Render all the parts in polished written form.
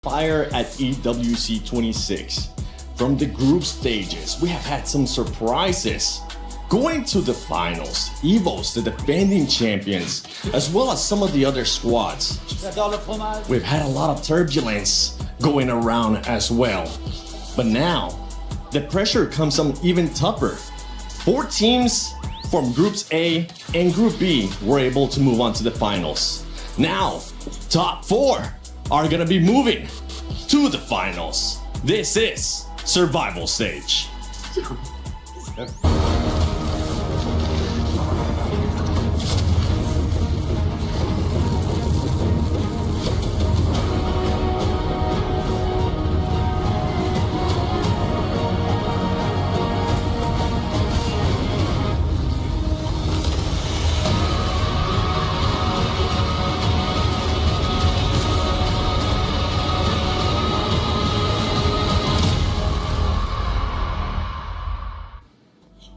Fire at EWC 26. From the group stages, we have had some surprises. Going to the finals, EVOs, the defending champions, as well as some of the other squads. We've had a lot of turbulence going around as well. But now, the pressure comes on even tougher. 4 teams from Groups A and Group B were able to move on to the finals. Now, top 4 are gonna be moving to the finals. This is Survival Stage.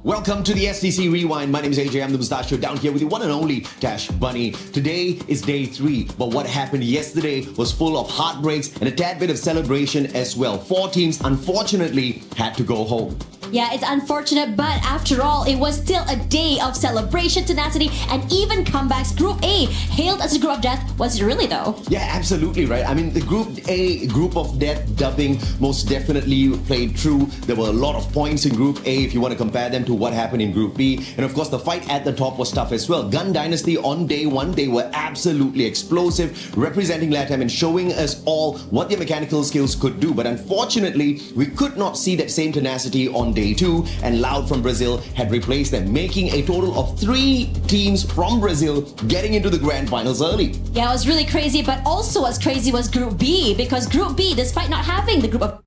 Welcome to the SDC Rewind. My name is AJ. I'm the Mustachio down here with the one and only Dash Bunny. Today is day 3, but what happened yesterday was full of heartbreaks and a tad bit of celebration as well. 4 teams, unfortunately, had to go home. Yeah, it's unfortunate, but after all, it was still a day of celebration, tenacity, and even comebacks. Group A, hailed as a group of death, was it really though? Yeah, absolutely right. I mean, the Group A, group of death dubbing most definitely played true. There were a lot of points in Group A if you want to compare them to what happened in Group B. And of course, the fight at the top was tough as well. Gun Dynasty on day 1, they were absolutely explosive, representing LATAM and showing us all what their mechanical skills could do. But unfortunately, we could not see that same tenacity on day 2, and Loud from Brazil had replaced them, making a total of 3 teams from Brazil getting into the grand finals early. Yeah, it was really crazy, but also as crazy was Group B, because Group B, despite not having the group of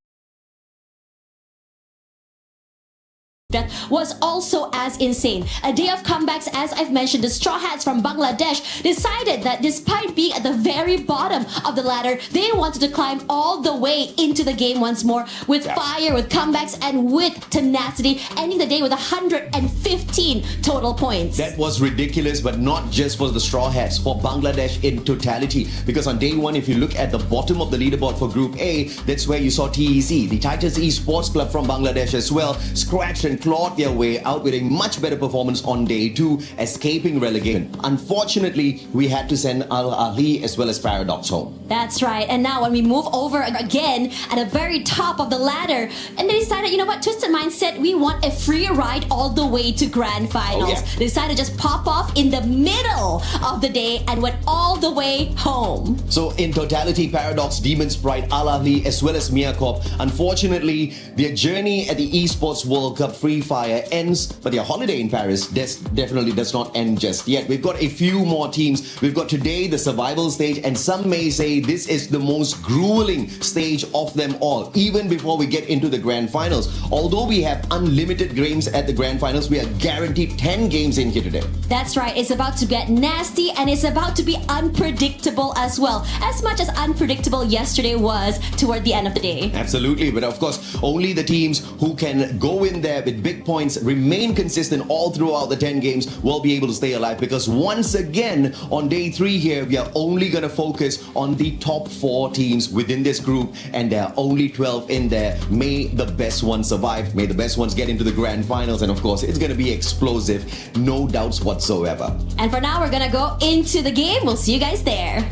death, was also as insane. A day of comebacks, as I've mentioned. The Straw Hats from Bangladesh decided that despite being at the very bottom of the ladder, they wanted to climb all the way into the game once more with fire, with comebacks, and with tenacity, ending the day with 115 total points. That was ridiculous, but not just for the Straw Hats, for Bangladesh in totality. Because on day 1, if you look at the bottom of the leaderboard for Group A, that's where you saw TEC, the Titans Esports Club from Bangladesh as well, scratched and clawed their way out with a much better performance on day 2, escaping relegation. Unfortunately, we had to send Al Ahly as well as Paradox home. That's right. And now when we move over again at the very top of the ladder, and they decided, you know what, Twisted Mindset, we want a free ride all the way to grand finals. They decided to just pop off in the middle of the day and went all the way home. So in totality, Paradox, Demon Sprite, Al Ahly as well as Miacorp, unfortunately, their journey at the Esports World Cup Free Fire ends, but their holiday in Paris definitely does not end just yet. We've got a few more teams. We've got today the survival stage, and some may say this is the most grueling stage of them all, even before we get into the grand finals. Although we have unlimited games at the grand finals, we are guaranteed 10 games in here today. That's right. It's about to get nasty, and it's about to be unpredictable as well. As much as unpredictable yesterday was toward the end of the day. Absolutely, but of course, only the teams who can go in there with big points, remain consistent all throughout the 10 games, will be able to stay alive. Because once again, on day 3 here, we are only going to focus on the top 4 teams within this group, and there are only 12 in there. May the best ones survive. May the best ones get into the grand finals, and of course, it's going to be explosive, no doubts whatsoever. And for now, we're going to go into the game. We'll see you guys there.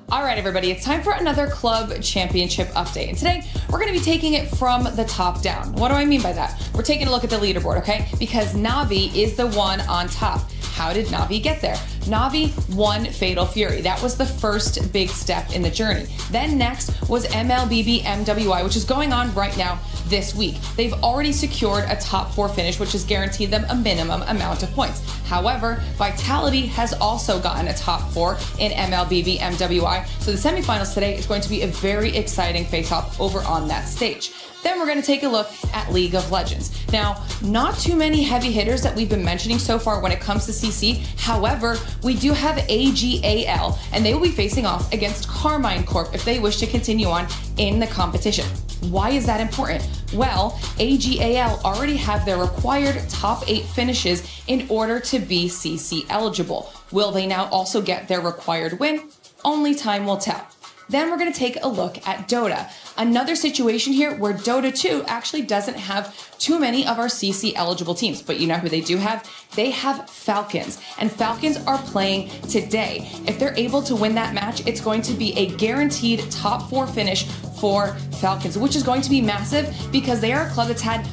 All right, everybody, it's time for another club championship update. And today, we're going to be taking it from the top down. What do I mean by that? We're taking a look at the leaderboard, okay? Because Navi is the one on top. How did Navi get there? Navi won Fatal Fury. That was the first big step in the journey. Then next was MLBB MWI, which is going on right now this week. They've already secured a top 4 finish, which has guaranteed them a minimum amount of points. However, Vitality has also gotten a top 4 in MLBB MWI. So the semifinals today is going to be a very exciting face-off over on that stage. Then we're going to take a look at League of Legends. Now, not too many heavy hitters that we've been mentioning so far when it comes to CC. However, we do have AGAL, and they will be facing off against Carmine Corp if they wish to continue on in the competition. Why is that important? Well, AGAL already have their required top 8 finishes in order to be CC eligible. Will they now also get their required win? Only time will tell. Then we're going to take a look at Dota. Another situation here where Dota 2 actually doesn't have too many of our CC eligible teams. But you know who they do have? They have Falcons. And Falcons are playing today. If they're able to win that match, it's going to be a guaranteed top 4 finish for Falcons, which is going to be massive because they are a club that's had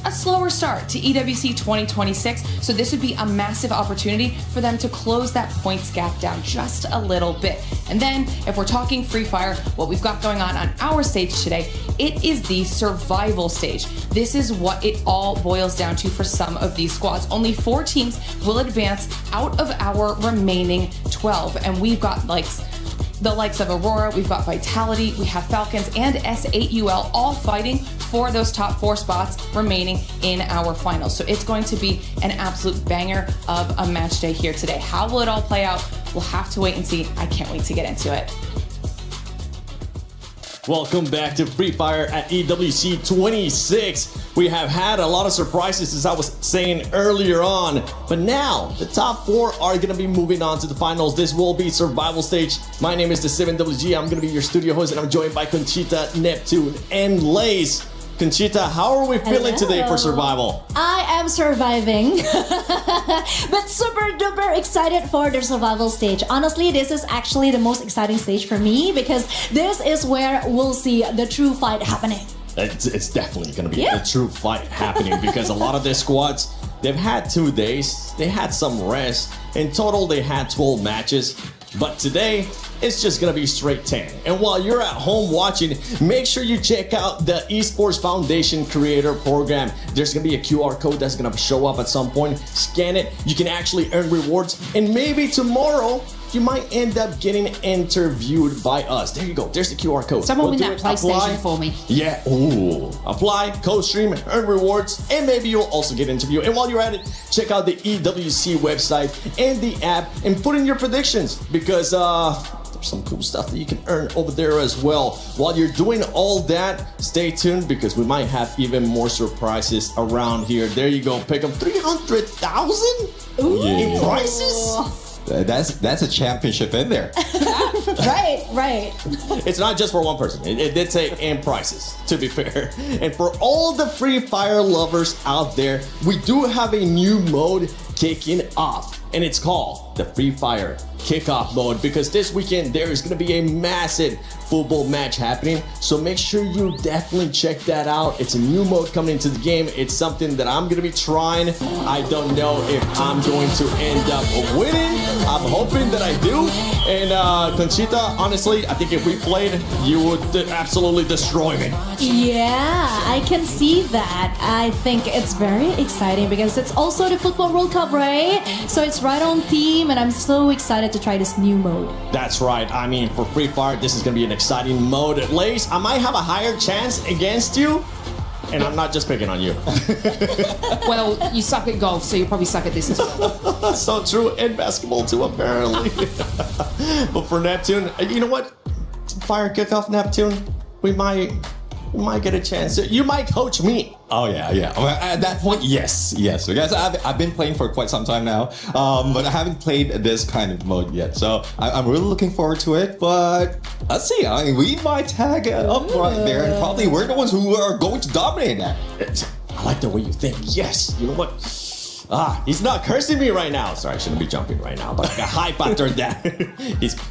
a slower start to EWC 2026, so this would be a massive opportunity for them to close that points gap down just a little bit. And then, if we're talking Free Fire, what we've got going on our stage today, it is the survival stage. This is what it all boils down to for some of these squads. Only 4 teams will advance out of our remaining 12, and we've got the likes of Aurora, we've got Vitality, we have Falcons, and S8UL all fighting for those top 4 spots remaining in our finals. So it's going to be an absolute banger of a match day here today. How will it all play out? We'll have to wait and see. I can't wait to get into it. Welcome back to Free Fire at EWC 26. We have had a lot of surprises, as I was saying earlier on. But now, the top 4 are going to be moving on to the finals. This will be survival stage. My name is the 7WG. I'm going to be your studio host, and I'm joined by Conchita, Neptune, and Lace. Conchita, how are we feeling today for survival? I am surviving, but super duper excited for the survival stage. Honestly, this is actually the most exciting stage for me because this is where we'll see the true fight happening. It's definitely going to be a true fight happening because a lot of their squads, they've had 2 days, they had some rest. In total, they had 12 matches. But today, it's just gonna be straight 10. And while you're at home watching, make sure you check out the Esports Foundation Creator Program. There's gonna be a QR code that's gonna show up at some point. Scan it, you can actually earn rewards, and maybe tomorrow, you might end up getting interviewed by us. There you go, there's the QR code. Someone win that PlayStation for me. Yeah, ooh. Apply, co-stream, earn rewards, and maybe you'll also get interviewed. And while you're at it, check out the EWC website and the app and put in your predictions because there's some cool stuff that you can earn over there as well. While you're doing all that, stay tuned because we might have even more surprises around here. There you go, pick up 300,000 in prizes. That's a championship in there. Right. It's not just for one person. It did say in prices, to be fair. And for all the Free Fire lovers out there, we do have a new mode kicking off. And it's called the Free Fire Kickoff mode because this weekend there is going to be a massive football match happening. So make sure you definitely check that out. It's a new mode coming into the game. It's something that I'm going to be trying. I don't know if I'm going to end up winning. I'm hoping that I do. And Conchita, honestly, I think if we played, you would absolutely destroy me. Yeah, I can see that. I think it's very exciting because it's also the Football World Cup, right? So it's right on theme, and I'm so excited to try this new mode. That's right. I mean, for Free Fire, this is going to be an exciting mode. Lace, I might have a higher chance against you, and I'm not just picking on you. Well, you suck at golf, so you probably suck at this as well. So true, and basketball too, apparently. But for Neptune, you know what? Fire Kickoff, Neptune, we might get a chance. You might coach me. Oh yeah. Well, at that point, yes. Because I've been playing for quite some time now, but I haven't played this kind of mode yet. So I'm really looking forward to it. But let's see. I mean, we might tag up right there, and probably we're the ones who are going to dominate that. I like the way you think. Yes. You know what? He's not cursing me right now. Sorry, I shouldn't be jumping right now, but I got hype after that.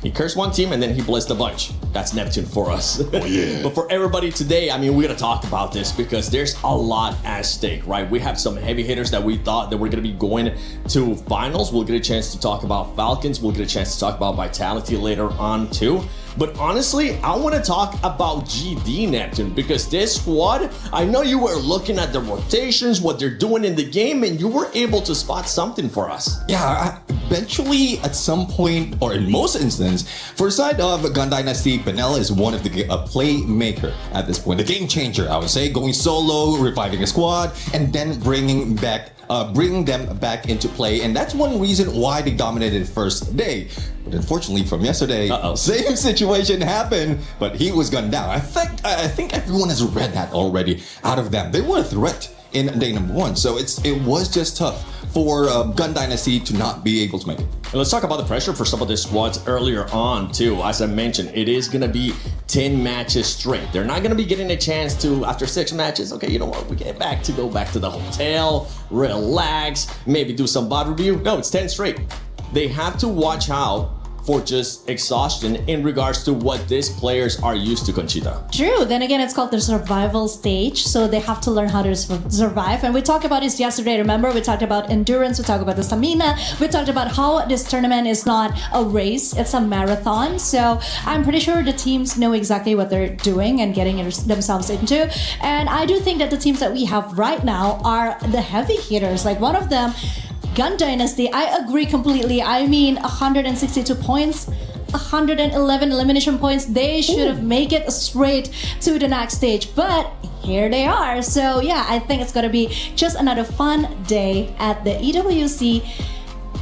He cursed one team and then he blessed a bunch. That's Neptune for us. Oh, yeah. But for everybody today, I mean, we're going to talk about this because there's a lot at stake, right? We have some heavy hitters that we thought that we're going to be going to finals. We'll get a chance to talk about Falcons. We'll get a chance to talk about Vitality later on too. But honestly, I want to talk about GD Neptune because this squad, I know you were looking at the rotations, what they're doing in the game, and you were able to spot something for us. Yeah, eventually at some point, or in most instances, for the side of Gun Dynasty, Penella is one of the playmaker at this point. The game changer, I would say, going solo, reviving a squad, and then bringing them back into play. And that's one reason why they dominated first day. But unfortunately, from yesterday, same situation happened, but he was gunned down. I think everyone has read that already out of them. They were a threat in day number 1. So it was just tough for Gun Dynasty to not be able to make it. And let's talk about the pressure for some of the squads earlier on too. As I mentioned, it is gonna be 10 matches straight. They're not gonna be getting a chance to, after 6 matches, okay, you know what, we go back to the hotel, relax, maybe do some VOD review. No, it's 10 straight. They have to watch out for just exhaustion in regards to what these players are used to, Conchita. True. Then again, it's called the survival stage. So they have to learn how to survive. And we talked about this yesterday. Remember, we talked about endurance. We talked about the stamina. We talked about how this tournament is not a race. It's a marathon. So I'm pretty sure the teams know exactly what they're doing and getting themselves into. And I do think that the teams that we have right now are the heavy hitters. Like one of them, Gun Dynasty, I agree completely. I mean, 162 points, 111 elimination points. They should have made it straight to the next stage, but here they are. So yeah, I think it's gonna be just another fun day at the EWC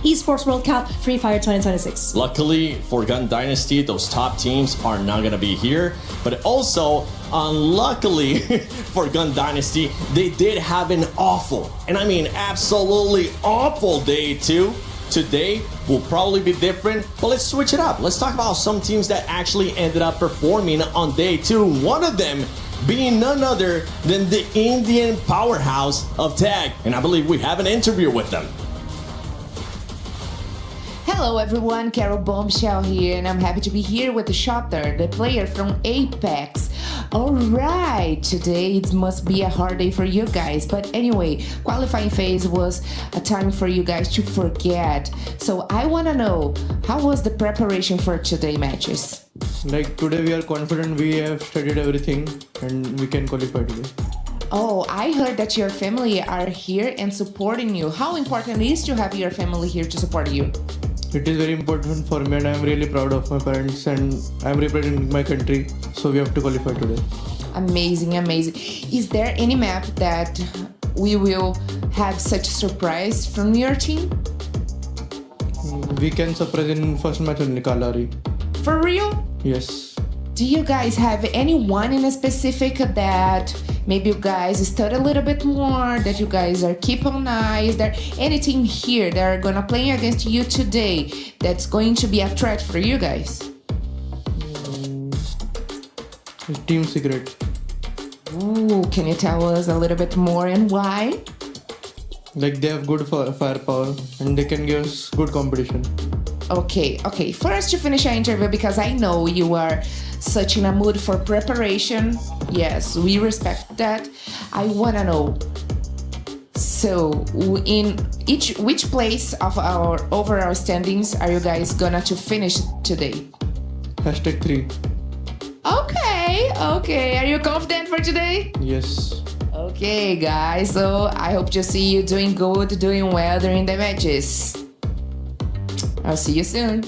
Esports World Cup Free Fire 2026. Luckily for Gun Dynasty, those top teams are not gonna be here, but also unluckily for Gun Dynasty, they did have an awful, and I mean absolutely awful day too. Today will probably be different, but let's switch it up. Let's talk about some teams that actually ended up performing on day 2. One of them being none other than the Indian powerhouse of tag, and I believe we have an interview with them. Hello everyone, Carol Bombshell here, and I'm happy to be here with the Shotter, the player from Apex. Alright, today it must be a hard day for you guys, but anyway, qualifying phase was a time for you guys to forget. So I wanna know, how was the preparation for today matches? Like today we are confident, we have studied everything and we can qualify today. Oh, I heard that your family are here and supporting you. How important it is to have your family here to support you? It is very important for me and I am really proud of my parents and I am representing my country, so we have to qualify today. Amazing, amazing. Is there any map that we will have such a surprise from your team? We can surprise in first match on Nikalari. For real? Yes. Do you guys have anyone in a specific that maybe you guys study a little bit more, that you guys are keep an eye? Is there any team here that are gonna play against you today that's going to be a threat for you guys? Team secret. Ooh, can you tell us a little bit more and why? Like they have good firepower and they can give us good competition. Okay. First to finish our interview, because I know you are such in a mood for preparation. Yes, we respect that. I wanna know. So, in which place of our overall standings are you guys gonna to finish today? #3. Okay. Are you confident for today? Yes. Okay, guys. So I hope to see you doing good, doing well during the matches. I'll see you soon.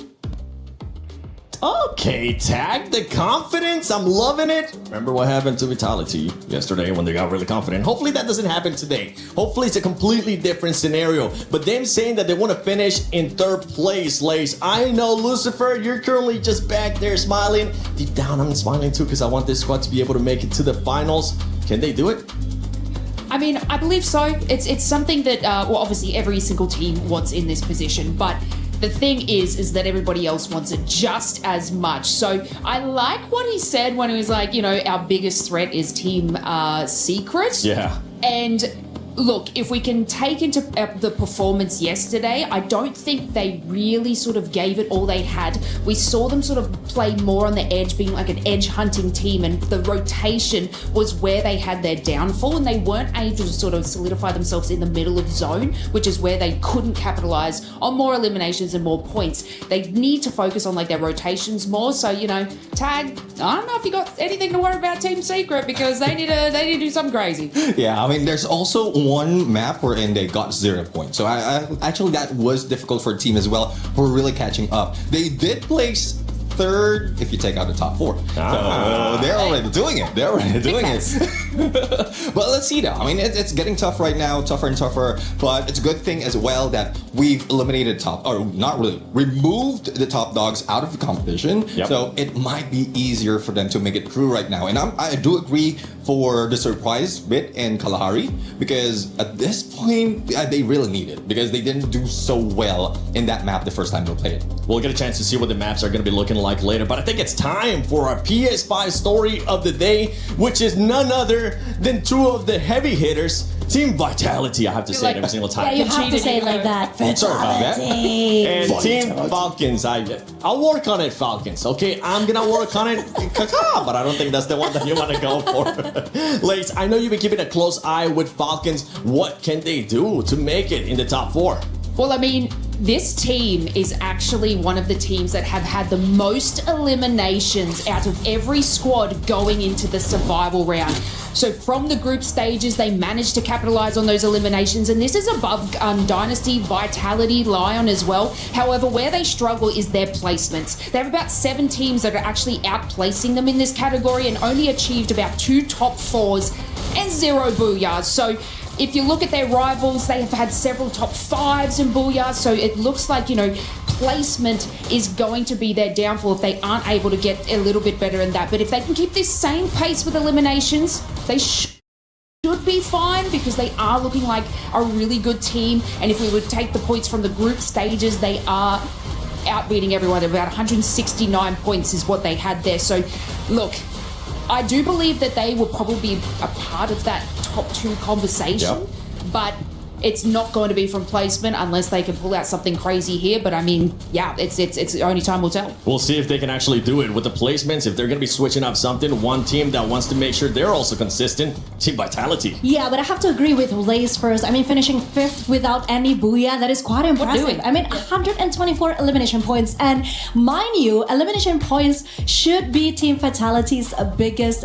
Okay, Tag, the confidence, I'm loving it. Remember what happened to Vitality yesterday when they got really confident? Hopefully that doesn't happen today. Hopefully it's a completely different scenario. But them saying that they want to finish in 3rd place, Lace. I know, Lucifer, you're currently just back there smiling. Deep down, I'm smiling too because I want this squad to be able to make it to the finals. Can they do it? I mean, I believe so. It's something that, well, obviously every single team wants in this position, but the thing is that everybody else wants it just as much. So I like what he said when he was like, you know, our biggest threat is Team Secret. Yeah. And look, if we can take into the performance yesterday, I don't think they really sort of gave it all they had. We saw them sort of play more on the edge, being like an edge hunting team, and the rotation was where they had their downfall, and they weren't able to sort of solidify themselves in the middle of zone, which is where they couldn't capitalize on more eliminations and more points. They need to focus on like their rotations more. So, you know, Tag, I don't know if you got anything to worry about Team Secret, because they need to do something crazy. Yeah, I mean, there's also one map wherein they got 0 points. So I actually, that was difficult for a team as well. We're really catching up. They did place 3rd if you take out the top 4. So they're already doing it. But let's see now. I mean, it's getting tough right now, tougher and tougher. But it's a good thing as well that we've eliminated not really, removed the top dogs out of the competition. Yep. So it might be easier for them to make it through right now. And I do agree for the surprise bit in Kalahari, because at this point they really need it, because they didn't do so well in that map the first time they played it. We'll get a chance to see what the maps are going to be looking like later, but I think it's time for our PS5 story of the day, which is none other than two of the heavy hitters, Team Vitality. I have to say it every single time. Yeah, you have to say it like that. Sorry about that. Vitality. And Team Falcons, I'll work on it, Falcons. Okay, I'm gonna work on it, but I don't think that's the one that you want to go for. Lace, I know you've been keeping a close eye with Falcons. What can they do to make it in the top 4? Well, I mean, this team is actually one of the teams that have had the most eliminations out of every squad going into the survival round. So from the group stages, they managed to capitalize on those eliminations, and this is above Dynasty, Vitality, Lion as well. However, where they struggle is their placements. They have about 7 teams that are actually outplacing them in this category and only achieved about 2 top 4s and 0 booyahs. So if you look at their rivals, they have had several top 5s and booyahs, so it looks like, placement is going to be their downfall if they aren't able to get a little bit better in that. But if they can keep this same pace with eliminations, they should be fine, because they are looking like a really good team. And if we would take the points from the group stages, they are outbeating everyone. They're about 169 points is what they had there. So, look, I do believe that they will probably be a part of that top 2 conversation, but it's not going to be from placement unless they can pull out something crazy here. But I mean, yeah, it's only time will tell. We'll see if they can actually do it with the placements. If they're going to be switching up something, one team that wants to make sure they're also consistent, Team Vitality. Yeah, but I have to agree with Lace first. I mean, finishing 5th without any booyah, that is quite impressive. I mean, 124 elimination points. And mind you, elimination points should be Team Vitality's biggest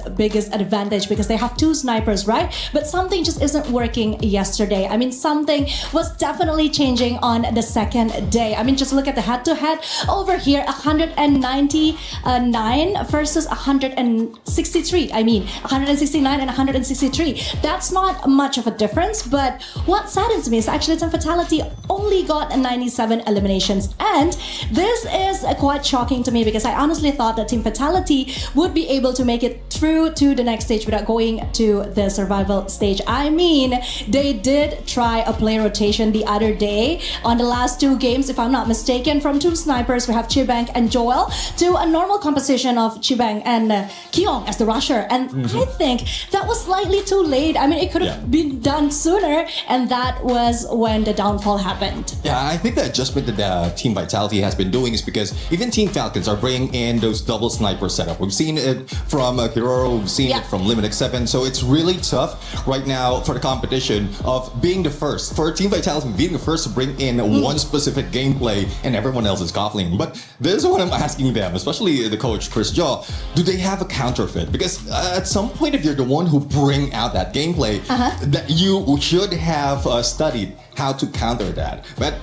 advantage, because they have 2 snipers, right? But something just isn't working yesterday. I mean, something was definitely changing on the second day. I mean, just look at the head-to-head over here, 199 versus 163. I mean, 169 and 163. That's not much of a difference, but what saddens me is actually Team Vitality only got 97 eliminations. And this is quite shocking to me, because I honestly thought that Team Vitality would be able to make it through to the next stage without going to the survival stage. I mean, they did try a play rotation the other day on the last 2 games, if I'm not mistaken. From 2 snipers, we have Chibang and Joel, to a normal composition of Chibang and Keong as the rusher. And I think that was slightly too late. I mean, it could have been done sooner, and that was when the downfall happened. Yeah, I think the adjustment that Team Vitality has been doing is because even Team Falcons are bringing in those double sniper setup. We've seen it from Kiroro, we've seen it from Limit X7, so it's really tough right now for the competition of being the first, for Team Vitality being the first to bring in one specific gameplay, and everyone else is coupling. But this is what I'm asking them, especially the coach Chris Jaw. Do they have a counterfeit? Because at some point, if you're the one who bring out that gameplay, that you should have studied how to counter that. But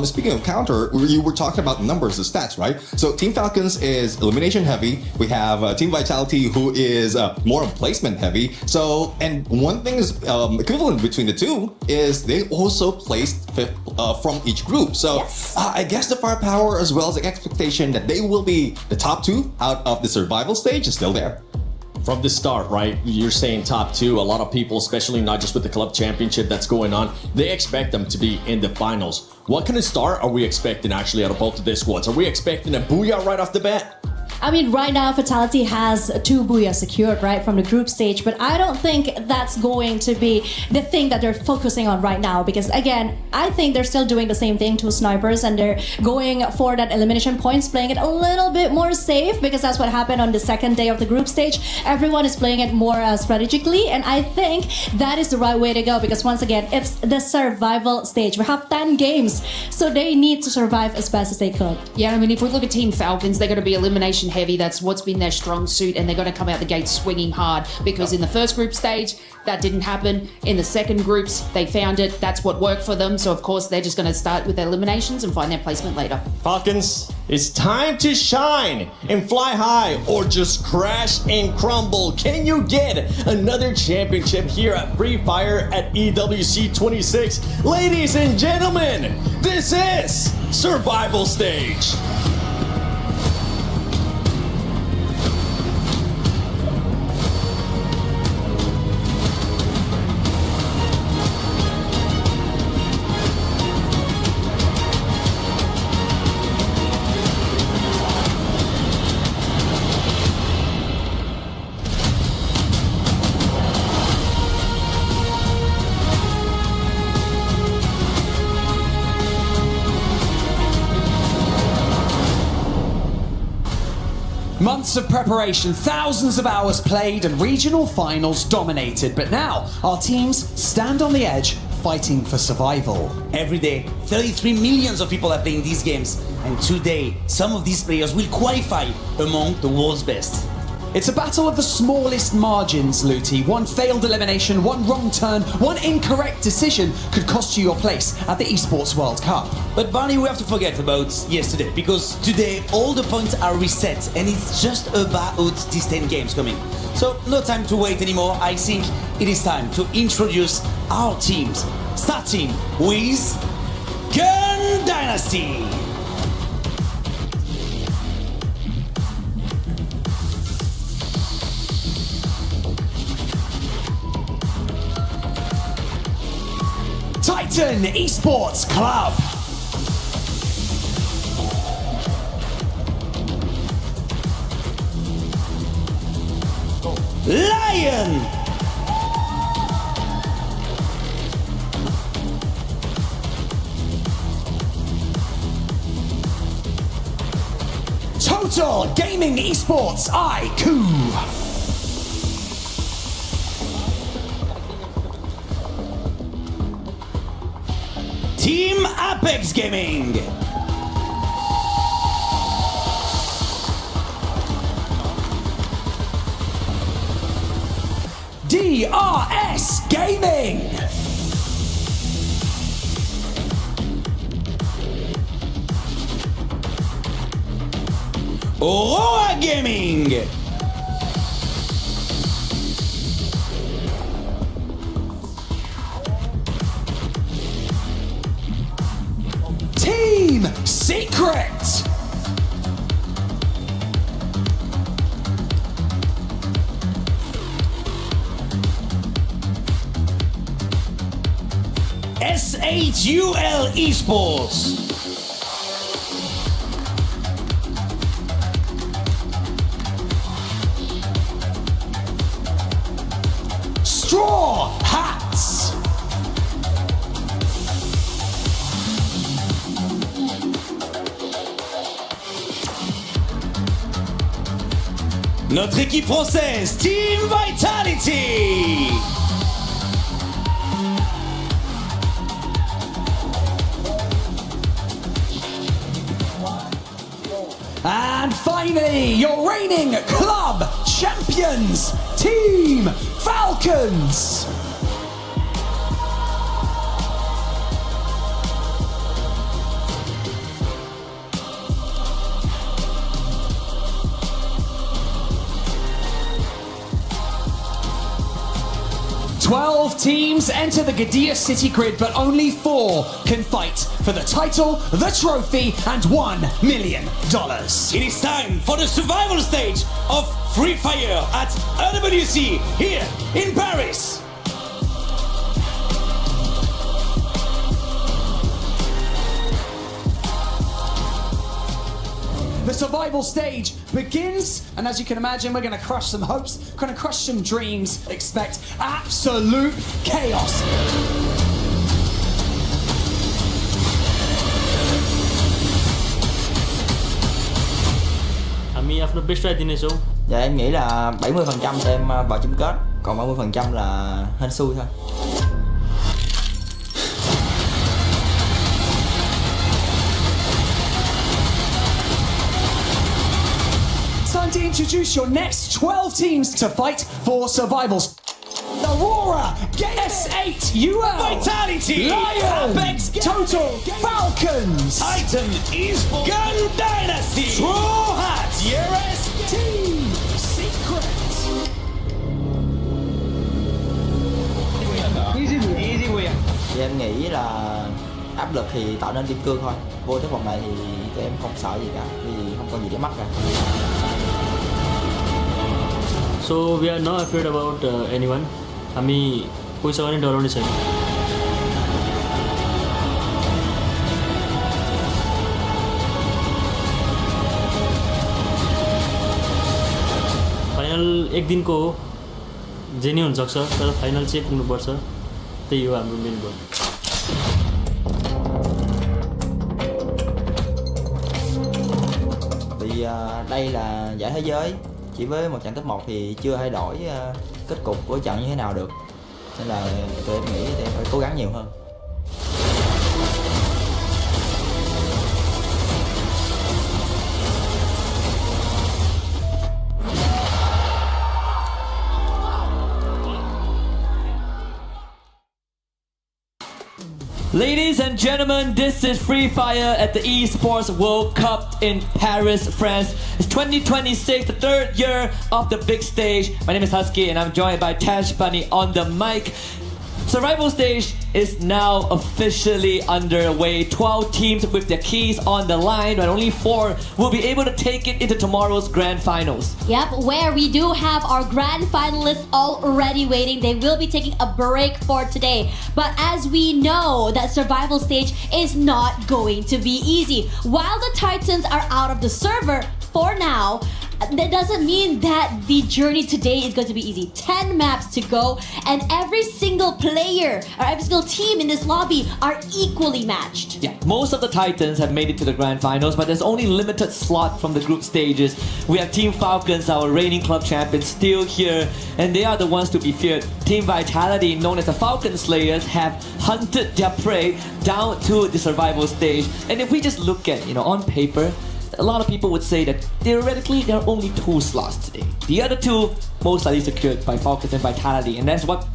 speaking of counter, you were talking about numbers, the stats, right? So Team Falcons is elimination heavy. We have Team Vitality, who is more placement heavy. So, and one thing is equivalent between the two is they also placed 5th from each group. So I guess the firepower as well as the expectation that they will be the top 2 out of the survival stage is still there. From the start, right? You're saying top 2. A lot of people, especially not just with the club championship that's going on, they expect them to be in the finals. What kind of start are we expecting actually out of both of their squads? Are we expecting a booyah right off the bat? I mean, right now, Vitality has 2 booyah secured, right, from the group stage, but I don't think that's going to be the thing that they're focusing on right now, because, again, I think they're still doing the same thing, 2 snipers, and they're going for that elimination points, playing it a little bit more safe, because that's what happened on the second day of the group stage. Everyone is playing it more strategically, and I think that is the right way to go, because, once again, it's the survival stage. We have 10 games, so they need to survive as best as they could. Yeah, I mean, if we look at Team Falcons, they're going to be elimination heavy. That's what's been their strong suit, and they're going to come out the gate swinging hard, because in the first group stage that didn't happen. In the second groups they found it. That's what worked for them, so of course they're just going to start with their eliminations and find their placement later. Falcons, It's time to shine and fly high or just crash and crumble. Can you get another championship here at Free Fire at EWC 26? Ladies and gentlemen, this is Survival Stage. Months of preparation, thousands of hours played, and regional finals dominated. But now, our teams stand on the edge, fighting for survival. Every day, 33 millions of people are playing these games, and today, some of these players will qualify among the world's best. It's a battle of the smallest margins, Luti. One failed elimination, one wrong turn, one incorrect decision could cost you your place at the Esports World Cup. But Barney, we have to forget about yesterday, because today all the points are reset, and it's just about these 10 games coming. So no time to wait anymore. I think it is time to introduce our teams, starting with Gun Dynasty. Titan Esports Club. Lion. Total Gaming Esports IQ. Team Apex Gaming. DRS Gaming. Aurora Gaming. Team Secret. S8UL Esports. Straw Hats. Notre équipe française, Team Vitality. And finally, your reigning club champions, Team Falcons. Twelve teams enter the Garena City Grid, but only 4 can fight for the title, the trophy, and $1 million. It is time for the survival stage of Free Fire at EWC here in Paris. The survival stage begins, and as you can imagine, we're gonna crush some hopes, gonna crush some dreams. Expect absolute chaos. Me have no best strategy này số. Dạ em nghĩ là 70% cho em vào chung kết, còn 30% là hên xui thôi. Time to introduce your next 12 teams to fight for survivals. Aurora, ES8 UL, Vitality, Lion, Apex, Total, Falcons, Titan, Esports, Gun Dynasty, Straw Hats, EWC, Team Secret. Thì em nghĩ là áp lực thì tạo nên kim cương thôi. Vô tới vòng này thì tụi em không sợ gì cả, vì không còn gì để mất cả. So we are not afraid about anyone. आम्ही कोहीसँग डराउने छैन. Final एक दिनको हो, जे नि हुन सक्छ, तर फाइनल चाहिँ पुग्नुपर्छ. त्यही हो हाम्रो main goal. Vì đây là giải thế giới, chỉ với một trận top 1 thì chưa thay đổi kết cục của trận như thế nào được, nên là tụi em nghĩ tụi em phải cố gắng nhiều hơn. Ladies and gentlemen, this is Free Fire at the Esports World Cup in Paris, France. It's 2026, the third year of the big stage. My name is Husky and I'm joined by Tash Bunny on the mic. Survival stage is now officially underway. 12 teams with their keys on the line, but only 4 will be able to take it into tomorrow's grand finals. Yep, where we do have our grand finalists already waiting. They will be taking a break for today. But as we know, that survival stage is not going to be easy. While the Titans are out of the server for now, that doesn't mean that the journey today is going to be easy. 10 maps to go, and every single player or every single team in this lobby are equally matched. Yeah, most of the Titans have made it to the grand finals, but there's only limited slot from the group stages. We have Team Falcons, our reigning club champions, still here, and they are the ones to be feared. Team Vitality, known as the Falcon Slayers, have hunted their prey down to the survival stage. And if we just look at, on paper, a lot of people would say that theoretically there are only 2 slots today. The other 2 most likely secured by Falcons and Vitality, and that's what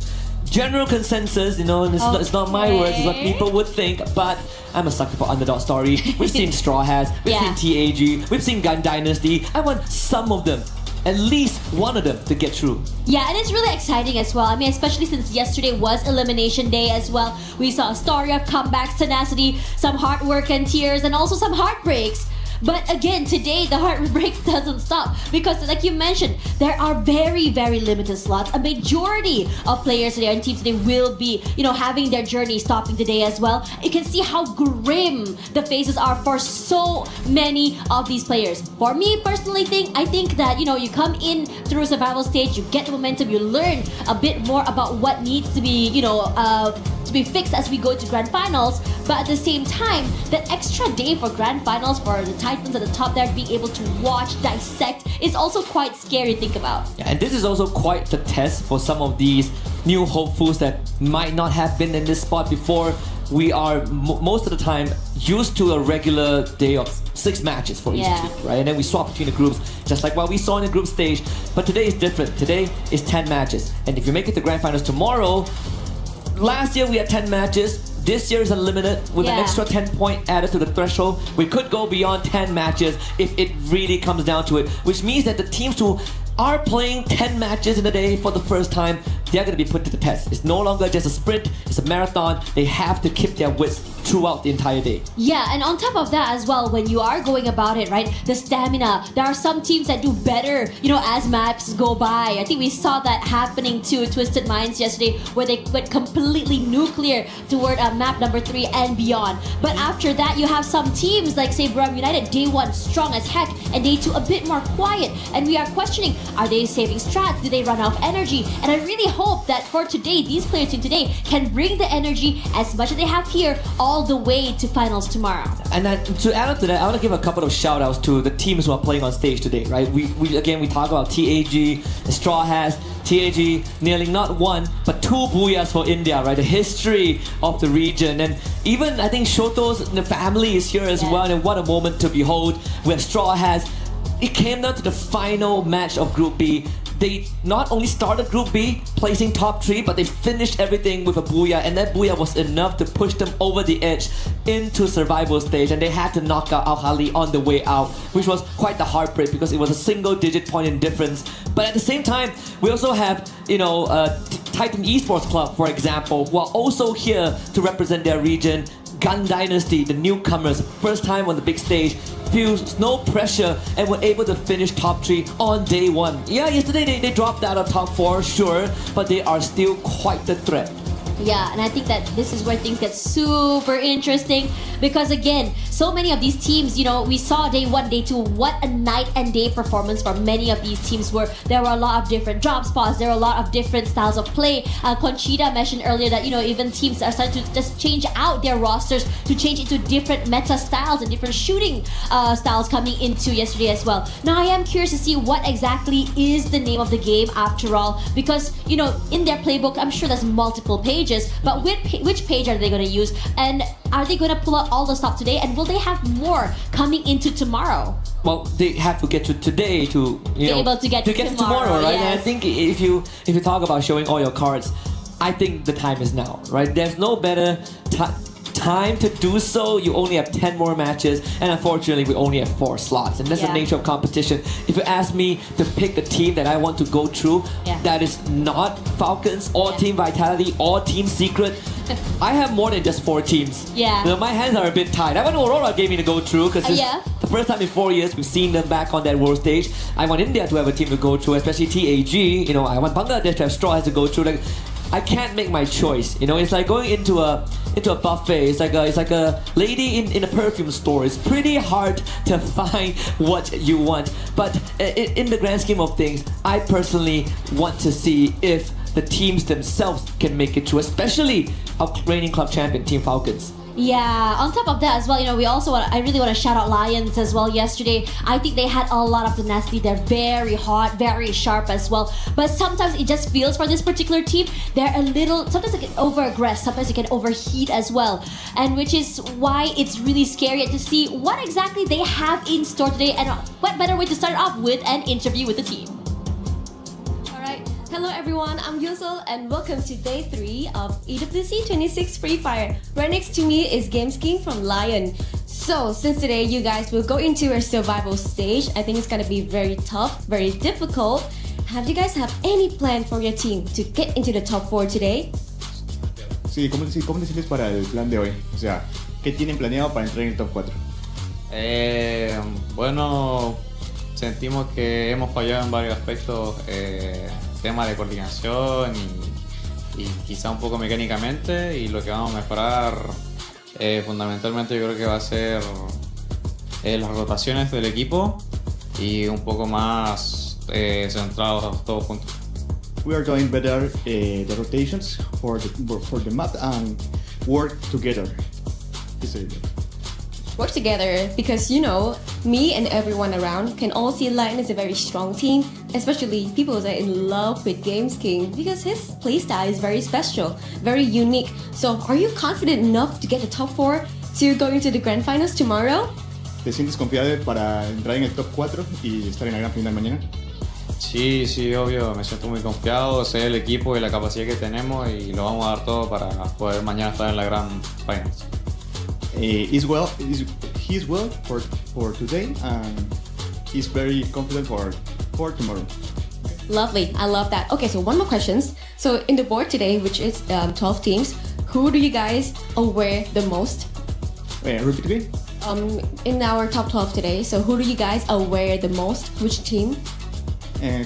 general consensus, it's not my words, it's what people would think, but I'm a sucker for underdog story. We've seen Straw Hats, we've seen TAG, we've seen Gun Dynasty. I want some of them, at least one of them, to get through. Yeah, and it's really exciting as well. I mean, especially since yesterday was elimination day as well. We saw a story of comebacks, tenacity, some hard work and tears, and also some heartbreaks. But again, today the heartbreak doesn't stop, because like you mentioned, there are very, very limited slots. A majority of players today and teams today will be, having their journey stopping today as well. You can see how grim the faces are for so many of these players. For me personally, I think that, you come in through a survival stage, you get the momentum, you learn a bit more about what needs to be, to be fixed as we go to grand finals. But at the same time, that extra day for grand finals for the Titans at the top there, being able to watch, dissect, is also quite scary to think about. Yeah, and this is also quite the test for some of these new hopefuls that might not have been in this spot before. We are most of the time used to a regular day of 6 matches for each team, right? And then we swap between the groups, just like what we saw in the group stage. But today is different. Today is 10 matches. And if you make it to grand finals tomorrow, last year we had 10 matches. This year is unlimited with an extra 10 point added to the threshold. We could go beyond 10 matches if it really comes down to it, which means that the teams who are playing 10 matches in a day for the first time, they're going to be put to the test. It's no longer just a sprint, it's a marathon. They have to keep their wits throughout the entire day. Yeah, and on top of that as well, when you are going about it, right, the stamina, there are some teams that do better, as maps go by. I think we saw that happening to Twisted Minds yesterday, where they went completely nuclear toward map number 3 and beyond. But after that, you have some teams like, say, Brum United, day 1 strong as heck, and day 2 a bit more quiet. And we are questioning, are they saving strats? Do they run out of energy? And I really hope that for today, these players in today can bring the energy as much as they have here all the way to finals tomorrow. And then to add on to that, I want to give a couple of shout outs to the teams who are playing on stage today, right? We talk about TAG, Straw Hats, TAG nearly not 1 but 2 booyahs for India, right? The history of the region, and even I think Shoto's family is here as well, and what a moment to behold. We have Straw Hats. It came down to the final match of Group B. they not only started Group B placing top 3, but they finished everything with a booyah, and that booyah was enough to push them over the edge into survival stage, and they had to knock out Al Ahly on the way out, which was quite the heartbreak because it was a single-digit point in difference. But at the same time, we also have, Titan Esports Club, for example, who are also here to represent their region. Gun Dynasty, the newcomers, first time on the big stage, feels no pressure and were able to finish top 3 on day 1. Yeah, yesterday they dropped out of top 4, sure, but they are still quite the threat. Yeah, and I think that this is where things get super interesting because again, so many of these teams, we saw day 1, day 2, what a night and day performance for many of these teams were. There were a lot of different drop spots, there were a lot of different styles of play. Conchita mentioned earlier that, even teams are starting to just change out their rosters to change into different meta styles and different shooting styles coming into yesterday as well. Now, I am curious to see what exactly is the name of the game after all because, in their playbook, I'm sure there's multiple pages. But which page are they going to use? And are they going to pull out all the stuff today? And will they have more coming into tomorrow? Well, they have to get to today to be able to get to tomorrow, right? Yes. And I think if you talk about showing all your cards, I think the time is now, right? There's no better time to do so. You only have 10 more matches, and unfortunately we only have 4 slots, and that's the nature of competition. If you ask me to pick the team that I want to go through, that is not Falcons or Team Vitality or Team Secret, I have more than just 4 teams. My hands are a bit tied. I want Aurora Gaming to go through because the first time in 4 years we've seen them back on that world stage. I want India to have a team to go through, especially TAG. I want Bangladesh to have Straw Hats to go through. I can't make my choice. It's like going into a buffet. It's like a lady in a perfume store. It's pretty hard to find what you want. But in the grand scheme of things, I personally want to see if the teams themselves can make it through, especially our reigning club champion, Team Falcons. Yeah, on top of that as well, I really want to shout out Lions as well yesterday. I think they had a lot of tenacity. They're very hot, very sharp as well. But sometimes it just feels for this particular team, they're sometimes they get over-aggressed, sometimes they can overheat as well. And which is why it's really scary to see what exactly they have in store today, and what better way to start off with an interview with the team. Hello everyone, I'm Yusel and welcome to day 3 of EWC 26 Free Fire. Right next to me is Games King from Lion. So since today you guys will go into a survival stage, I think it's gonna be very tough, very difficult. Have you guys have any plan for your team to get into the top 4 today? Sí, ¿cómo te sientes para el plan de hoy? O sea, ¿qué tienen planeado para entrar en el top 4? Bueno, sentimos que hemos fallado en varios aspectos. Tema de coordinación y quizá un poco mecánicamente, y lo que vamos a mejorar fundamentalmente yo creo que va a ser las rotaciones del equipo y un poco más centrados todos juntos. We are doing better the rotations for the map and work together. Work together because me and everyone around can all see Lion is a very strong team, especially people that are in love with Games King because his playstyle is very special, very unique. So are you confident enough to get the top 4 to go into the grand finals tomorrow? ¿Te sientes confiado para entrar en el top 4 y estar en la gran final mañana? Sí, obvio, me siento muy confiado, sé el equipo y la capacidad que tenemos y lo vamos a dar todo para poder mañana estar en la gran finals. He's well for today, and he's very confident for tomorrow. Lovely, I love that. Okay, so one more questions. So in the board today, which is 12 teams, who do you guys aware the most? Repeat again. In our top 12 today, so who do you guys aware the most? Which team?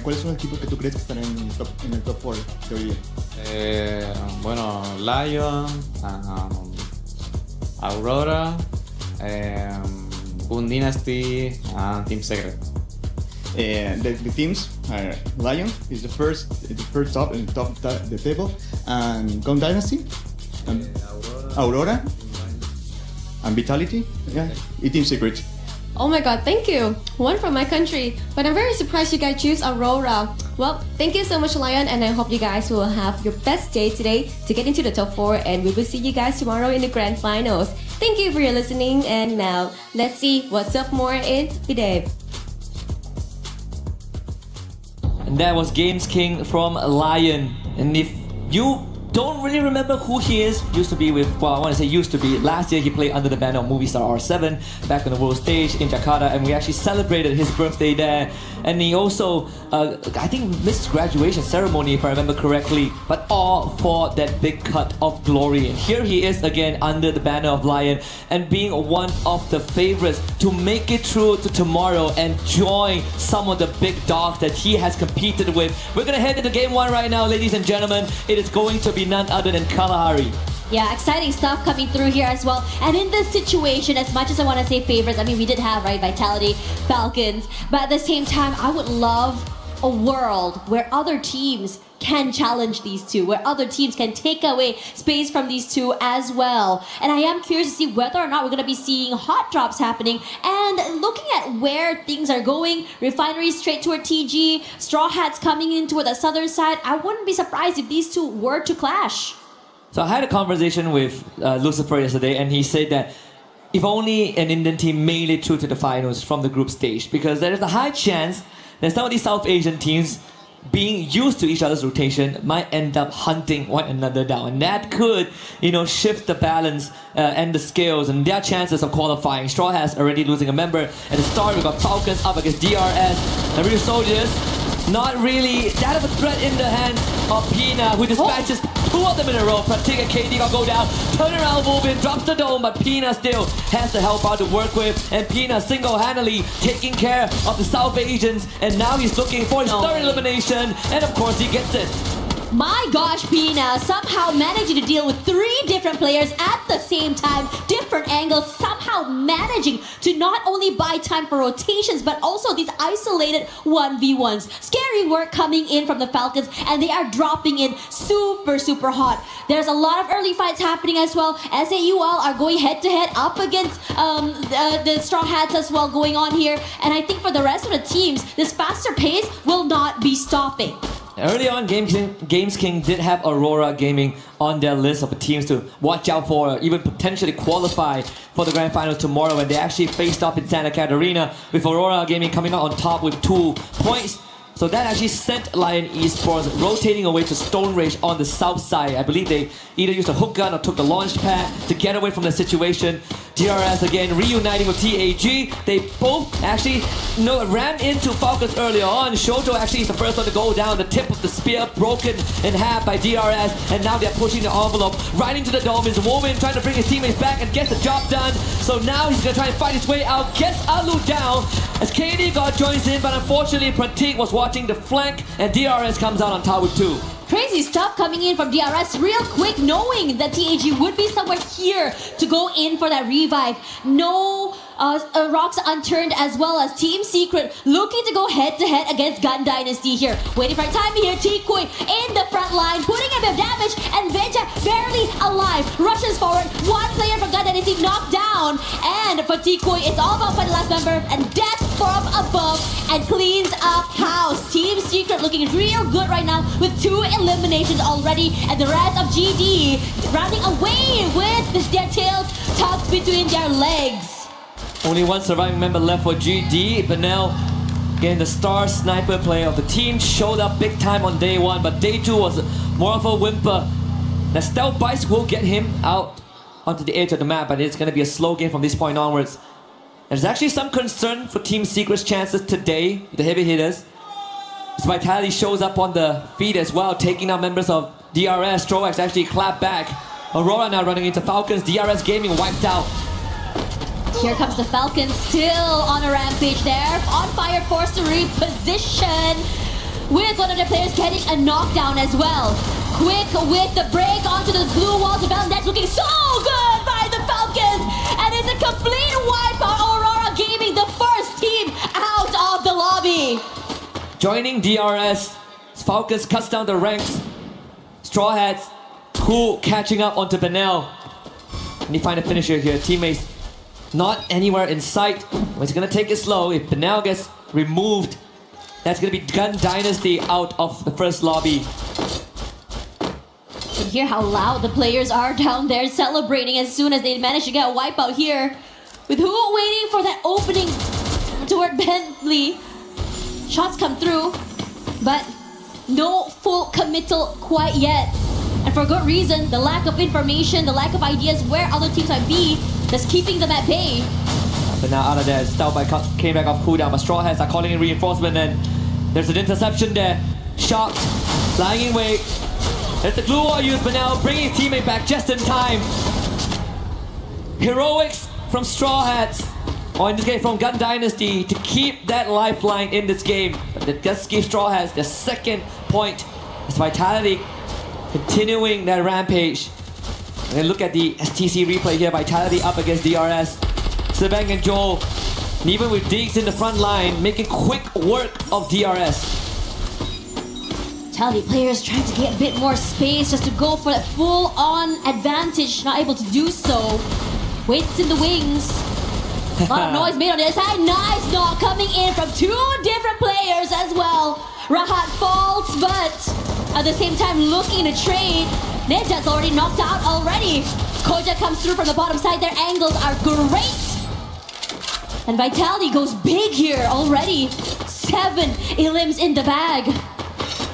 ¿Cuáles son los equipos que tú crees que están en el top 4 de hoy día? Bueno, Lion, Aurora, Boon Dynasty, and Team Secret. The teams are Lion is the first top in the table, and Gun Dynasty, and Aurora, and Vitality, and Team Secret. Oh my god, thank you! One from my country, but I'm very surprised you guys choose Aurora. Well, thank you so much, Lion, and I hope you guys will have your best day today to get into the top 4, and we will see you guys tomorrow in the grand finals. Thank you for your listening, and now let's see what's up more in Bidave. And that was Games King from Lion. And if you don't really remember who he is, used to be with, well, I want to say used to be. Last year he played under the banner of Movistar R7 back on the world stage in Jakarta, and we actually celebrated his birthday there. And he also, I think, missed his graduation ceremony, if I remember correctly, but all for that big cut of glory. And here he is again under the banner of Lion and being one of the favorites to make it through to tomorrow and join some of the big dogs that he has competed with. We're gonna head into game one right now, ladies and gentlemen. It is going to be none other than Kalahari. Yeah, exciting stuff coming through here as well. And in this situation, as much as I want to say favorites, I mean, we did have, right, Vitality, Falcons, but at the same time, I would love a world where other teams can challenge these two, where other teams can take away space from these two as well. And I am curious to see whether or not we're going to be seeing hot drops happening. And looking at where things are going, Refinery straight toward TG, Straw Hats coming in toward the southern side, I wouldn't be surprised if these two were to clash. So I had a conversation with Lucifer yesterday, and he said that if only an Indian team made it through to the finals from the group stage, because there is a high chance that some of these South Asian teams, being used to each other's rotation, might end up hunting one another down, and that could, shift the balance and the scales and their chances of qualifying. Straw Hats already losing a member at the start. We've got Falcons up against DRS, and Real Soldiers. Not really that of a threat in the hands of Pina, who dispatches two of them in a row. Pratik and KD got go down. Turn around movement, drops the dome, but Pina still has the help out to work with. And Pina single-handedly taking care of the South Asians. And now he's looking for his third elimination. And of course he gets it. My gosh, Pina somehow managing to deal with 3 different players at the same time, different angles, somehow managing to not only buy time for rotations, but also these isolated 1v1s. Scary work coming in from the Falcons, and they are dropping in super, super hot. There's a lot of early fights happening as well. SAUL are going head-to-head up against the Straw Hats as well going on here. And I think for the rest of the teams, this faster pace will not be stopping. Early on, Games King did have Aurora Gaming on their list of teams to watch out for, even potentially qualify for the grand finals tomorrow, when they actually faced up in Santa Catarina, with Aurora Gaming coming out on top with 2 points. So that actually sent Lion Esports rotating away to Stone Rage on the south side. I believe they either used a hook gun or took the launch pad to get away from the situation. DRS again reuniting with TAG. They both actually ran into Falcons earlier on. Shoto actually is the first one to go down. The tip of the spear broken in half by DRS, and now they're pushing the envelope right into the dome. Is Woman trying to bring his teammates back and gets the job done. So now he's gonna try and fight his way out. Gets Alu down as KD joins in, but unfortunately Pratik was watching the flank, and DRS comes out on top with 2. Crazy stuff coming in from DRS real quick, knowing that TAG would be somewhere here to go in for that revive. No rocks unturned, as well as Team Secret looking to go head-to-head against Gun Dynasty here. Waiting for time here, Tikui in the front line, putting a bit of damage, and Venja barely alive. Rushes forward, 1 player from Gun Dynasty knocked down, and for Tikui, it's all about fighting the last member, and death from above, and cleans up house. Team Secret looking real good right now with 2 eliminations already, and the rest of GD running away with their tails tucked between their legs. Only 1 surviving member left for GD. Benel, again, the star sniper player of the team, showed up big time on day 1, but day 2 was more of a whimper. The stealth bites will get him out onto the edge of the map, but it's going to be a slow game from this point onwards. There's actually some concern for Team Secret's chances today, the heavy hitters. As Vitality shows up on the feed as well, taking out members of DRS. Stroax actually clapped back. Aurora now running into Falcons. DRS Gaming wiped out. Here comes the Falcons, still on a rampage there. On fire, forced to reposition, with one of their players getting a knockdown as well. Quick with the break onto the blue wall. Development that's looking so good by the Falcons. And it's a complete wipeout. Aurora Gaming, the first team out of the lobby. Joining DRS, Falcons cuts down the ranks. Straw Hats, cool, catching up onto Benel. And you find a finisher here. Teammates not anywhere in sight. It's gonna take it slow. If Benel gets removed, that's gonna be Gun Dynasty out of the first lobby. You can hear how loud the players are down there celebrating as soon as they manage to get a wipeout here. With who waiting for that opening toward Bentley. Shots come through. but no full committal quite yet. And for good reason, the lack of information, the lack of ideas where other teams might be, that's keeping them at bay. But now out of there, Stout came back off cooldown, but Straw Hats are calling in reinforcement, and there's an interception there. Shocked, lying in wait. There's the glue wall used, but now bringing his teammate back just in time. Heroics from Straw Hats, or in this case from Gun Dynasty, to keep that lifeline in this game. But that just gives Straw Hats their second point. It's Vitality continuing that rampage. And then look at the STC replay here. Vitality up against DRS. Sebang and Joel, and even with Diggs in the front line, making quick work of DRS. Vitality players trying to get a bit more space just to go for that full-on advantage, not able to do so. Waits in the wings. A lot of noise made on the other side. Nice knock coming in from two different players as well. Rahat falls, but at the same time looking to trade. Ninja's already knocked out already. Koja comes through from the bottom side. Their angles are great. And Vitality goes big here already. 7 elims in the bag.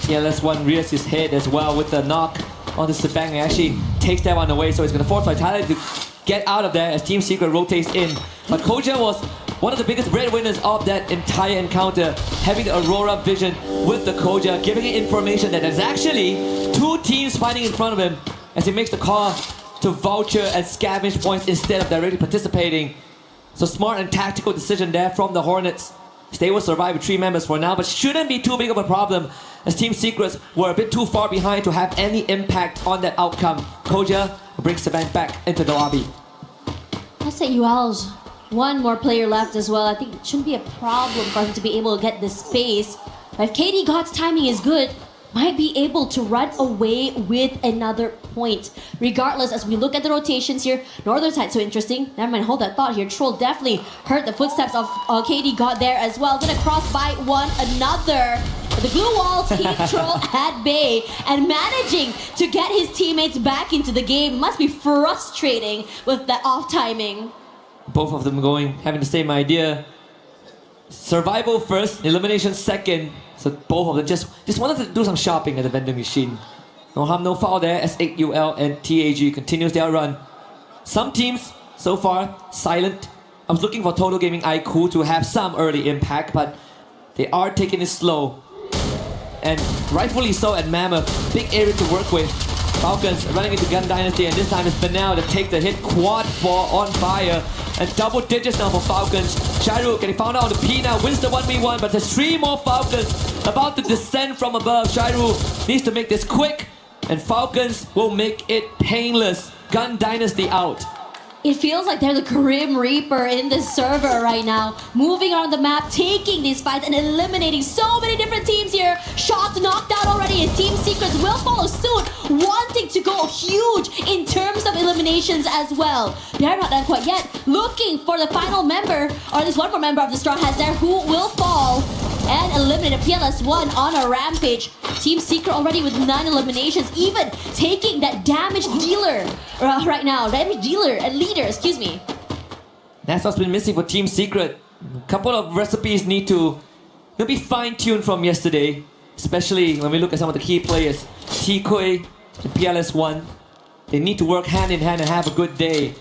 Yeah, that's one rears his head as well with the knock on the Sebang. He actually takes that one away, so he's going to force Vitality to get out of there as Team Secret rotates in. But Koja was one of the biggest breadwinners of that entire encounter, having the Aurora vision with the Koja, giving it information that there's actually 2 teams fighting in front of him as he makes the call to voucher and scavenge points instead of directly participating. So smart and tactical decision there from the Hornets. They will survive with 3 members for now, but shouldn't be too big of a problem as Team Secrets were a bit too far behind to have any impact on that outcome. Koja brings the bank back into the lobby. Let's say UL's one more player left as well. I think it shouldn't be a problem for him to be able to get this space. But if KD God's timing is good, might be able to run away with another point. Regardless, as we look at the rotations here, Northern side so interesting. Never mind, hold that thought here. Troll definitely heard the footsteps of KD God there as well. Gonna cross by one another. The glue wall team Troll at bay and managing to get his teammates back into the game must be frustrating with that off timing. Both of them having the same idea. Survival first, elimination second. So both of them just wanted to do some shopping at the vending machine. No harm, no foul there. S8UL and TAG continues their run. Some teams so far silent. I was looking for Total Gaming IQ to have some early impact, but they are taking it slow. And rightfully so at Mammoth. Big area to work with. Falcons running into Gun Dynasty, and this time it's Benel to take the hit. Quad 4 on fire. And double digits now for Falcons. Shairu getting found out on the P now, wins the 1v1, but there's 3 more Falcons about to descend from above. Shairu needs to make this quick, and Falcons will make it painless. Gun Dynasty out. It feels like they're the Grim Reaper in this server right now. Moving around the map, taking these fights and eliminating so many different teams here. Shocked, knocked out already. His Team Secrets will follow suit, wanting to go huge in terms of eliminations as well. They are not done quite yet. Looking for the final member, or at least one more member of the Straw Hats there who will fall and eliminate a PLS1 on a rampage. Team Secret already with 9 eliminations, even taking that damage dealer right now. Damage dealer and leader, excuse me. That's what's been missing for Team Secret. A couple of recipes need to be fine-tuned from yesterday, especially when we look at some of the key players. T-Koi and PLS1. They need to work hand in hand and have a good day.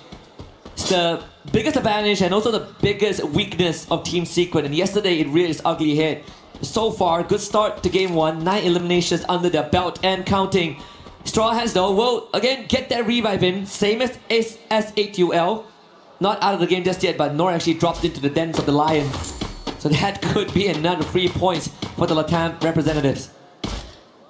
It's the biggest advantage and also the biggest weakness of Team Secret, and yesterday it reared its ugly head. So far, good start to game 1, 9 eliminations under their belt and counting. Straw Hats though will again get that revive in, same as S8UL. Not out of the game just yet, but Nor actually dropped into the dens of the Lion. So that could be another 3 points for the Latam representatives.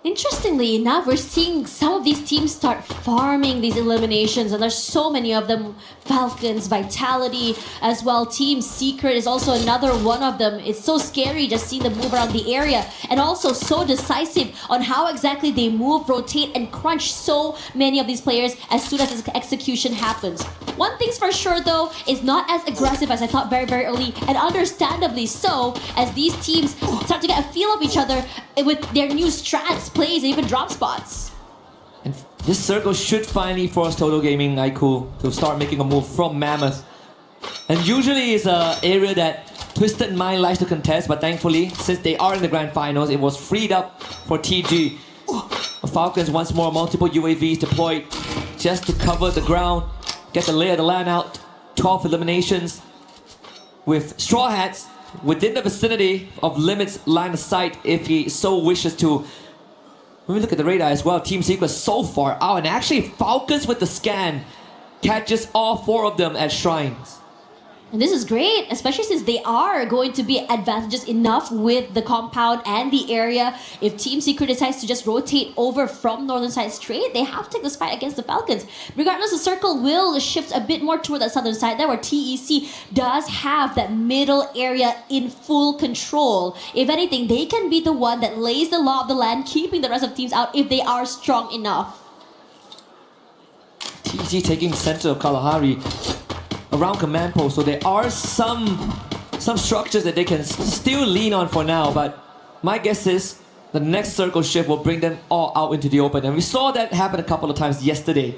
Interestingly enough, we're seeing some of these teams start farming these eliminations, and there's so many of them. Falcons, Vitality as well. Team Secret is also another one of them. It's so scary just seeing them move around the area, and also so decisive on how exactly they move, rotate, and crunch so many of these players as soon as execution happens. One thing's for sure though, is not as aggressive as I thought very, very early, and understandably so, as these teams start to get a feel of each other with their new strats, plays, and even drop spots. And this circle should finally force Total Gaming IQ to start making a move from Mammoth. And usually it's an area that, to Twisted Mind likes to contest, but thankfully, since they are in the grand finals, it was freed up for TG. Falcons once more, multiple UAVs deployed just to cover the ground, get the lay of the land out. 12 eliminations with Straw Hats within the vicinity of Limit's line of sight if he so wishes to. When we look at the radar as well, Team Secret so far out, and actually Falcons with the scan catches all 4 of them at shrines. And this is great, especially since they are going to be advantageous enough with the compound and the area. If Team Secret decides to just rotate over from northern side straight, they have to take this fight against the Falcons. Regardless, the circle will shift a bit more toward that southern side there, where TEC does have that middle area in full control. If anything, they can be the one that lays the law of the land, keeping the rest of teams out if they are strong enough. TEC taking center of Kalahari around command post, so there are some structures that they can still lean on for now, but my guess is the next circle shift will bring them all out into the open, and we saw that happen a couple of times yesterday,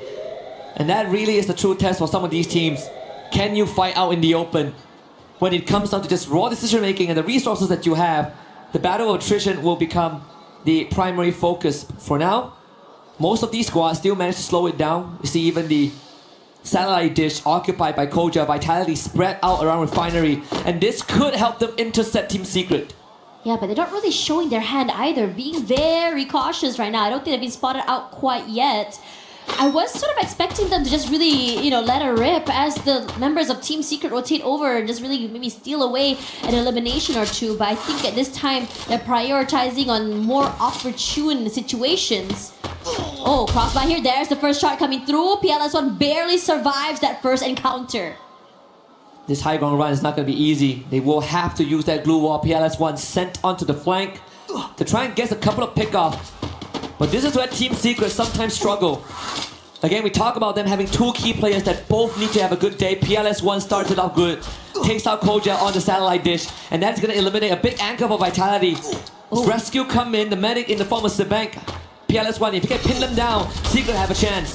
and that really is the true test for some of these teams. Can you fight out in the open? When it comes down to just raw decision making and the resources that you have, the battle of attrition will become the primary focus. For now, most of these squads still manage to slow it down. You see even the satellite dish occupied by Koja, Vitality spread out around Refinery, and this could help them intercept Team Secret. Yeah, but they're not really showing their hand either, being very cautious right now. I don't think they've been spotted out quite yet. I was sort of expecting them to just really, let her rip as the members of Team Secret rotate over and just really maybe steal away an elimination or two, but I think at this time they're prioritizing on more opportune situations. Oh, crossbar here. There's the first shot coming through. PLS1 barely survives that first encounter. This high ground run is not going to be easy. They will have to use that glue wall. PLS1 sent onto the flank to try and get a couple of pick-off. But this is where Team Secret sometimes struggle. Again, we talk about them having 2 key players that both need to have a good day. PLS1 starts it off good, takes out Koja on the satellite dish, and that's going to eliminate a big anchor for Vitality. Rescue come in, the medic in the form of Sebank. PLS1, if you can pin them down, Secret have a chance.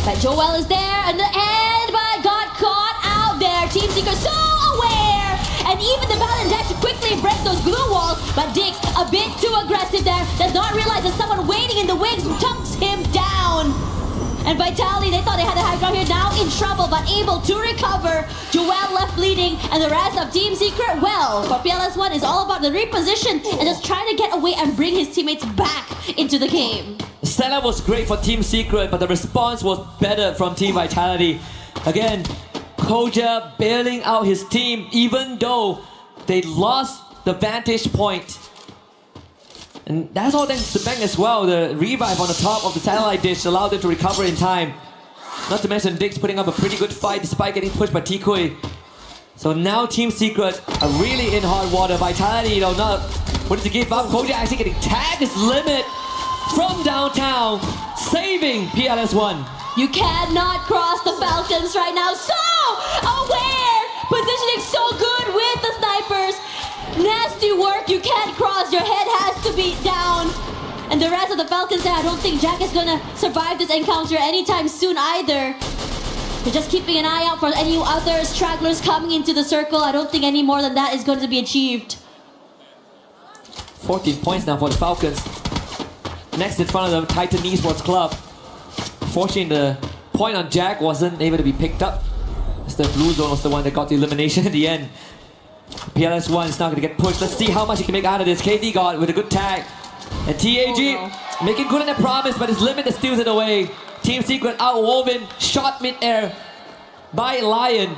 But Joel is there in the end, but got caught out there. Team Secret so aware, and even the Balandex to quickly break those glue walls, but Dix a bit too aggressive there, does not realize that someone waiting in the wings tucks him down. And Vitality, they thought they had the high ground here, now in trouble, but able to recover. Joel left bleeding, and the rest of Team Secret, well, for PLS1 is all about the reposition and just trying to get away and bring his teammates back into the game. The setup was great for Team Secret, but the response was better from Team Vitality. Again, Koja bailing out his team, even though they lost the vantage point. And that's all thanks to Bang as well. The revive on the top of the satellite dish allowed them to recover in time. Not to mention Dix putting up a pretty good fight despite getting pushed by Tikui. So now Team Secret are really in hot water. Vitality, not wanting to give up. Koja actually getting tagged his limit from downtown, saving PLS1. You cannot cross the Falcons right now. So aware, positioning so good with the snipers. Nasty work, you can't cross, your head has to be down. And the rest of the Falcons there, I don't think Jack is gonna survive this encounter anytime soon either. They're just keeping an eye out for any other stragglers coming into the circle. I don't think any more than that is going to be achieved. 14 points now for the Falcons. Next in front of the Titan Esports Club. Fortunately, the point on Jack wasn't able to be picked up, as the blue zone was the one that got the elimination at the end. PLS1 is not going to get pushed. Let's see how much he can make out of this. KD got with a good tag. And TAG making good on that promise, but his limit that steals it away. Team Secret outwoven, shot mid-air by Lion.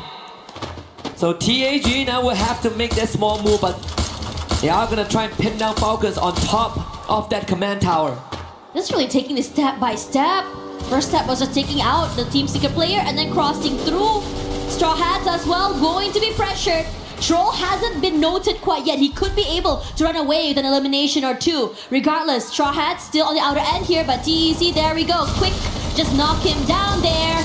So TAG now will have to make that small move, but they are going to try and pin down Falcons on top of that command tower. This is really taking this step by step. First step was just taking out the Team Secret player and then crossing through. Straw Hats as well, going to be pressured. Troll hasn't been noted quite yet. He could be able to run away with an elimination or two. Regardless, Straw Hat still on the outer end here, but TEC, there we go. Quick, just knock him down there.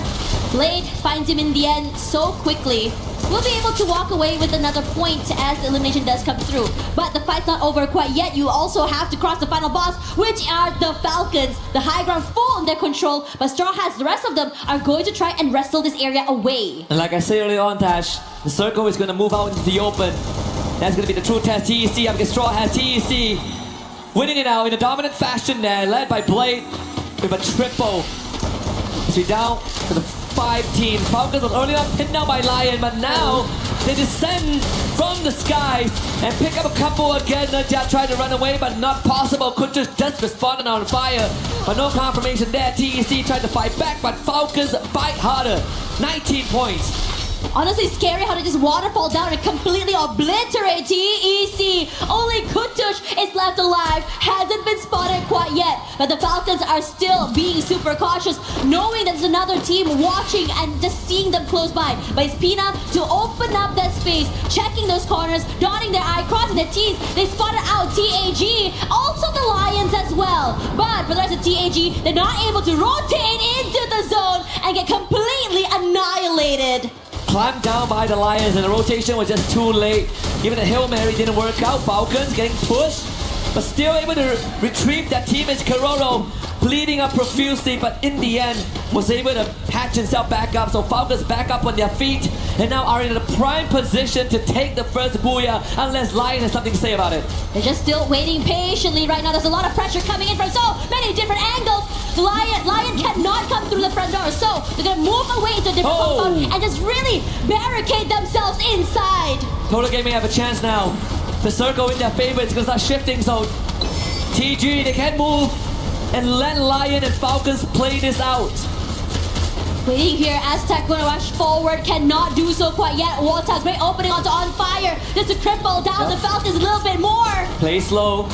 Blade finds him in the end so quickly. We'll be able to walk away with another point as the elimination does come through. But the fight's not over quite yet. You also have to cross the final boss, which are the Falcons. The high ground full in their control, but Straw Hats, the rest of them, are going to try and wrestle this area away. And like I said earlier on, Tash, the circle is going to move out into the open. That's going to be the true test. TEC up against Straw Hat. TEC winning it out in a dominant fashion there, led by Blade with a triple. So we down to the 5 teams. Falcons was early on pinned down by Lion, but now they descend from the sky and pick up a couple again. Najat tried to run away, but not possible. Kutush just responded on fire, but no confirmation there. TEC tried to fight back, but Falcons bite harder. 19 points. Honestly, scary how they just waterfall down and completely obliterate TEC. Only Kutush is left alive. Hasn't been spotted quite yet. But the Falcons are still being super cautious, knowing that there's another team watching and just seeing them close by. But it's Pina to open up that space, checking those corners, dotting their eye, crossing their T's. They spotted out TAG, also the Lions as well. But for the rest of TAG, they're not able to rotate into the zone and get completely annihilated. Clamped down by the Lions, and the rotation was just too late. Even the Hail Mary didn't work out. Falcons getting pushed, but still able to retrieve that teammate Keroro, bleeding up profusely, but in the end was able to patch himself back up. So Falcons back up on their feet and now are in a prime position to take the first booyah, unless Lion has something to say about it. They're just still waiting patiently right now. There's a lot of pressure coming in from so many different angles. The Lion cannot come through the front door, so they're gonna move away to a different compound and just really barricade themselves inside. Total Gaming have a chance now. The circle in their favor. It's gonna start shifting, so TG, they can't move and let Lion and Falcons play this out. Waiting here, Aztec gonna rush forward, cannot do so quite yet. Walter, great opening onto On Fire, just to cripple down the Falcons a little bit more. Play slow.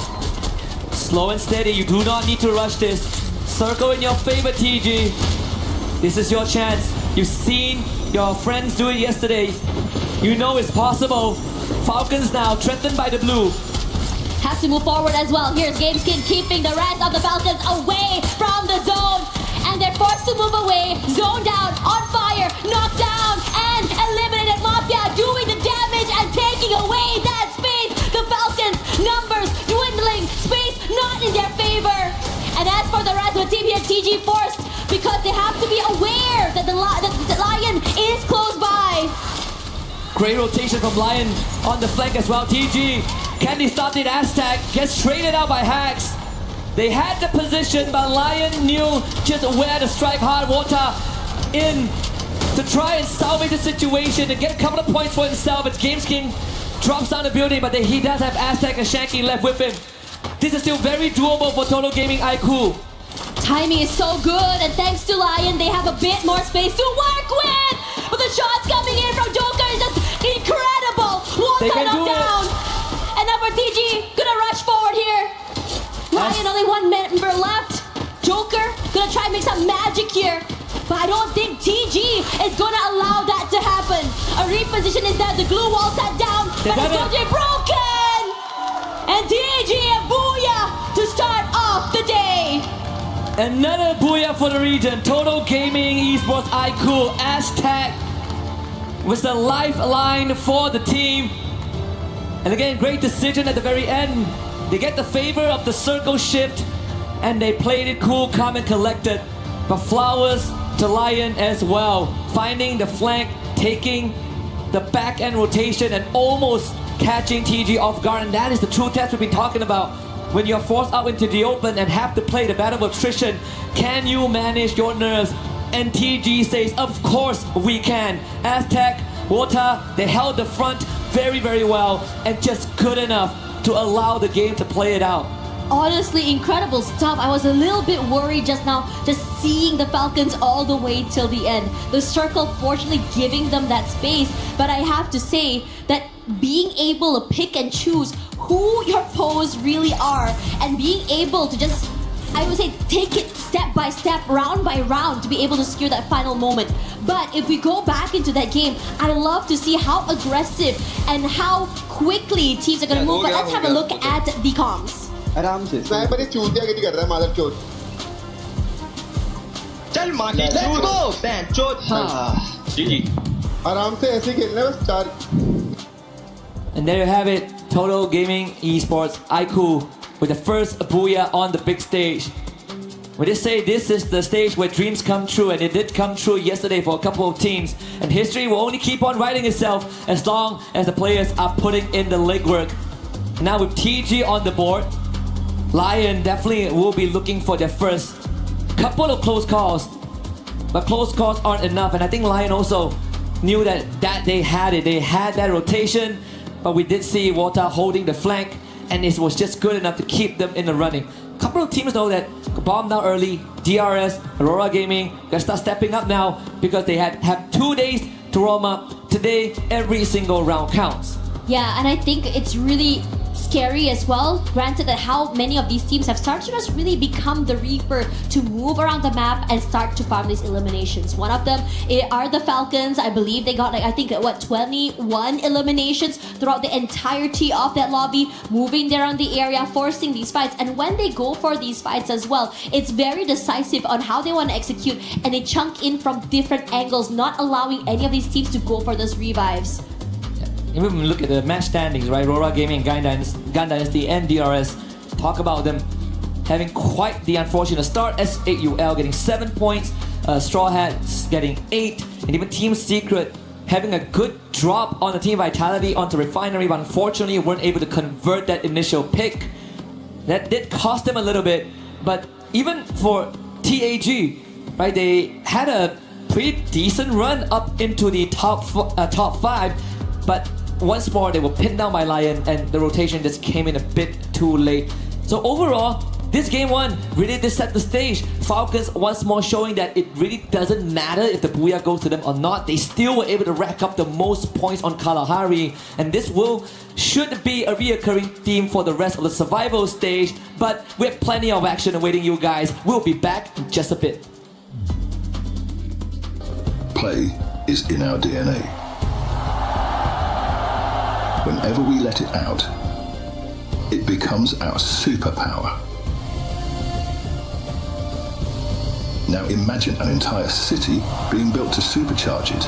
Slow and steady. You do not need to rush this. Circle in your favor, TG. This is your chance. You've seen your friends do it yesterday. You know it's possible. Falcons now threatened by the blue. Have to move forward as well. Here's GamesKing keeping the rest of the Falcons away from the zone. And they're forced to move away. Zone down, On Fire, knocked down, and eliminated Mafia, doing the damage and taking away that space. The Falcons, numbers dwindling, space not in their favor. And as for the rest of the team here, TG forced because they have to be aware that the Lion is close by. Great rotation from Lion on the flank as well. TG, can they stop the Aztec? Gets traded out by Hacks. They had the position, but Lion knew just where to strike hard. Water in to try and salvage the situation and get a couple of points for himself. It's GamesKing drops down the building, but he does have Aztec and Shanky left with him. This is still very doable for Total Gaming IQ. Timing is so good, and thanks to Lion, they have a bit more space to work with. But the shots coming in from Joker is just incredible. One knocked down. And now for TG, gonna rush forward here. Lion, only one member left. Joker, gonna try and make some magic here. But I don't think TG is gonna allow that to happen. A reposition is there, the glue wall set down, but it's going to be broken. And TG and Booyah to start off the day. Another booyah for the region. Total Gaming Esports IQ Aztec was the lifeline for the team. And again, great decision at the very end. They get the favor of the circle shift and they played it cool, calm and collected. But flowers to Lion as well. Finding the flank, taking the back end rotation and almost catching TG off guard. And that is the true test we've been talking about. When you're forced out into the open and have to play the battle of attrition, can you manage your nerves? And TG says, of course we can. Aztec, Water, they held the front very, very well and just good enough to allow the game to play it out. Honestly, incredible stuff. I was a little bit worried just now, just seeing the Falcons all the way till the end. The circle fortunately giving them that space, but I have to say that being able to pick and choose who your foes really are and being able to just, I would say, take it step by step, round by round to be able to secure that final moment. But if we go back into that game, I love to see how aggressive and how quickly teams are going to move. But let's have a look at the comms. आराम से sniper ये चूतिया की कर रहा है मादर चोट चल मां की चोट लेट्स गो पैन चोट हां जी आराम से ऐसे खेलना है बस 4 And there you have it, Total Gaming Esports IQ with the first booyah on the big stage. When they say this is the stage where dreams come true, and it did come true yesterday for a couple of teams, and history will only keep on writing itself as long as the players are putting in the legwork. Now with TG on the board, Lion definitely will be looking for their first couple of close calls, but close calls aren't enough, and I think Lion also knew that they had it. They had that rotation, but we did see Walter holding the flank, and it was just good enough to keep them in the running. Couple of teams know that bombed down early. DRS, Aurora Gaming, gotta start stepping up now because they have 2 days to warm up. Today, every single round counts. Yeah, and I think it's really scary as well, granted that how many of these teams have started to just really become the Reaper to move around the map and start to farm these eliminations. One of them are the Falcons. I believe they got 21 eliminations throughout the entirety of that lobby, moving there on the area, forcing these fights. And when they go for these fights as well, it's very decisive on how they want to execute, and they chunk in from different angles, not allowing any of these teams to go for those revives. Even when we look at the match standings, right? Aurora Gaming, Gun Dynasty, and DRS, talk about them having quite the unfortunate start. S8UL getting 7 points, Straw Hats getting 8, and even Team Secret having a good drop on the Team Vitality onto Refinery, but unfortunately weren't able to convert that initial pick. That did cost them a little bit, but even for TAG, right? They had a pretty decent run up into the top 5, but once more they were pinned down by Lion, and the rotation just came in a bit too late. So overall, this game 1 really did set the stage. Falcons once more showing that it really doesn't matter if the Booyah goes to them or not. They still were able to rack up the most points on Kalahari, and this should be a reoccurring theme for the rest of the survival stage. But we have plenty of action awaiting you guys. We'll be back in just a bit. Play is in our DNA. Whenever we let it out, it becomes our superpower. Now imagine an entire city being built to supercharge it.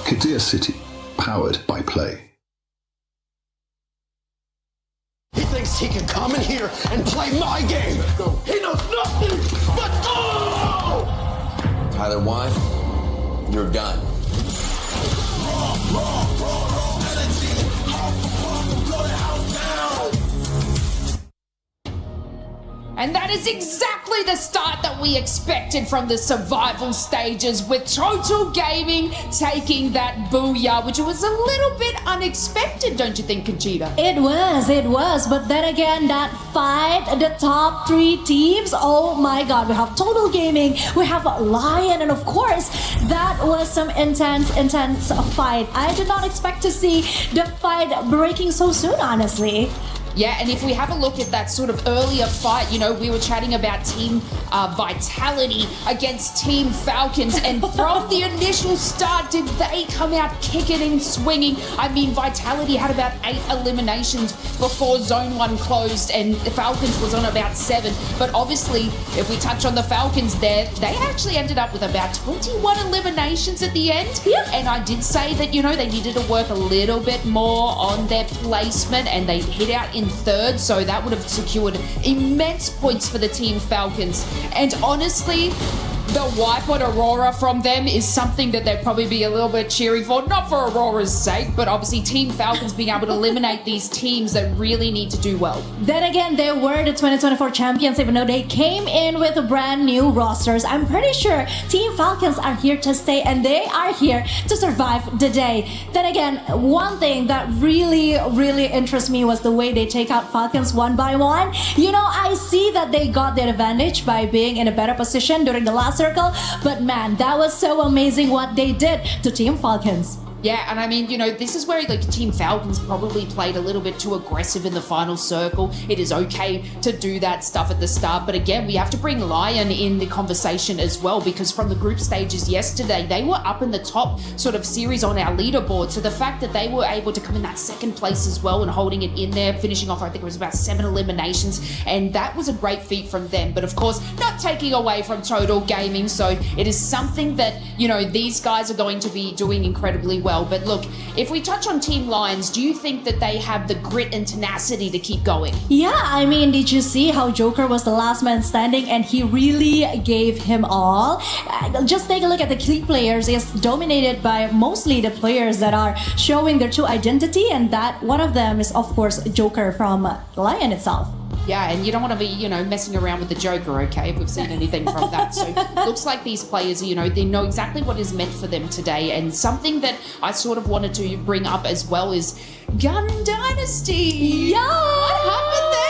Kadir City, powered by Play. He thinks he can come in here and play my game. He knows nothing but go! Tyler 1, you're done. And that is exactly the start that we expected from the survival stages, with Total Gaming taking that booyah, which was a little bit unexpected, don't you think, Conchita? It was. But then again, that fight, the top 3 teams, oh my god, we have Total Gaming, we have Lion, and of course, that was some intense fight. I did not expect to see the fight breaking so soon, honestly. Yeah, and if we have a look at that sort of earlier fight, you know, we were chatting about Team Vitality against Team Falcons, and from the initial start, did they come out kicking and swinging? I mean, Vitality had about 8 eliminations before Zone 1 closed, and the Falcons was on about 7. But obviously, if we touch on the Falcons there, they actually ended up with about 21 eliminations at the end. Yeah. And I did say that, you know, they needed to work a little bit more on their placement, and they hit out in 3rd, so that would have secured immense points for the Team Falcons. And honestly, the wipe on Aurora from them is something that they'd probably be a little bit cheering for, not for Aurora's sake, but obviously Team Falcons being able to eliminate these teams that really need to do well. Then again, they were the 2024 champions, even though they came in with brand new rosters. I'm pretty sure Team Falcons are here to stay, and they are here to survive the day. Then again, one thing that really interests me was the way they take out Falcons one by one. You know, I see that they got their advantage by being in a better position during the last circle, but man, that was so amazing what they did to Team Falcons. Yeah, and I mean, you know, this is where like Team Falcons probably played a little bit too aggressive in the final circle. It is okay to do that stuff at the start, but again, we have to bring Lion in the conversation as well, because from the group stages yesterday, they were up in the top sort of series on our leaderboard. So the fact that they were able to come in that 2nd place as well and holding it in there, finishing off, I think it was about 7 eliminations, and that was a great feat from them. But of course, not taking away from Total Gaming, so it is something that, you know, these guys are going to be doing incredibly well. well. But look, if we touch on Team Lions, do you think that they have the grit and tenacity to keep going? Yeah, I mean, did you see how Joker was the last man standing and he really gave him all? Just take a look at the key players. It's dominated by mostly the players that are showing their true identity, and that one of them is, of course, Joker from Lion itself. Yeah, and you don't want to be, messing around with the Joker, okay, if we've seen anything from that. So looks like these players, they know exactly what is meant for them today. And something that I sort of wanted to bring up as well is Gun Dynasty. Yeah! What happened there?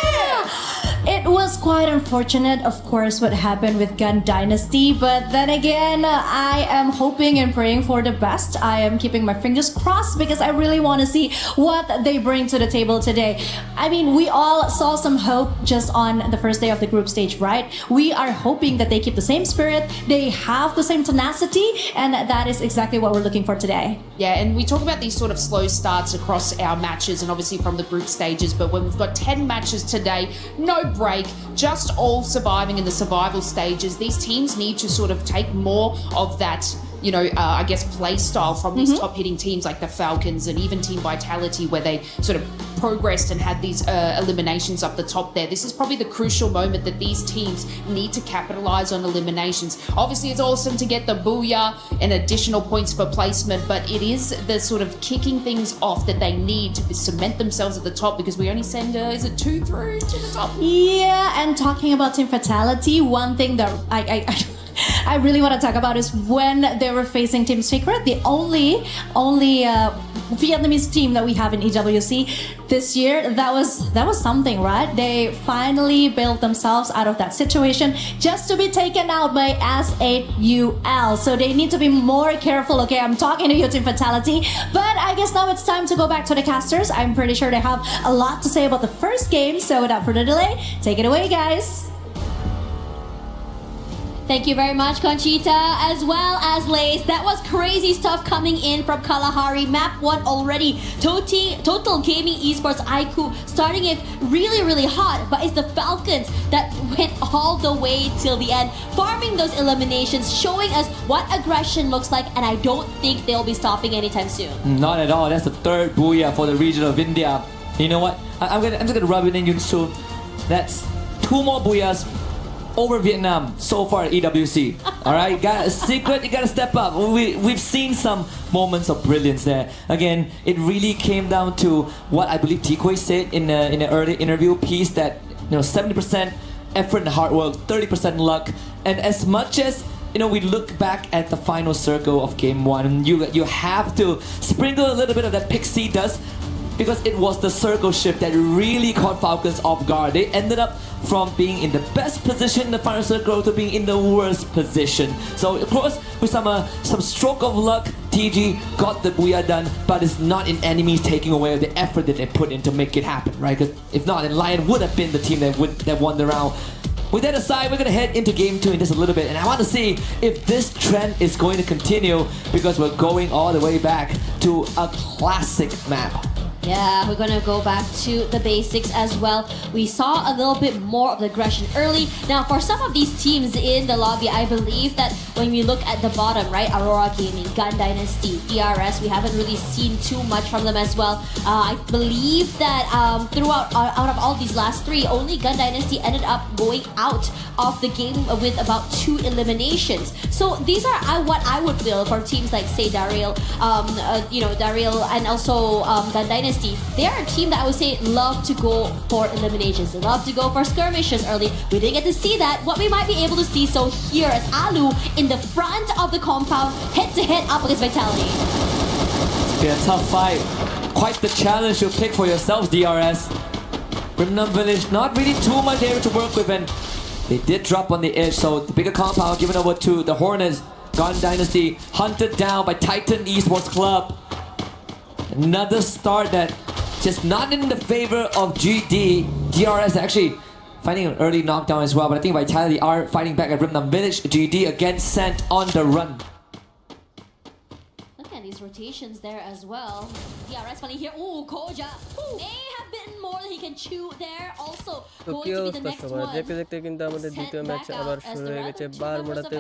It was quite unfortunate, of course, what happened with Gun Dynasty, but then again, I am hoping and praying for the best. I am keeping my fingers crossed because I really want to see what they bring to the table today. I mean, we all saw some hope just on the first day of the group stage, right? We are hoping that they keep the same spirit, they have the same tenacity, and that is exactly what we're looking for today. Yeah, and we talk about these sort of slow starts across our matches and obviously from the group stages, but when we've got 10 matches today, no break, just all surviving in the survival stages, these teams need to sort of take more of that, I guess, play style from these top hitting teams like the Falcons and even Team Vitality, where they sort of progressed and had these eliminations up the top there. This is probably the crucial moment that these teams need to capitalize on eliminations. Obviously, it's awesome to get the booyah and additional points for placement, but it is the sort of kicking things off that they need to cement themselves at the top, because we only send, is it 2 through to the top? Yeah, and talking about Team Vitality, one thing that I really want to talk about is when they were facing Team Secret, the only Vietnamese team that we have in EWC this year. That was something, right? They finally bailed themselves out of that situation just to be taken out by S8UL. So they need to be more careful, okay? I'm talking to you, Team Vitality. But I guess now it's time to go back to the casters. I'm pretty sure they have a lot to say about the first game. So without further delay, take it away, guys. Thank you very much, Conchita, as well as Lace. That was crazy stuff coming in from Kalahari. Map 1 already. Total Gaming Esports IQ starting it really, really hot. But it's the Falcons that went all the way till the end, farming those eliminations, showing us what aggression looks like. And I don't think they'll be stopping anytime soon. Not at all. That's the third booyah for the region of India. You know what? I'm just gonna rub it in, Yunsu. That's 2 more booyahs over Vietnam so far at EWC. All right, got a secret. You gotta step up. We've seen some moments of brilliance there. Again, it really came down to what I believe Tikoi said in an early interview piece, that 70% effort and hard work, 30% luck, and as much as we look back at the final circle of Game 1, you have to sprinkle a little bit of that pixie dust, because it was the circle shift that really caught Falcons off guard. They ended up from being in the best position in the final circle to being in the worst position. So of course, with some stroke of luck, TG got the booyah done, but it's not in enemies taking away the effort that they put in to make it happen, right? Because if not, then Lion would have been the team that won the round. With that aside, we're going to head into Game 2 in just a little bit, and I want to see if this trend is going to continue, because we're going all the way back to a classic map. Yeah, we're gonna go back to the basics as well. We saw a little bit more of the aggression early. Now, for some of these teams in the lobby, I believe that when we look at the bottom, right, Aurora Gaming, Gun Dynasty, DRS, we haven't really seen too much from them as well. I believe that throughout out of all these last 3, only Gun Dynasty ended up going out of the game with about 2 eliminations. So these are what I would feel for teams like, say, Daryl, Daryl, and also Gun Dynasty. They are a team that I would say love to go for eliminations. They love to go for skirmishes early. We didn't get to see that. What we might be able to see, so here is Alu in the front of the compound, head-to-head up against Vitality. It's been a tough fight. Quite the challenge to pick for yourselves, DRS. Remnant Village, not really too much area to work with, and they did drop on the edge, so the bigger compound given over to the Hornets. Gun Dynasty hunted down by Titan Esports Club. Another start that just not in the favor of GD. DRS actually finding an early knockdown as well, but I think Vitality are fighting back at Remnant Village. GD again sent on the run. Look at these rotations there as well. DRS finally here. Ooh, Koja. Ooh. They have have been more that he can chew there. Also তো going কি to be the অবস্থা next সবার one. দেখতে দেখতে কিন্তু আমাদের দ্বিতীয় match আবার শুরু হয়ে গেছে বারমুডাতে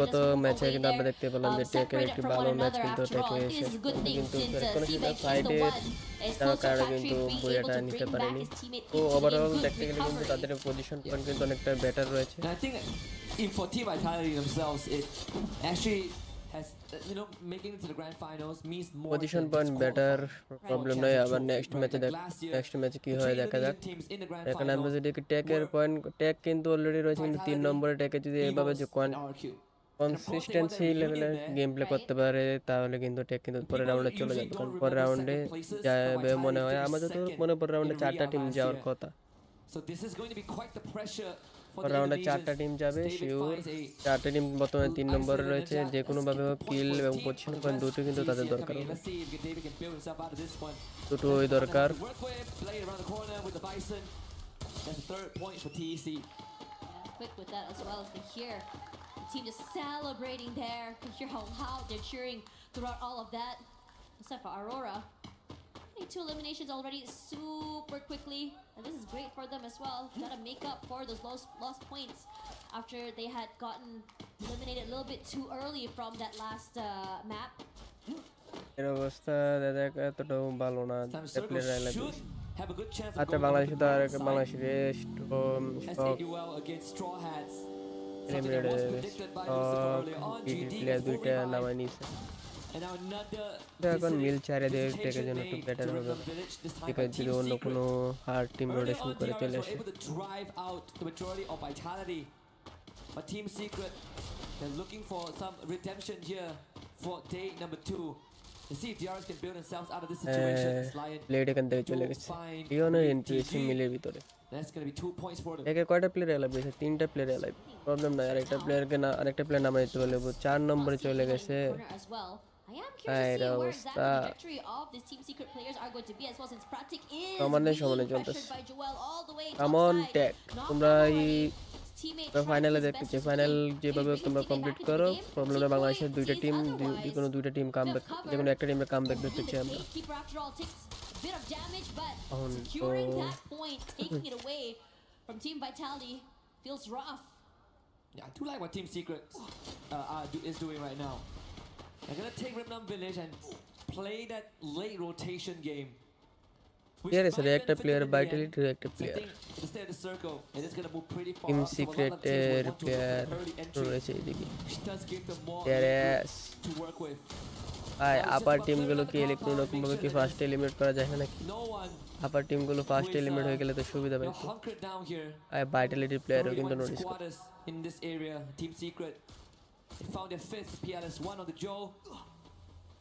গত ম্যাচে কিন্তু আমরা দেখতে পেলাম যে টেকের একটি ভালো ম্যাচ কিন্তু টেকে শেষ কিন্তু কোনো সেটা সাইডে তার কারণে কিন্তু বইটা নিতে পারেনি তো ওভারঅল দেখতে গেলে কিন্তু তাদের পজিশন পয়েন্ট কিন্তু অনেকটা বেটার রয়েছে And I think for Team Vitality themselves, it actually has, making it to the grand finals means more. Position point better problem নয় আবার নেক্সট ম্যাচে কি হয় দেখা যাক এখানে আমরা যদি টেকের পয়েন্ট টেক কিন্তু অলরেডি রয়েছে কিন্তু 3 নম্বরে টেকে যদি এভাবে যে কনসিস্টেন্সি লেভেলে গেম প্লে করতে পারে তাহলে কিন্তু টেক কিন্তু পরের রাউন্ডে চলে যাবে কারণ পরের রাউন্ডে যাবে মনে হয় আমাদের তো মনে পরের রাউন্ডে 4টা টিম যাওয়ার কথা So this is going to be quite the pressure for the রাউন্ডে 4টা টিম যাবে শিওর 4টা টিম বর্তমানে 3 নম্বরে রয়েছে যে কোনো ভাবে কিল এবং পজিশন পয়েন্ট দুটো কিন্তু তাদের দরকার হবে দুটোই দরকার That's the third point for TEC. Quick with that as well. You can hear the team just celebrating there. You can hear how loud they're cheering throughout all of that. Except for Aurora. 2 eliminations already super quickly, and this is great for them as well. Gotta make up for those lost points after they had gotten eliminated a little bit too early from that last map. এর অবস্থা দাদা এতটাও ভালো না player লাগবে Have a good chance. আচ্ছা বাংলাদেশে তো আর বাংলাদেশের রেস্ট প্লেয়ার দুইটা নামায় নিয়েছে এখন মিল চারে দিয়ে টেকের জন্য একটু বেটার হবে টেকের যদি অন্য কোনো হার্ড টিম রোটেশন করে চলে আসে But Team Secret, they're looking for some redemption here for day number 2. To see if DRS can build themselves out of this situation. Player এখান থেকে চলে গেছে লিওনের ইন্টুইশন মিলের ভিতরে That's going to be 2 points for them. একে কয়টা player alive গেছে 3টা প্লেয়ার এলাইভ প্রবলেম নাই আরেকটা প্লেয়ারকে না আরেকটা প্লেয়ার নামাই দিতে বলবো 4 নম্বরে চলে গেছে I am curious to see where exactly the victory of this Team Secret players are going to be as well since Pratik is being pressured by Joel all the way Come on Tech তোমরা এই ফাইনালে দেখতেছি final যেভাবে তোমরা complete করো প্রবলেমটা বাংলাদেশের দুইটা টিম কোনো দুইটা টিম কামব্যাক যে কোনো একটা টিমের কামব্যাক দেখতেছি আমরা bit of damage but securing that point taking it away from Team Vitality feels rough. Yeah, I do like what Team Secret is doing right now. They're gonna take Rimnam Village and play that late rotation game. Here is reactor player, Vitality reactor player. Team Secret player রয়েছে এদিকে yes I upper team গুলো কি কোনো রকম ভাবে কি first eliminate করা যায় নাকি আপার টিম গুলো ফার্স্ট এলিমিনেট হয়ে গেলে তো সুবিধা পাবে আই ভাইটালিটি প্লেয়ারও কিন্তু নোটিস করে in this area. Team Secret, they found their 5th PLS1 on the Joe.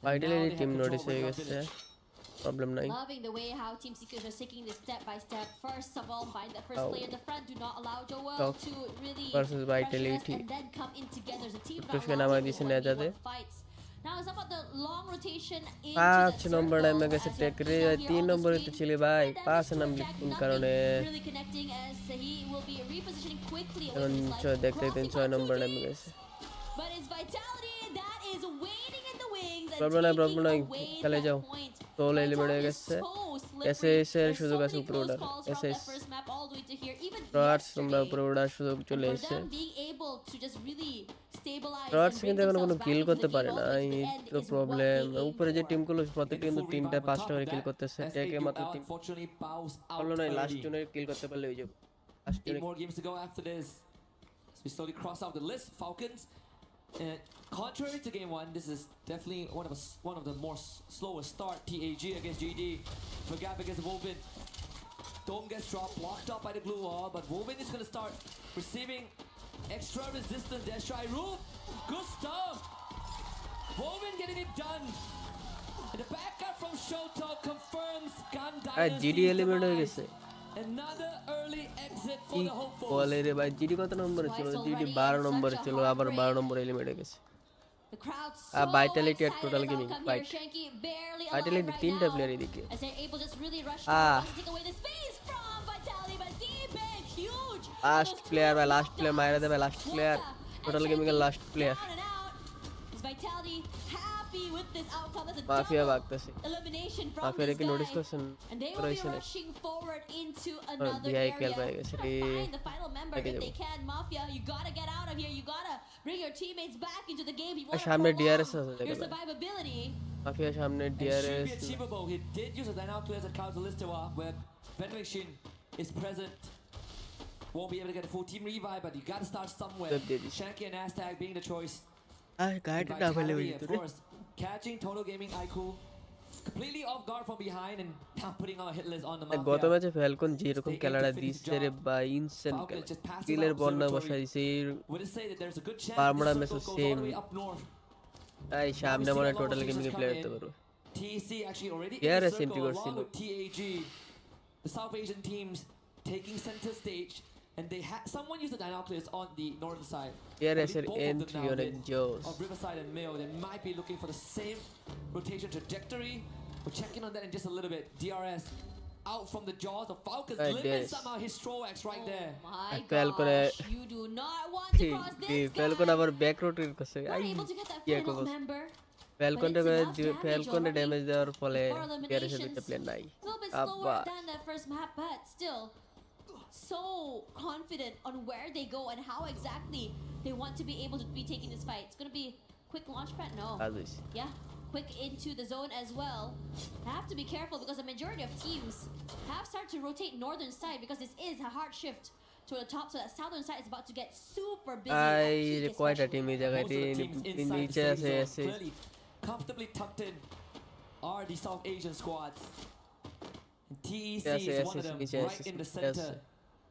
Vitality team notice হয়ে গেছে problem নাই Loving the way how Team Secret is taking this step by step. First of all, find the first player in the front. Do not allow Joel to really versus Vitality and then come in together as a team. তো নামাই দিছে না যাতে Now it's about the long rotation into 5 নম্বর নামে গেছে টেকরে 3 নম্বরে তো ছিল ভাই 5 নাম কোন কারণে really connecting as he will be repositioning quickly এখন দেখতে 6 নম্বর নামে গেছে but it's Vitality that is waiting in the wings and problem নাই চলে যাও তোল এলিমিনেট হয়ে গেছে এসএস এর সুযোগ আছে উপরে ওঠার এসএস রডস তোমরা উপরে ওঠার সুযোগ চলে এসেছে রডস কিন্তু এখন কোনো কিল করতে পারে না এই তো প্রবলেম উপরে যে টিমগুলো প্রত্যেকটা কিন্তু 3টা 5টা করে কিল করতেছে টেকে মাত্র 3 বলো না লাস্ট জনের কিল করতে পারলে হয়ে যাবে লাস্ট জনের more games to go after this. So we slowly cross out the list. Falcons. And contrary to game 1, this is definitely one of the more slower start. TAG against GD. Magab against Woven. Dome gets dropped, blocked up by the glue wall, but Woven is going to start receiving extra resistance. Dash try roof. Good stuff. Woven getting it done. And the backup from Shoto confirms Gun Dynasty. GD eliminate হয়ে গেছে Another early exit for the hopeful. বলে রে ভাই GD কত নম্বরে ছিল GD 12 নম্বরে ছিল আবার 12 নম্বরে এলিমিনেট হয়ে গেছে আর ভাইটালিটি এর টোটাল গেমিং ফাইট ভাইটালিটি 3টা প্লেয়ার এদিকে লাস্ট প্লেয়ার মাইরা দেবে লাস্ট প্লেয়ার টোটাল গেমিং এর last player Vitality happy with this outcome. That's a mafia double ভাগতেছে elimination from মাফিয়ার this কি নোটিস guy. করছেন And they will be রয়েছে rushing forward into another বিআই area. খেল পাই গেছে রে Find the final member if they can. Mafia, you gotta get out of here. You gotta bring your teammates back into the game. You want to সামনে DRS prolong আছে your দেখো survivability. Mafia সামনে It should be DRS achievable. He did use a Dynaucleus at Kautalistewa where Ventilation is present. Won't be able to get a full team revive, but you gotta start somewhere. Shanky and Aztec being the choice. আর গাড়িটা না ফেলে Vitality, দিত of রে course, catching Total Gaming Aiku completely off guard from behind and now putting on a hit list on the Mafia. গত ম্যাচে Falcon যেরকম খেলাটা দিচ্ছে রে বা ইনসেন্ট স্কিলের বন্যা বসাই দিছে Would it say that there's a good chance পারমোনা this ম্যাচও circle goes all same the way up north? তাই সামনে মনে টোটাল গেমিং এ প্লেয়ার হতে পারো TEC actually already in DRS the entry circle করছিল along with TAG. The South Asian teams taking center stage, and they had someone used the Dynaucleus on the northern side. DRS এর Both of them entry now অনেক did. জোস Of Riverside and Mayo, they might be looking for the same rotation trajectory. We're checking on that in just a little bit. DRS out from the jaws of Falcons, limits somehow his Stroax right there. My ফ্যালকনে gosh, you do not want to cross this guy. Falcon আবার back rotate করছে Not I able to get that কি final করব member. ফ্যালকনটা But it's enough damage ফ্যালকনে already damage দেওয়ার ফলে for DRS এর eliminations. দুটো player নাই A little bit আব্বা slower than that first map, but still so confident on where they go and how exactly they want to be able to be taking this fight. It's gonna be quick launch pad, no. কাজ হইছে Yeah, quick into the zone as well. Have to be careful because the majority of teams have started to rotate northern side because this is a hard shift to the top, so that southern side is about to get super busy. at I peak কয়টা especially. Team এই জায়গাটি Most of the teams inside the নিচে safe আছে zone, আছে clearly comfortably tucked in are the South Asian squads. And TEC Yes, is yes, one of yes, them, yes, yes, right in the yes. center.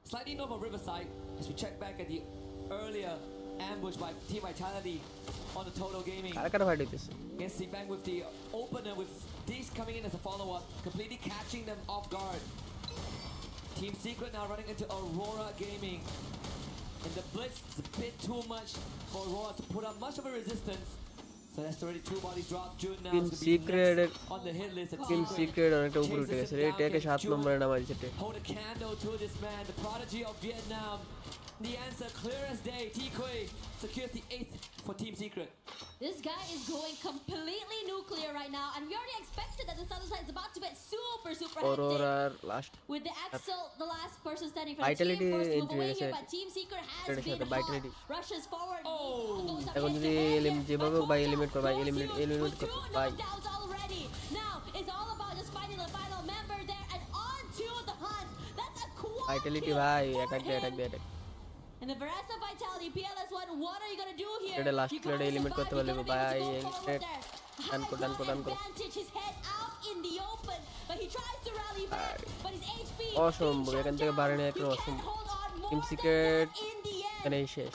Slightly north of Riverside, as we check back at the earlier ambush by Team Vitality on the Total Gaming. Car car fight হইতেছে Against Bang with the opener, with these coming in as a follow-up, completely catching them off guard. Team Secret now running into Aurora Gaming. And the blitz is a bit too much for Aurora to put up much of a resistance. So that's already two bodies dropped. June now team is going to be secret next on the hit list. And team Secret secret অনেকটা উপরে উঠে গেছে রে এটাকে 7 নম্বরে নামাই দিয়েছে hold a candle to this man, the prodigy of Vietnam. The answer clear as day. T-Quay secures the 8th for Team Secret. This guy is going completely nuclear right now, and we already expected that the southern side is about to get super hectic. অরোরার last With the Axel, the last person standing for the Vitality team, forced to move entry away হয়েছে here, but Team Secret has এটার been সাথে hot. Vitality Rushes forward. Goes up এখন head যদি to head here, যেভাবে but বাই Total eliminate কর বাই goes eliminate through eliminate with কর two বাই knockdowns already. Now it's all about just finding the final member there and on to the hunt. That's a quad Vitality kill ভাই for attack দে him. Attack দে attack And the rest of Vitality, PLS1, what are you gonna do here? এটা last You প্লেয়ারে gotta eliminate করতে survive, পারলে you gotta be able ভাই to go forward there. ডান কর ডান কর ডান কর Advantage, his head out in the open, but he tries to rally back, but his HP অসম্ভব এখান থেকে বাড়ানো একটা অসম্ভব টিম সিক্রেট এখানে শেষ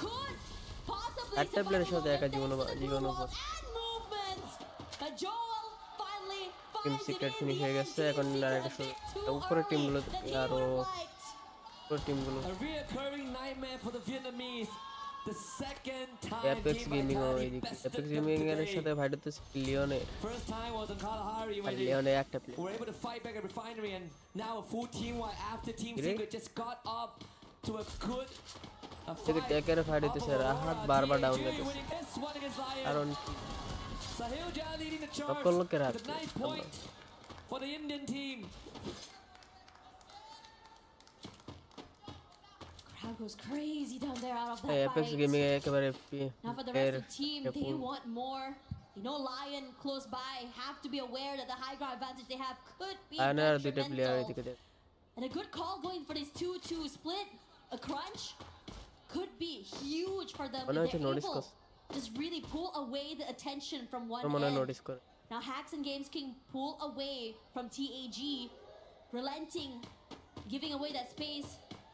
একটা প্লেয়ারের সাথে একা জীবন but Joel finally team finds secret it in finish the হয়ে end. গেছে এখন আরেকটা উপরের টিমগুলো আরো উপরের টিমগুলো A reoccurring nightmare for the Vietnamese. The second time Apex Team Gaming ও Vitality এদিকে bested অ্যাপেক্স them গেমিং এর today. সাথে ফাইট হচ্ছে লিওনে First time was in Kalahari আর when they লিওনে একটা player were able to fight back at Refinery, and now a full team wide after Team Really? Secret just got up to a good থেকে টেকের fight হইতেছে রাহাত বারবার down TAG গেছে winning this one against Lion. কারণ Sahil Jha leading the charge সকল লোকের with হাতে a 9 point for the Indian team. Crowd goes crazy down there out of that apex fight. Gaming একেবারে Now for the rest of the team, they want more. You know, Lion close by have to be aware that the high ground advantage they have could be আয়নার দুইটা player detrimental. এদিকে দেখ And a good call going for this 2-2 split. A crunch could be huge for them. মনে if হচ্ছে they're notice able করছে just really pull away the attention from one মনে হয় end. Notice করে Now Hacks and Games King pull away from TAG, relenting, giving away that space,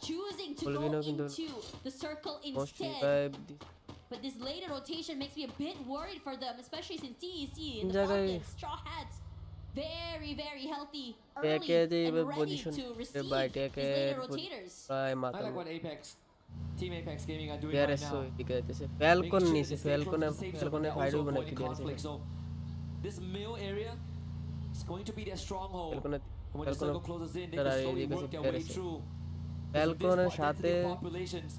choosing to go Bolvino কিন্তু into the circle most instead. Revive But this later rotation makes me a bit worried for them, especially since TEC and the জায়গায় Falcons, Straw Hats, very healthy, টেকে early যে and ready position to receive বাই these টেকে later rotators. প্রায় I মাথা like what Team Apex Gaming are doing right DRS now. ওইদিকে যাইতেছে Falcon Making sure নিছে they stay close to the safe zone, ফ্যালকনে but fight also হইব না avoiding কি conflict. DRS So this middle area is going to be their stronghold. ফ্যালকনে And when the circle closes in, they তারা can slowly এদিকে work their way DRS through. ফ্যালকনের সাথে Populations.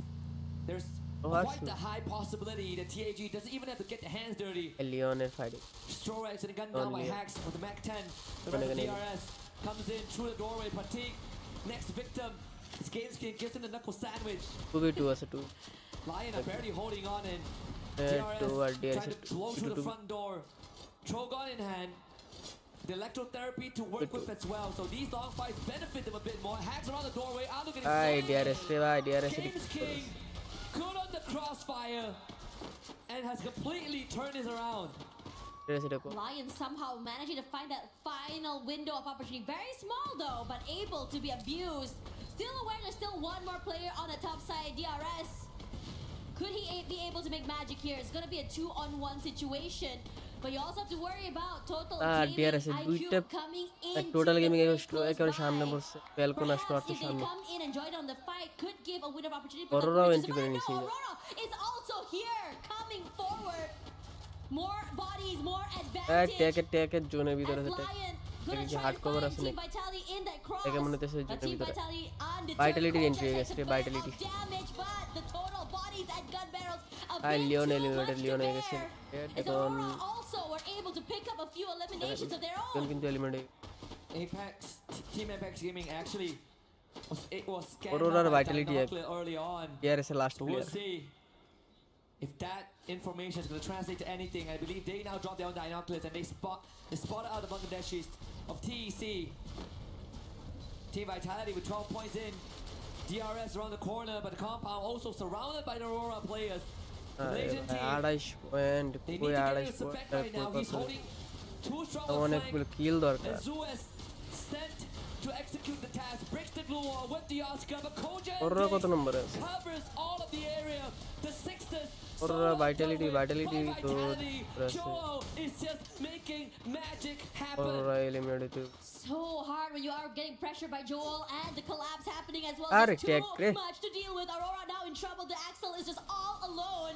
There's Quite the high possibility that TAG doesn't even have to get their hands dirty. Leon is fighting. Straw X and gunned down by Hacks with the Mac 10. The rest of DRS comes in through the doorway. Pratik, next victim. His game skin gives him the knuckle sandwich. 2v2 as a 2. Lion are barely holding on in. DRS trying to blow through the front door. Trogon in hand. The electrotherapy to work with as well. So these long fights benefit them a bit more. Hacks around the doorway. I'm looking at James King. Good on the crossfire. And has completely turned this around. Lions somehow managing to find that final window of opportunity. Very small though, but able to be abused. Still aware there's still one more player on the top side, DRS. Could he be able to make magic here? It's going to be a 2-on-1 situation. But you also have to worry about total gaming IQ coming in. Total gaming সামনে বসে বেলকন আসলো আর if they সামনে come in and join on the fight, could give a win of opportunity. Aurora entry করে নিছে Aurora is also here, coming forward. More bodies, more advantage. টেকের জোনের ভিতরে আছে কি হার্ড কভার আছে নাকি টেকে মনে হচ্ছে জোনের ভিতরে ভাইটালিটির এন্ট্রি হয়ে গেছে ভাইটালিটি আর লিওন এলিমিনেটেড লিওন হয়ে গেছে এখন কিন্তু eliminate Apex, Team Apex Gaming actually was Aurora's vitality early on. Here is the last player. We'll see if that information is going to translate to anything. I believe they now drop their own binoculars and they spotted out the Bangladeshis of TEC. Team Vitality with 12 points in. DRS around the corner, but the compound also surrounded by the Aurora players. The Malaysian team, they need to get his effect right now. He's holding two strong flank. And Zuez sent to execute the task. Breaks the glue wall with the Oscar, but Koja covers all of the area. The Sixers. Aurora vitality Joel is just making magic happen. Aurora eliminated. So hard when you are getting pressured by Joel and the collapse happening as well. There's too much to deal with. Aurora now in trouble. The Axel is just all alone.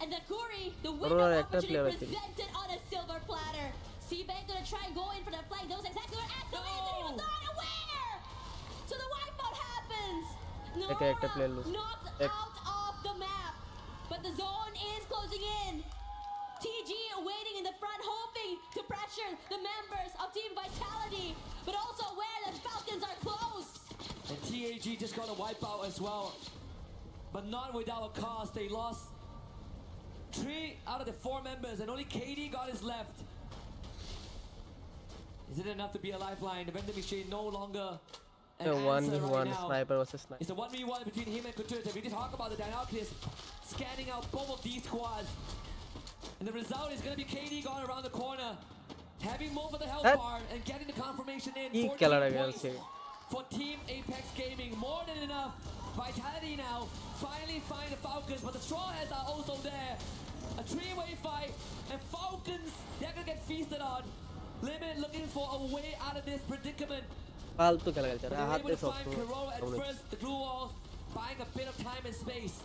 And the Kuri, the window opportunity presented on a silver platter. Seabank gonna try and go in for the flank. That was exactly where Axel is, and he was not aware. So the wipeout happens. Aurora knocked out of the map. But the zone is closing in. TG waiting in the front, hoping to pressure the members of Team Vitality, but also aware that Falcons are close. And TAG just got a wipeout as well. But not without a cause. They lost 3 out of the 4 members, and only KD got his left. Is it enough to be a lifeline? The vending machine no longer an answer right now. Sniper versus sniper. It's a 1v1 between him and Couture. We did talk about the Dinoculus scanning out both of these squads. And the result is going to be KD going around the corner, having more of the health bar and getting the confirmation in. 14 points for Team Apex Gaming. More than enough. Vitality now finally find the Falcons, but the Straw Hats are also there. A 3-way fight, and Falcons, they're going to get feasted on. Limit looking for a way out of this predicament. फालतू खेला खेलते They're able to find Karo at first, the glue walls, buying a bit of time and space.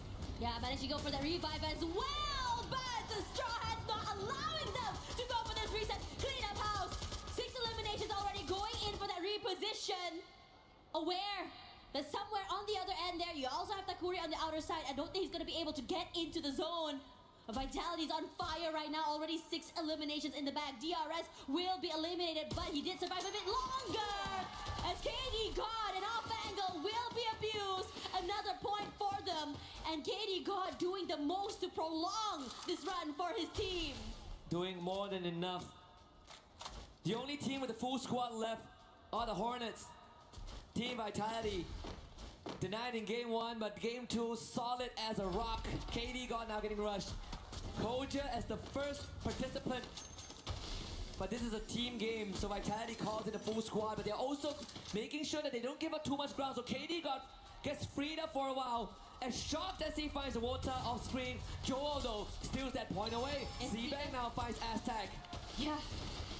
Yeah, managed to go for that revive as well, but the Straw Hats not allowing them to go for this reset. Clean up house. 6 eliminations already going in for that reposition. Aware that somewhere on the other end there, you also have Takuri on the outer side. I don't think he's going to be able to get into the zone. Vitality's on fire right now. Already 6 eliminations in the bag. DRS will be eliminated, but he did survive a bit longer. As KD God, an off angle will be abused. Another point for them. And KD God doing the most to prolong this run for his team. Doing more than enough. The only team with a full squad left are the Hornets. Team Vitality denied in game 1, but game 2 solid as a rock. KD God now getting rushed. Koja as the first participant. But this is a team game, so Vitality calls it a full squad, but they're also making sure that they don't give up too much ground. So KD God gets freed up for a while. As shocked as he finds the water off screen, Joel though steals that point away. Seabag now finds Aztec. Yeah.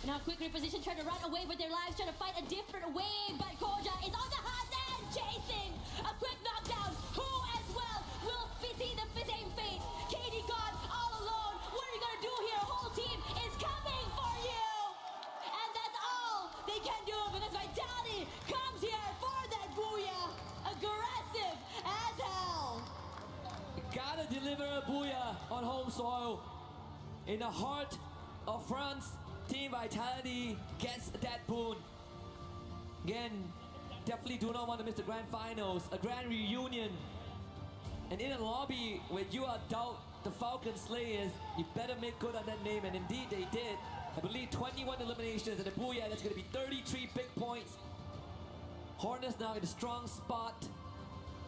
Now quick reposition, trying to run away with their lives, trying to fight a different way, but Koja is on the hunt and chasing. A quick knockdown. Who as well will see the same fate? KD God all alone. What are you gonna do here? A whole team is coming for you. And that's all they can do because Vitality comes here for that booyah. Aggressive as hell. Gotta deliver a booyah on home soil. In the heart of France, Team Vitality gets that boon. Again, definitely do not want to miss the grand finals, a grand reunion. And in a lobby where you are doubt the Falcon Slayers, you better make good on that name, and indeed they did. I believe 21 eliminations and a booyah, that's going to be 33 big points. Hornets now in a strong spot,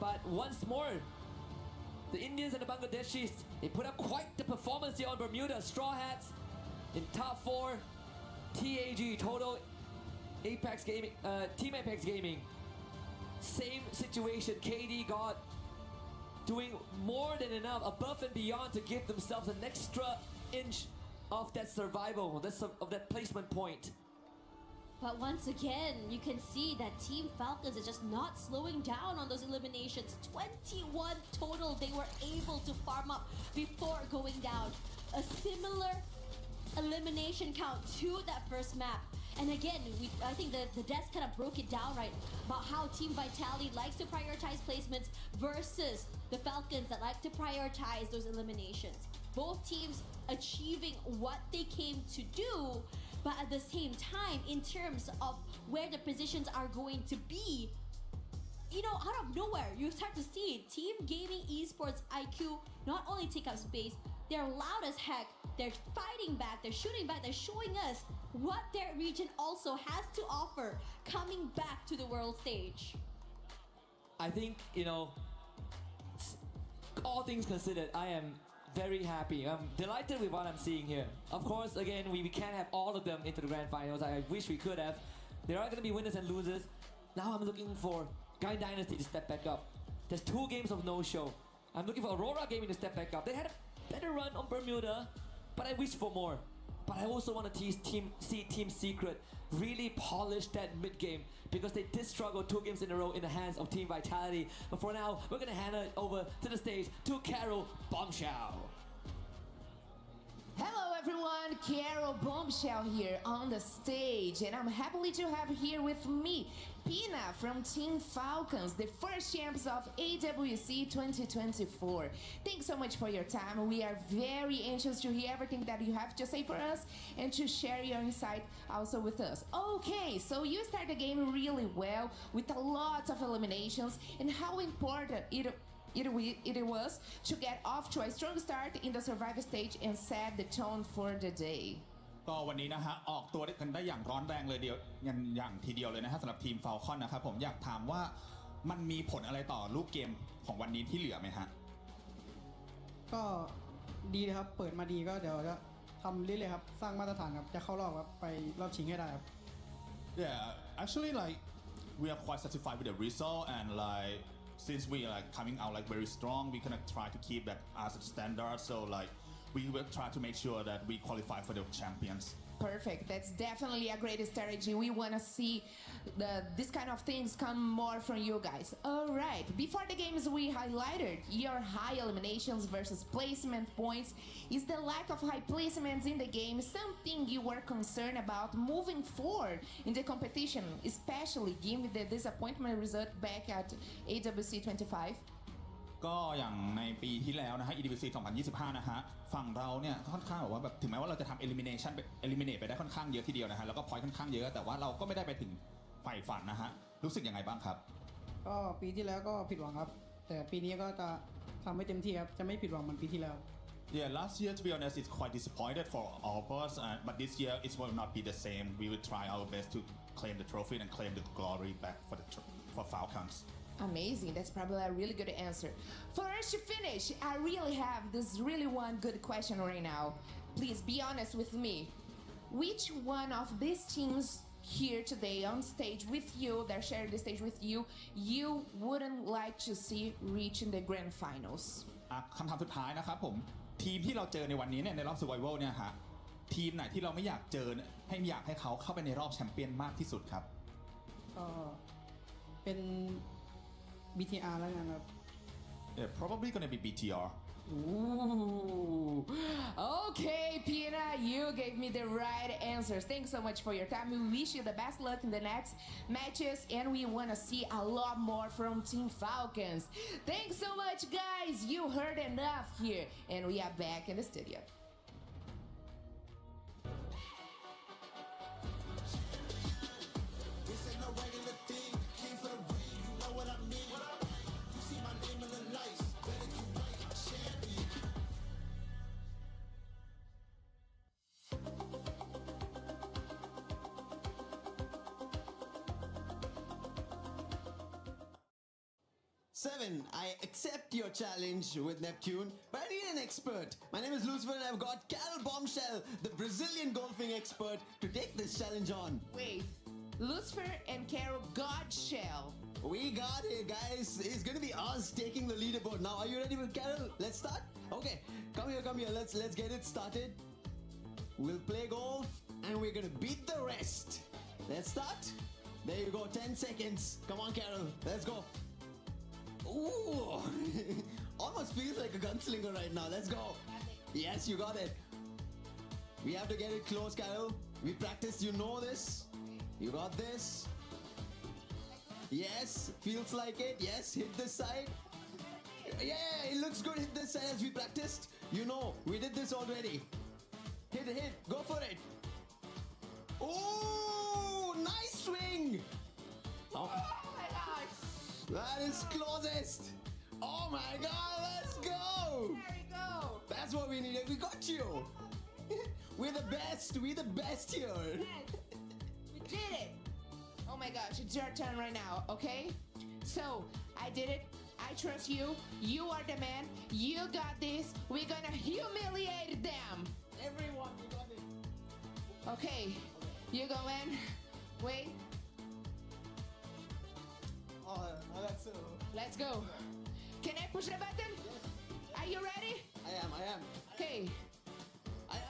but once more, the Indians and the Bangladeshis, they put up quite the performance here on Bermuda. Straw Hats in top 4, TAG, Total Apex Gaming, Team Apex Gaming. Same situation, KD got doing more than enough, above and beyond to give themselves an extra inch of that survival, of that placement point. But once again, you can see that Team Falcons is just not slowing down on those eliminations. 21 total they were able to farm up before going down. A similar elimination count to that first map. And again, I think the desk kind of broke it down, right? About how Team Vitality likes to prioritize placements versus the Falcons that like to prioritize those eliminations. Both teams achieving what they came to do, but at the same time, in terms of where the positions are going to be, you know, out of nowhere, you start to see Team Gaming Esports IQ not only take up space, they're loud as heck, they're fighting back, they're shooting back, they're showing us what their region also has to offer coming back to the world stage. I think, you know, all things considered, I am very happy. I'm delighted with what I'm seeing here. Of course, again, we can't have all of them into the grand finals. I wish we could have. There are going to be winners and losers. Now I'm looking for Garena Dynasty to step back up. There's 2 games of no-show. I'm looking for Aurora Gaming to step back up. They had a better run on Bermuda, but I wish for more. But I also want to see Team Secret really polish that mid-game, because they did struggle 2 games in a row in the hands of Team Vitality. But for now, we're going to hand it over to the stage to Carol Bombshell. Hello everyone, Carol Bombshell here on the stage, and I'm happy to have here with me Pina from Team Falcons, the first champs of EWC 2024. Thanks so much for your time. We are very anxious to hear everything that you have to say for us and to share your insight also with us. Okay, so you start the game really well with a lot of eliminations, and how important it was to get off to a strong start in the survival stage and set the tone for the day. ก็วันนี้นะฮะออกตัวกันได้อย่างร้อนแรงเลยอย่างทีเดียวเลยนะฮะสำหรับทีม Falcon นะครับผมอยากถามว่ามันมีผลอะไรต่อรูปเกมของวันนี้ที่เหลือไหมฮะก็ดีนะครับเปิดมาดีก็เดี๋ยวจะทำเรื่อยๆครับสร้างมาตรฐานครับจะเข้ารอบครับไปรอบชิงให้ได้ครับ Yeah, actually like we are quite satisfied with the result, and like since we are like coming out like very strong, we gonna try to keep that as a standard. So like we will try to make sure that we qualify for the champions. Perfect. That's definitely a great strategy. We want to see this kind of things come more from you guys. All right. Before the games, we highlighted your high eliminations versus placement points. Is the lack of high placements in the game something you were concerned about moving forward in the competition, especially given the disappointment result back at EWC 25? ก็อย่างในปีที่แล้วนะฮะ EWC 2025 นะฮะฝั่งเราเนี่ยค่อนข้างแบบว่าแบบถึงแม้ว่าเราจะทำ eliminate ไปได้ค่อนข้างเยอะทีเดียวนะฮะแล้วก็ point ค่อนข้างเยอะแต่ว่าเราก็ไม่ได้ไปถึงใฝ่ฝันนะฮะรู้สึกยังไงบ้างครับก็ปีที่แล้วก็ผิดหวังครับแต่ปีนี้ก็จะทำให้เต็มที่ครับจะไม่ผิดหวังเหมือนปีที่แล้ว Yeah, last year to be honest, it's quite disappointed for all of us, but this year it will not be the same. We will try our best to claim the trophy and claim the glory back for Falcons. Amazing. That's probably a really good answer. For us to finish, I really have this really one good question right now. Please be honest with me. Which one of these teams here today on stage with you, that share the stage with you, you wouldn't like to see reach in the grand finals? คำถามสุดท้ายนะครับผมทีมที่เราเจอในวันนี้เนี่ยในรอบ Survival เนี่ยฮะทีมไหนที่เราไม่อยากเจออยากให้เขาเข้าไปในรอบแชมเปี้ยนมากที่สุดครับเป็นBTR แล้วกันครับ Yeah, probably gonna be BTR. Ooh. Okay, Pina, you gave me the right answers. Thanks so much for your time. We wish you the best luck in the next matches, and we want to see a lot more from Team Falcons. Thanks so much, guys. You heard enough here, and we are back in the studio. This ain't no regular thing. Came for the ring, you know what I mean. You see my name in the lights. Better get right, I'm champion. Seven, I accept your challenge with Neptune, but I need an expert. My name is Lucifer and I've got Carol Bombshell, the Brazilian golfing expert, to take this challenge on. Wait, Lucifer and Carol Godshell. We got it, guys. It's gonna be us taking the leaderboard. Now, are you ready with Carol? Let's start? Okay, come here. Let's get it started. We'll play golf and we're gonna beat the rest. Let's start. There you go, 10 seconds. Come on, Carol, let's go. Ooh, almost feels like a gunslinger right now. Let's go. Yes, you got it. We have to get it close, Carol. We practiced, you know this. You got this. Yes, feels like it. Yes, hit this side. Yeah, it looks good. Hit this side as we practiced. You know, we did this already. Hit, go for it. Oh, nice swing. Oh my gosh. That is closest. Oh my God, let's go. There we go. That's what we needed. We got you. We're the best. We're the best here. Yes, we did it. Oh my gosh, it's your turn right now, okay? So, I did it. I trust you. You are the man. You got this. We're gonna humiliate them. Everyone, you got it. Okay, you go in. Wait. Oh, that's so. Let's go. Can I push the button? Yes. Are you ready? I am. Okay.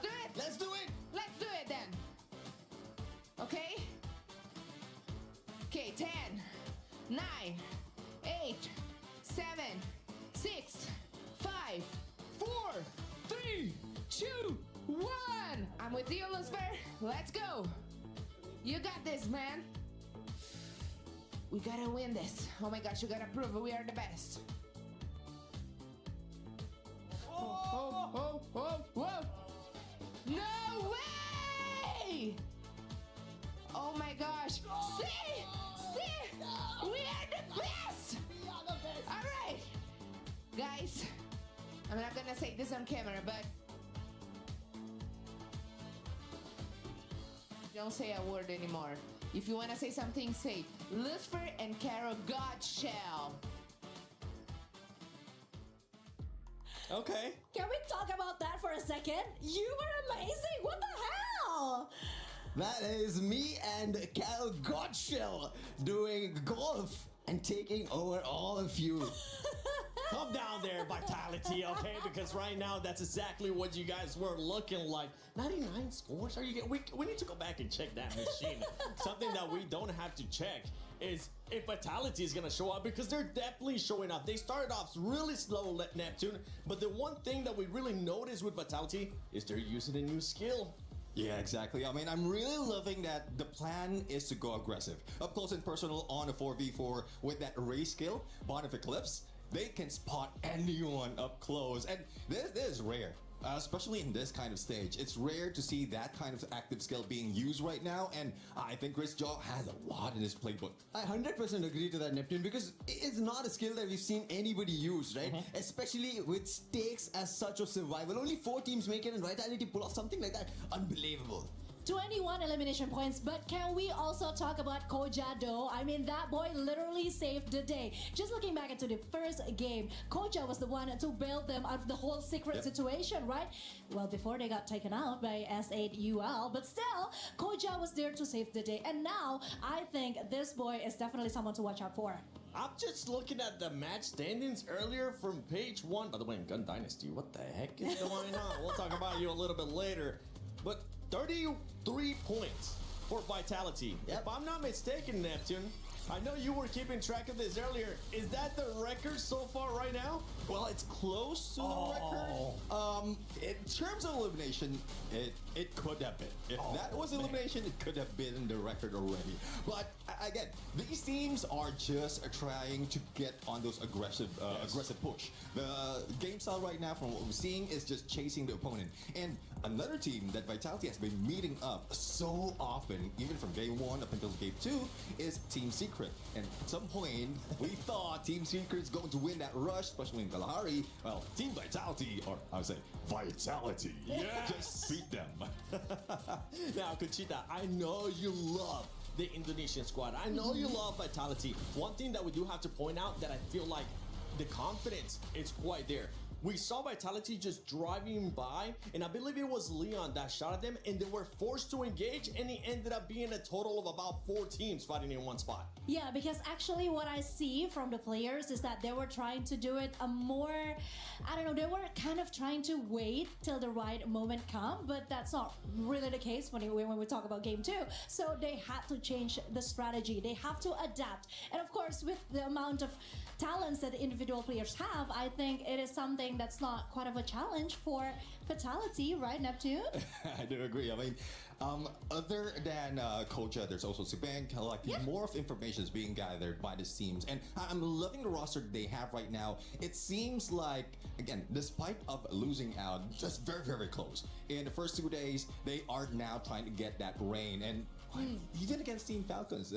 Do it. Let's do it. Let's do it then. Okay? Okay, 10, 9, 8, 7, 6, 5, 4, 3, 2, 1. I'm with you, Lucifer. Let's go. You got this, man. We gotta win this. Oh my gosh, you gotta prove we are the best. Whoa. No way! Oh my gosh. See? We are the best! All right. Guys, I'm not gonna say this on camera, but don't say a word anymore. If you want to say something, say Lucifer and Carol Godshell. Okay. Can we talk about that for a second? You were amazing. What the hell? That is me and Carol Godshell doing golf and taking over all of you. Calm down there, Vitality, okay? Because right now, that's exactly what you guys were looking like. 99 scores? Are you getting? We need to go back and check that machine. Something that we don't have to check is if Vitality is going to show up, because they're definitely showing up. They started off really slow, Neptune, but the one thing that we really noticed with Vitality is they're using a new skill. Yeah, exactly. I mean, I'm really loving that the plan is to go aggressive. Up close and personal on a 4v4 with that ray skill, Bond of Eclipse. They can spot anyone up close. And this is rare, especially in this kind of stage. It's rare to see that kind of active skill being used right now. And I think Chris Jaw has a lot in his playbook. I 100% agree to that, Neptune, because it's not a skill that we've seen anybody use, right? Especially with stakes as such of survival. Only 4 teams make it and Vitality pull off something like that. Unbelievable. 21 elimination points, but can we also talk about Koja though? I mean, that boy literally saved the day. Just looking back into the first game, Koja was the one to bail them out of the whole secret situation, right? Well, before they got taken out by S8UL, but still, Koja was there to save the day. And now, I think this boy is definitely someone to watch out for. I'm just looking at the match standings earlier from page 1. By the way, in Gun Dynasty, what the heck is going on? We'll talk about you a little bit later. But 33 points for Vitality. If I'm not mistaken, Neptune, I know you were keeping track of this earlier. Is that the record so far right now? Well, it's close to the record. In terms of elimination, it could have been. If that was elimination, it could have been the record already. But again, these teams are just trying to get on those aggressive push. The game style right now, from what we're seeing, is just chasing the opponent. And another team that Vitality has been meeting up so often, even from game 1 up until game 2, is Team Secret. And at some point, we thought Team Secret is going to win that rush, especially in Kalahari. Well, Team Vitality, or I would say Vitality, just beat them. Now, Conchita, I know you love the Indonesian squad. I know you love Vitality. One thing that we do have to point out that I feel like the confidence is quite there. We saw Vitality just driving by, and I believe it was Leon that shot at them, and they were forced to engage, and it ended up being a total of about 4 teams fighting in one spot. Yeah, because actually what I see from the players is that they were trying to do it a more, I don't know, they were kind of trying to wait till the right moment come, but that's not really the case when we talk about game 2. So they had to change the strategy. They have to adapt. And of course, with the amount of talents that the individual players have, I think it is something that's not quite of a challenge for Vitality, right, Neptune? I do agree. I mean, other than Koja, there's also Sibank. More of information is being gathered by the teams, and I'm loving the roster they have right now. It seems like, again, despite of losing out, just very, very close. In the first 2 days, they are now trying to get that reign, and even against Team Falcons,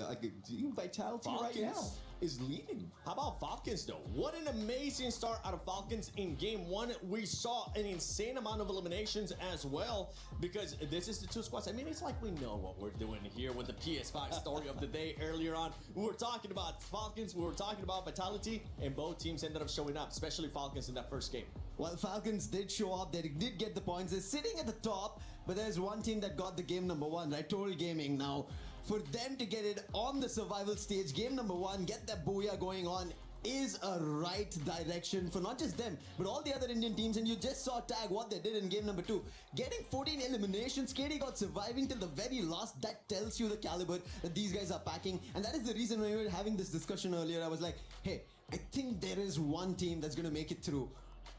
Team Vitality right now is leading. How about Falcons though? What an amazing start out of Falcons in game 1. We saw an insane amount of eliminations as well, because this is the 2 squads. I mean, it's like we know what we're doing here with the PS5 story of the day earlier on. We were talking about Falcons, we were talking about Vitality, and both teams ended up showing up, especially Falcons in that first game. Well, Falcons did show up, they did get the points, they're sitting at the top, but there's one team that got the game number 1, right? Total Gaming. Now, for them to get it on the survival stage, game number 1, get that booyah going on, is a right direction for not just them, but all the other Indian teams. And you just saw Tag what they did in game number 2. Getting 14 eliminations, KD got surviving till the very last. That tells you the caliber that these guys are packing. And that is the reason when we were having this discussion earlier, I was like, hey, I think there is one team that's going to make it through.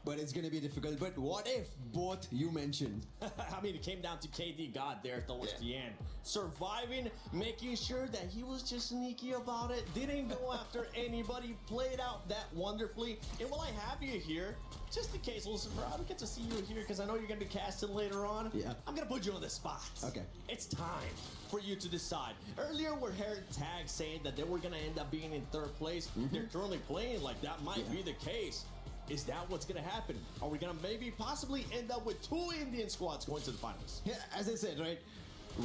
But it's going to be difficult. But what if both you mentioned? I mean, it came down to KD God there towards the end. Surviving, making sure that he was just sneaky about it, didn't go after anybody, played out that wonderfully. And while I have you here, just in case, Lucifer, I don't get to see you here because I know you're going to be casting later on. Yeah. I'm going to put you on the spot. Okay. It's time for you to decide. Earlier, we heard Tag saying that they were going to end up being in 3rd place. They're currently playing like that might be the case. Is that what's going to happen? Are we going to maybe possibly end up with 2 Indian squads going to the finals? Yeah, as I said, right,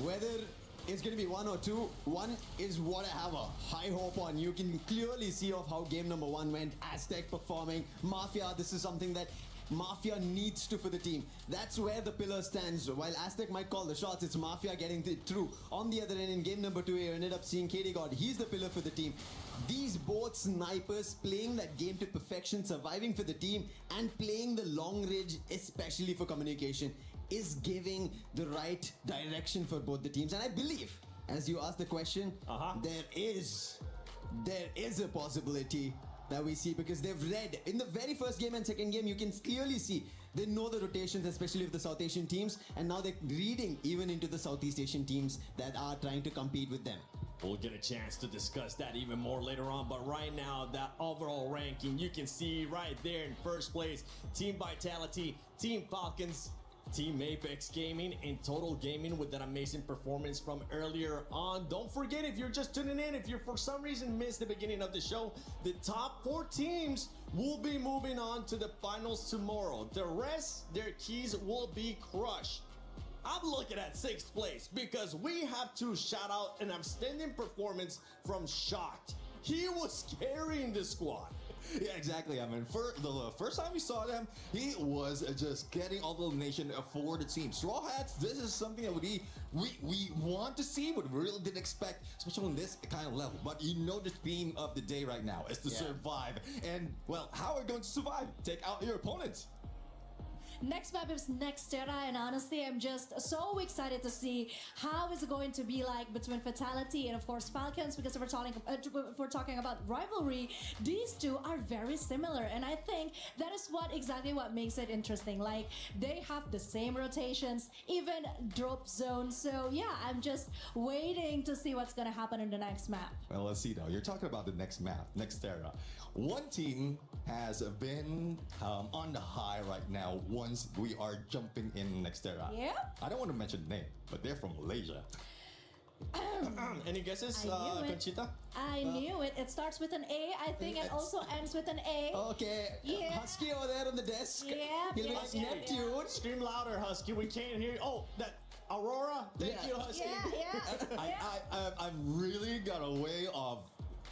whether it's going to be 1 or 2, 1 is what I have a high hope on. You can clearly see of how game number 1 went. Aztec performing. Mafia, this is something that Mafia needs to for the team. That's where the pillar stands. While Aztec might call the shots, it's Mafia getting it through. On the other end, in game number 2, you ended up seeing KD God. He's the pillar for the team. These both snipers playing that game to perfection, surviving for the team, and playing the long range, especially for communication, is giving the right direction for both the teams. And I believe, as you asked the question, there is a possibility that we see, because they've read in the very first game and second game, you can clearly see they know the rotations, especially of the South Asian teams, and now they're reading even into the Southeast Asian teams that are trying to compete with them. We'll get a chance to discuss that even more later on, but right now, that overall ranking, you can see right there in first place, Team Vitality, Team Falcons, Team Apex Gaming, and Total Gaming with that amazing performance from earlier on. Don't forget, if you're just tuning in, if you for some reason missed the beginning of the show, the top 4 teams will be moving on to the finals tomorrow. The rest, their keys will be crushed. I'm looking at 6th place because we have to shout out an outstanding performance from Shocked. He was carrying the squad. Yeah, exactly. I mean, for the first time we saw them, he was just getting all the elimination for the team. Straw Hats, this is something that we want to see, but we really didn't expect, especially on this kind of level. But you know the theme of the day right now is to survive. And, well, how are we going to survive? Take out your opponents. Next map is Nextera, and honestly, I'm just so excited to see how it's going to be like between Fatality and of course Falcons, because if we're talking about rivalry, these two are very similar, and I think that is what makes it interesting. Like, they have the same rotations, even drop zones. So yeah, I'm just waiting to see what's gonna happen in the next map. Well, let's see now. You're talking about the next map, Nextera. One team has been on the high right now once we are jumping in Nextera. Yeah. I don't want to mention the name, but they're from Malaysia. Any guesses, I knew it. Conchita? I knew it. It starts with an A, I think, and also ends with an A. Okay. Yeah. Husky over there on the desk. Yeah. He looks Neptune. Scream louder, Husky. We can't hear you. Oh, that Aurora. Thank you, Husky. I'm really got a way of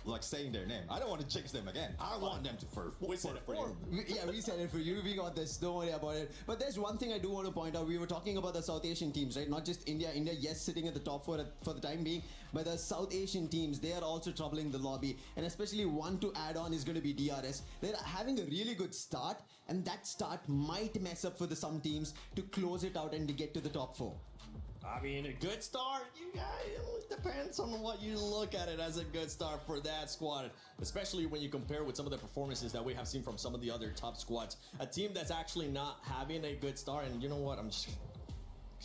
like saying their name. I don't want to jinx them again. I want them to We said it for you. Yeah, we said it for you. We got this. Don't worry about it. But there's one thing I do want to point out. We were talking about the South Asian teams, right? Not just India. India, yes, sitting at the top for the time being. But the South Asian teams, they are also troubling the lobby. And especially one to add on is going to be DRS. They're having a really good start. And that start might mess up for some teams to close it out and to get to the top 4. I mean, a good start, you guys, it depends on what you look at it as a good start for that squad, especially when you compare with some of the performances that we have seen from some of the other top squads. A team that's actually not having a good start, and you know what, I'm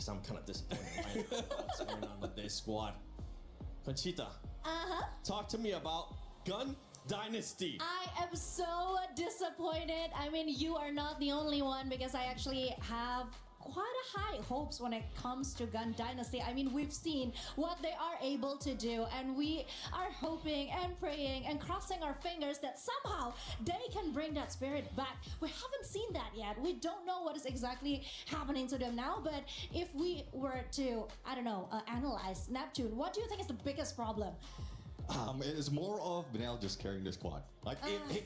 kind of disappointed by what's going on with this squad. Conchita, talk to me about Gun Dynasty. I am so disappointed. I mean, you are not the only one, because I actually have quite a high hopes when it comes to Gun Dynasty. I mean, we've seen what they are able to do, and we are hoping and praying and crossing our fingers that somehow they can bring that spirit back. We haven't seen that yet. We don't know what is exactly happening to them now, but if we were to, I don't know, analyze Neptune, what do you think is the biggest problem? It is more of Benel just carrying the squad. Like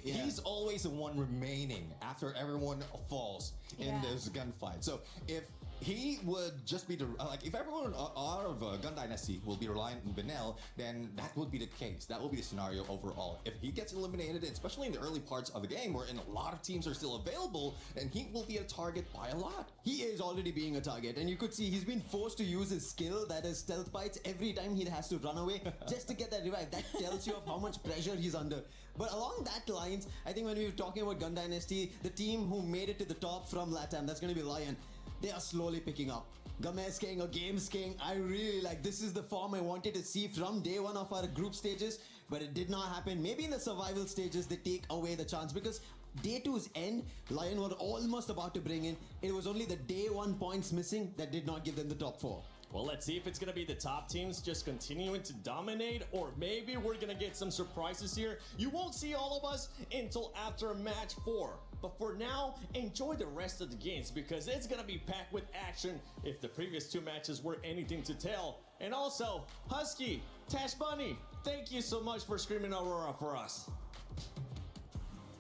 he's always the one remaining after everyone falls in this gunfight. So if he would just be the like, if everyone out of Gun Dynasty will be reliant on Benel, then that would be the case. That will be the scenario overall. If he gets eliminated, especially in the early parts of the game where a lot of teams are still available, then he will be a target by a lot. He is already being a target, and you could see he's been forced to use his skill, that is stealth bites, every time he has to run away just to get that revive. That tells you of how much pressure he's under. But along that lines, I think when we were talking about Gun Dynasty, the team who made it to the top from LATAM, that's going to be Lion. They are slowly picking up. Games King or Games King, I really like. This is the form I wanted to see from day one of our group stages, but it did not happen. Maybe in the survival stages they take away the chance, because day 2's end, Lion were almost about to bring in. It was only the day 1 points missing that did not give them the top 4. Well, let's see if it's going to be the top teams just continuing to dominate, or maybe we're going to get some surprises here. You won't see all of us until after match 4. But for now, enjoy the rest of the games, because it's going to be packed with action if the previous 2 matches were anything to tell. And also, Husky, Tash Bunny, thank you so much for screaming Aurora for us.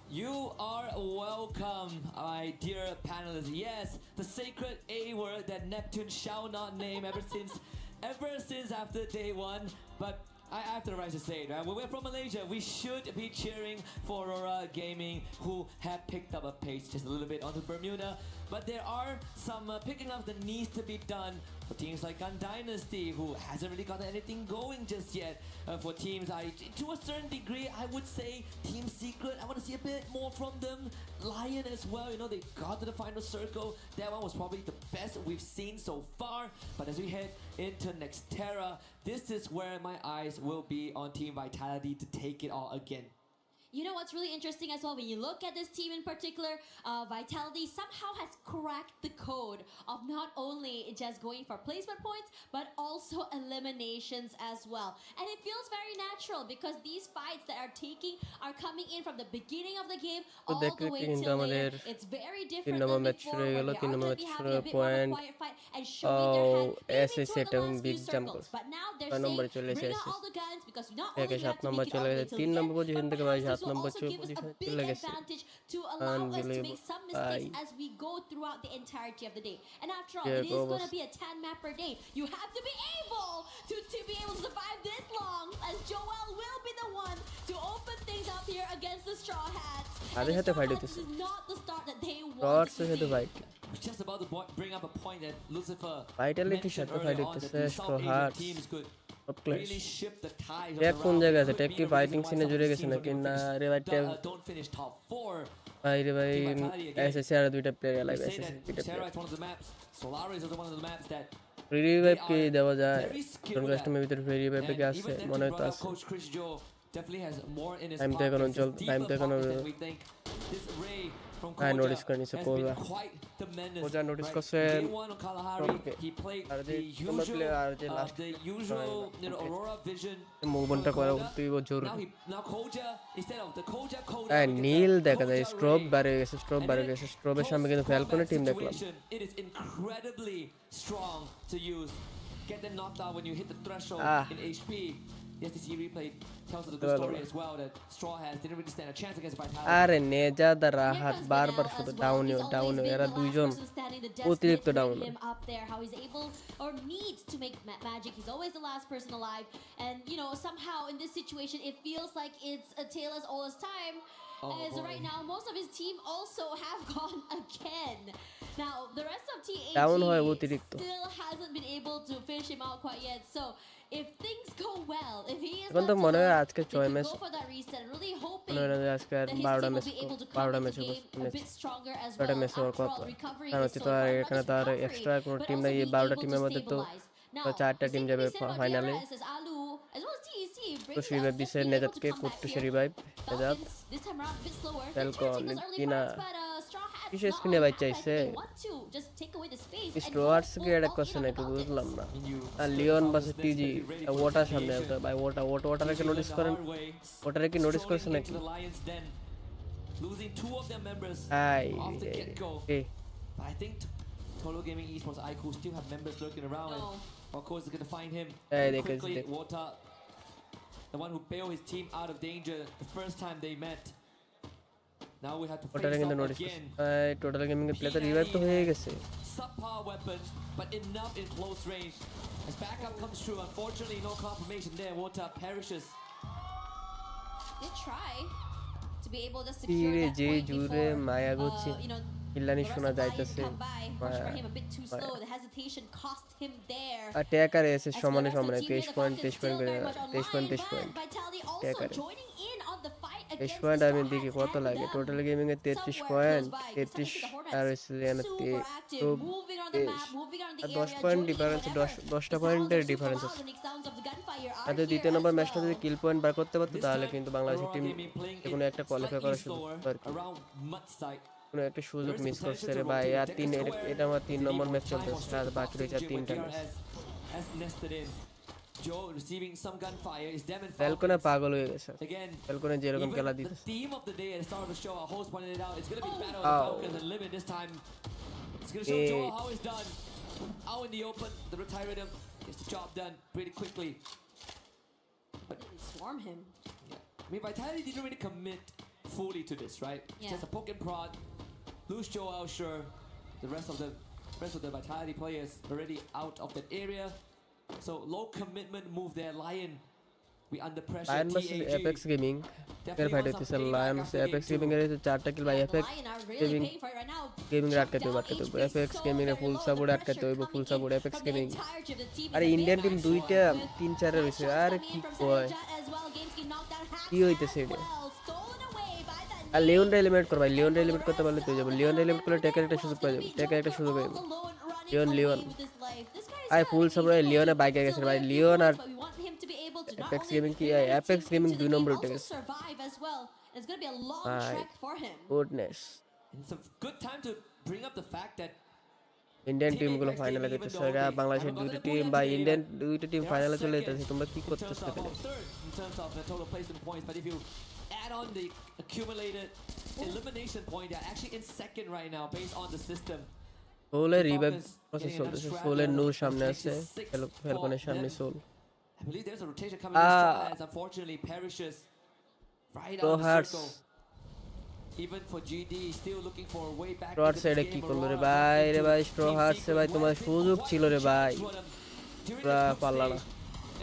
You are welcome, my dear panelists. Yes, the sacred A word that Neptune shall not name ever since after day 1. But I have the right to say it, right? When we're from Malaysia, we should be cheering for Aurora Gaming, who have picked up a pace just a little bit onto Bermuda. But there are some picking up that needs to be done for teams like Gun Dynasty, who hasn't really gotten anything going just yet. For teams, to a certain degree, I would say Team Secret, I want to see a bit more from them. Lion as well, you know, they got to the final circle. That one was probably the best we've seen so far. But as we head into Nextera, this is where my eyes will be on Team Vitality to take it all again. You know what's really interesting as well, when you look at this team in particular, Vitality somehow has cracked the code of not only just going for placement points, but also eliminations as well. And it feels very natural, because these fights that are coming in from the beginning of the game all the way till later. It's very different than before, where they are going to be having a bit more of a quiet fight and showing their hand, maybe toward the last few circles. But now they're saying, bring out all the guns, because not only do you have to make it all the way till the end, but this will also give us a big advantage to allow us to make some mistakes as we go throughout the entirety of the day. And after all, it is going to be a 10 map per day. You have to be able to survive this long, as Joel will be the one to open things up here against the Straw Hats. And the Straw Hats, this is not the start that they want to see. was just about to bring up a point that Lucifer Vitality mentioned সাথে fight earlier on, হইতেছে that the Straw South Asian Hats teams could top class really shift the tides of tag the কোন round. জায়গায় আছে Could tag be কি the fighting reason why সিনে some of জুড়ে these গেছে teams নাকি don't না finish- রে ভাই ট্যাগ don't finish top 4. ভাই রে ভাই Team Vitality again. এসএসসি আর দুইটা player We live say SSC that দুইটা Terra player is one of the maps. Solaris is one of the maps that revive কি দেওয়া যায় very skilled কোন at. কাস্টমের ভিতরে রিভাইভ কি And আছে even মনে Neptune হয়তো brother, আছে Coach Chris Joe definitely has more in his time তো এখনো pockets, চল this টাইম তো deeper এখনো pockets that we think. This array from হ্যাঁ Koja নোটিস করে নিছে has কোজা been quite tremendous, কোজা নোটিস right? করছে Day one on Kalahari, he played আর যে the তোমরা usual, প্লেয়ার আর যে last the usual, Aurora Vision. মুভমেন্টটা করা তুই জোর Now Koja, instead of the Koja Koda, হ্যাঁ we get নীল the দেখা যায় Koja স্ট্রোব array. বাড়ে গেছে স্ট্রোব বাড়ে গেছে স্ট্রোবের সামনে কিন্তু ফ্যালকনের টিম দেখলাম Situation, it is incredibly strong to use. Get them knocked out when you hit the threshold in HP. The STC replay tells us a good story as well that Straw Hats didn't really stand a chance against Vitality. আরে নেজাদা রাহাত বারবার শুধু ডাউনিও এরা দুইজন অতিরিক্ত down him up there, how he's able or needs to make magic. He's always the last person alive, and you know somehow in this situation it feels like it's a tale as old as time. As right now, most of his team also have gone again. Now the rest of TAG down হয় অতিরিক্ত still hasn't been able to finish him out quite yet. So if things go well, if he is এখন তো not মনে হয় alone, আজকে they 6 could match go for that reset. Really hoping মনে হয় আজকে আর that his 12টা team will match be able to come 12টা into match the game a bit stronger as ছয়টা well. Match হওয়ার After কথা all, recovery কারণ is হচ্ছে so তো আর important, এখানে not তো just আর recovery, এক্সট্রা কোনো but টিম also নাই এই being 12টা able টিমের to মধ্যে তো stabilize. Now, 4টা the টিম same যাবে can be said about ফাইনালে Garena as Alu, as well as TEC. তো রিভাইভ দিছে নেজাদকে করতেছে রিভাইভ নেজাদ This time around a bit slower. Falcon Taking those early কিনা fights, but Straw Hats কিসে not স্পিনে only বাই act like চাইছে they want to just take away the space and go স্ট্রোয়ার্সকে full এটা all করছে in on নাকি the Baltics. বুঝলাম না আর লিওন বাসে টিজি ওয়াটার সামনে আছে ভাই ওয়াটারকে নোটিস করেন ওয়াটারে কি নোটিস করছে নাকি Losing 2 of their members হাই off the get-go. But I think Tolo Gaming Esports IQ still have members lurking around. And of course, they're going to find him quickly. Water, the one who bailed his team out of danger the first time they met. Now we have to ওয়াটারে face কিন্তু off notice again. করছে total gaming এর player revive তো হয়ে গেছে Subpar weapon, but enough in close range. As backup comes through, unfortunately, no confirmation there. Water perishes. Did try to be able to কি secure রে that যে point জুড়ে before, Maya গচ্ছে you know, ইল্লানি the rest শোনা of the Lions যাইতেছে come by. Push for him a bit too slow. The hesitation cost him there. আর ট্যাকার এসে As for the সমানে rest of the সমানে team, 23 the point clock is 23 point still করে very much 23 point online, 23 point but Vitality also ট্যাকারে joining in on the fight 23 against point the আমি Straw দেখি Hats কত and লাগে them. Total Gaming এ 33 Somewhere point close by, 33 the Hornets, আর SLN super active, moving on the map, moving on the 10 area, point joining in difference whenever 10টা পয়েন্টের difference আছে the sonic sounds of the gunfire are R here দ্বিতীয় নম্বর as ম্যাচটা যদি well. কিল point বার করতে পারতো তাহলে কিন্তু বাংলাদেশের টিম কোনো একটা কোয়ালিফাই করার সুযোগ আর কি Around mud site. কোনো একটা সুযোগ মিস করছে রে ভাই আর এটা আমার 3 নম্বর ম্যাচ চলতেছে আর বাকি রয়েছে 3টা match Has nested in. Joe receiving some gunfire. Is Dem and ফ্যালকনে পাগল হয়ে গেছে Again, ফ্যালকনে যেরকম even খেলা the দিতেছে theme of the day at the start of the show, our host pointed it out. It's going to be battle of the Falcons and Limit this time. It's going to show Joe how it's done. Out in the open, the retire rhythm gets the job done pretty quickly. But swarm him. Yeah. I mean, Vitality didn't really commit fully to this, right? It's Yeah. just a poke and prod. Lose Joe out, sure. The rest of the Vitality players already out of that area. So low commitment move there. Lion, we under pressure. Lion versus TAG. Apex gaming এর fight হচ্ছে lion versus apex gaming এর 4টা কিল by apex gaming gaming আটকাতে হবে apex gaming এর full support আটকাতে হবে full support apex gaming আরে ইন্ডিয়ান টিম দুইটা 3-4 এর হইছে আরে কি কয় কি হইতেছে এটা আর লিওন এলিমেন্ট কর ভাই লিওন এলিমেন্ট করতে পারলে তুই যাবে লিওন এলিমেন্ট করলে টেকার একটা সুযোগ পাওয়া যাবে টেকার একটা সুযোগ পাবে লিওন আই ফুল সাপোর্ট লিওনে বাইকে গেছে ভাই লিওন আর অ্যাপেক্স গেমিং কি অ্যাপেক্স গেমিং 2 নম্বরে উঠে গেছে It's going to be a long ভাই trek for him. Goodness It's a good time to bring up the fact that Indian টিমগুলো ফাইনালে যেতেছে আর বাংলাদেশের দুইটা টিম বা ইন্ডিয়ান দুইটা টিম ফাইনালে চলে যেতেছে তোমরা কি করতেছো এখানে in terms of the total placement points, but if you add on the accumulated elimination point, they're actually in second right now based on the system. সোলের রিভাইভ প্রসেস চলতেছে সোলের নূর সামনে আছে ফ্যালকনের সামনে Soul I believe there's a rotation coming in as unfortunately perishes right out of the circle. Even for GD, still looking for a way back. স্ট্রোয়ার সাইডে কি করলো রে ভাই স্ট্রো হারছে ভাই তোমার সুযোগ ছিল রে ভাই পুরা পাল্লা না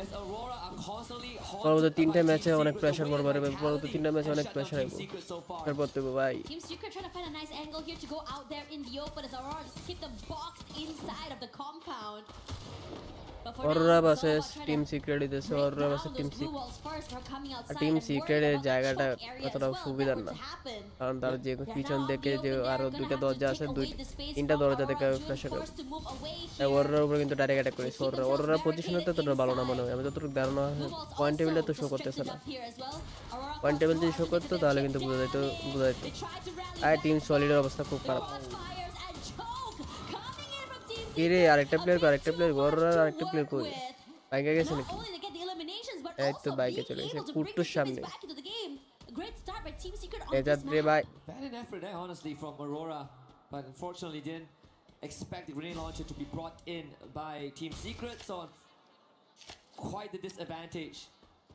as Aurora are constantly পরবর্তী haunted 3টে by ম্যাচে Team অনেক Secret প্রেসার playing পড়বে with পরবর্তী 3টে ম্যাচে অনেক shut down প্রেসার Team আইবো Secret so far. প্রেসার পড়তে হবে ভাই Team Secret trying to find a nice angle here to go out there in the open as Aurora just keep them boxed inside of the compound. But for now, Aurora it's all versus about trying team to Secret দিতেছে break Aurora down versus team those blue Secret walls first for coming outside team and worried সিক্রেটের about that জায়গাটা choke area as অতটা well. সুবিধার That না would happen. কারণ তার যে They're পিছন now in থেকে the যে open. They're আরো gonna দুইটা have to দরজা take আছে away the space তিনটা from দরজা Aurora. থেকে June pressure forced to move away করবে here. ওররার উপরে কিন্তু ডাইরেক্ট অ্যাটাক করেছে ওররা পজিশন হতে তো ভালো না মনে হয় আমি যতটুকু ধারণা পয়েন্ট টেবিলে তো শো করতেছে না পয়েন্ট টেবিল যদি শো করতো তাহলে কিন্তু বোঝা যেত আর টিম সলিডের অবস্থা খুব খারাপ কিরে আরেকটা প্লেয়ার ওররার আরেকটা প্লেয়ার কই বাইকে গেছে নাকি এই তো বাইকে চলে গেছে কুট্টুর সামনে এজাত্রে ভাই Bad an effort there, honestly, from Aurora, but unfortunately didn't expect the grenade launcher to be brought in by Team Secret, so quite the disadvantage.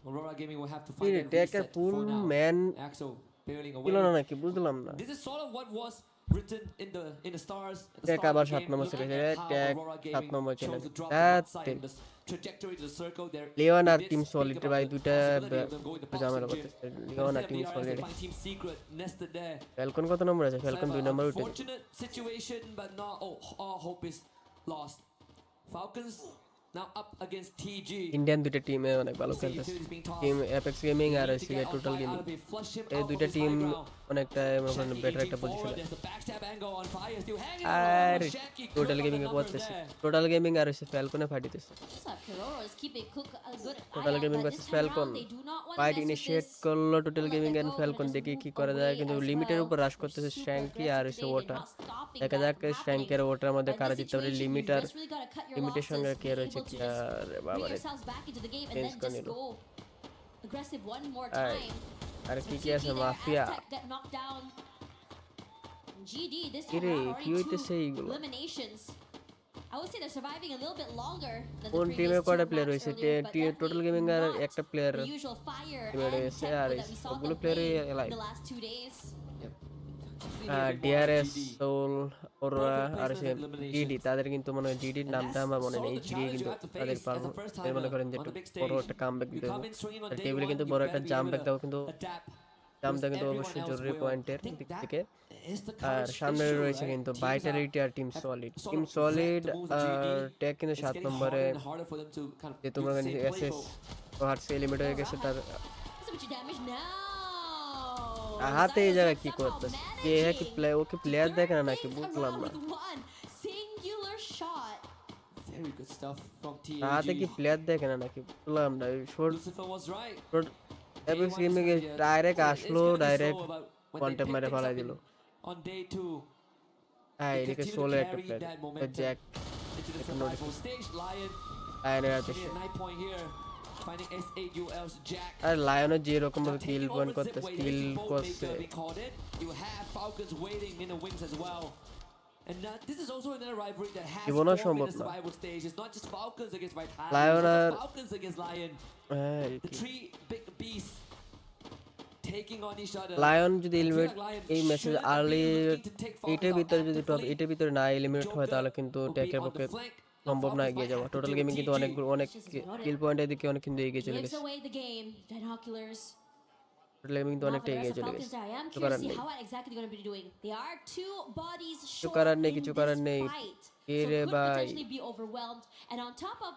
Aurora Gaming will have to find a reset for now. Man Axel bailing away. ছিল না নাকি বুঝলাম না This is sort of what was written in the stars at the tac start আবার of the 7 game. Number Looking চলে at গেছে how tac Aurora 7 Gaming নম্বর চলে chose to drop গেছে outside in the trajectory to the circle there. Leon আর We did team speak Solid about ভাই the দুইটা possibility of them going to ঝামেলা boxing gym. করতেছে But Leon আর instead, team we are Solid find Team Secret nested there. Falcon কত number আছে Falcon 2 নম্বর উঠে Fortunate situation, but not all hope is lost. Falcons now up against TG. Indian দুইটা টিমে অনেক ভালো খেলতেছে টিম অ্যাপেক্স গেমিং আর হচ্ছে টোটাল গেমিং এই দুইটা টিম অনেকটা বেটার একটা পজিশনে আর টোটাল গেমিং এ করতেছে টোটাল গেমিং আর হচ্ছে ফ্যালকনে ফাটিতেছে Total Gaming versus Falcon fight initiate করলো টোটাল গেমিং এন্ড ফ্যালকন দেখি কি করা যায় কিন্তু লিমিটের উপর রাশ করতেছে শ্র্যাঙ্কি আর হচ্ছে ওটা দেখা যাক শ্র্যাঙ্কের ওটার মধ্যে কারা জিততে পারে লিমিটের সঙ্গে কে রয়েছে কি আর বাবারে চেঞ্জ করে নিল আর কি আছে মাফিয়া GD this কিরে time কি already হইতেছে 2 এইগুলো eliminations. I would say they're surviving a little bit longer than the কোন টিমে previous কয়টা two প্লেয়ার maps হইছে earlier, but total definitely gaming আর not একটা প্লেয়ার the usual fire টিমে and রয়েছে আর tempo that we saw সবগুলো them প্লেয়ারই play live the last 2 days. DRS Soul ওরা আর জিডি তাদের কিন্তু মনে হয় জিডির নামটা আমার মনে নেই জিডি কিন্তু তাদের পারবো মনে করেন যে বড় একটা কামব্যাক দিতে হবে টেবিলে কিন্তু বড় একটা জাম্প ব্যাক দাও কিন্তু জাম্পটা কিন্তু অবশ্যই জরুরি পয়েন্টের দিক থেকে আর সামনে রয়েছে কিন্তু ভাইটালিটি আর টিম সলিড আর ট্যাগ কিন্তু 7 নম্বরে যে তোমরা এসএস হার্টস লিমিট হয়ে গেছে তার হাতে এই জায়গায় কি করতেছে কে কি প্লে ওকে প্লেয়ার দেখে না নাকি বুঝলাম না Very good stuff from TG. হাতে কি প্লেয়ার দেখে না নাকি বুঝলাম না short Lucifer was right. Epics gaming a direct আসলো ডাইরেক্ট কন্টেম্প মেরে ফেলাই দিল On day 2. হ্যাঁ এদিকে সোলো একটা player Jack Survival stage. Lion. লায়নের আছে 9 point here. Finding SAUL's Jack. আর লায়নের যে রকম ভাবে কিল পয়েন্ট করতে কিল করছে You have Falcons waiting in the wings as well. And this is also another rivalry that has জীবনও formed সম্ভব in the না survival stage. It's not just Falcons against Vitality, lion আর it's Falcons against Lion. The three big beasts taking on each other. Lion যদি eliminate এই ম্যাচে early এটার ভিতরে যদি টপ এটার ভিতরে না এলিমিনেট হয় তাহলে কিন্তু ট্যাকের পক্ষে সম্ভব না এগিয়ে যাওয়া টোটাল গেমিং কিন্তু অনেক কিল পয়েন্টের দিকে অনেক কিন্তু এগিয়ে চলে গেছে টোটাল গেমিং তো অনেকটা এগিয়ে চলে গেছে কিছু করার নেই কিছু করার নেই এরে ভাই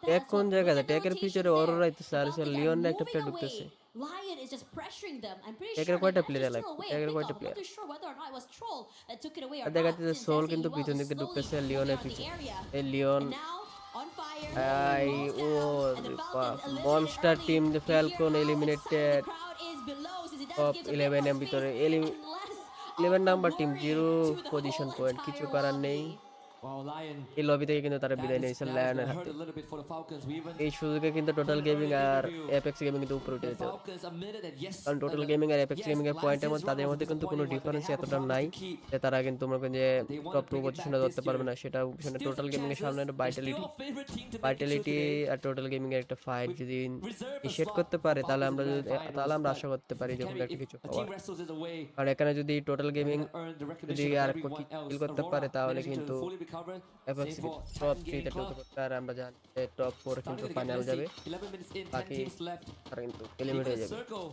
ট্যাক কোন জায়গাতে ট্যাকের পিছনে অরোরা ইতে সারছে লিওন একটা প্লেয়ার ঢুকতেছে Lion is just pressuring them. I'm pretty ট্যাকের sure কয়টা that প্লেয়ার was লাগে Troll away. ট্যাকের I think কয়টা I'm player not too sure whether or not it was Troll that took it away or দেখা not. যাচ্ছে Since Soul SAUL কিন্তু পিছন is দিকে slowly ঢুকতেছে holding লিওনের on the পিছনে area. এই Leon And now on fire. আই ও Monster team the Falcon eliminated top 11 এর ভিতরে 11 নাম্বার টিম 0 পজিশন পয়েন্ট কিছু করার নেই এই লবি থেকে কিন্তু তারা বিদায় নিয়েছে লায়নের হাতে এই সুযোগে কিন্তু টোটাল গেমিং আর এপেক্স গেমিং কিন্তু উপরে উঠে যেতে হবে কারণ টোটাল গেমিং আর এপেক্স গেমিং এর পয়েন্টের মধ্যে তাদের মধ্যে কিন্তু কোনো ডিফারেন্স এতটা নাই যে তারা কিন্তু মনে করেন যে টপ 2 পজিশনে ধরতে পারবে না সেটা পিছনে টোটাল গেমিং এর সামনে ভাইটালিটি আর টোটাল গেমিং এর একটা ফাইট যদি ইনিশিয়েট করতে পারে তাহলে আমরা আশা করতে পারি যে কোনো একটা কিছু হওয়ার কারণ এখানে যদি টোটাল গেমিং যদি আর কিল করতে পারে তাহলে কিন্তু recover. Epoch Same for top Titan 3 তে Gaming Club. ঢুকতে পারবে আর আমরা জানি যে টপ 4 কিন্তু Starting with the final game, যাবে 11 minutes in, 10 বাকি teams left. তারা কিন্তু এলিমিনেট হয়ে যাবে Circle.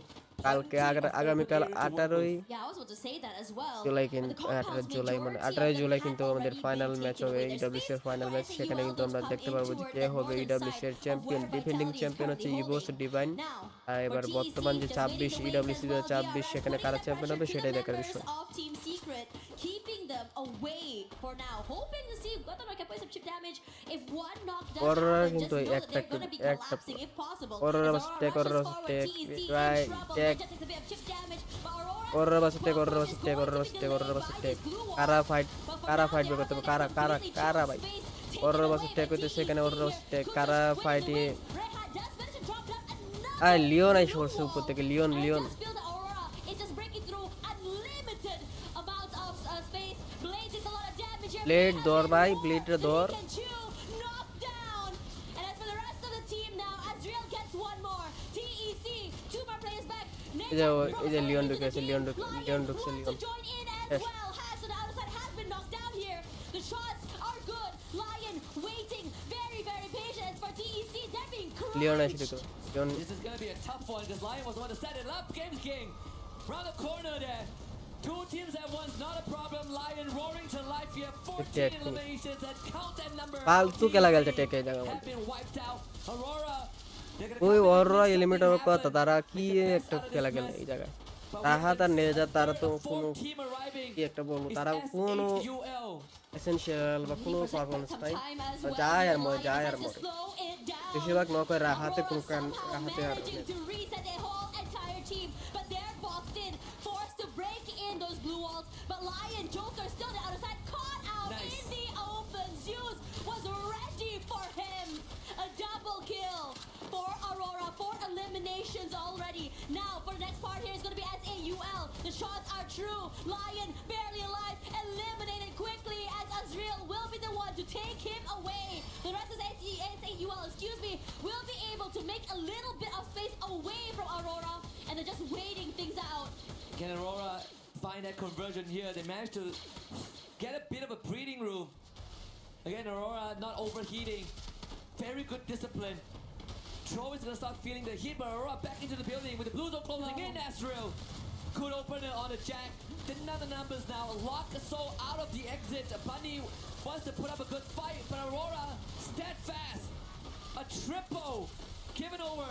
কালকে আগামীকাল 18ই Yeah, I was about to say that as well. July But the কিন্তু compound's 18 জুলাই মানে majority 18 of জুলাই them কিন্তু had আমাদের already final been match taken হবে away their EWC এর space. Final For match SAU, সেখানে কিন্তু those আমরা come দেখতে in পারবো যে toward কে the হবে northern EWC এর side champion of where defending Vitality is champion হচ্ছে currently Evos holding. Divine Now, আর for এবার TEC, বর্তমান যে just 26 waiting to EWC wait as well, 26 সেখানে DRS কারা putting চ্যাম্পিয়ন that হবে pressure সেটাই to the দেখার members বিষয় of Team Secret, keeping them away for now, hoping to see whether or not can play some chip damage. If one knock does Aurora happen, just কিন্তু know that একটা they're going to be একটা collapsing if possible. Aurora As bus Aurora take rushes Aurora bus forward, take TEC in try trouble. Take Ninja takes a bit of chip damage, but Aurora's Aurora bus take well Aurora push bus is take going Aurora to bus be take Aurora delayed bus by take this glue wall. কারা fight But for কারা now, fight they করতে are হবে gonna কারা completely কারা chunk ভাই space, taken Aurora বাস away TEC by হইতে সেখানে TEC Aurora বাস here. টেক Could কারা just win fight the win. Rehat does manage to drop down another আর লিওন আইসে blue পড়ছে উপর wall. থেকে Leon And I Leon just feel that Aurora is just breaking through unlimited amounts of space. Blade takes a lot of damage here. Blade ধর ভাই ব্লেডটা ধর Can chew, knock down. And as for the rest of the team now, Azriel gets one more. TEC, 2 more players back. এই যে Leone ঢুকেছে Leone ঢুকছে Leone Join in as Yes. well. Has on the outer side has been knocked down here. The shots are good. Lion waiting, very, very patient for TEC. They're being Leon crushed. আইসে ঢুকে Leon This is going to be a tough one because Lion was the one to set it up. Games King. Round the corner there. 2 teams at once, not a problem. Lion roaring to life here. 14 eliminations and count that number. ফালতু খেলা খেলছে টেকে জায়গা Have been wiped out. Aurora. ওই ওরা eliminate হওয়ার কথা তারা কি একটা খেলা খেলে এই জায়গায় রাহাত আর নেজা তারা তো কোনো কি একটা বলবো তারা কোনো এসেনশিয়াল বা কোনো পারফরমেন্স নাই যায় আর মরে যায় আর মরে বেশিরভাগ নক হয় রাহাতে কোনো রাহাতে আর Managing to reset their whole entire team, but they're boxed in, forced to break in those blue walls. But Lion Joker still on the other side, caught out in the open. Zeus was ready for him. A double kill for Aurora, 4 eliminations already. Now for the next part here is going to be SAUL. The shots are true. Lion barely alive, eliminated quickly as Azriel will be the one to take him away. The rest of SAUL, excuse me, will be able to make a little bit of space away from Aurora, and they're just waiting things out. Can Aurora find that conversion here? They managed to get a bit of a breathing room. Again, Aurora not overheating. Very good discipline. Tro is gonna start feeling the heat, but Aurora back into the building with the blue zone closing in. Asriel could open it on a jack. Didn't have the numbers now. Lock the soul out of the exit. Bunny wants to put up a good fight, but Aurora steadfast. A triple given over.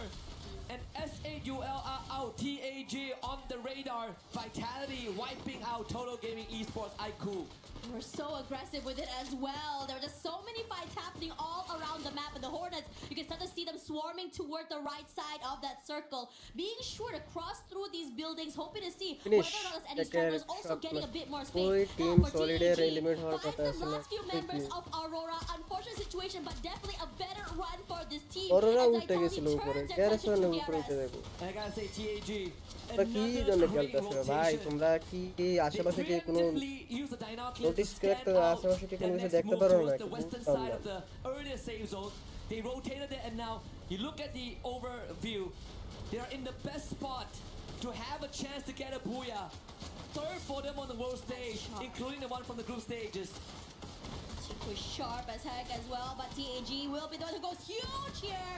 And SAUL are out. TAG on the radar. Vitality wiping out Total Gaming Esports IQ. They were so aggressive with it as well. There were just so many fights happening all around the map. And the Hornets, you can start to see them swarming toward the right side of that circle. Being sure to cross through these buildings, hoping to see whether or not there's any stragglers. Also getting a bit more space. Team সলিডের eliminate হওয়ার কথা The ছিল last few members of Aurora, unfortunate situation, but definitely a better run for this team. Arora As উঠে Vitality গেছিল উপরে turns their ক্যারেসন attention to উপরে উঠে DRS. দেখো And I gotta say, TAG. তোমরা কি জন্য খেলতেছো ভাই তোমরা কি এই আশেপাশে কি কোনো নোটিস করতে আশেপাশে কি কোনো কিছু দেখতে পারো না The western side of the earlier save zone. They rotated it, and now you look at the overview. They are in the best spot to have a chance to get a booyah. Third for them on the world stage, including the one from the group stages. She was sharp as heck as well, but TAG will be the one who goes huge here.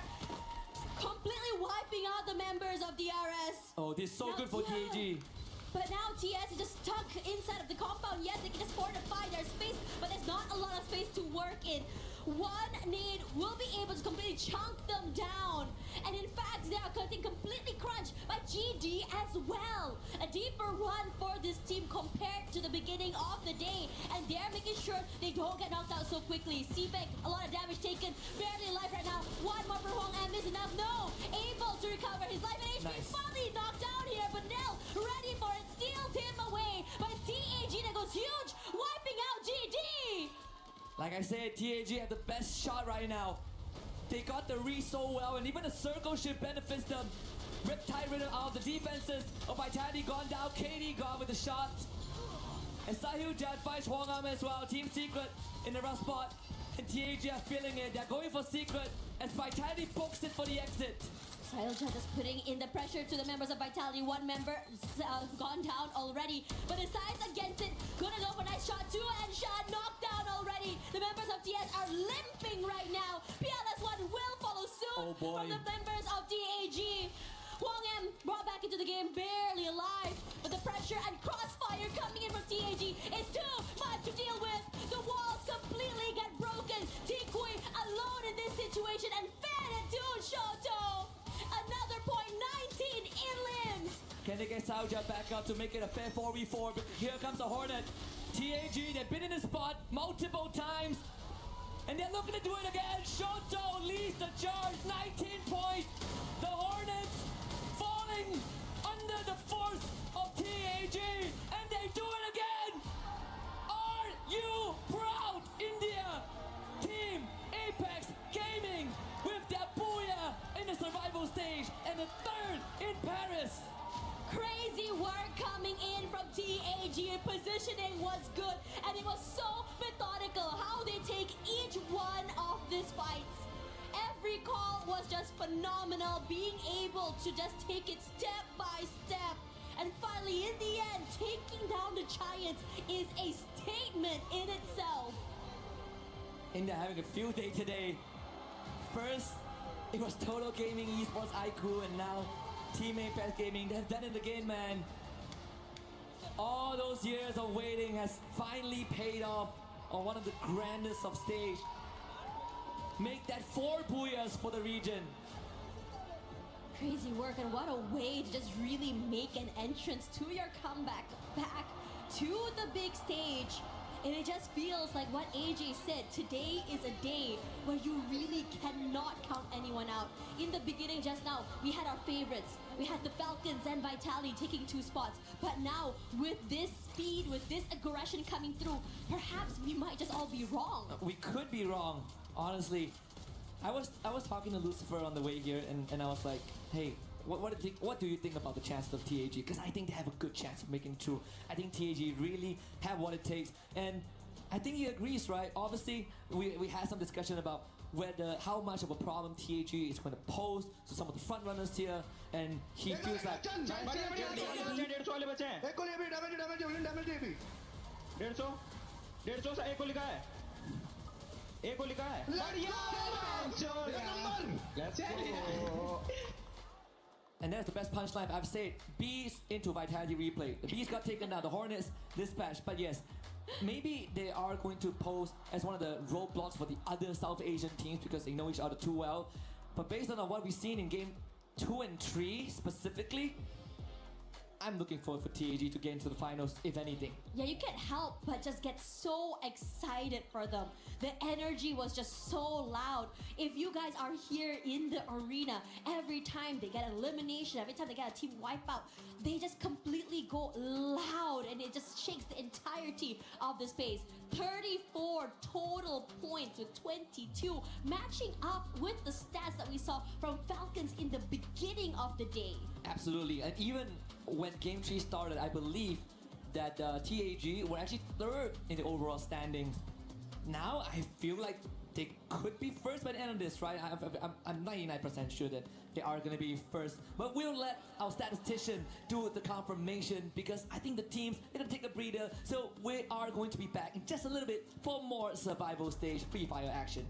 Completely wiping out the members of DRS. Oh, this is so good for TAG. But now TS is just stuck inside of the compound. Yes, they can just fortify their space, but there's not a lot of space to work in. One nade will be able to completely chunk them down. And in fact, they are getting completely crunched by GD as well. A deeper run for this team compared to the beginning of the day. And they're making sure they don't get knocked out so quickly. Seabek, a lot of damage taken, barely alive right now. One more for Hong and is enough. No, able to recover his life and HP. Finally knocked down here, but Nell ready for it, steals him away. But it's TAG that goes huge, wiping out GD. Like I said, TAG have the best shot right now. They got the read so well, and even the circle shift benefits them. Riptide rid of the defenses of Vitality gone down. Katie gone with the shot. And Sahil Jad fights Hwang Am as well. Team Secret in the rough spot. And TAG are feeling it. They're going for Secret as Vitality pokes it for the exit. Sailja just putting in the pressure to the members of Vitality. One member gone down already, but decides against it. Gonna go for a nice shot, two-hand shot, knocked down already. The members of TS are limping right now. PLS1 will follow soon from the members of DAG. Wong M brought back into the game, barely alive, but the pressure and crossfire coming in from TAG is too much to deal with. The walls completely get broken. Tikui alone in this situation and fed it to Shoto. Another point, 19 in limbs. Can they get Sailja back up to make it a fair 4v4? But here comes the Hornet. TAG, they've been in the spot multiple times, and they're looking to do it again. Shoto leads the charge, 19 points. The Hornets falling under the force of TAG, and they do it again. Are you proud, India? Team Apex Gaming with their booyah in the survival stage and the third in Paris. Crazy work coming in from TAG. Positioning was good, and it was so methodical how they take each one of these fights. Every call was just phenomenal, being able to just take it step by step. And finally, in the end, taking down the Giants is a statement in itself. India having a field day today. First, it was Total Gaming, Esports, IQ, and now Team Apex Gaming. They've done it again, man. All those years of waiting has finally paid off on one of the grandest of stage. Make that 4 booyahs for the region. Crazy work, and what a way to just really make an entrance to your comeback back to the big stage. And it just feels like what AJ said, today is a day where you really cannot count anyone out. In the beginning just now, we had our favorites. We had the Falcons and Vitality taking 2 spots. But now, with this speed, with this aggression coming through, perhaps we might just all be wrong. We could be wrong, honestly. I was talking to Lucifer on the way here, and I was like, hey, what do you think about the chances of TAG? Because I think they have a good chance of making it through. I think TAG really have what it takes, and I think he agrees, right? Obviously, we had some discussion about how much of a problem TAG is going to pose to some of the front runners here, and he feels like. And that's the best punchline I've said. Bees into Vitality replay. The Bees got taken down. The Hornets dispatched. But yes, maybe they are going to pose as one of the roadblocks for the other South Asian teams because they know each other too well. But based on what we've seen in game 2 and 3 specifically, I'm looking forward for TAG to get into the finals, if anything. Yeah, you can't help but just get so excited for them. The energy was just so loud. If you guys are here in the arena, every time they get an elimination, every time they get a team wipeout, they just completely go loud and it just shakes the entirety of the space. 34 total points with 22, matching up with the stats that we saw from Falcons in the beginning of the day. Absolutely, and even when Game 3 started, I believe that TAG were actually 3rd in the overall standings. Now I feel like they could be first by the end of this, right? I'm 99% sure that they are going to be first. But we'll let our statistician do the confirmation because I think the teams are going to take a breather. So we are going to be back in just a little bit for more survival stage Free Fire action.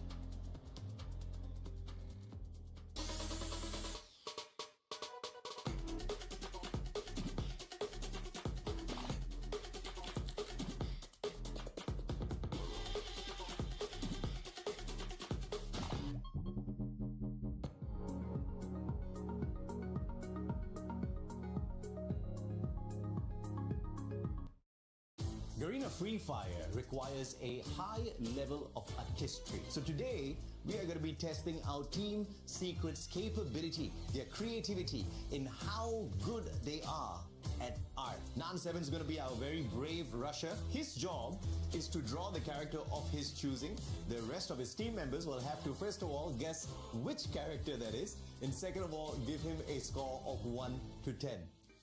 Garena Free Fire requires a high level of artistry. So today, we are going to be testing our Team Secret's capability, their creativity in how good they are at art. Nan7 is going to be our very brave rusher. His job is to draw the character of his choosing. The rest of his team members will have to first of all guess which character that is, and second of all give him a score of 1 to 10.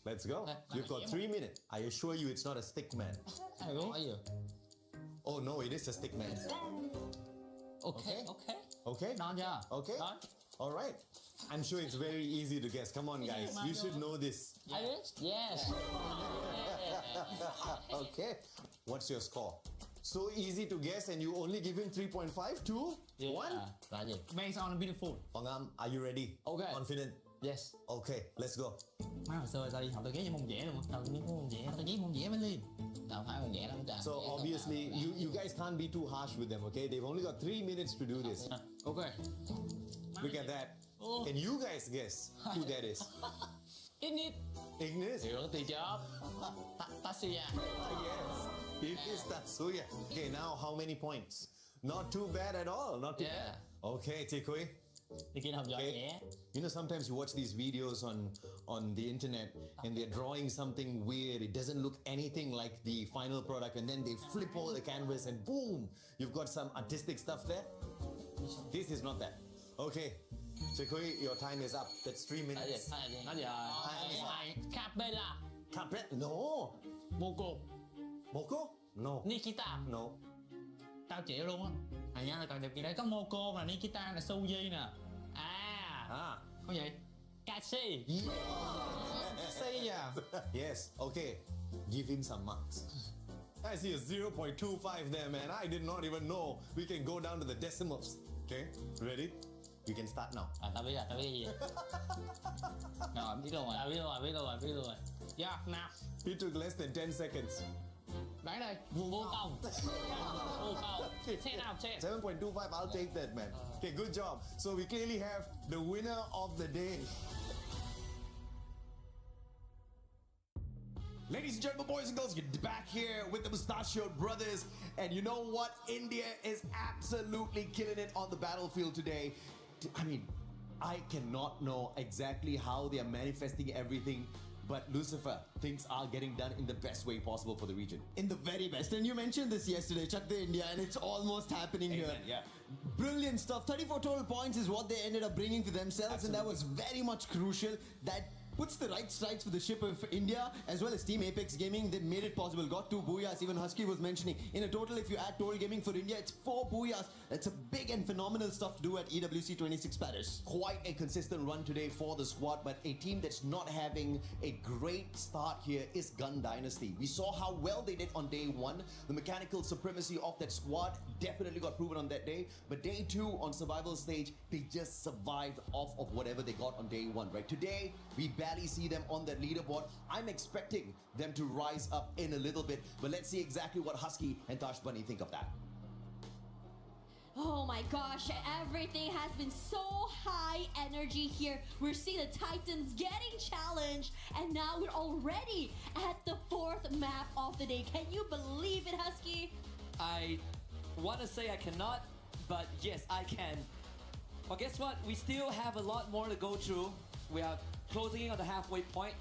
Let's go. You've got 3 minutes. I assure you it's not a stick man. Oh no, it is a stick man. Okay. Okay. Okay. Okay. All right. I'm sure it's very easy to guess. Come on, guys. You should know this. Yes. Okay. What's your score? So easy to guess, and you only give him 3.5, 2, 1? Based on beautiful. Hoàng Am, are you ready? Okay. Confident? Yes. Okay, let's go. Má hồi xưa sao đi học tôi ghé cho môn vẽ luôn. Đầu những môn vẽ, tôi ghé môn vẽ mới lên. Đâu phải môn vẽ lắm trời. So obviously, you guys can't be too harsh with them, okay? They've only got 3 minutes to do this. Okay. Look at that. Can you guys guess who that is? Ignis. Ignis? Hiệu từ chớp. Tatsuya. Yes, it is Tatsuya. Okay, now how many points? Not too bad at all. Not too bad. Okay, Tikui. Okay. You know, sometimes you watch these videos on the internet and they're drawing something weird. It doesn't look anything like the final product, and then they flip over the canvas and boom, you've got some artistic stuff there. This is not that. Okay, Chikui, your time is up. That's 3 minutes. Capella. Capella? No. Moko. Moko? No. Nikita. No. Tao chịu luôn á. Nha là còn được gì đấy, có Moko là Nikita là Suzy nè. Có gì? Kasi. Say yeah. Yes. Okay. Give him some marks. I see a 0.25 there, man. I did not even know we can go down to the decimals. Okay, ready? You can start now. Tao biết cái gì. Rồi, biết luôn rồi. Yeah, nào. It took less than 10 seconds. Đấy đây, vô công. 10 out of 10. 7.25, I'll take that, man. Okay, good job. So we clearly have the winner of the day. Ladies and gentlemen, boys and girls, you're back here with the Mustachioed Brothers. And you know what? India is absolutely killing it on the battlefield today. I mean, I cannot know exactly how they are manifesting everything, but Lucifer, things are getting done in the best way possible for the region. In the very best. And you mentioned this yesterday, Chak the India, and it's almost happening here. Yeah. Brilliant stuff. 34 total points is what they ended up bringing for themselves, and that was very much crucial. That puts the right strikes for the ship of India, as well as Team Apex Gaming. They made it possible. Got 2 booyahs. Even Husky was mentioning. In a total, if you add total gaming for India, it's 4 booyahs. That's a big and phenomenal stuff to do at EWC 26 Paris. Quite a consistent run today for the squad, but a team that's not having a great start here is Gun Dynasty. We saw how well they did on day 1. The mechanical supremacy of that squad definitely got proven on that day, but day 2 on survival stage, they just survived off of whatever they got on day 1, right? Today, we barely see them on that leaderboard. I'm expecting them to rise up in a little bit, but let's see exactly what Husky and Tash Bunny think of that. Oh my gosh, everything has been so high energy here. We're seeing the Titans getting challenged, and now we're already at the 4th map of the day. Can you believe it, Husky? I want to say I cannot, but yes, I can. Well, guess what? We still have a lot more to go through. We are closing in on the halfway point.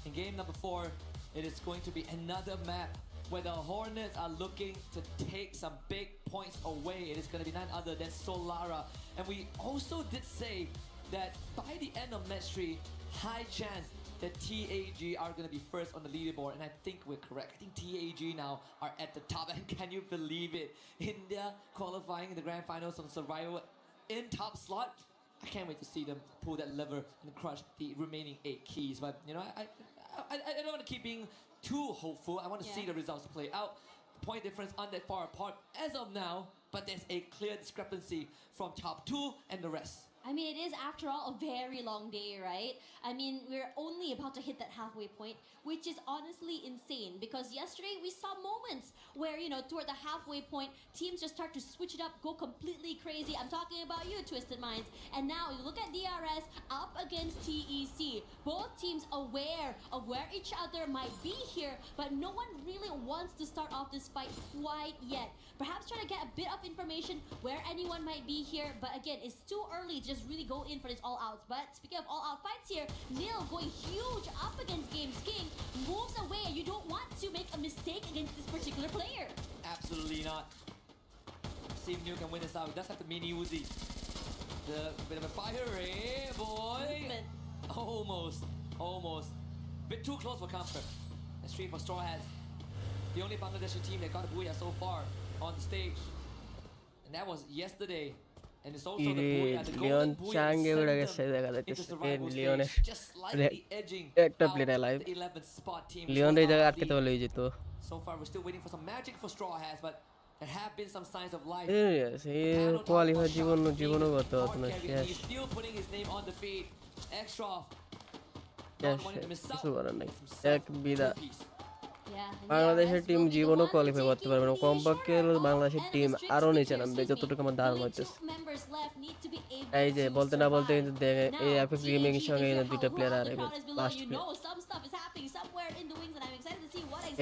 In game number 4, it is going to be another map where the Hornets are looking to take some big points away. It is going to be none other than Solara. And we also did say that by the end of match 3, high chance that TAG are going to be first on the leaderboard, and I think we're correct. I think TAG now are at the top, and can you believe it? India qualifying in the grand finals on survival in top slot. I can't wait to see them pull that lever and crush the remaining 8 keys. But you know, I don't want to keep being too hopeful. I want to see the results play out. The point difference aren't that far apart as of now, but there's a clear discrepancy from top 2 and the rest. I mean, it is, after all, a very long day, right? I mean, we're only about to hit that halfway point, which is honestly insane, because yesterday we saw moments where, you know, toward the halfway point, teams just start to switch it up, go completely crazy. I'm talking about you, Twisted Minds. And now you look at DRS up against TEC. Both teams aware of where each other might be here, but no one really wants to start off this fight quite yet. Perhaps trying to get a bit of information where anyone might be here, but again, it's too early to just really go in for this all-outs. But speaking of all-out fights here, Nil going huge up against Games King, moves away, and you don't want to make a mistake against this particular player. Absolutely not. See if Nil can win this out. He does have the mini Uzi. The bit of a fire, eh, boy? Movement. Almost. Bit too close for comfort. That's 3 for Straw Hats. The only Bangladeshi team that got a booyah so far on the stage. And that was yesterday. And it's also the buoy at the Leon golden buoy চাঙ্গে at উড়ে the গেছে center দেখা into যাচ্ছে survival লিওনের stage, just slightly edging একটা out player live the 11th spot team. Leon এই Shows জায়গায় how আটকাতে the- বলে যেত So far, we're still waiting for some magic for Straw Hats, but there have been some signs of life. Say qualify জীবনও করতে পারতো না Carry, and he's still putting his name on the feed. Extra. কিছু করার নেই এক বিদা Yeah, বাংলাদেশের টিম জীবনও কোয়ালিফাই করতে পারবে না কমপক্ষে বাংলাদেশের টিম আরো নিচে নামবে যতটুকু আমার ধারণা হইতেছে এই যে বলতে না বলতে কিন্তু দেখে এই এফএক্স গেমিং এর সঙ্গে দুইটা প্লেয়ার আর লাস্ট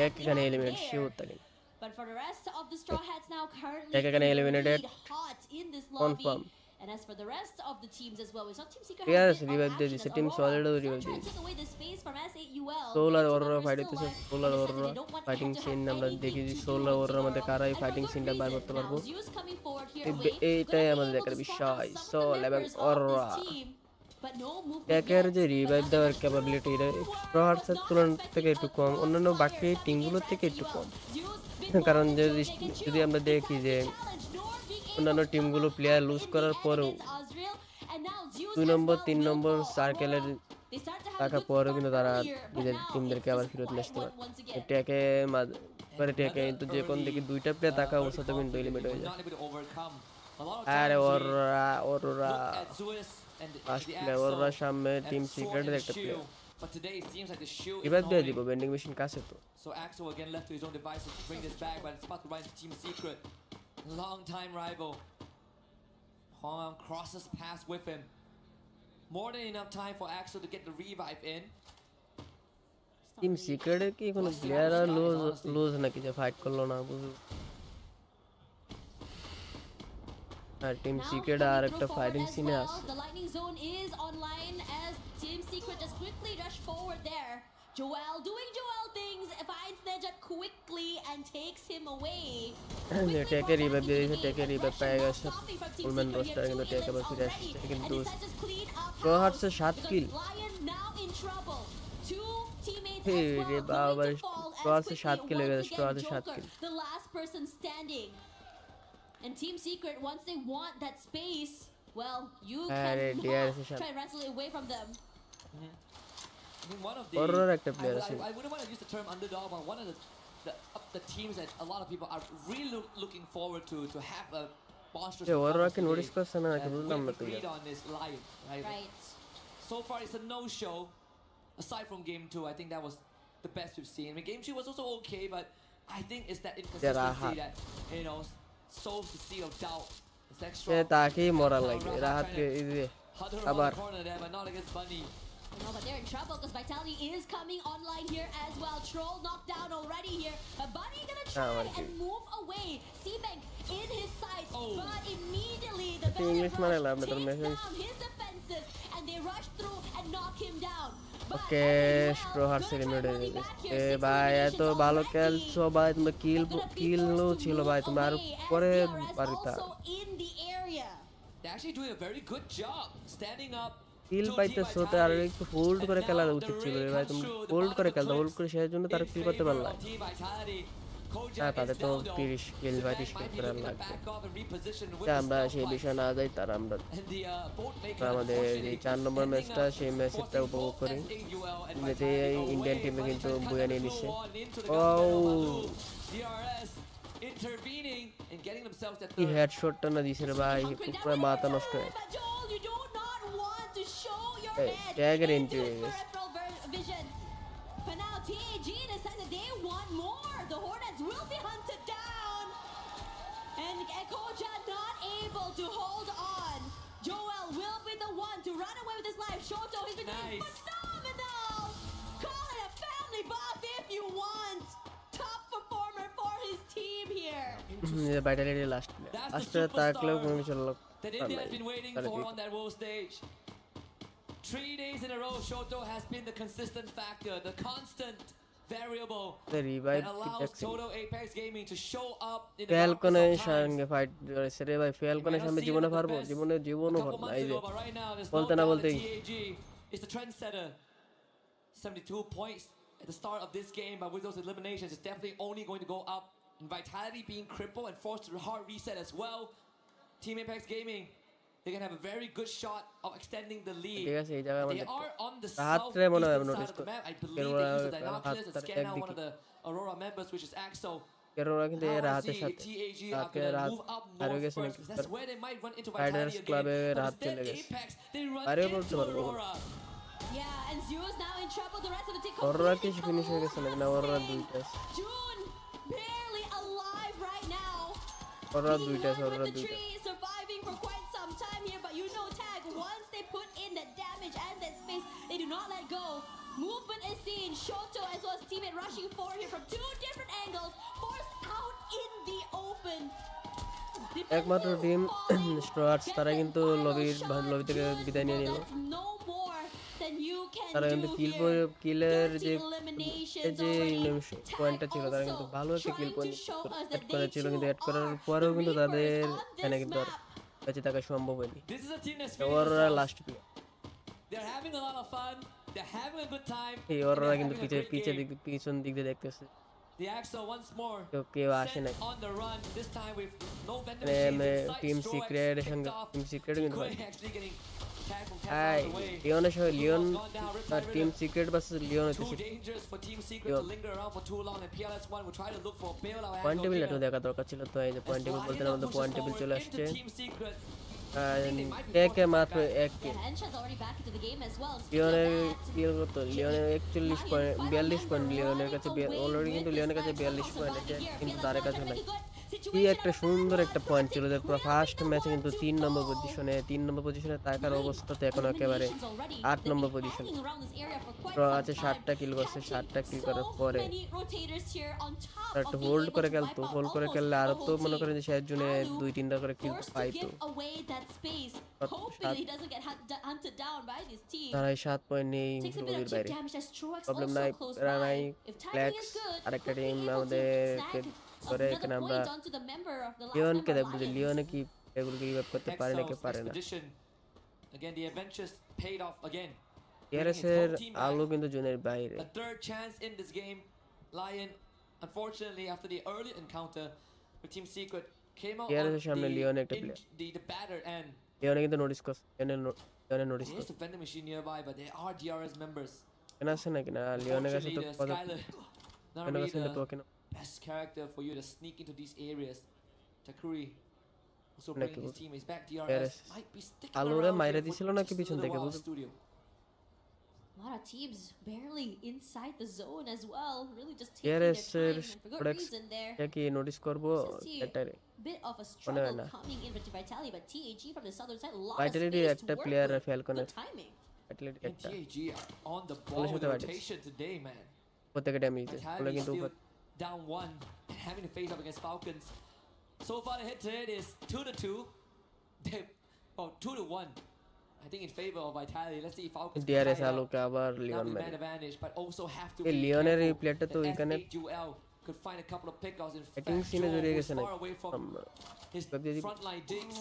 এক এখানে এলিমিনেট শিওর থাকে But for the rest of the Straw Hats now currently এক এখানে eliminated hot in this confirm lobby. And as for the rest of the teams as well, we saw Team Secret Yes, have a bit revive of the action as team Aurora solid trying revive to the- take away the space from S8UL. সোলার Two ওররা members fight still হইতেছে alive. সোলার They decided ওররা they don't want fighting to have scene আমরা anything দেখেছি to do সোলার with ওররা মধ্যে Aurora. কারাই And ফাইটিং for good সিনটা বার reason. করতে পারবো Now Zeus coming forward here away. এইটাই Gonna be আমাদের able দেখার to spot বিষয় out some of the Soul এবং members of ওররা this team. But no movement ট্যাকের yet. যে রিভাইভ দেওয়ার ক্যাপাবিলিটি এটা স্ট্রহার্টসের তুলনা থেকে একটু কম অন্যান্য বাকি টিমগুলোর থেকে একটু কম কারণ যদি আমরা দেখি যে অন্যান্য টিমগুলো প্লেয়ার লুজ করার পরেও 2 নম্বর 3 নম্বর সার্কেলের রাখার পরেও কিন্তু তারা নিজের টিমদেরকে আবার ফেরত নিয়ে আসতে পারে ট্যাকে মানে ট্যাকে কিন্তু যে কোন দিকে দুইটা প্লেয়ার থাকা অবস্থা তো কিন্তু এলিমিনেট হয়ে যায় আরে ওররা ওররা সামনে টিম সিক্রেটের একটা player But today it seems like the shield is এবার দিয়ে holding. দিব বেন্ডিং মেশিন কাছে তো So Axel again left to his own devices to bring this back, but it's about to run into Team Secret. Long time rival. Hong crosses past with him. More than enough time for Axel to get the revive in. Team সিক্রেটের কি কোনো player আর loose নাকি যে fight করলো না বুঝু আর team secret আর একটা fighting সিনে আছে The lightning zone is online as Team Secret just quickly rush forward there. Joel doing Joel things, finds Nejat quickly and takes him away. টেকে রিভাইভ দিয়ে দিয়েছে টেকে রিভাইভ পেয়ে গেছে ফুলম্যান রোস্টার কিন্তু টেক আবার ফিরে আসছে কিন্তু স্ট্রহার্টসে 7 কিল Lion now in trouble. Two teammates hey as রে well বাবা going to fall as স্ট্রহার্টসে quickly. 7 কিল হয়ে গেছে Once again, স্ট্রহার্টসে 7 Joker, kill the last person standing. And Team Secret, once they want that space, well, you Arre, can DRS is try and wrestle it away from them. I mean, one of the. Horror একটা player I আছে wouldn't want to use the term underdog, but one of the teams that a lot of people are really looking forward to have a monstrous. এ ওরা performance কি notice today. করছে না নাকি And বুঝলাম we না তো agreed on this live, right? Right. So far, it's a no-show. Aside from game 2, I think that was the best we've seen. I mean, game 3 was also okay, but I think it's that inconsistency that sows the seed of doubt. It's extra. সে তাকেই মরা লাগে রাহাতকে এই যে আবার corner there, but not against Bunny. No, but they're in trouble because Vitality is coming online here as well. Troll knocked down already here. But Bunny gonna try and move away. Seabank in his sights, but immediately the English Belgian man rush takes down his defenses and they rush through and knock him down. Okay Strawhats eliminate হয়ে গেছে এ ভাই এত ভালো খেলছো ভাই তোমরা কিল ছিল ভাই তোমরা আর পরে পারিতা In the area. They're actually doing a very good job standing up. কিল পাইতেছো তো আর একটু হোল্ড করে খেলা উচিত ছিল রে ভাই তুমি হোল্ড করে খেলতে হোল্ড করে সেই জন্য তারা কিল করতে পারলা হ্যাঁ তাদের তো 30 কিল 32 কিল করে লাগবে আমরা সেই বিষয়ে না যাই তারা আমরা আমাদের এই 4 নম্বর ম্যাচটা সেই ম্যাচটা উপভোগ করি যেতে ইন্ডিয়ান টিমে কিন্তু বুয়া নিয়ে নিচ্ছে ও Intervening and getting themselves that কি হেডশটটা না দিছে রে ভাই পুরো মাথা নষ্ট হয়ে To show your ট্যাগের এন্ট্রি হয়ে গেছে vision. But now TAG decides that they want more. The Hornets will be hunted down. And Ekoja not able to hold on. Joel will be the one to run away with his life. Shoto, he's been doing phenomenal. Call it a family buff if you want. Top performer for his team here. Vitality last আজকে তাকলেও কোনো কিছু লোক that India has been waiting for on that world stage. 3 days in a row, Shoto has been the consistent factor, the constant variable that allows Toto Apex Gaming to show up in the ফ্যালকনের সঙ্গে fight করেছে রে ভাই ফ্যালকনের সামনে জীবনে পারবো জীবনও পারবো না এই যে বলতে না বলতেই is the trendsetter. 72 points at the start of this game, but with those eliminations, it's definitely only going to go up. And Vitality being crippled and forced to hard reset as well. Team Apex Gaming they can have a very good shot of extending the lead. ঠিক আছে এই জায়গায় They আমাদের are on the রাত্রে মনে হয় southeastern notice side of the করি map. I believe they use the binoculars to scan out one of the Aurora members, which is Axel. কেরোরা কিন্তু Now এর I হাতের see সাথে TAG are রাতকে gonna রাত move up হারিয়ে north গেছে first, নাকি 'cause that's where they might run into Riders Vitality ক্লাবে again. But রাত instead, চলে গেছে Apex, they run আরে into বলতে পারবো Aurora. Yeah, and Zero's now in trouble. The rest of the team Arora কি completely ফিনিশ হয়ে গেছে নাকি না অরোরা দুইটা June barely alive right now. Arora দুইটা With অরোরা the দুইটা tree surviving for quite some time here, but you know Tag, once they put in that damage and that space, they do not let go. Movement is seen. Shoto as well as teammate rushing forward here from two different angles, forced out in the open. একমাত্র team স্ট্রাটস তারা কিন্তু lobby থেকে বিদায় নিয়ে নিল No more than you can তারা কিন্তু do kill here. কিলের যে Eliminations যে already. পয়েন্টটা ছিল তারা কিন্তু ভালো একটা kill point show us add that করেছিল they কিন্তু too অ্যাড করার are পরেও কিন্তু the তাদের reapers on এখানে this কিন্তু আর map. বেঁচে থাকা সম্ভব হয়নি This is a team that's ওরা last player They're having a lot of fun. They're having a good time. এই and ওরা they're কিন্তু having a great game. পিছন দিক দিয়ে দেখতেছে The Axel once more কেউ আসে sent না on the run. This time with no vendor মানে machines inside. Team Stroax Secret picked সঙ্গে off. টিম সিক্রেট কিন্তু হয় Decoy actually getting tagged from 10 হাই miles away. লিওনের সঙ্গে লিওন Gone down, Riptide আর team Secret versus Leon Too হইতেছে dangerous for Team Secret to linger around for too long, and PLS1 will try to look for a bailout point angle table here. একটু দেখা দরকার ছিল তো এই যে point table বলতে আমাদের পয়েন্ট টেবিল চলে আসছে Team Secret. কে মাত্র এক কে Yeah, Hensha's already back into the game as well. লিওনের কিল কত লিওনের 41 পয়েন্ট 42 পয়েন্ট লিওনের কাছে অলরেডি কিন্তু লিওনের কাছে 42 পয়েন্ট আছে কিন্তু তার কাছে নাই কি একটা সুন্দর একটা পয়েন্ট ছিল যে পুরো ফার্স্ট ম্যাচে কিন্তু 3 নম্বর পজিশনে থাকার অবস্থা তো এখন একেবারে 8 নম্বর পজিশন পুরো আছে 60টা কিল করছে 60টা কিল করার পরে একটা হোল্ড করে খেললে আরো তো মনে করেন যে শেষ জুনে 2-3টা করে কিল পাইতো তারা 7 পয়েন্ট নেই রবির বাইরে প্রবলেম নাই রানাই ফ্ল্যাক্স আরেকটা টিম আমাদেরকে করে এখানে আমরা লিওনকে দেখবো যে লিওনে কি এগুলোকে রিভাইভ করতে পারে নাকি পারে না Again, the adventures paid off again. TRS এর আলো কিন্তু জোনের বাইরে A third chance in this game. Lion, unfortunately, after the early encounter with Team Secret, came out TRS on এর সামনে লিওন একটা player the batter end. Leone কিন্তু notice করছে লিওনে নোটিস There's করছে a vending machine nearby, but they are DRS members. কেন আছে নাকি না লিওনের কাছে তো কথা Not কেন really কাছে তো কেন the best character for you to sneak into these areas. Takuri also bringing his teammates back. DRS might be sticking আলোরে around মাইরা here দিছিল for নাকি just a পিছন little থেকে while বুঝছো studio. A lot of teams barely inside the zone as well. Really just taking TRS their এর time and for good products reason there. কি notice করব এটারে Bit of a মনে হয় struggle না coming in with Vitality, but TAG from the southern side, a lot of Vitality space একটা to work player with. ফ্যালকনের Good timing. Vitality And একটা TAG are on the ball with the rotation today, man. প্রত্যেকটা damage দিতে বলে Vitality কিন্তু still down 1 and having to face up against Falcons. So far the head-to-head is 2-2. They, 2-1. I think in favor of Vitality. Let's see if Falcons DRS আলোকে আবার Leone man মেরে advantage, but also have to এই be লিওনের এই careful প্লেয়ারটা তো that এখানে S8 duel could find a couple of pickouts. In batting fact, সিনে Joe জড়িয়ে was গেছে না far away from his frontline digs.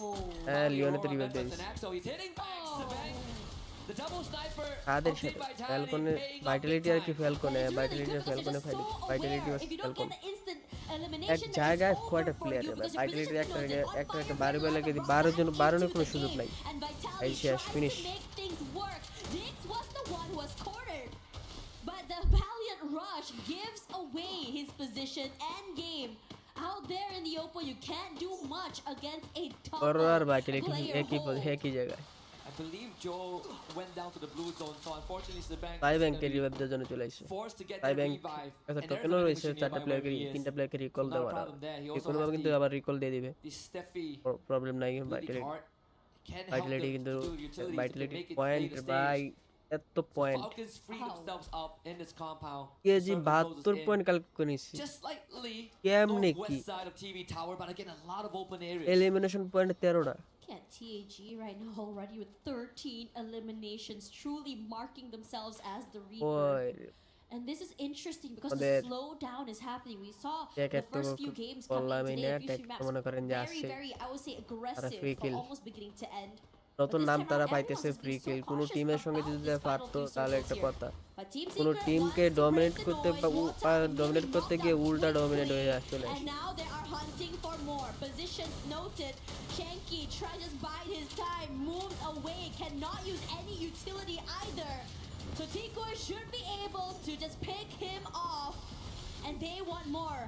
হ্যাঁ লিওনে তো Aurora রিভাইভ members দিয়েছে and Axel, he's hitting back to back. The double sniper কাদের of Team সাথে Vitality ফ্যালকনে paying off ভাইটালিটি big আর কি time. ফ্যালকনে ভাইটালিটি আর ফ্যালকনে ভাইটালিটি ওয়াজ ফ্যালকন এক জায়গায় কয়টা প্লেয়ার ভাইটালিটি একটা বারে বেলা লাগে 12 জন 12 এর কোনো সুযোগ নাই এই শেষ finish Dix was the one who was cornered, but the valiant rush gives away his position and game. Out there in the open, you can't do much against a top और भाइटालिटी player. एक ही जगह I believe Joe went down to the blue zone, so unfortunately Sabank তাই ব্যাংকে revive দেওয়ার জন্য চলে আসছে forced to get তাই the ব্যাংক revive. আচ্ছা And টোকেনও there's রয়েছে a চারটা nearby প্লেয়ারকে where he is. তিনটা প্লেয়ারকে রিকল So দেওয়া not a problem there. He also কোনোভাবে has কিন্তু the- আবার রিকল দিয়ে দিবে the Steffi প্রবলেম নাই bleeding Vitality heart. Can't help Vitality them কিন্তু to do utilities to Vitality make it point stay the বাই stage. এত point Falcons free themselves up in this compound. কেজি Circle closes 72 in. Point collect করে নিছি Just slightly কেমনে কি northwest side of TV tower, but again a lot of open areas. Elimination point 13টা At TAG right now already with 13 eliminations, truly marking themselves as the Reaper. ওই And this is interesting because the ওদের slowdown is happening. We saw TEC the একটু first few games coming বললাম in এই today, না a few TEC stream maps, মনে করেন যে very, আসছে very, I would say, aggressive free from kill. almost beginning to end. নতুন নাম তারা পাইতেছে ফ্রি কিল কোনো টিমের সঙ্গে যদি পারতো তাহলে একটা কথা কোনো টিমকে ডমিনেট করতে ডমিনেট করতে গিয়ে উল্টা ডমিনেট হয়ে চলে আসে hunting for more. Positions noted. Shanky tries to bide his time, moves away, cannot use any utility either. So Tikoi should be able to just pick him off, and they want more.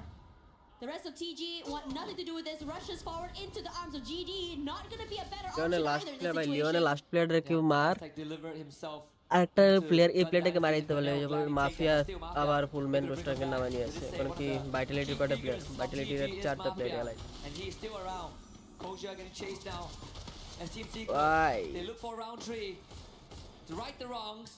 The rest of TG want nothing to do with this. Rushes forward into the arms of GD. Not gonna be a better option last either in player this by Leon situation. last player রেখে মার delivered himself একটা player এই প্লেয়ারটাকে মারা দিতে পারলে যখন mafia আবার full man রোস্টারকে নামা নিয়ে আসে কারণ কি ভাইটালিটির কয়টা প্লেয়ার ভাইটালিটির 4টা প্লেয়ার এলাই and he is still around. Koja getting chased now as Team Secret Why? they look for round 3 to right the wrongs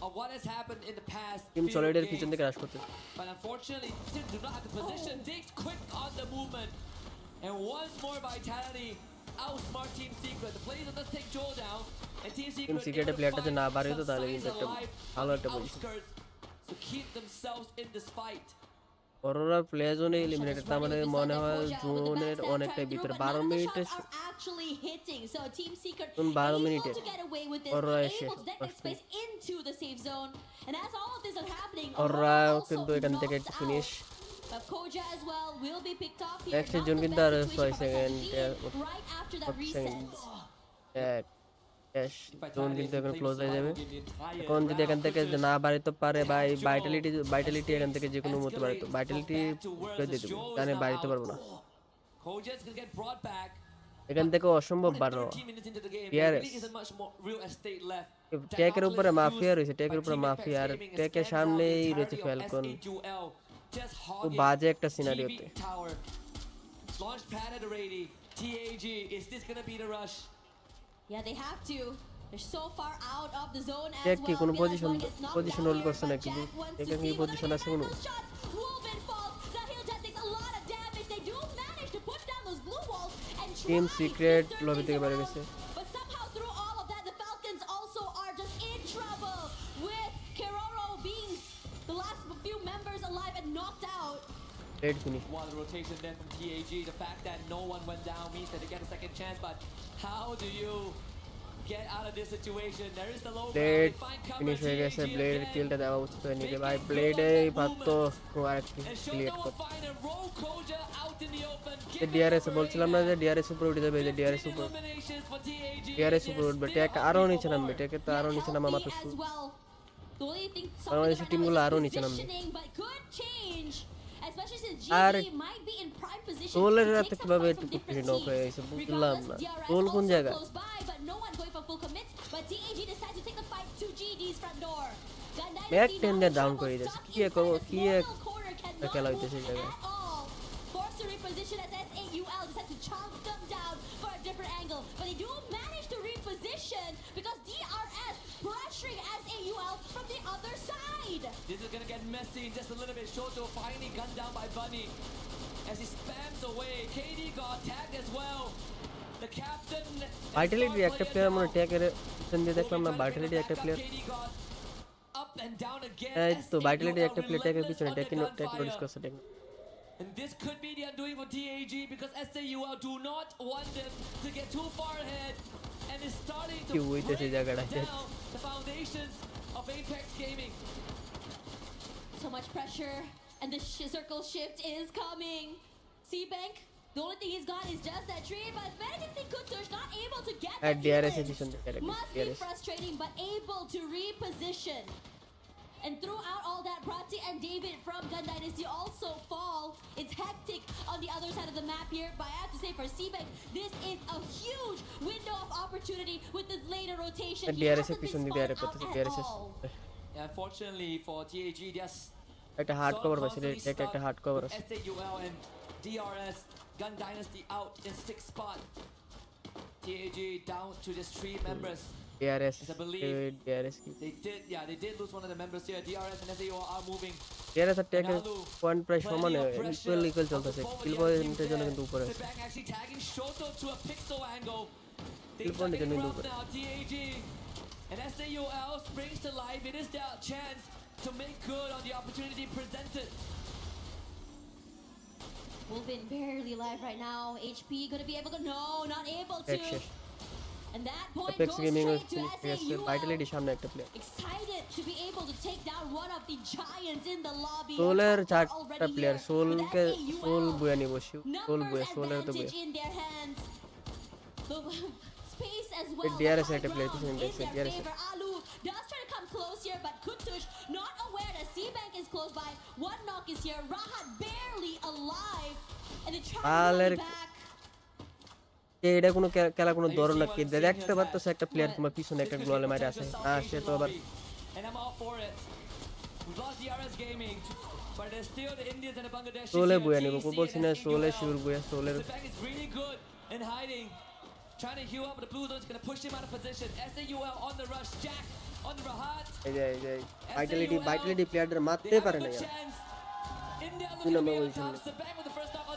of what has happened in the past team few সলিডের games. পিছন থেকে রাশ করতে But unfortunately, Team do not have the position. Diggs quick on the movement. And once more Vitality outsmart Team Secret. The players will just take Joel down. And Team Secret team সিক্রেটের প্লেয়ারটা না বাড়ে তো তাহলে কিন্তু একটা ভালো একটা position to keep themselves in this fight. Aurora play জোনে এলিমিনেটেড তার মানে মনে হয় জোনের অনেকটাই ভিতরে 12 মিনিটে Actually hitting. So Team Secret 12 মিনিটে able to get away with this, Arora এসে able to deck their space into the safe zone. And as all of this is happening, Arora কিন্তু এখান থেকে finish but Koja as well will be picked off here. Next জন কিন্তু আর 6 second Right after that reset. এক cash zone কিন্তু এখন close হয়ে যাবে এখন যদি এখান থেকে না বাড়িতে পারে ভাই ভাইটালিটি এখান থেকে যে কোনো মতে পারে তো ভাইটালিটি করে দিয়ে দেবে জানে বাড়িতে পারবো না Koja's gonna get brought back. এখান থেকে অসম্ভব বাড়ো 13 minutes into the game. Yes. There really isn't much more real estate left. টেকের উপরে মাফিয়া রয়েছে টেকের উপরে মাফিয়া আর টেকের সামনেই রয়েছে ফ্যালকন খুব বাজে একটা সিনারিওতে Launch pad at ready. TAG, is this gonna be the rush? Yeah, they have to. They're so far out of the zone as TEC কি well. কোনো Mila's position going gets knocked position down hold here, করছে but না কিন্তু Jack wants to টেকের কি see whether position they আছে can কোনো find those shots. Wolven falls. The hill jet takes a lot of damage. They do manage to put down those blue walls and team try secret to turn lobby things থেকে বের around. গেছে But somehow through all of that, the Falcons also are just in trouble with Keroro being the last few members alive and knocked out. Red finish While the rotation there from TAG, the fact that no one went down means that they get a second chance. But how do you get out of this situation? There is the low blade ground. They find cover. Finish হয়ে গেছে TAG blade again. কিলটা দেওয়া উচিত হয়নি রে ভাই ব্লেডে পারতো আরেকটি clear করতে Find a row Koja out in the open. DRS বলছিলাম না যে ডিআরএস উপরে উঠে যাবে যে ডিআরএস উপরে Eliminations for TAG. ডিআরএস উপরে উঠবে টেক আরো নিচে নামবে টেকে তো আরো নিচে নামা মাত্র As well. The only thing বাংলাদেশের right টিমগুলো now আরো is নিচে নামবে positioning, but could change, especially since আর GD might be in prime position টোলের to রাতে take some কিভাবে points একটু from পুকুরে different নক teams. হয়ে গেছে বুঝলাম না Regardless, টোল DRS কোন also জায়গা close by, but no one going for full commits. But TAG decides to take the fight to GD's front door. Back ten দিয়ে down করে দিয়েছে কি করব কি খেলা হইতেছে জায়গায় Forced to reposition as SAUL decides to chomp them down for a different angle. But they do manage to reposition because DRS pressuring SAUL from the other side. This is gonna get messy in just a little bit. Shoto finally gunned down by Bunny as he spams away. KD got tagged as well. The captain. Vitality একটা player মনে টেকের পিছন দিয়ে দেখলাম না Vitality একটা player Up and down again. এই তো Vitality একটা প্লেয়ার টেকের পিছনে টেক নোটিস করছে take And this could be the undoing for TAG because SAUL do not want them to get too far ahead and is starting to কি হইতেছে জায়গাটা down the foundations of Apex Gaming. So much pressure, and the circle shift is coming. C-Bank, the only thing he's got is just that trade, but Benedict Kutush not able to get আর that DRS এর killing. পিছন থেকে Must be DRS frustrating, but able to reposition. And throughout all that, Prati and David from Gun Dynasty also fall. It's hectic on the other side of the map here, but I have to say for C-Bank, this is a huge window of opportunity with this later rotation. He DRS এর hasn't been পিছন দিয়ে spun DRS out করতেছে at DRS all. Unfortunately for TAG, just একটা hard cover আছে take একটা hard cover আছে SAUL and DRS Gun Dynasty out in 6th spot. TAG down to just 3 members. DRS As I believe DRS কি they did lose one of the members here. DRS and SAUL are moving. DRS আর টেকের point প্রায় সমান equal চলতেছে কিল পয়েন্টের জন্য কিন্তু উপরে আছে Sibang actually tagging Shoto to a pixel angle. They কিল পয়েন্টের জন্য কিন্তু up উপরে now. TAG and SAUL springs to life. It is their chance to make good on the opportunity presented. Wolven barely alive right now. HP gonna be able to, no, not able to. এক শেষ And that point Apex goes Gaming straight to Vitality SAUL. সামনে একটা player Excited to be able to take down one of the giants in the lobby. সোলের Top four চারটা already প্লেয়ার here. সোলকে With Soul SAUL, buoy নিব soul বুয়া সোলের তো বুয়া advantage in their hands. The space as এই well. DRS The একটা high প্লেয়ার ground পিছনে in দেখছে their DRS favor. Alu does try to come close here, but Kutush not aware that C-Bank is close by. One knock is here. Rahat barely alive. And they try to আলের run back. এটা কোনো খেলা কোনো ধরন না কি দেখতে পারতেছে একটা প্লেয়ার তোমার পিছনে একটা গ্লোয়ালে মারে আছে সে তো আবার And I'm all for it. We've lost DRS Gaming, but there's still the Indians and the Bangladeshis Sholay here, বুয়া নিব TEC বলছি না and সোলে SAUL. শিউর বুয়া সোলের Sebang is really good in hiding, trying to heal up, but the blue zone's gonna push him out of position. SAUL on the rush, Jack on the Rahat. এই যে Vitality প্লেয়ারদের মারতে পারে না দুই নম্বর বলছি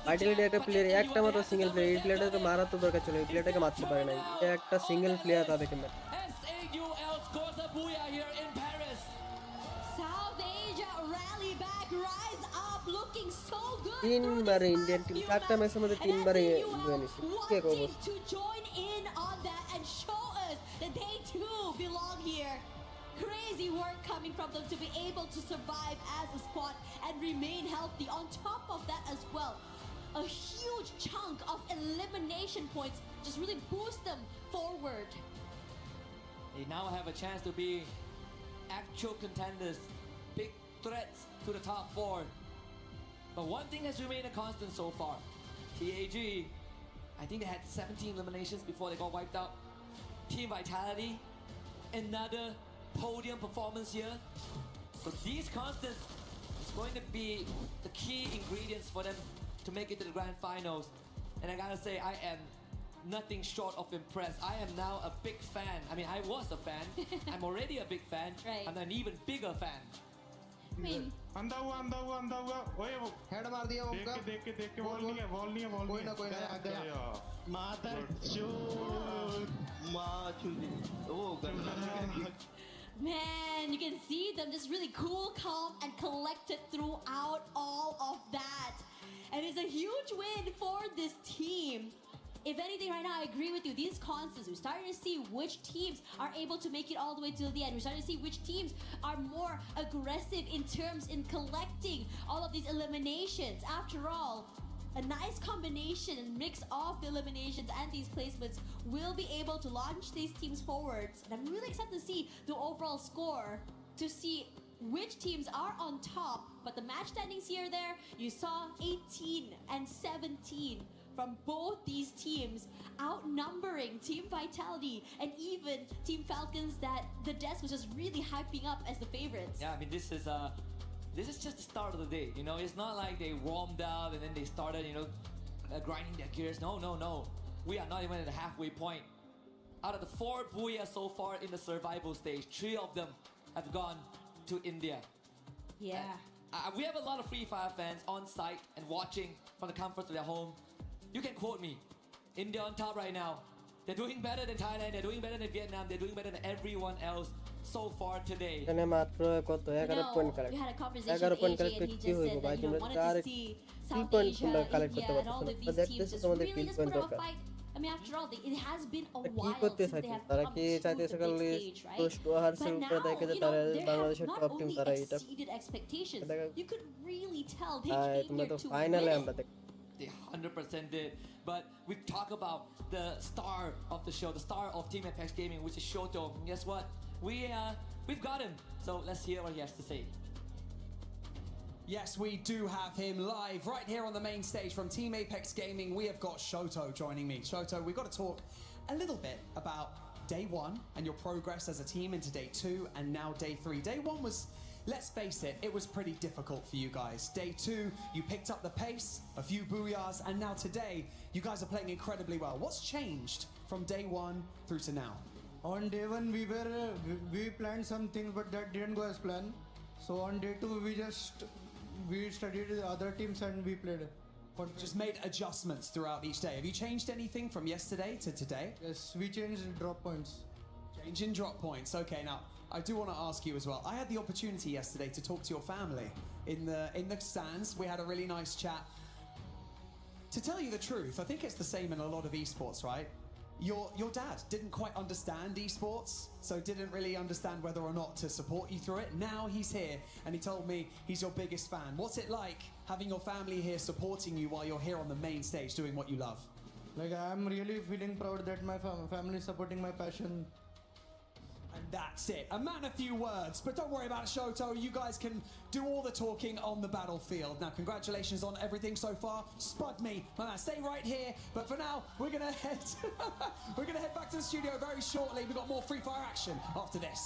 Vitality একটা প্লেয়ার একটা মাত্র সিঙ্গেল প্লেয়ার এই প্লেয়ারটাকে মারা তো দরকার ছিল এই প্লেয়ারটাকে মারতে পারে না একটা সিঙ্গেল প্লেয়ার তাদেরকে মারে SAUL scores a booyah here in Paris. South Asia rally back, rise up, looking so good. তিনবারে ইন্ডিয়ান টিম চারটা ম্যাচের মধ্যে তিনবারে বুয়া নিছে কি করব Wanting to join in on that and show us that they too belong here. Crazy work coming from them to be able to survive as a squad and remain healthy. On top of that as well, a huge chunk of elimination points just really boost them forward. They now have a chance to be actual contenders, big threats to the top four. But one thing has remained a constant so far. TAG, I think they had 17 eliminations before they got wiped out. Team Vitality, another podium performance here. So these constants is going to be the key ingredients for them to make it to the grand finals. And I gotta say, I am nothing short of impressed. I am now a big fan. I mean, I was a fan. I'm already a big fan. Right. I'm an even bigger fan. I mean, अंधा हुआ ओए वो head मार दिया उनका देख के wall नहीं है कोई ना आ गया माता चोर माँ चुदी ओ man, you can see them just really cool, calm, and collected throughout all of that. And it's a huge win for this team. If anything, right now, I agree with you. These constants, we're starting to see which teams are able to make it all the way till the end. We're starting to see which teams are more aggressive in terms in collecting all of these eliminations. After all, a nice combination and mix of the eliminations and these placements will be able to launch these teams forwards. And I'm really excited to see the overall score, to see which teams are on top. But the match standings here there, you saw 18 and 17 from both these teams, outnumbering Team Vitality and even Team Falcons that the desk was just really hyping up as the favorites. Yeah, I mean, this is just the start of the day. You know, it's not like they warmed up and then they started, grinding their gears. No. We are not even at the halfway point. Out of the 4 booyah so far in the survival stage, 3 of them have gone to India. Yeah. We have a lot of Free Fire fans on site and watching from the comfort of their home. You can quote me. India on top right now. They're doing better than Thailand. They're doing better than Vietnam. They're doing better than everyone else so far today. এখানে মাত্র কত 11 point collect We had a conversation 11 point with AJ collect and he কি just হইব said ভাই that, you know, তোমরা wanted car to see কি South point Asia, তোমরা collect India, করতে and all পারছো of না these দেখতেছো teams just তোমাদের really kill just point put up a দরকার fight. I mean, after all, it has been a কি while করতে since they থাকে have তারা come কি to চাইতেছে the খালি big stage, right? পোস্ট হারসের But উপরে now, দেখে যে you তারা know, they বাংলাদেশের have top not team only তারা এটা exceeded expectations, you could really tell they হ্যাঁ came তোমরা here তো to ফাইনালে win আমরা দেখ They 100% did. But we've talked about the star of the show, the star of Team Apex Gaming, which is Shoto. And guess what? We've got him. So let's hear what he has to say. Yes, we do have him live right here on the main stage from Team Apex Gaming. We have got Shoto joining me. Shoto, we've got to talk a little bit about day 1 and your progress as a team into day 2 and now day 3. Day 1 was, let's face it was pretty difficult for you guys. Day 2, you picked up the pace, a few booyahs, and now today, you guys are playing incredibly well. What's changed from day 1 through to now? On day 1, we planned some things, but that didn't go as planned. So on day 2, we studied the other teams and we played. Just made adjustments throughout each day. Have you changed anything from yesterday to today? Yes, we changed drop points. Changing drop points. Okay, now I do want to ask you as well. I had the opportunity yesterday to talk to your family in the stands. We had a really nice chat. To tell you the truth, I think it's the same in a lot of esports, right? your dad didn't quite understand esports, so didn't really understand whether or not to support you through it. Now he's here, and he told me he's your biggest fan. What's it like having your family here supporting you while you're here on the main stage doing what you love? Like, I'm really feeling proud that my family is supporting my passion. And that's it. A man of few words, but don't worry about it, Shoto. You guys can do all the talking on the battlefield. Now, congratulations on everything so far. Spud me, my man. Stay right here. But for now, we're gonna head back to the studio very shortly. We've got more Free Fire action after this.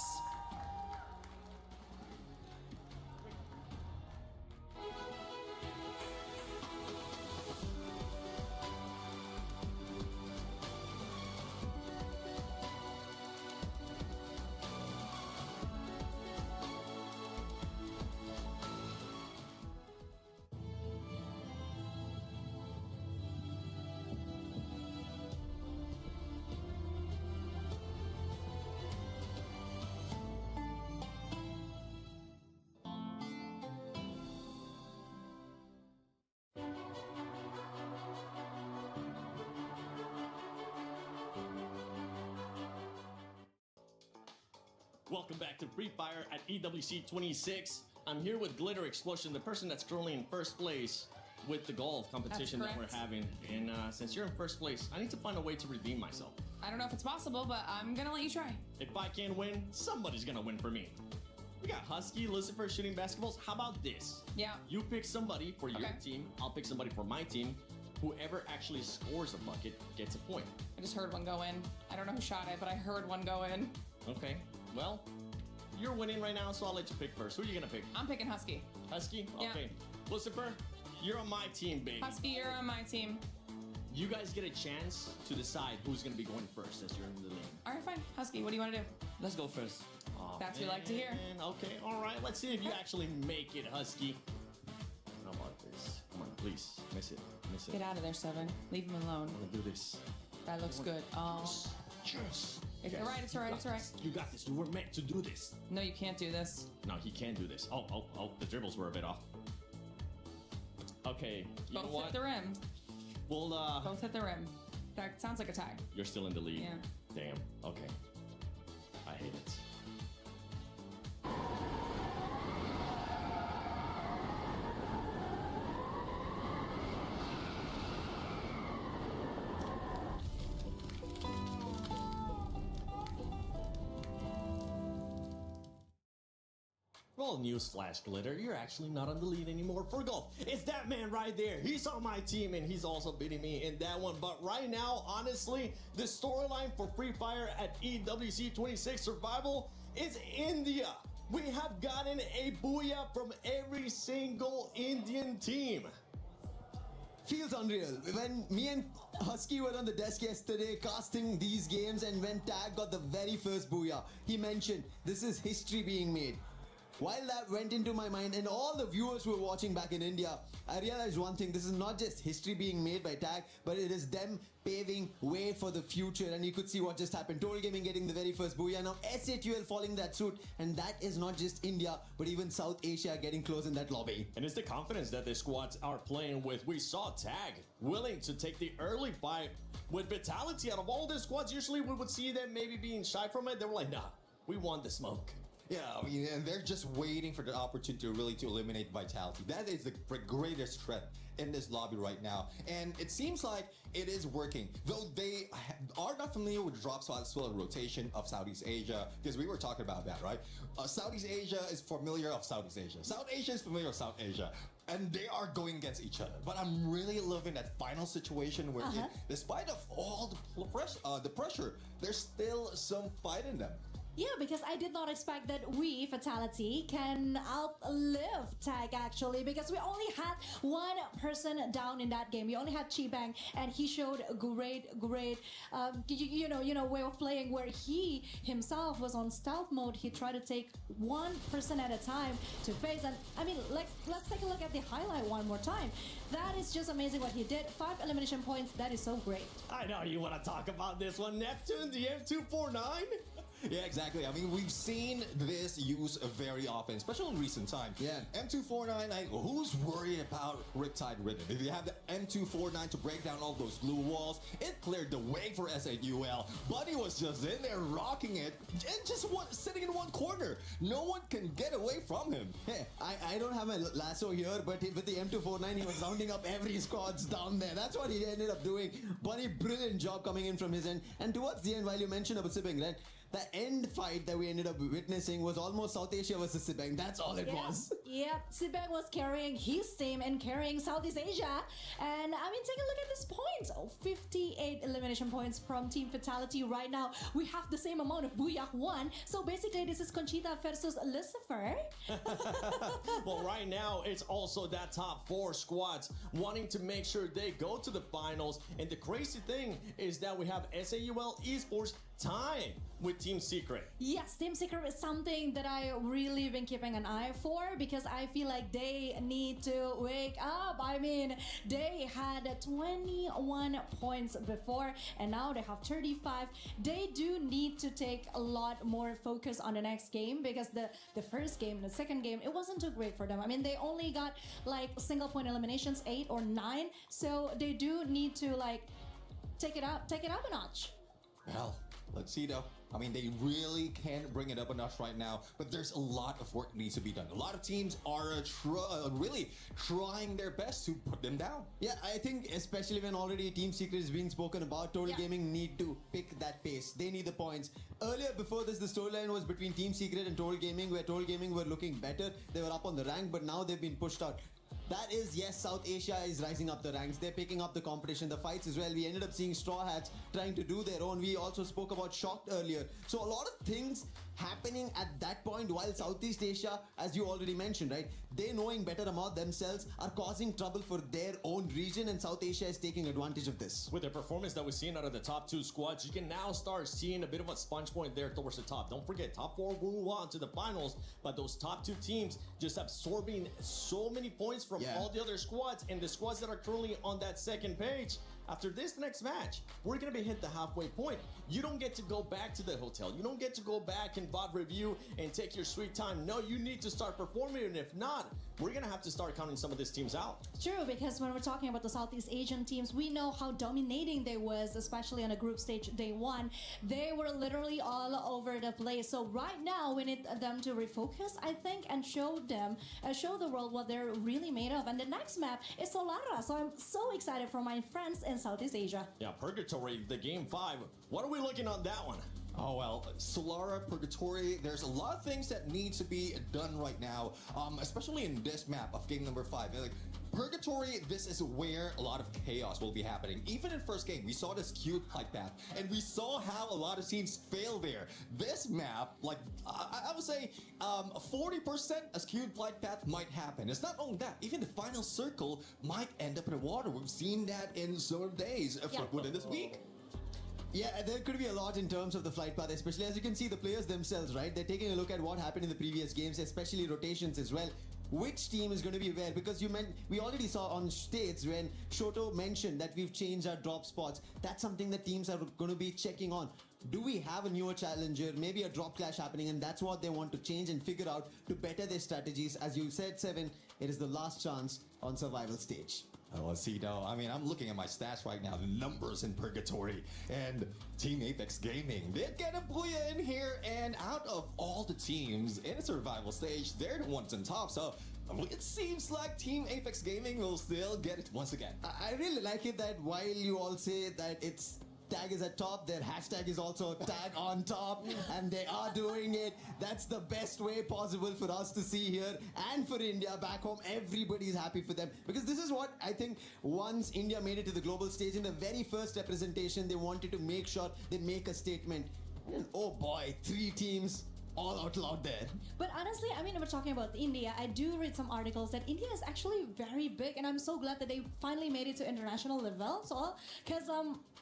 Welcome back to Free Fire at EWC 26. I'm here with Glitter Explosion, the person that's currently in first place with the golf competition that we're having. And since you're in first place, I need to find a way to redeem myself. I don't know if it's possible, but I'm gonna let you try. If I can't win, somebody's gonna win for me. We got Husky, Lucifer shooting basketballs. How about this? Yeah. You pick somebody for your team, I'll pick somebody for my team. Whoever actually scores a bucket gets a point. I just heard one go in. I don't know who shot it, but I heard one go in. Okay, well, you're winning right now, so I'll let you pick first. Who are you gonna pick? I'm picking Husky. Husky? Yeah. Okay. Lucifer, you're on my team, baby. Husky, you're on my team. You guys get a chance to decide who's gonna be going first as you're in the lead. All right, fine. Husky, what do you want to do? Let's go first. Oh, That's what we like to hear. Okay, all right. Let's see if you actually make it, Husky. How about this? Come on, please. Miss it. Miss it. Get out of there, Seven. Leave him alone. I'm gonna do this. That looks good. Oh. Yes. It's all right, it's all right, it's all right. You got this. You were meant to do this. No, you can't do this. No, he can do this. Oh, the dribbles were a bit off. Okay, you know Both what? hit the rim. Well, Both hit the rim. That sounds like a tie. you're still in the lead. Yeah. Damn. Okay. I hate it. Well, newsflash, Glitter, you're actually not on the lead anymore for golf. It's that man right there. He's on my team, and he's also beating me in that one. But right now, honestly, the storyline for Free Fire at EWC 26 Survival is India. We have gotten a booyah from every single Indian team. Feels unreal. When me and Husky were on the desk yesterday casting these games, and when Tag got the very first booyah, he mentioned this is history being made. While that went into my mind, and all the viewers who were watching back in India, I realized one thing: this is not just history being made by Tag, but it is them paving way for the future. And you could see what just happened. Total Gaming getting the very first booyah. Now SATL following that suit, and that is not just India, but even South Asia getting close in that lobby. And it's the confidence that the squads are playing with. We saw Tag willing to take the early fight with Vitality. Out of all the squads, usually we would see them maybe being shy from it. They were like, nah, we want the smoke. Yeah, I mean, and they're just waiting for the opportunity to eliminate Vitality. That is the greatest threat in this lobby right now. And it seems like it is working. Though they are not familiar with drops as well as rotation of Southeast Asia, because we were talking about that, right? Southeast Asia is familiar of Southeast Asia. South Asia is familiar of South Asia. And they are going against each other. But I'm really loving that final situation where despite of all the pressure, there's still some fight in them. Yeah, because I did not expect that we, Fatality, can outlive Tag actually, because we only had one person down in that game. We only had Chibang, and he showed a great you know way of playing, where he himself was on stealth mode. He tried to take one person at a time to face, and I mean, let's take a look at the highlight one more time. That is just amazing what he did. 5 elimination points. That is so great. I know you want to talk about this one. Neptune, the M249. Yeah, exactly. I mean, we've seen this used very often, especially in recent times. Yeah. M249, like, who's worried about Riptide Rhythm? If you have the M249 to break down all those blue walls, it cleared the way for SAUL. Buddy was just in there rocking it and just sitting in one corner. No one can get away from him. Hey, I don't have my lasso here, but with the M249, he was rounding up every squads down there. That's what he ended up doing. Bunny, brilliant job coming in from his end. And towards the end, while you mentioned about Sibeng, right? The end fight that we ended up witnessing was almost South Asia versus Sibeng. That's all it was. Yeah, Sibeng was carrying his team and carrying Southeast Asia. And I mean, take a look at this points. 58 elimination points from Team Fatality right now. We have the same amount of Booyak 1. So basically, this is Conchita versus Lucifer. Well, right now, it's also that top 4 squads wanting to make sure they go to the finals. And the crazy thing is that we have SAUL Esports tying with Team Secret. Yes, Team Secret is something that I really been keeping an eye for because I feel like they need to wake up. I mean, they had 21 points before and now they have 35. They do need to take a lot more focus on the next game because the first game, the second game, it wasn't too great for them. I mean, they only got like single point eliminations, 8 or 9. So they do need to like take it up a notch. Well, let's see though. I mean, they really can bring it up a notch right now, but there's a lot of work needs to be done. A lot of teams are really trying their best to put them down. Yeah, I think especially when already Team Secret is being spoken about, Total Gaming need to pick that pace. They need the points. Earlier, before this, the storyline was between Team Secret and Total Gaming, where Total Gaming were looking better. They were up on the rank, but now they've been pushed out. That is, yes, South Asia is rising up the ranks. They're picking up the competition, the fights as well. We ended up seeing Straw Hats trying to do their own. We also spoke about Shocked earlier. So a lot of things happening at that point, while Southeast Asia, as you already mentioned, right, they knowing better about themselves are causing trouble for their own region, and South Asia is taking advantage of this. With the performance that we've seen out of the top 2 squads, you can now start seeing a bit of a sponge point there towards the top. Don't forget, top 4 move on to the finals, but those top 2 teams just absorbing so many points from all the other squads, and the squads that are currently on that second page. After this next match, we're gonna be hit the halfway point. You don't get to go back to the hotel. You don't get to go back and VOD review and take your sweet time. No, you need to start performing, and if not, we're gonna have to start counting some of these teams out. True, because when we're talking about the Southeast Asian teams, we know how dominating they was, especially on a group stage day 1. They were literally all over the place. So right now, we need them to refocus, I think, and show the world what they're really made of. And the next map is Solara, so I'm so excited for my friends in Southeast Asia. Yeah, Purgatory, the game 5. What are we looking on that one? Oh, well, Solara, Purgatory, there's a lot of things that need to be done right now, especially in this map of game number 5. Like, Purgatory, this is where a lot of chaos will be happening. Even in first game, we saw this cute like that, and we saw how a lot of teams fail there. This map, like, I would say 40% a skewed flight path might happen. It's not only that, even the final circle might end up in the water. We've seen that in some days within this week. Yeah, there could be a lot in terms of the flight path, especially as you can see the players themselves, right? They're taking a look at what happened in the previous games, especially rotations as well. Which team is going to be where? Because we already saw on states when Shoto mentioned that we've changed our drop spots. That's something that teams are going to be checking on. Do we have a newer challenger, maybe a drop clash happening, and that's what they want to change and figure out to better their strategies. As you said, Seven, it is the last chance on survival stage. Oh, let's see though. I mean, I'm looking at my stats right now, the numbers in Purgatory and Team Apex Gaming. They get a booyah in here, and out of all the teams in a survival stage, they're the ones on top. So it seems like Team Apex Gaming will still get it once again. I really like it that while you all say that it's tag is at top, their hashtag is also tag on top, and they are doing it. That's the best way possible for us to see here, and for India back home. Everybody's happy for them, because this is what I think once India made it to the global stage, in the very first representation, they wanted to make sure they make a statement. And oh boy, 3 teams all out loud there. But honestly, I mean, we're talking about India. I do read some articles that India is actually very big, and I'm so glad that they finally made it to international level. So, because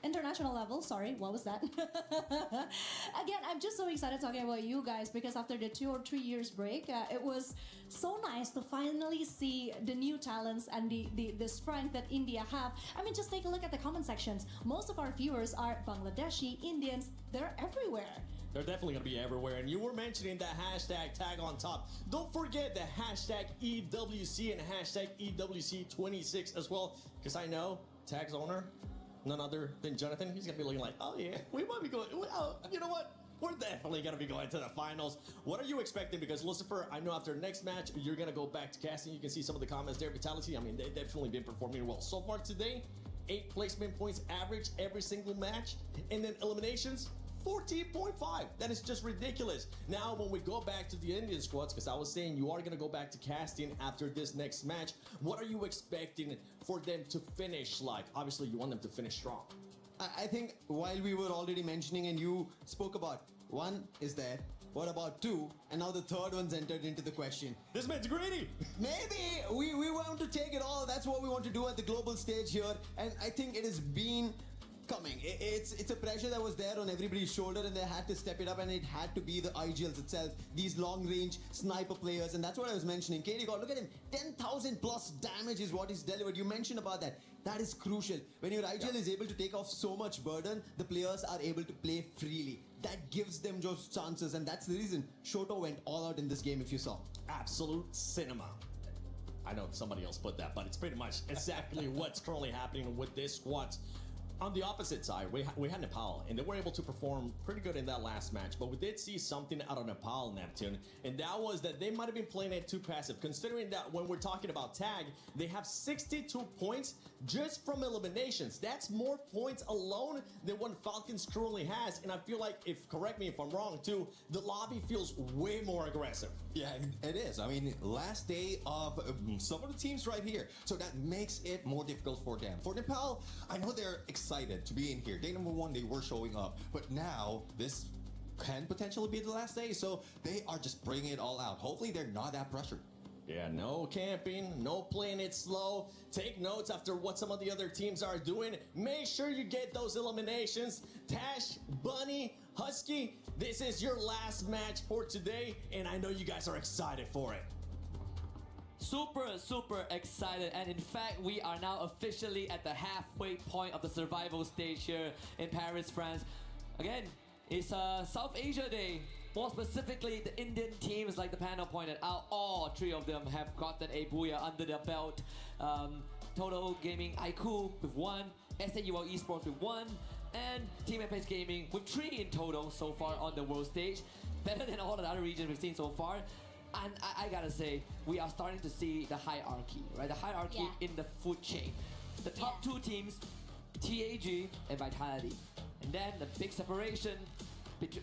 international level, sorry, what was that? Again, I'm just so excited talking about you guys, because after the 2 or 3 years break, it was so nice to finally see the new talents and the strength that India have. I mean, just take a look at the comment sections. Most of our viewers are Bangladeshi, Indians, they're everywhere. They're definitely going to be everywhere. And you were mentioning that hashtag tag on top. Don't forget the hashtag EWC and hashtag EWC26 as well. Because I know Tag's owner, none other than Jonathan, he's going to be looking like, oh yeah, we might be going, oh, you know what? We're definitely going to be going to the finals. What are you expecting? Because Lucifer, I know after next match, you're going to go back to casting. You can see some of the comments there. Vitality, I mean, they've definitely been performing well. So far today, 8 placement points average every single match. And then eliminations, 14.5. That is just ridiculous. Now, when we go back to the Indian squads, because I was saying you are going to go back to casting after this next match, what are you expecting for them to finish like? Obviously, you want them to finish strong. I think while we were already mentioning and you spoke about, 1 is there, what about 2? And now the third one's entered into the question. This man's greedy! Maybe we want to take it all. That's what we want to do at the global stage here. And I think it has been coming. It's a pressure that was there on everybody's shoulder and they had to step it up, and it had to be the IGLs itself, these long range sniper players, and that's what I was mentioning. KD God, look at him, 10,000 plus damage is what he's delivered. You mentioned about that. That is crucial. When your IGL is able to take off so much burden, the players are able to play freely. That gives them those chances, and that's the reason Shoto went all out in this game, if you saw. Absolute cinema. I know somebody else put that, but it's pretty much exactly what's currently happening with this squad. On the opposite side, we had Nepal, and they were able to perform pretty good in that last match, but we did see something out of Nepal, Neptune, and that was that they might have been playing it too passive, considering that when we're talking about tag, they have 62 points just from eliminations. That's more points alone than what Falcons currently has, and I feel like, correct me if I'm wrong too, the lobby feels way more aggressive. Yeah, it is. I mean, last day of some of the teams right here, so that makes it more difficult for them. For Nepal, I know they're excited to be in here. Day number 1, they were showing up, but now this can potentially be the last day, so they are just bringing it all out. Hopefully, they're not that pressured. Yeah, no camping, no playing it slow. Take notes after what some of the other teams are doing. Make sure you get those eliminations. Tash, Bunny, Husky, this is your last match for today, and I know you guys are excited for it. Super excited, and in fact we are now officially at the halfway point of the survival stage here in Paris, France. Again, it's South Asia Day. More specifically, the Indian teams, like the panel pointed out, all 3 of them have gotten a booyah under their belt. Total Gaming IQ with 1, SAUL Esports with 1, and Team Apex Gaming with 3 in total so far on the world stage. Better than all the other regions we've seen so far. And I gotta say, we are starting to see the hierarchy, right? The hierarchy in the food chain. The top 2 teams, TAG and Vitality. And then the big separation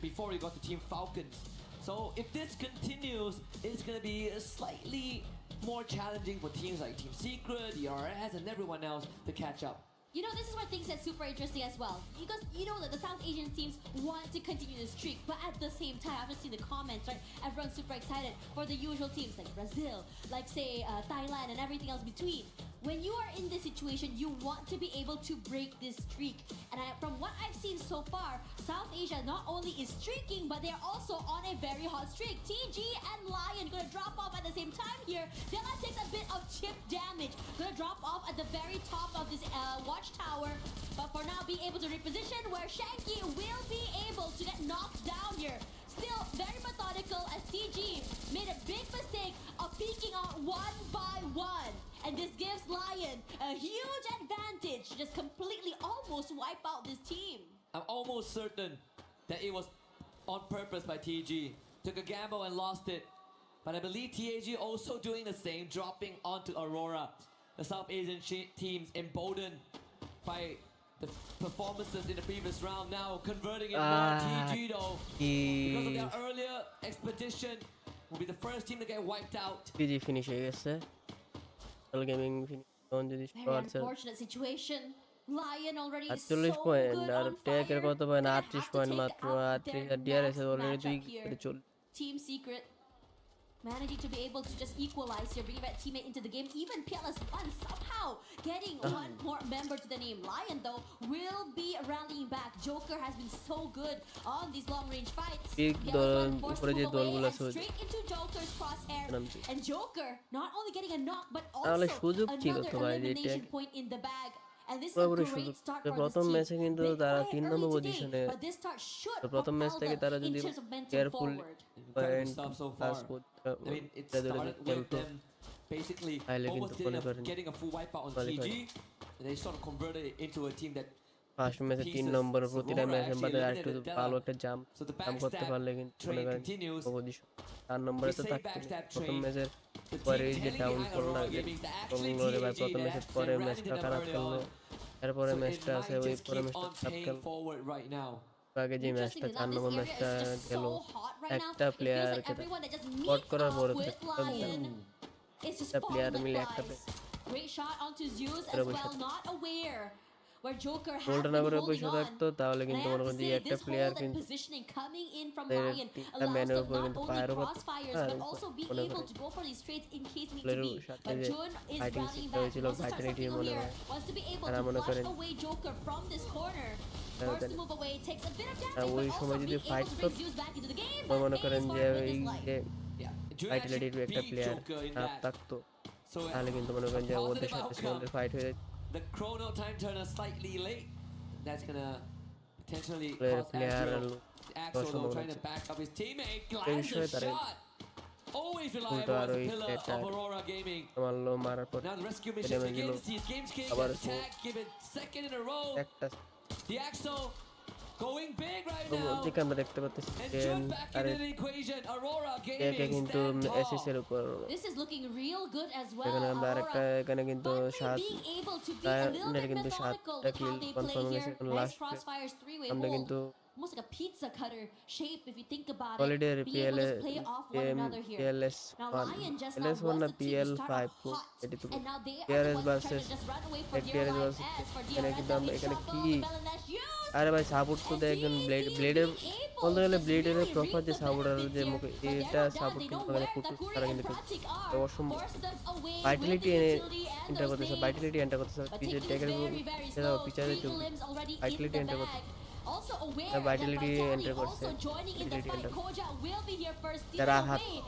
before we got to Team Falcons. So if this continues, it's gonna be slightly more challenging for teams like Team Secret, ERS, and everyone else to catch up. You know, this is where things get super interesting as well. Because you know that the South Asian teams want to continue this streak, but at the same time, after seeing the comments, right, everyone's super excited for the usual teams like Brazil, like say Thailand and everything else between. When you are in this situation, you want to be able to break this streak. And from what I've seen so far, South Asia not only is streaking, but they're also on a very hot streak. TG and Lion gonna drop off at the same time here. Dilla takes a bit of chip damage. Gonna drop off at the very top of this watchtower. But for now, being able to reposition where Shanky will be able to get knocked down here. Still very methodical as TG made a big mistake of peeking out 1 by 1. And this gives Lion a huge advantage to just completely almost wipe out this team. I'm almost certain that it was on purpose by TG. Took a gamble and lost it. But I believe TAG also doing the same, dropping onto Aurora. The South Asian teams emboldened by the performances in the previous round, now converting it more TG though. Because of their earlier expedition, will be the first team to get wiped out. GG finish হয়ে গেছে Total Gaming finish on যদি Very unfortunate situation. Lion already is so 48 point good আর on টেকের fire. কত point Gonna have 38 to point take মাত্র out আর their DRS next already 2 matchup here. করে চল Team Secret managing to be able to just equalize here, bringing that teammate into the game. Even PLS1 somehow getting one more member to the name. Lion, though, will be rallying back. Joker has been so good on these long-range fights. Big PLS1 forced উপরে to যে move away দলগুলো and আছে straight into Joker's crosshair. And Joker not only getting a knock, but তাহলে also সুযোগ ছিল another তো ভাই যে elimination tag point in the bag. And this is a পুরোপুরি great সুযোগ start তো for this প্রথম team. ম্যাচে কিন্তু They তারা played 3 early নম্বর today, পজিশনে but this start should তো প্রথম ম্যাচ propel থেকে them তারা যদি in terms of momentum careful forward. Point stuff so plus far. I mean, it started with খেলতো them basically তাহলে almost কিন্তু মনে করেন getting a full wipeout on qualify TG. And they sort of converted it into a team that first ম্যাচে 3 pieces নম্বর প্রতিটা Aurora ম্যাচে actually বাদে আর একটু eliminated ভালো Della. একটা জাম্প So the জাম্প করতে backstab পারলে কিন্তু মনে train করেন continues. পজিশন 4 নম্বরে তো We say থাকতে backstab প্রথম train. ম্যাচের The পরে team এই যে telling ডাউন behind করলো Aurora Gaming that actually করে ভাই TG, প্রথম they ম্যাচের actually পরে ran ম্যাচটা into them খারাপ early খেললো on. এরপরে So it ম্যাচটা আছে might ওই just পরে keep ম্যাচটা on খারাপ paying খেললো forward right now. আগে যে ম্যাচটা Interestingly 4 enough, নম্বর this ম্যাচটা area is গেল so hot right now. একটা It feels player like everyone that just bot meets করার up পরে with Lion is just একটা প্লেয়ার falling মিলে like একটা flies. Great shot onto Zeus এরা as বসে well, not aware where Joker has গোলটা been না করে holding বসে on. থাকতো তাহলে And I কিন্তু have মনে to করেন যে say, একটা this প্লেয়ার hold and কিন্তু positioning coming in from এর Lion তিনটা allows ম্যানের them উপর not কিন্তু only ফায়ারও করতে crossfires আর but also be মনে able করেন to go for these trades in case need to প্লেয়ারের be. সাথে But যে Jun is fighting rallying system back, হয়েছিল wants to start Vitality something মনে new হয় here, wants to be able তারা to মনে flush করেন away Joker from this corner. তারা First জানে move away takes a bit of আর damage, ওই but সময় also যদি being ফাইট able to করতো bring Zeus back into the game. তো But মনে pays করেন for যে it with এই his life. যে Jun ভাইটালিটির actually একটা beat প্লেয়ার Joker in খারাপ that. থাকতো So তাহলে কিন্তু মনে করেন যে a ওদের positive সাথে outcome. সমানের ফাইট হয়ে The chrono time turner slightly late. That's gonna potentially player cause player Axel though সম্ভাবনা trying to back up his teammate. এই Glands বিষয়ে a তারা shot. Always উল্টো reliable আর as a ওই pillar প্লেয়ারটা of Aurora Gaming. মারলো মারার পর Now the rescue এটা mission মেরে দিল begins. He's Games King আবার attack, give it second in a row. একটা The Axel going big right তো now. যেটা আমরা দেখতে পাচ্ছি And যে Jun back আরে into the equation. Aurora একে Gaming কিন্তু stand এসএস tall. এর উপর This is looking real good as well. এখানে আমরা Aurora আরেকটা এখানে কিন্তু সাত being able to be a little bit কিন্তু methodical সাতটা with how kill they confirm play হয়েছে here. এখন Nice লাস্ট crossfires, three-way আমরা hold. কিন্তু Almost like a pizza cutter shape if you think about it. Holiday Being able to play off one another here. PLS Now 1 Lion just PLS now 1 না was the team to PL start 5 off hot. এটি তো And now they are the PRS ones trying versus to just run away for এক dear PRS life. Versus As for এখানে DRS, কিন্তু আমরা having এখানে trouble, কি the Balanash used. আরে ভাই সাপোর্ট তো দেখবেন ব্লেডের বলতে গেলে ব্লেডের প্রপার যে সাপোর্টার যে মুখে এটা সাপোর্ট কিন্তু মানে ফুটু তারা কিন্তু অসম্ভব ভাইটালিটি এন্টার করতেছে ভাইটালিটি এন্টার করতেছে পিছে ট্যাগের পিছে ভাইটালিটি এন্টার করতেছে Also aware The Vitality that Vitality enter করছে। also joining in the Vitality fight. enter। Koja will be here first. Steal যারা হাত away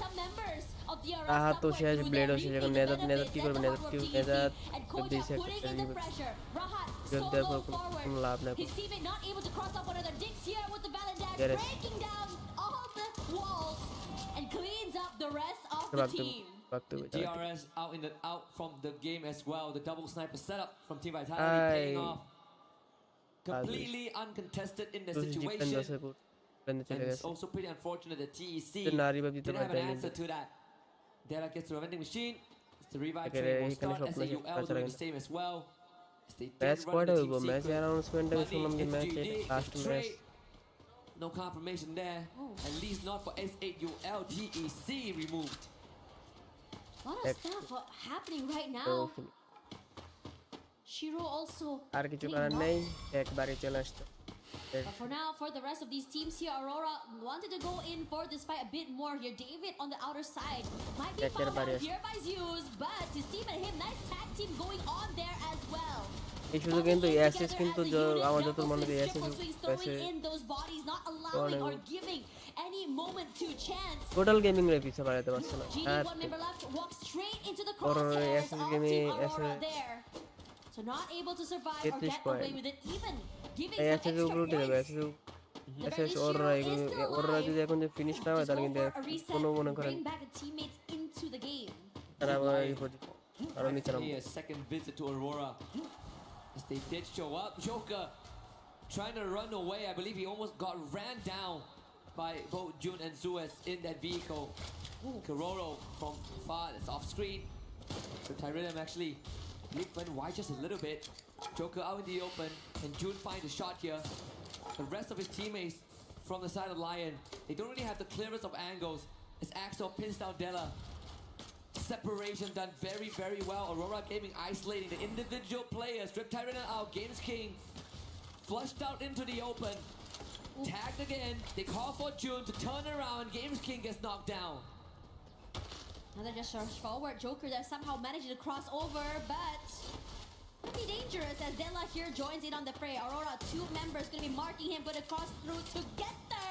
some members of the হাত তো শেষ through ব্লেডও their শেষ repeat এখন the নেজাত benefits কি and করবে the নেজাত hard কি work TEC. নেজাত And Koja দিছে putting in the pressure. Rahat যদি solo দেখো forward. কোনো লাভ নাই His teammate not able to cross up one another. Dix here with the Valendash Yes. breaking down all the walls and cleans up the rest of the বাগতে team. বাগতে DRS out from the game as well. The double sniper setup from Team Ay. Vitality paying off. Completely uncontested in the situation. And it's also pretty unfortunate that TEC didn't have an answer to that. Della gets to a vending machine. The revive train will start. SAUL doing the same as well. They match did run কয়টা the হইব team match secret. Announcement আমি Money, শুনলাম যে match FGD, last it's match trade. No confirmation there. At least not for S8UL. TEC removed. A lot of stuff happening right তো now. Shiro also আর কিছু getting করার knocked. নেই একবারে চলে আসতো But for now, for the rest of these teams here, Aurora wanted to go in for this fight a bit more here. David on the outer side might be Check found out their here by Zeus, but his team and him, nice tag team going on there as well. এই শুধু কিন্তু assess কিন্তু আমার যত মনে হয় Triple swings throwing in those bodies, not allowing or giving any moment to chance. Total gaming রে পিছে বাড়াতে পারছে না আর GD1 member left walks straight into the ওর crosshairs অ্যাসেস of গেমে Team Aurora aces there. So not able to survive or 33 get away point. with it, even giving এই some assess extra উপরে উঠে যাবে points. অ্যাসেস ওররা এগুলো ওররা যদি এখন যে ফিনিশ না হয় তাহলে কিন্তু A reset, কোনো মনে করেন bring back the teammates into the game. তারা আবার এই পজিশন আরো নিচে নামবে A second visit to Aurora. As they did show up, Joker trying to run away. I believe he almost got ran down by both Jun and Suez in that vehicle. Kororo from far, that's off screen. So Tyridium actually went wide just a little bit. Joker out in the open, and Jun finds a shot here. The rest of his teammates from the side of Lion, they don't really have the clearest of angles. As Axel pins down Della. Separation done very, very well. Aurora Gaming isolating the individual players. Strip Tyrant out. Games King flushed out into the open. Tagged again. They call for June to turn around. Games King gets knocked down. Another just rush forward. Joker that somehow managed to cross over, but pretty dangerous as Della here joins in on the fray. Aurora, two members gonna be marking him, gonna cross through together.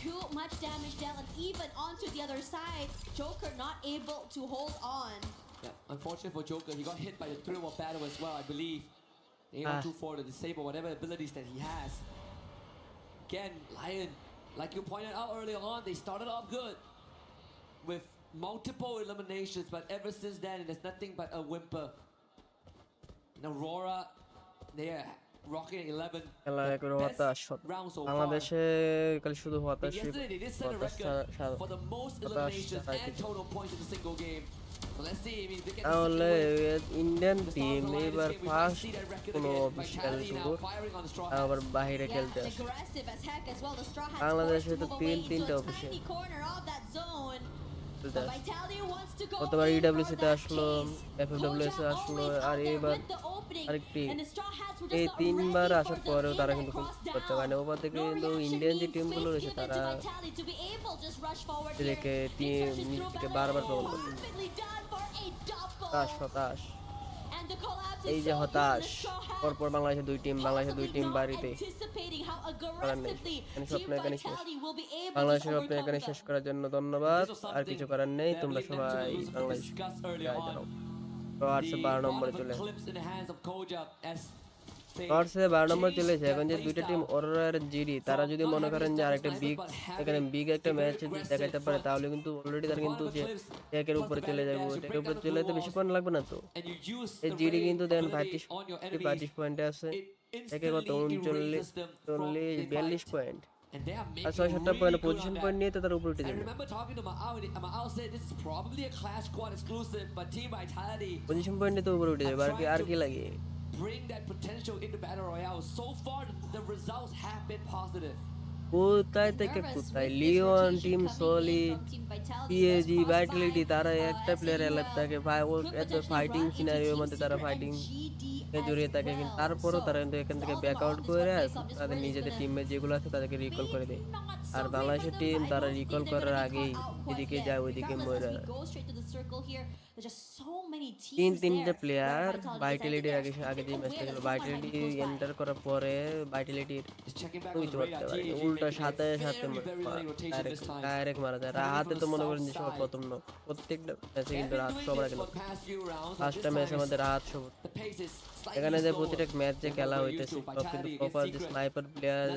Too much damage dealt, and even onto the other side. Joker not able to hold on. Yeah, unfortunate for Joker, he got hit by the thrill of battle as well, I believe. The 8-2-4 to disable whatever abilities that he has. Again, Lion, like you pointed out earlier on, they started off good with multiple eliminations, but ever since then, there's nothing but a whimper. And Aurora, they are rocking at 11. খেলা একবারে হতাশ round so far. বাংলাদেশে খালি শুধু হতাশই Yesterday, they did set a হতাশ record for the most হতাশ eliminations ছাড়া and কিছু total points in a single game. So let's see. I mean, they get তাহলে the ইন্ডিয়ান টিম এবার ফার্স্ট কোনো অফিসিয়াল ট্যুর আবার বাইরে খেলতে আসে বাংলাদেশে তো তিনটা অফিসিয়াল গতবার ইডব্লিউসি তে আসলো এফএফডব্লিউএস এ আসলো আর এবার আরেকটি এই তিনবার আসার পরেও তারা কিন্তু করতে পারে না ওপর থেকে কিন্তু ইন্ডিয়ান যে টিমগুলো রয়েছে তারা এদেরকে নিজেকে বারবার প্রবল করছে হতাশ এই যে হতাশ পরপর বাংলাদেশের দুই টিম বাড়িতে করার নেই স্বপ্ন এখানে শেষ বাংলাদেশের স্বপ্ন এখানে শেষ করার জন্য ধন্যবাদ আর কিছু করার নেই তোমরা সবাই বাংলাদেশ যাও টর্চে 12 নম্বরে চলে টর্চে 12 নম্বর চলেছে এখন যে দুইটা টিম অরোরা আর জিডি তারা যদি মনে করেন যে আরেকটা বিগ একটা ম্যাচ দেখাতে পারে তাহলে কিন্তু অলরেডি তারা কিন্তু যে একের উপরে চলে যাবে একের উপরে চলে যেতে বেশি পয়েন্ট লাগবে না তো এই জিডি কিন্তু দেন 25 পয়েন্টে আছে একে কত 42 পয়েন্ট আর 6-7টা পয়েন্ট পজিশন পয়েন্ট নিয়ে তো তার উপরে উঠে যাবে পজিশন পয়েন্টে তো উপরে উঠে যাবে আর কি লাগে bring that potential into battle royale. So far, the results have been positive. কোথায় থেকে কোথায় Leon team solid TAG Vitality তারা একটা প্লেয়ার এলাক থাকে এত ফাইটিং সিনারিওর মধ্যে তারা ফাইটিং জড়িয়ে থাকে কিন্তু তারপরও তারা কিন্তু এখান থেকে ব্যাক আউট করে তাদের নিজেদের টিমে যেগুলো আছে তাদেরকে রিকল করে দেয় আর বাংলাদেশের টিম তারা রিকল করার আগেই এদিকে যায় ওইদিকে মরে তিনটে প্লেয়ার ভাইটালিটির আগে যে ম্যাচটা ছিল ভাইটালিটি এন্টার করার পরে ভাইটালিটির উল্টা সাথে ডাইরেক্ট মারা যায় হাতে তো মনে করেন যে সবার প্রথম নক প্রত্যেকটা ম্যাচে কিন্তু রাত সবার আগে ফার্স্টটা ম্যাচের মধ্যে রাত সব এখানে যে প্রতিটা ম্যাচ যে খেলা হইতেছে সব কিন্তু প্রপার যে স্নাইপার প্লেয়ার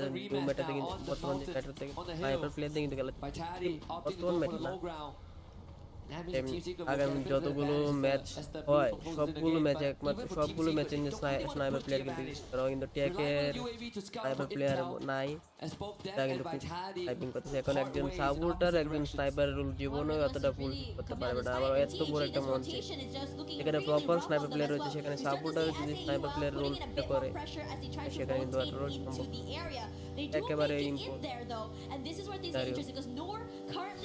মেটাতে কিন্তু বর্তমান যে ব্যাটার থেকে স্নাইপার প্লেয়ার কিন্তু খেলা বর্তমান ম্যাচ না আগামী যতগুলো ম্যাচ হয় সবগুলো ম্যাচে স্নাইপার প্লেয়ার কিন্তু ট্যাকের স্নাইপার প্লেয়ার নাই তা কিন্তু টাইপিং করতেছে এখন একজন সাপোর্টার একজন স্নাইপার রোল জীবনে অতটা ফুল করতে পারবে না আবার এত বড় একটা মঞ্চে এখানে প্রপার স্নাইপার প্লেয়ার রয়েছে সেখানে সাপোর্টার যদি স্নাইপার প্লেয়ার রোলটা করে সেখানে কিন্তু এত রোল সম্ভব একেবারে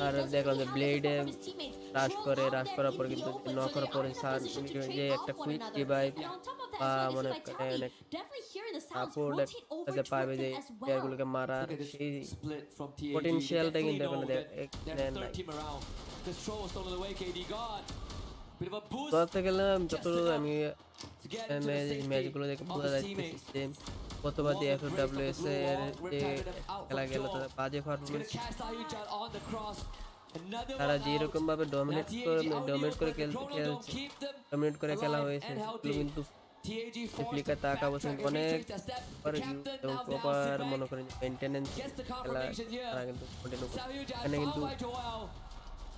আর দেখো যে ব্লেডে রাশ করার পর কিন্তু নক করার পরে যে একটা কুইক রিভাইভ বা মনে করেন সাপোর্ট একটা পাবে যে প্লেয়ারগুলোকে মারার সেই পটেনশিয়ালটা কিন্তু এখন দেন নাই ধরতে গেলে আমি ম্যাচগুলো দেখে বোঝা যাচ্ছে যে গতবার যে এফডব্লিউএস এর যে খেলা গেল তারা বাজে পারফরমেন্স তারা যেরকম ভাবে ডমিনেট করে খেলা হয়েছে কিন্তু ফ্লিকার টাকা বছর অনেক প্রপার মনে করেন মেনটেনেন্স খেলা তারা কিন্তু এখানে কিন্তু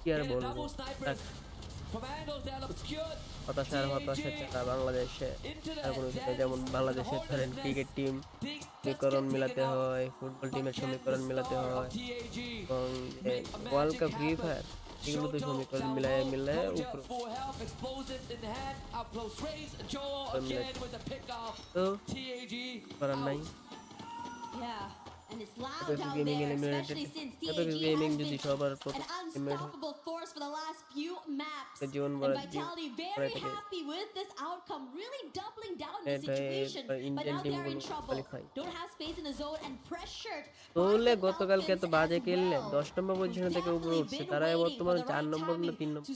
কি আর বলবো হতাশার ছাড়া বাংলাদেশে যেমন বাংলাদেশের ধরেন ক্রিকেট টিম সমীকরণ মিলাতে হয় ফুটবল টিমের সমীকরণ মিলাতে হয় এবং ওয়ার্ল্ড কাপ ফ্রি ফায়ার এগুলো তো সমীকরণ মিলায় উপর তো করার নাই গেমিং এলিমিনেটেড গেমিং যদি সবার প্রথম জীবন ইন্ডিয়ান টিমগুলো কোয়ালিফাই তাহলে গতকালকে এত বাজে খেললে 10 নম্বর পজিশন থেকে উপরে উঠছে তারা বর্তমানে 4 নম্বর না 3 নম্বর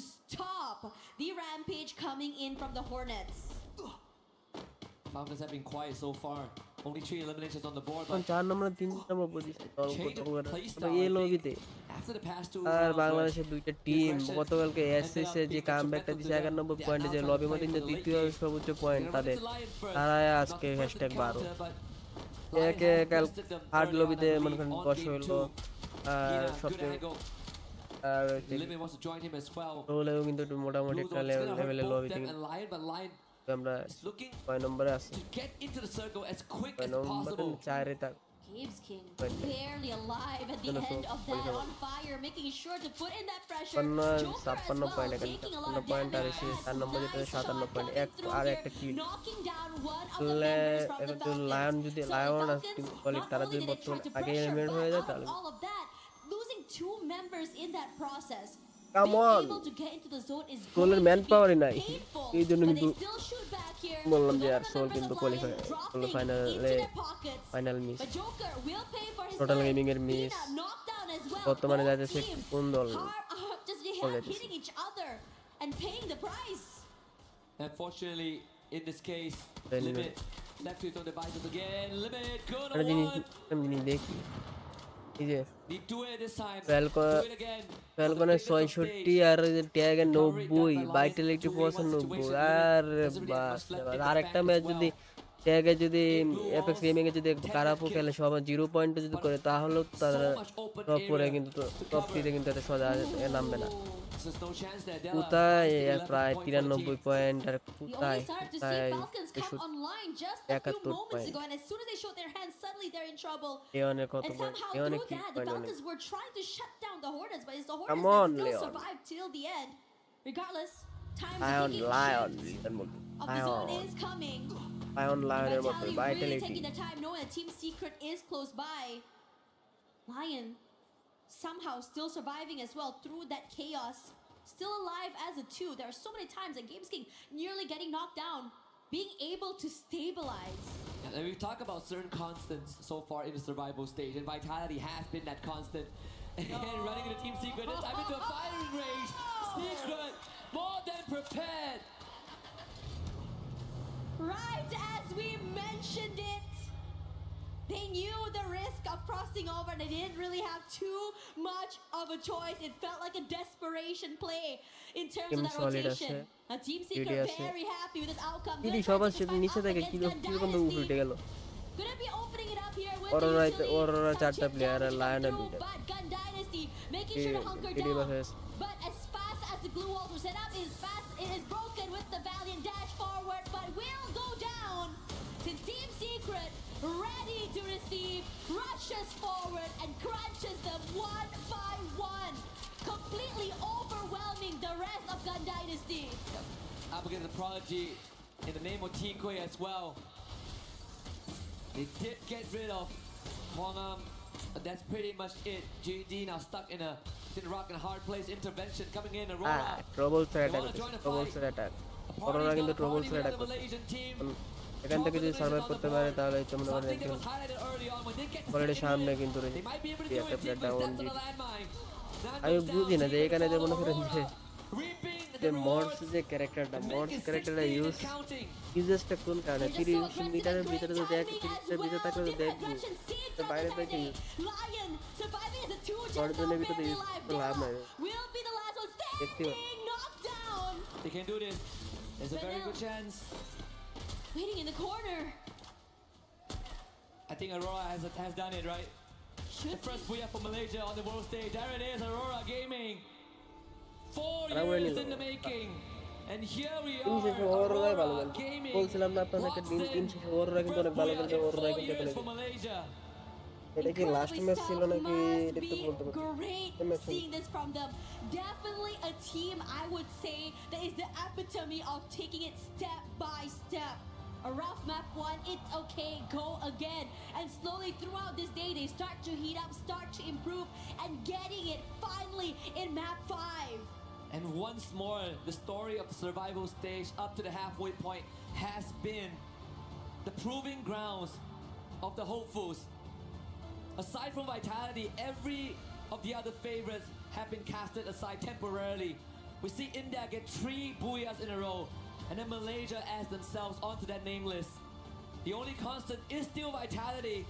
Falcons have been quiet so far. Only 3 eliminations on the board, এখন but 4 number 3 number position change of play তবে style, এই I think, লবিতে after the past 2 আর rounds, বাংলাদেশের দুইটা টিম গতকালকে এসএসএ যে কামব্যাকটা দিছে 91 পয়েন্টে যে লবির মধ্যে যে দ্বিতীয় সর্বোচ্চ পয়েন্ট তাদের তারা আজকে হ্যাশট্যাগ 12 একে কাল হার্ড লবিতে মনে করেন 10 হলো আর সবচেয়ে আর Limit wants to join him as well. রোলেও কিন্তু একটু মোটামুটি একটা লেভেলের লবিতে And Lion, but Lion আমরা is looking 6 নম্বরে আছি to get into the circle as quick 6 as নম্বরে possible. 4 এ থাক Games King Right. barely alive at the Gonna end of fall. that, on fire, making sure to put in that pressure. 56 point এখানে 56 point আর এসে 4 নম্বর যেটা 57 point এক আর একটা কিল একটু lion যদি lion আর team colleague তারা যদি বর্তমান আগে এলিমিনেট হয়ে যায় তাহলে All of that, losing 2 members in that process. কাম Being অন able to get into the zone is সোলের ম্যান পাওয়ারই নাই এই জন্য but কিন্তু they still shoot back here. বললাম যে আর সোল কিন্তু কোয়ালিফাই হলো ফাইনালে final miss But Joker will pay for his total life. Gaming এর miss Hina knocked down as well. বর্তমানে Both যাচ্ছে teams কোন দল are just hitting each other and paying the price. Unfortunately, in this case, Limit left with no devices again. Limit, good একটা জিনিস one. একটা জিনিস দেখি এই যে Need to it this time. Falcon Do it again. ফ্যালকনের 66 আর ট্যাগে 90 ভাইটালিটি 95 আর বাস আর একটা ম্যাচ যদি ট্যাগে যদি এপেক্স গেমিং এ যদি খারাপও খেলে সব 0 পয়েন্টে যদি করে তাহলে তারা টপ পরে কিন্তু টপ 3 কিন্তু এত সোজা নামবে না There's no chance there. Della কোথায় has to get প্রায় the point for 93 পয়েন্ট আর We only কোথায় started to see কোথায় Falcons come online just a few 71 moments point ago, and as soon as they showed their hands, suddenly they're in trouble. লিওনের কত And point somehow Leone through কি that, the point Falcons were trying to shut down the Hornets, but it's the Come Hornets on, that still Leon. survived till the end. Regardless, time lion to lion of the zone is coming. লায়নের মতো Vitality really Vitality taking their time, knowing that Team Secret is close by. Lion somehow still surviving as well through that chaos. Still alive as a 2. There are so many times that Games King nearly getting knocked down, being able to stabilize. And we talk about certain constants so far in the survival stage, and Vitality has been that constant. And running into Team Secret, this time into a firing range. Secret, more than prepared. Right as we mentioned it, they knew the risk of crossing over and they didn't really have too much of a choice. It felt like a desperation play in terms of that rotation. A Team Secret very happy with this outcome. ইডি সবার সাথে নিচে থেকে কি রকম উল্টে গেল Gonna be opening it up here with Arora চারটা প্লেয়ার আর লায়নের দুইটা but Gun Dynasty making sure to hunker ইডি down. Versus But as fast as the glue walls were set up, is fast it is broken with the Valiant dash forward, but will go down to Team Secret, ready to receive, rushes forward and crunches them 1 by 1, completely overwhelming the rest of Gun Dynasty. Abigail the Prodigy in the name of Team Koi as well. They did get rid of Hongam. That's pretty much it. GD now stuck in a rock and hard place. Intervention coming in. Aurora. Troubles attack troubles attack Aurora কিন্তু troubles attack এখান থেকে যদি survive করতে পারে তাহলে তো মনে করেন একদম অলরেডি সামনে কিন্তু একটা প্লেয়ার ডাউন আমি বুঝি না যে এখানে যে মনে করেন যে মর্স যে ক্যারেক্টারটা ইউজেসটা কোন কারণে 30 মিটারের ভিতরে তো দেখ 30 ভিতরে থাকলে তো দেখবি তো বাইরে থেকে Lion surviving as a 2 অর্জনের ভিতরে ইউজ লাভ নাই will be the last one standing, knocked down. They can do this. There's a very good chance. Waiting in the corner. I think Aurora has done it, right? The first booyah for Malaysia on the world stage. There it is, Aurora Gaming. 4 years in the making. And here we are, Gaming. বলছিলাম না আপনাদেরকে দিন শেষে ওররা কিন্তু অনেক ভালো খেলছে ওররা কিন্তু for Malaysia. এটা কি লাস্ট ম্যাচ ছিল নাকি এটা তো বলতে Great seeing this from them. Definitely a team I would say that is the epitome of taking it step by step. A rough map 1, it's okay, go again. And slowly throughout this day, they start to heat up, start to improve, and getting it finally in map 5. And once more, the story of the survival stage up to the halfway point has been the proving grounds of the hopefuls. Aside from Vitality, every of the other favorites have been casted aside temporarily. We see India get 3 booyahs in a row, and then Malaysia adds themselves onto that name list. The only constant is still vitality.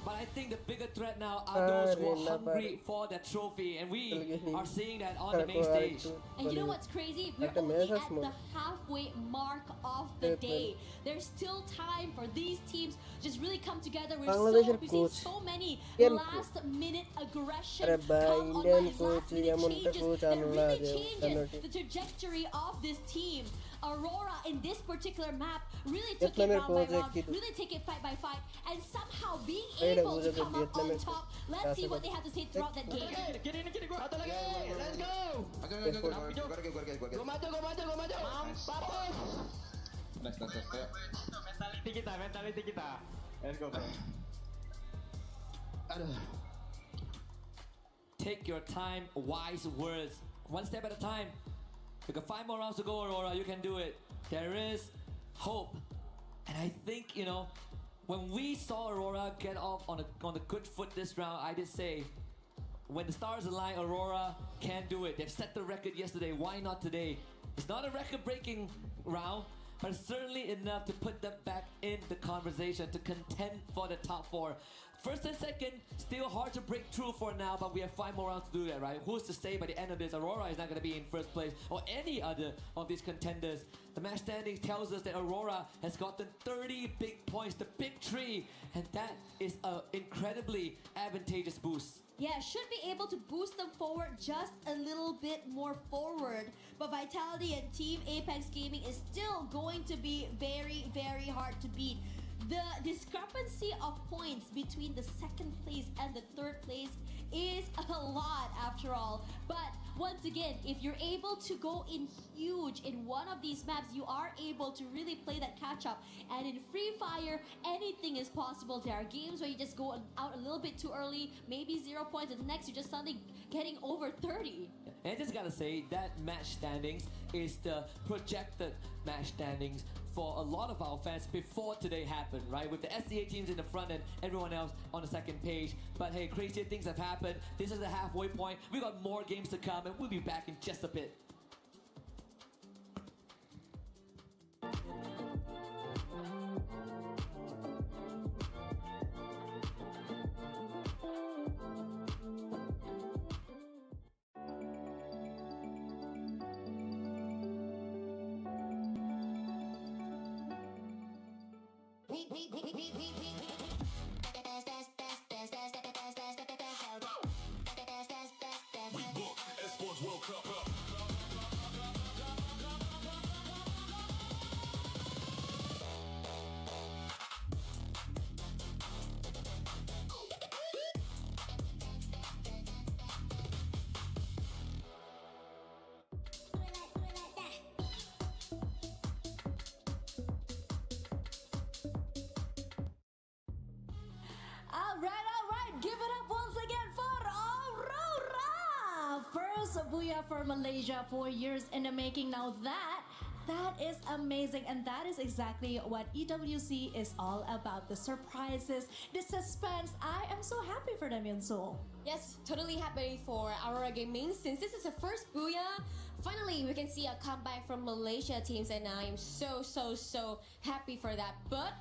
But I think the bigger threat now are those who are hungry for that trophy, and we are seeing that on the main stage. And you know what's crazy? We're only at the halfway mark of the day. There's still time for these teams just really come together. We've seen so many last-minute aggression come online, last-minute changes that really changes the trajectory of this team. Aurora in this particular map really took it round by round, really take it fight by fight, and somehow being able to come up on top. Let's see what they have to say throughout that game. Let's go. Go maju. Next. Mentality kita. Let's go. Take your time, wise words. One step at a time. You got 5 more rounds to go, Aurora. You can do it. There is hope. And I think, you know, when we saw Aurora get off on a good foot this round, I did say, when the stars align, Aurora can do it. They've set the record yesterday. Why not today? It's not a record-breaking round, but it's certainly enough to put them back in the conversation, to contend for the top 4. First and second, still hard to break through for now, but we have 5 more rounds to do that, right? Who's to say by the end of this, Aurora is not going to be in first place, or any other of these contenders. The match standings tells us that Aurora has gotten 30 big points, the big 3, and that is an incredibly advantageous boost. Yeah, should be able to boost them forward just a little bit more forward. But Vitality and Team Apex Gaming is still going to be very, very hard to beat. The discrepancy of points between the second place and the third place is a lot after all. But once again, if you're able to go in huge in one of these maps, you are able to really play that catch up. And in Free Fire, anything is possible. There are games where you just go out a little bit too early, maybe 0 points, and the next you're just suddenly getting over 30. And I just gotta say, that match standings is the projected match standings for a lot of our fans before today happened, right? With the SCA teams in the front and everyone else on the second page. But hey, crazier things have happened. This is the halfway point. We got more games to come, and we'll be back in just a bit. Esports World Cup up. Alright, give it up once again for Aurora! First booyah for Malaysia, 4 years in the making. Now that is amazing, and that is exactly what EWC is all about. The surprises, the suspense. I am so happy for them, Yunsul. Yes, totally happy for Aurora Gaming since this is the first booyah. Finally, we can see a comeback from Malaysia teams, and I am so happy for that. But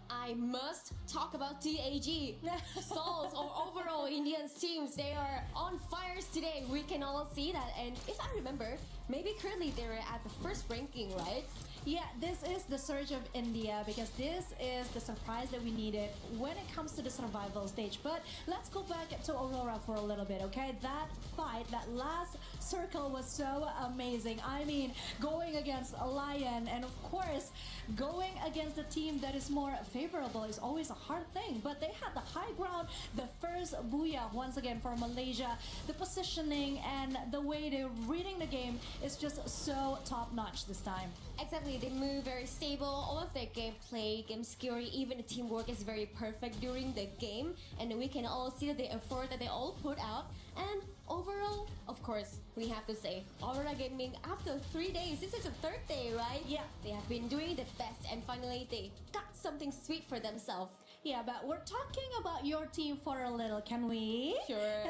I must talk about TAG. Souls or overall Indians teams, they are on fires today. We can all see that. And if I remember, maybe currently they're at the first ranking, right? Yeah, this is the surge of India because this is the surprise that we needed when it comes to the survival stage. But let's go back to Aurora for a little bit, okay? That fight, that last circle was so amazing. I mean, going against a Lion and of course, going against a team that is more favorable is always a hard thing. But they had the high ground, the first booyah once again for Malaysia. The positioning and the way they're reading the game is just so top-notch this time. Exactly, they move very stable. All of their gameplay, game skill, even the teamwork is very perfect during the game. And we can all see the effort that they all put out. And overall, of course, we have to say, Aurora Gaming, after 3 days, this is the 3rd day, right? Yeah. They have been doing the best, and finally they got something sweet for themselves. Yeah, but we're talking about your team for a little, can we? Sure.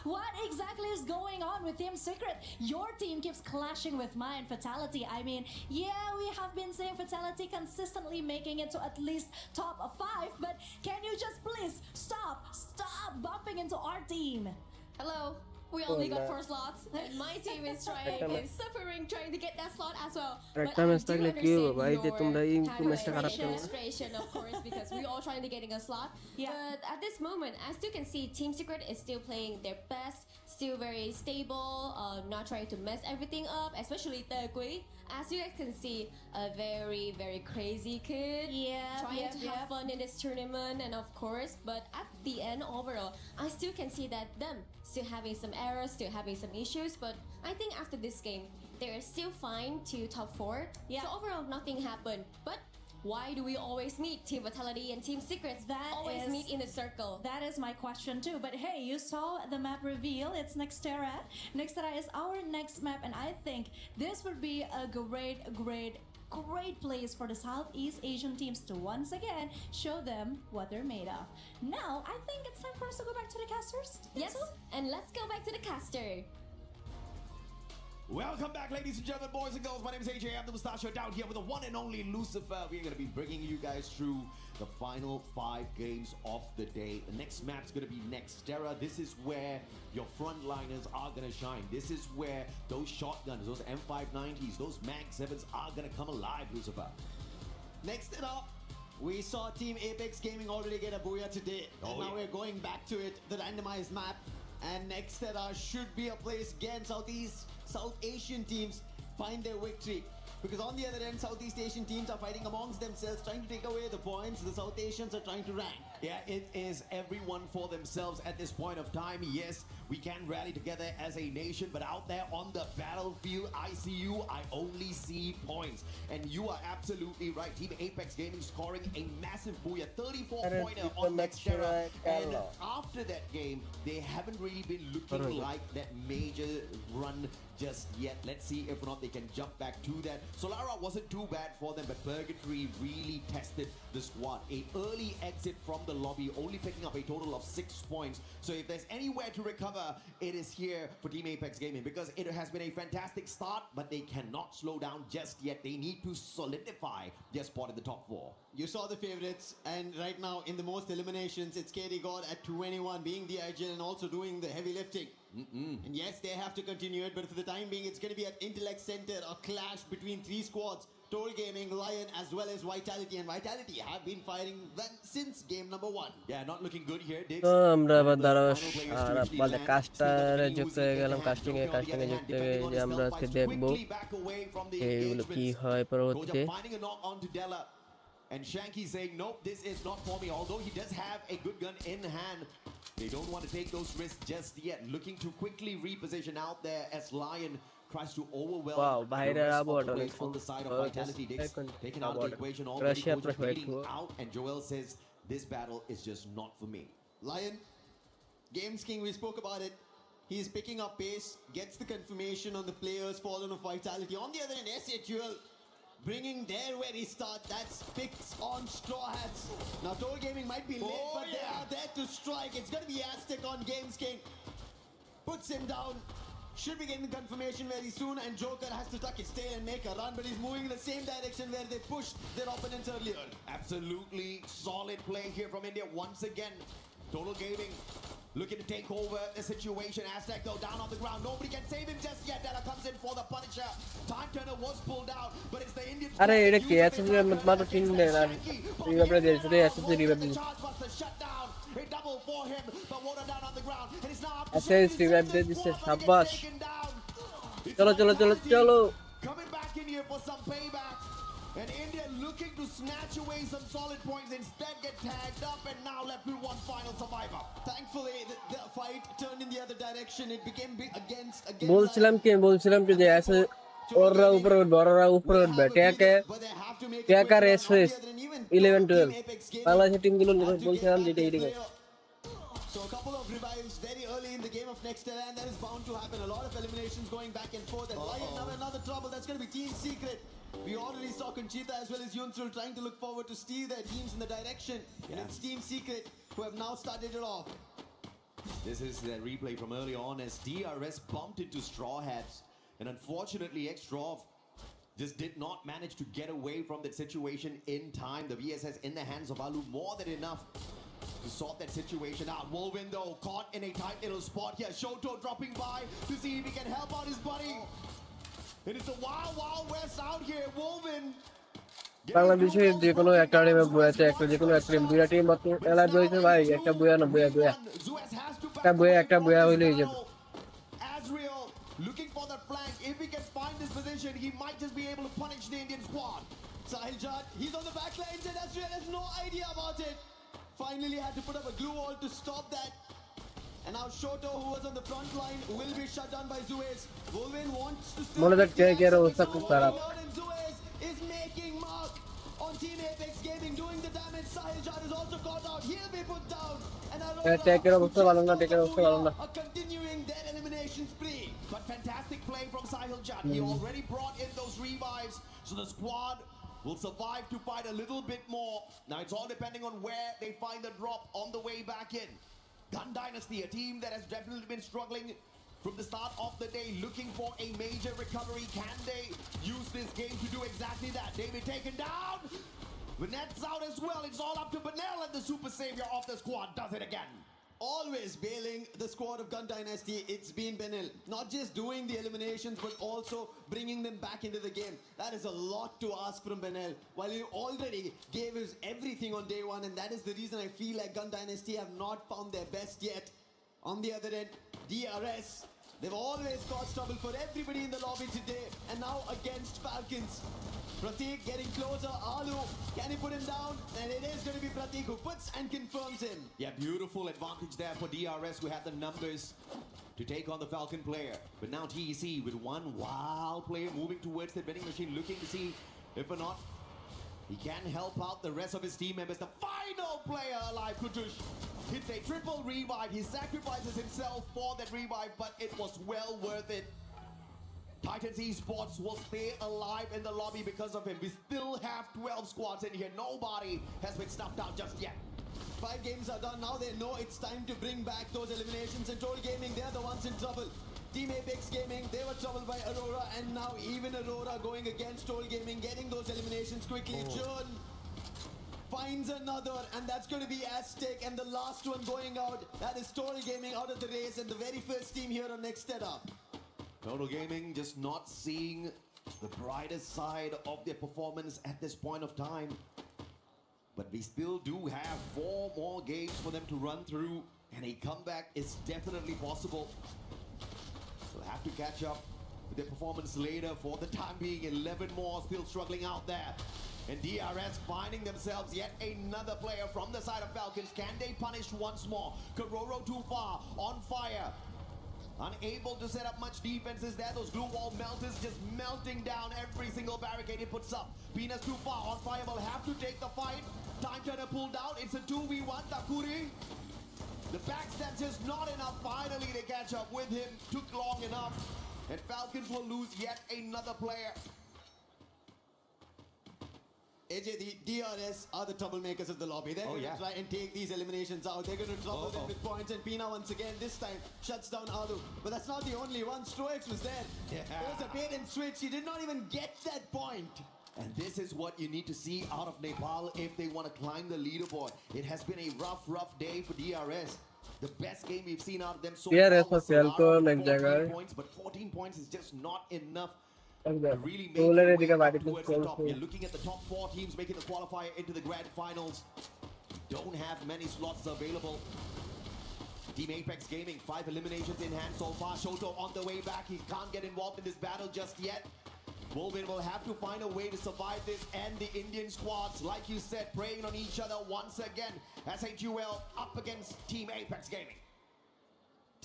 What exactly is going on with Team Secret? Your team keeps clashing with mine, Fatality. I mean, yeah, we have been seeing Fatality consistently making it to at least top 5, but can you just please stop bumping into our team? Hello. We only got Hola. 4 slots, and my team is suffering trying to get that slot as well. Correct But I time do is tagli understand queue, bhai, your te tumra in kind tu of match ta kharab karna. frustration, of course, because we all trying to getting a slot. But at this moment, as you can see, Team Secret is still playing their best, still very stable, not trying to mess everything up, especially Tegui. As you guys can see, a very, very crazy kid. Yeah, trying to have fun in this tournament, and of course, but at the end, overall, I still can see that them still having some errors, still having some issues, but I think after this game, they're still fine to top 4. Yeah. So overall, nothing happened. But why do we always meet Team Vitality and Team Secrets? That always is- meet in a circle. That is my question too. But hey, you saw the map reveal. It's Nextera. Nextera is our next map, and I think this would be a great place for the Southeast Asian teams to once again show them what they're made of. Now, I think it's time for us to go back to the casters. Yes, and let's go back to the caster. Welcome back, ladies and gentlemen, boys and girls. My name is AJ. I'm the Mustachio down here with the one and only Lucifer. We are going to be bringing you guys through the final 5 games of the day. The next map's going to be Nextera. This is where your frontliners are going to shine. This is where those shotguns, those M590s, those Mag 7s are going to come alive, Lucifer. Next up, we saw Team Apex Gaming already get a booyah today. And now we're going back to it, the randomized map. And next should be a place again, South Asian teams find their victory. Because on the other end, Southeast Asian teams are fighting amongst themselves, trying to take away the points. The South Asians are trying to rank. Yeah, it is everyone for themselves at this point of time. Yes, we can rally together as a nation, but out there on the battlefield, I see you, I only see points. And you are absolutely right. Team Apex Gaming scoring a massive booyah, 34-pointer on Nextera. And after that game, they haven't really been looking like that major run just yet. Let's see if or not they can jump back to that. Solara wasn't too bad for them, but Purgatory really tested the squad. A early exit from the lobby, only picking up a total of 6 points. So if there's anywhere to recover, it is here for Team Apex Gaming, because it has been a fantastic start, but they cannot slow down just yet. They need to solidify their spot in the top 4. You saw the favorites, and right now in the most eliminations, it's KD God at 21 being the agent and also doing the heavy lifting. And yes, they have to continue it, but for the time being, it's going to be at Intellect Center, a clash between 3 squads. Toll Gaming, Lion, as well as Vitality. And Vitality have been fighting since game number 1. Yeah, not looking good here, Dix. তো আমরা আবার আমাদের কাস্টারে যুক্ত হয়ে গেলাম, casting এ যুক্ত হয়ে যে আমরা আজকে দেখবো এইগুলো কি হয় পরবর্তীতে। Finding a knock onto Della. And Shanky saying, nope, this is not for me. Although he does have a good gun in hand, they don't want to take those risks just yet. Looking to quickly reposition out there as Lion tries to overwhelm the rest of the players on the side of Vitality. Dix taken out of the equation already. Coach bleeding out, and Joel says, this battle is just not for me. Lion, Games King, we spoke about it. He's picking up pace, gets the confirmation on the players fallen of Vitality. On the other end, SHUL bringing their very start. That's picks on Straw Hats. Now, Toll Gaming might be late, but they are there to strike. It's going to be Aztec on Games King. Puts him down. Should be getting confirmation very soon, and Joker has to tuck his tail and make a run, but he's moving in the same direction where they pushed their opponents earlier. Absolutely solid play here from India once again. Total Gaming looking to take over the situation. Aztec though down on the ground. Nobody can save him just yet. Della comes in for the Punisher. Time Turner was pulled out, but it's the Indian. আরে এটা কি SSD এর মাত্র 3 দেন আর revive দিয়েছে রে SSD revive দিয়েছে A double for him, but water down on the ground. It is now SSD revive দিয়েছে শাবাশ চলো coming back in here for some payback. And India looking to snatch away some solid points, instead get tagged up and now left with one final survivor. Thankfully, the fight turned in the other direction. It became against বলছিলাম কি যে এসে ওররা উপরে উঠবে ওররা উপরে উঠবে ট্যাকা race 11 12 বাংলাদেশের টিমগুলো বলছিলাম যেটা এইদিকে So a couple of revives very early in the game. Of next era, and that is bound to happen. A lot of eliminations going back and forth, and Lion now another trouble. That's going to be Team Secret. We already saw Conchita as well as Yunsul trying to look forward to steer their teams in the direction. And it's Team Secret who have now started it off. This is the replay from early on as DRS bumped into Straw Hats. And unfortunately, X-Straw just did not manage to get away from that situation in time. The VSS in the hands of Alu more than enough to sort that situation out. Wolvin though caught in a tight little spot here. Shoto dropping by to see if he can help out his buddy. It is the wild, wild west out here. Wolvin. বাংলাদেশে যে কোনো একটা টিমে বয়ে আছে একটা যে কোনো একটা টিম দুইটা টিম মাত্র এলার বইছে ভাই একটা বয়া না বয়া একটা বয়া হইলেই যাবে Azrael looking for that flank. If he can find this position, he might just be able to punish the Indian squad. Sahil Jad, he's on the back line, and Azrael has no idea about it. Finally had to put up a glue wall to stop that. And now Shoto, who was on the front line, will be shut down by Zuez. Wolvin wants to still... মনে যাচ্ছে কে এর অবস্থা খুব খারাপ And Zuez is making mark on Team Apex Gaming, doing the damage. Sahil Jad is also caught out. He'll be put down. And টেকের অবস্থা ভালো না টেকের অবস্থা ভালো না are continuing their elimination spree. But fantastic play from Sahil Jad. He already brought in those revives. So the squad will survive to fight a little bit more. Now it's all depending on where they find the drop on the way back in. Gun Dynasty, a team that has definitely been struggling from the start of the day, looking for a major recovery. Can they use this game to do exactly that? David taken down. Vanette's out as well. It's all up to Benel, and the super savior of the squad does it again. Always bailing the squad of Gun Dynasty, it's been Benil. Not just doing the eliminations, but also bringing them back into the game. That is a lot to ask from Benil. While he already gave his everything on day one, and that is the reason I feel like Gun Dynasty have not found their best yet. On the other end, DRS, they've always caused trouble for everybody in the lobby today, and now against Falcons. Pratik getting closer. Alu, can he put him down? And it is going to be Pratik who puts and confirms him. Yeah, beautiful advantage there for DRS who had the numbers to take on the Falcon player. But now TEC with one wild player moving towards the vending machine, looking to see if or not he can help out the rest of his team members. The final player alive, Kutush, hits a triple revive. He sacrifices himself for that revive, but it was well worth it. Titans Esports will stay alive in the lobby because of him. We still have 12 squads in here. Nobody has been snuffed out just yet. 5 games are done. Now they know it's time to bring back those eliminations. And Troll Gaming, they're the ones in trouble. Team Apex Gaming, they were troubled by Aurora. And now even Aurora going against Troll Gaming, getting those eliminations quickly. Jun finds another, and that's going to be Aztec. And the last one going out, that is Troll Gaming out of the race. And the very first team here on Nextera. Total Gaming just not seeing the brightest side of their performance at this point of time. But we still do have 4 more games for them to run through, and a comeback is definitely possible. We'll have to catch up with their performance later. For the time being, 11 more still struggling out there. And DRS finding themselves yet another player from the side of Falcons. Can they punish once more? Kororo too far, on fire. Unable to set up much defenses there. Those glue wall melters just melting down every single barricade he puts up. Penis too far. On fire will have to take the fight. Time turner pulled out. It's a 2v1. Takuri. The backstab's just not enough. Finally they catch up with him. Took long enough. And Falcons will lose yet another player. AJ, the DRS are the troublemakers of the lobby. They're going to try and take these eliminations out. They're going to trouble them with points. And Pina once again, this time, shuts down Alu. But that's not the only one. Stroix was there. It was a bait and switch. He did not even get that point. And this is what you need to see out of Nepal if they want to climb the leaderboard. It has been a rough day for DRS. The best game we've seen out of them so DRS far. was 14 points, but 14 points is just not enough. Really Troller making এদিকে way বাড়ি up towards থেকে the top. You're looking at the top 4 teams making the qualifier into the grand finals. Don't have many slots available. Team Apex Gaming, 5 eliminations in hand so far. Shoto on the way back. He can't get involved in this battle just yet. Wolvin will have to find a way to survive this, and the Indian squads, like you said, preying on each other once again. SHUL up against Team Apex Gaming.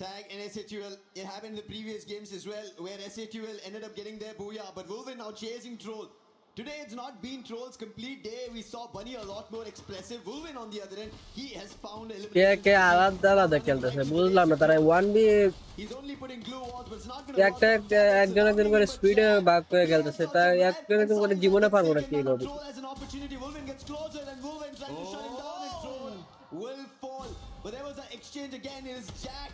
Tag and SHUL, it happened in the previous games as well, where SHUL ended up getting their booyah, but Wolvin now chasing Troll Today it's not been Troll's complete day. We saw Bunny a lot more expressive. Wolvin on the other end, he has found K elimination. কে আলাদা আলাদা খেলতেছে বুঝলাম না তারা 1v He's only putting glue walls, but it's not going to একটা একজন একজন করে স্পিডে ভাগ করে খেলতেছে তা একজন একজন করে জীবনে পারবো না কি করবে Troll has an opportunity. Wolvin gets closer and Wolvin trying to shut him down and Troll will fall. But there was an exchange again. It is Jack.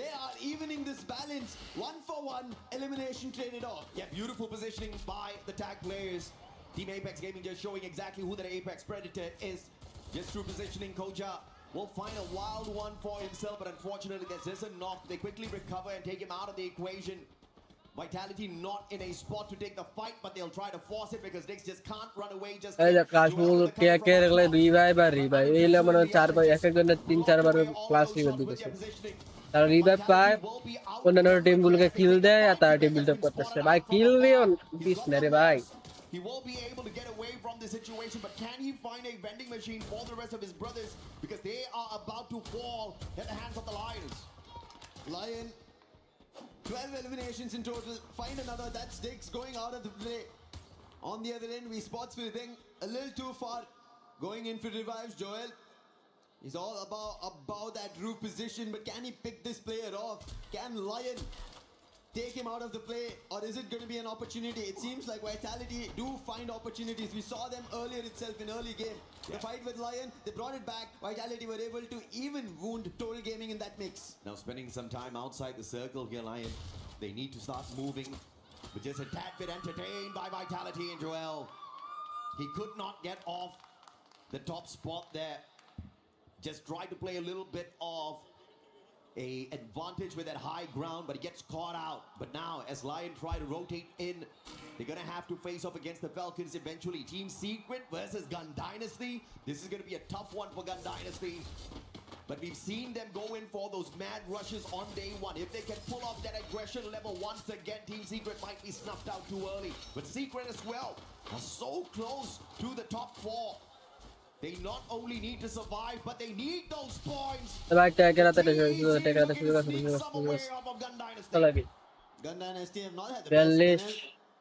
They are evening this balance. 1-for-1 elimination traded off. Yeah, beautiful positioning by the tag players. Team Apex Gaming just showing exactly who that Apex Predator is. Just through positioning, Koja will find a wild one for himself, but unfortunately there's just a knock. They quickly recover and take him out of the equation. Vitality not in a spot to take the fight, but they'll try to force it because Dix just can't run away. Just এই যে কাশমুল কে কে রেগলে revive আর revive এইলে মানে চার বার এক একজনের 3-4 বার class revive দিতেছে তারা revive পায় অন্যান্য টিমগুলোকে কিল দেয় আর তারা টিম বিল্ড আপ করতেছে ভাই কিল নিও দিস না রে ভাই He will be able to get away from the situation, but can he find a vending machine for the rest of his brothers? Because they are about to fall at the hands of the Lions. Lion, 12 eliminations in total. Find another. That's Dix going out of the play. On the other end, we spot Sweeping a little too far. Going in for revives, Joel. He's all about that roof position, but can he pick this player off? Can Lion take him out of the play, or is it going to be an opportunity? It seems like Vitality do find opportunities. We saw them earlier itself in early game. The fight with Lion, they brought it back. Vitality were able to even wound Total Gaming in that mix. Now spending some time outside the circle here, Lion. They need to start moving, but just a tad bit entertained by Vitality and Joel. He could not get off the top spot there. Just tried to play a little bit of a advantage with that high ground, but he gets caught out. But now as Lion try to rotate in, they're gonna have to face off against the Falcons eventually. Team Secret versus Gun Dynasty. This is gonna be a tough one for Gun Dynasty, but we've seen them go in for those mad rushes on day one. If they can pull off that aggression level once again, Team Secret might be snuffed out too early. But Secret as well are so close to the top 4. They not only need to survive, but they need those points. ভাই টেকেরাতে শুরু লাগে Gun Dynasty have not had the 42 best.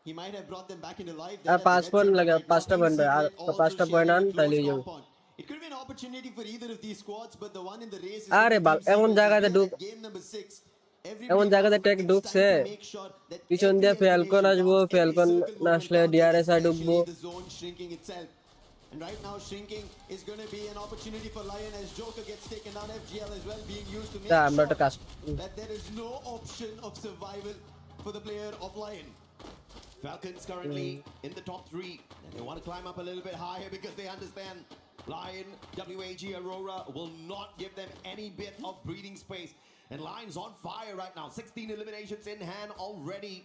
He might have brought them back into life. R 5 point লাগে 5টা point আর 5টা point আন তাইলে যাবে It could be an opportunity for either of these squads, but the one in the race is আরে বাল এমন জায়গাতে ঢুক game number 6. এমন জায়গাতে টেক ঢুকছে পিছন দিয়ে ফ্যালকন আসবো ফ্যালকন না আসলে ডিআরএস আই ঢুকবো The zone shrinking itself. And right now shrinking is going to be an opportunity for Lion as Joker gets taken down. FGL as well being used to make I'm not a sure cast. that there is no option of survival for the player of Lion. Falcons currently in the top 3, and they want to climb up a little bit higher because they understand Lion, WAG, Aurora will not give them any bit of breathing space. And Lion's on fire right now. 16 eliminations in hand already.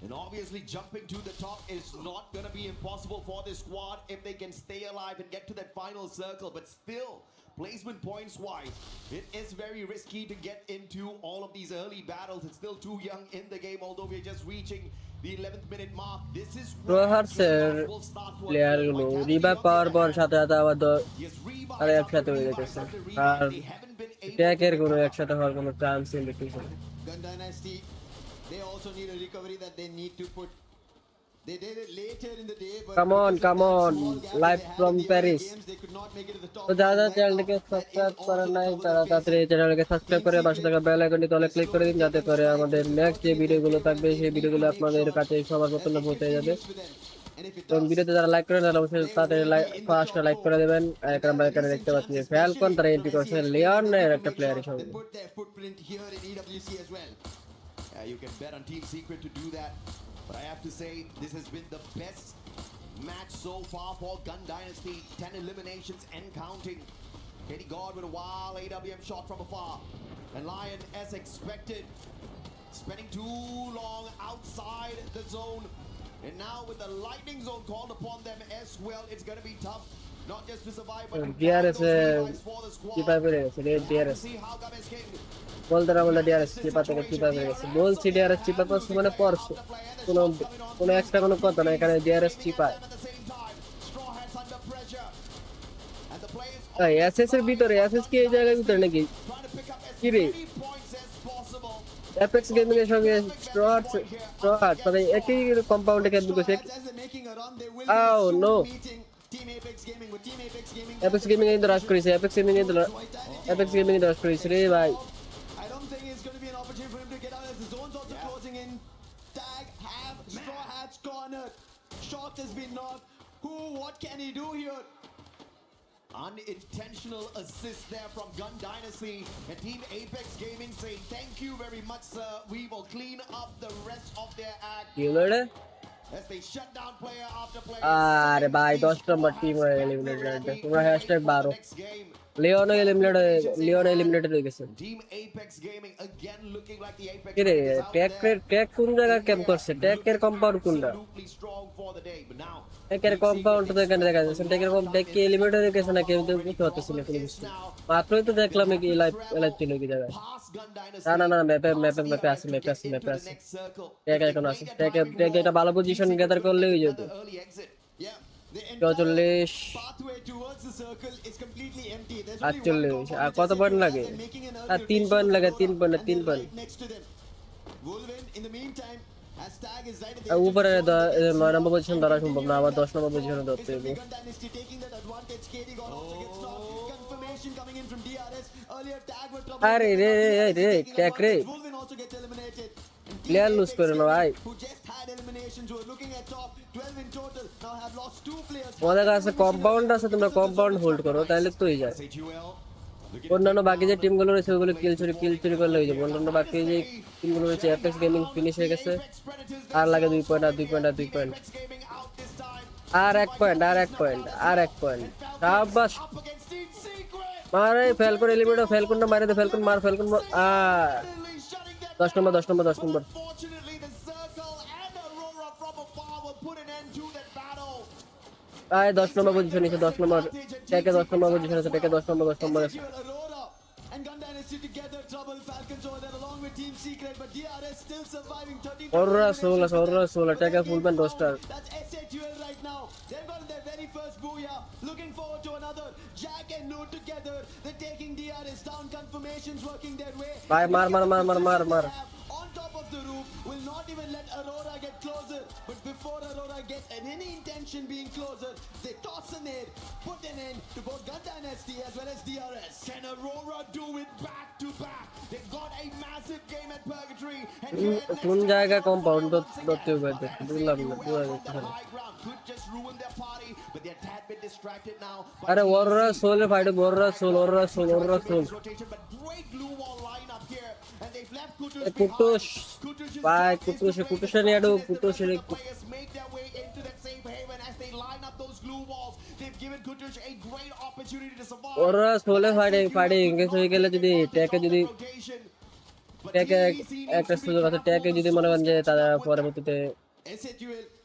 And obviously jumping to the top is not going to be impossible for this squad if they can stay alive and get to that final circle. But still, placement points wise, it is very risky to get into all of these early battles. It's still too young in the game, although we're just reaching the 11th minute mark. This is প্রহারসের প্লেয়ারগুলো revive পাওয়ার পর সাথে সাথে আবার আর একসাথে হয়ে যেতেছে আর ট্যাকের কোনো একসাথে হওয়ার কোনো চান্সই নেই Gun Dynasty, they also need a recovery that they need to put. They did it later in the day, but come on live from Paris তো যারা চ্যানেলটিকে সাবস্ক্রাইব করেন নাই তারা তাড়াতাড়ি চ্যানেলকে সাবস্ক্রাইব করে পাশে থাকা বেল আইকনটি তলে ক্লিক করে দিন যাতে করে আমাদের নেক্সট যে ভিডিওগুলো থাকবে সেই ভিডিওগুলো আপনাদের কাছে সবার প্রথমে পৌঁছে যাবে এবং ভিডিওতে যারা লাইক করেন তারা অবশ্যই তাড়াতাড়ি ফার্স্ট লাইক করে দেবেন আর আমরা এখানে দেখতে পাচ্ছি ফ্যালকন তারা এন্ট্রি করছে লিওনের একটা প্লেয়ার হিসেবে put their footprint here in EWC as well. You can bet on Team Secret to do that. But I have to say, this has been the best match so far for Gun Dynasty. 10 eliminations and counting. Katie God with a wild AWM shot from afar. And Lion, as expected, spending too long outside the zone. And now with the lightning zone called upon them as well, it's going to be tough. Not just to survive, but to find those revives for the squad. DRS See how Gomez King বলতে না বলে DRS চিপা থেকে চিপা হয়ে গেছে বলছি DRS চিপা করছে মানে পড়ছে কোনো এক্সট্রা কোনো কথা না এখানে ডিআরএস চিপা এসএস এর ভিতরে এসএস কি এই জায়গার ভিতরে নাকি কি রে অ্যাপেক্স গেমিং এর সঙ্গে স্ট্রহাট মানে একই কম্পাউন্ডে ক্যাম্পিং করছে। আও নো অ্যাপেক্স গেমিং এর রাশ করেছে, অ্যাপেক্স গেমিং এর রাশ করেছে রে ভাই। I don't think it's going to be an opportunity for him to get out as the zone's also closing in. Tag have Straw Hats cornered. Shocked has been knocked. What can he do here? Unintentional assist there from Gun Dynasty and Team Apex Gaming saying thank you very much, sir. We will clean up the rest of their act কি হলো রে? as they shut down player after player. আরে ভাই 10 নম্বর team হয়ে eliminated. তোমরা hashtag 12 Leone eliminated হয়ে গেছে। Team Apex Gaming again looking like the Apex কি রে Gaming is out there. Tag কোন জায়গা ক্যাম্প করছে? ট্যাগের কম্পাউন্ড কোনটা? Absolutely strong for the day, but now ট্যাগের কম্পাউন্ড তো এখানে দেখা যাচ্ছে। ট্যাগ কি এলিমিনেটেড হয়ে গেছে নাকি আমি তো বুঝতে পারতেছি না কোনো কিছু। মাত্রই তো দেখলাম কি লাইভ ছিল কি জায়গায়। না ম্যাপে আছে। ট্যাগ এখন আছে। ট্যাগ একটা ভালো পজিশন গ্যাদার করলেই হয়ে যেত। 44 48 আর কত পয়েন্ট লাগে? আর 3 পয়েন্ট লাগে, 3 পয়েন্ট। উপরে 9 নম্বর পজিশন ধরা সম্ভব না, আবার 10 নম্বর পজিশনে ধরতে হবে। আরে রে ট্যাগ রে প্লেয়ার লুজ করে না ভাই। তোমাদের কাছে কম্পাউন্ড আছে, তোমরা কম্পাউন্ড হোল্ড করো তাহলে তো হয়ে যায়। অন্যান্য বাকি যে টিমগুলো রয়েছে ওগুলো কিল চুরি করলে হয়ে যাবে। অন্যান্য বাকি যে টিমগুলো রয়েছে অ্যাপেক্স গেমিং ফিনিশ হয়ে গেছে। আর লাগে 2 পয়েন্ট আর 1 পয়েন্ট। শাবাশ মারে ফ্যালকন এলিমিনেট, ফ্যালকনটা মারে দে, ফ্যালকন মার। 10 নম্বর। আয় 10 নম্বর পজিশন নিচে, 10 নম্বর ট্যাগে 10 নম্বর পজিশন আছে, ট্যাগে 10 নম্বর আছে। ওররা সোল ট্যাগে full band roster. Looking forward to another Jack and Noor together. They're taking DRS down. Confirmations working their way. ভাই মার। On top of the roof, will not even let Aurora get closer. But before Aurora gets any intention being closer, they toss a nade, put an end to both Gun Dynasty as well as DRS. Can Aurora do it back to back? They've got a massive game at Purgatory. কোন জায়গা compound ধরতে হবে বুঝলাম না। Could just ruin their party, but they're tad bit distracted now. আরে ওররা Soul fight, ওররা Soul. But great glue wall lineup here, and they've left কুটুস ভাই, কুটুসে নিয়ে আডু কুটুসে players make their way into that safe haven as they line up those glue walls. They've given Kutush a great opportunity to survive. ওররা সোলে ফাইটে engage হয়ে গেলে যদি ট্যাগে একটা সুযোগ আছে, ট্যাগে যদি মনে করেন যে তারা পরবর্তীতে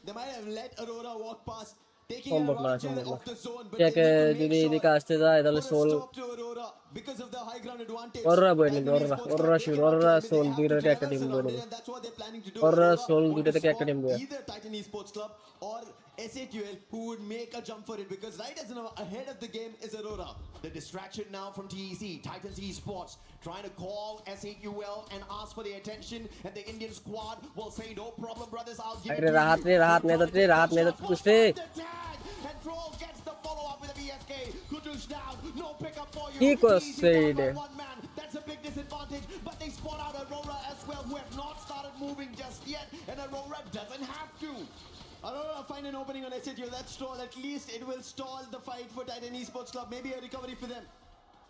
They might have let Aurora walk past, taking সম্ভব না। advantage of the zone, but ট্যাগে যদি এদিকে আসতে যায় তাহলে সোল to Aurora because of the high ground advantage. ওররা বই নেবে। ওররা সোল দুইটা থেকে একটা টিম বই নেবে। ওররা সোল দুইটা থেকে একটা টিম বই। Either Titan Esports Club or SATUL who would make a jump for it, because right as ahead of the game is Aurora. The distraction now from TEC, Titans Esports, trying to call SATUL and ask for their attention, and the Indian squad will say no problem brothers, I'll give it to you. Rahat নেতা পুষ্টে And Troll gets the follow up with a VSK. Kutush down, no pickup for you. কি করছে রে? One man, that's a big disadvantage, but they spot out Aurora as well, who have not started moving just yet, and Aurora doesn't have to. Aurora find an opening on SATUL, that's Troll. At least it will stall the fight for Titan Esports Club, maybe a recovery for them.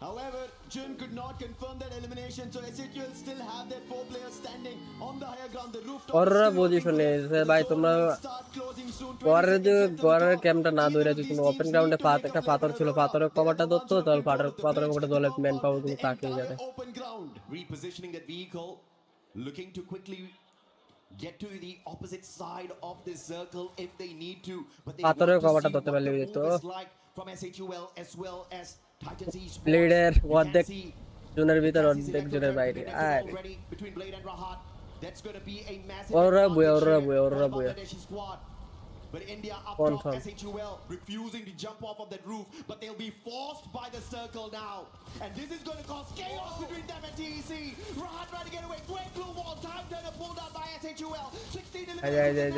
However, Jun could not confirm that elimination, so SATUL still have their 4 players standing on the higher ground. The rooftop ওররা পজিশনে ভাই, তোমরা ঘরের ক্যাম্পটা না ধরে যদি তুমি open গ্রাউন্ডে একটা পাথর ছিল, পাথরের কভারটা ধরতো তাহলে পাথরের কভারটা ধরলে ম্যান পাওয়ার কিন্তু তাকিয়ে যাবে। open ground, repositioning that vehicle, looking to quickly get to the opposite side of this circle if they need to, but they পাথরের want to কভারটা see ধরতে what পারলে the যেত। move is like from SATUL as well as Titans Esports. ব্লেডের You can অর্ধেক see জনের ভিতর Titans অর্ধেক Esports জনের are বাইরে। connected already between Blade and Rahat. That's going to be a massive ওররা advantage বয়ে here for the Bangladeshi squad. But India up Confirm. top, SHUL refusing to jump off of that roof, but they'll be forced by the circle now. And this is going to cause chaos between them and TEC. Rahat trying to get away. Great blue wall. Time turner pulled out by SHUL. 16 eliminations.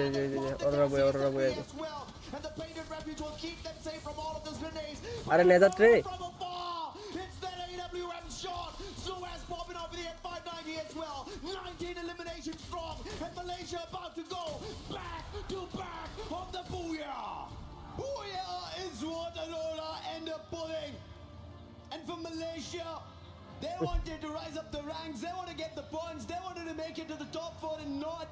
As well. And the painted refuge will keep them safe from all of those grenades. Are nether tree. From afar, it's that AWM shot. Suez popping off with the F590 as well. 19 eliminations strong. And Malaysia about to go back to back on the Booyah. Booyah is what Aurora end up pulling. And for Malaysia, they wanted to rise up the ranks. They want to get the points. They wanted to make it to the top 4 and not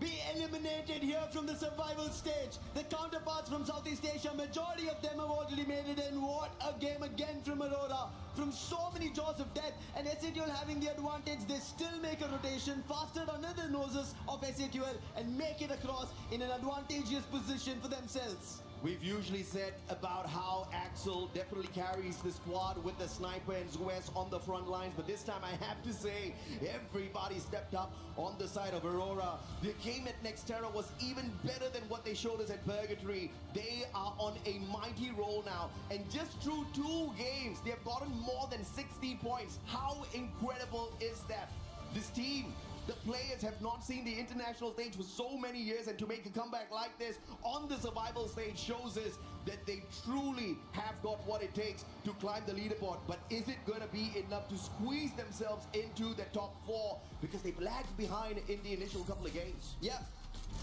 be eliminated here from the survival stage. The counterparts from Southeast Asia, majority of them have already made it in. What a game again from Aurora. From so many jaws of death, and SATUL having the advantage, they still make a rotation faster under the noses of SATUL and make it across in an advantageous position for themselves. We've usually said about how Axel definitely carries the squad with the sniper and Zuez on the front lines, but this time I have to say everybody stepped up on the side of Aurora. The game at Nextera was even better than what they showed us at Purgatory. They are on a mighty roll now, and just through 2 games they have gotten more than 60 points. How incredible is that? This team, the players have not seen the international stage for so many years, and to make a comeback like this on the survival stage shows us that they truly have got what it takes to climb the leaderboard. But is it going to be enough to squeeze themselves into the top 4? Because they've lagged behind in the initial couple of games. Yeah.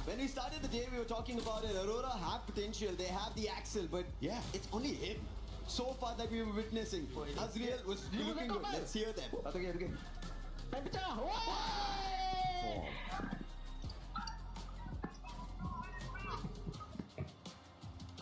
When we started the day, we were talking about it. Aurora have potential. They have the Axel, but yeah, it's only him so far that we were witnessing. Azriel was looking good. Let's hear them.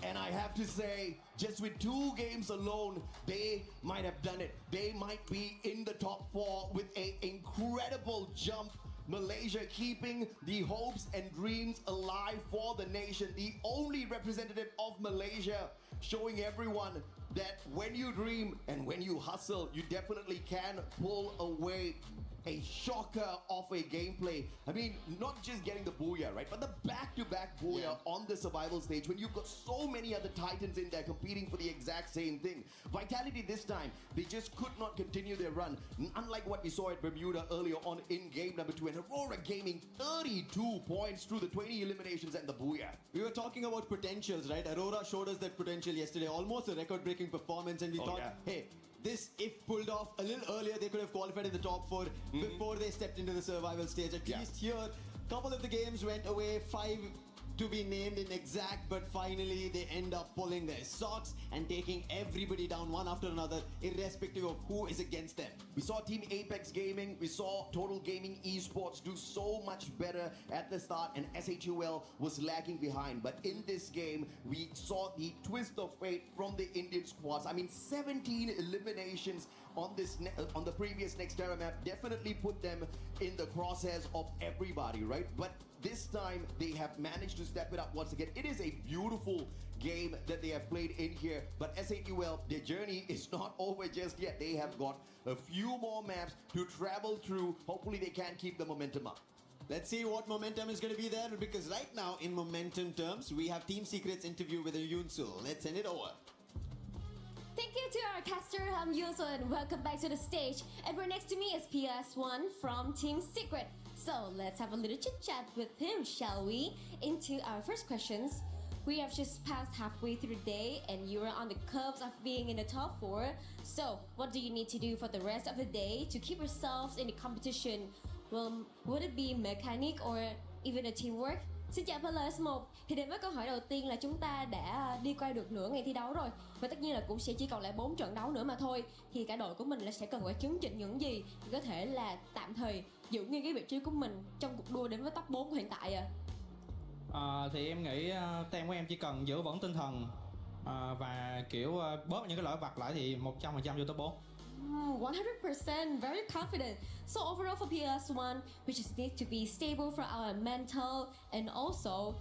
And I have to say, just with 2 games alone, they might have done it. They might be in the top 4 with an incredible jump. Malaysia keeping the hopes and dreams alive for the nation. The only representative of Malaysia showing everyone that when you dream and when you hustle, you definitely can pull away a shocker of a gameplay. I mean, not just getting the booyah, right? But the back-to-back booyah on the survival stage when you've got so many other titans in there competing for the exact same thing. Vitality this time, they just could not continue their run. Unlike what we saw at Bermuda earlier on in game number 2. And Aurora gaming 32 points through the 20 eliminations and the booyah. We were talking about potentials, right? Aurora showed us that potential yesterday. Almost a record-breaking performance, and we thought, hey, this, if pulled off a little earlier, they could have qualified in the top 4 before they stepped into the survival stage. At least here, a couple of the games went away, 5 to be named in exact, but finally they end up pulling their socks and taking everybody down one after another, irrespective of who is against them. We saw Team Apex Gaming, we saw Total Gaming Esports do so much better at the start, and SHUL was lagging behind. But in this game, we saw the twist of fate from the Indian squads. I mean, 17 eliminations on this on the previous Nextera map definitely put them in the crosshairs of everybody, right? But this time they have managed to step it up once again. It is a beautiful game that they have played in here, but SATUL, their journey is not over just yet. They have got a few more maps to travel through. Hopefully they can keep the momentum up. Let's see what momentum is going to be there, because right now, in momentum terms, we have Team Secret's interview with Yunsul. Let's send it over. Thank you to our caster Yuso, and welcome back to the stage. And right next to me is PS1 from Team Secret. So let's have a little chit chat with him, shall we? Into our first questions. We have just passed halfway through the day and you are on the cusp of being in the top 4. So what do you need to do for the rest of the day to keep yourselves in the competition? Well, would it be mechanic or even a teamwork? Xin chào Players 1. Thì đến với câu hỏi đầu tiên là chúng ta đã đi qua được nửa ngày thi đấu rồi, và tất nhiên là cũng sẽ chỉ còn lại 4 trận đấu nữa mà thôi. Thì cả đội của mình là sẽ cần phải chứng chỉnh những gì để có thể là tạm thời giữ nguyên cái vị trí của mình trong cuộc đua đến với top 4 hiện tại ạ. Thì em nghĩ team của em chỉ cần giữ vững tinh thần và kiểu bớt những cái lỗi vặt lại thì 100% vô top 4. 100%, very confident. So overall for PS1, we just need to be stable for our mental and also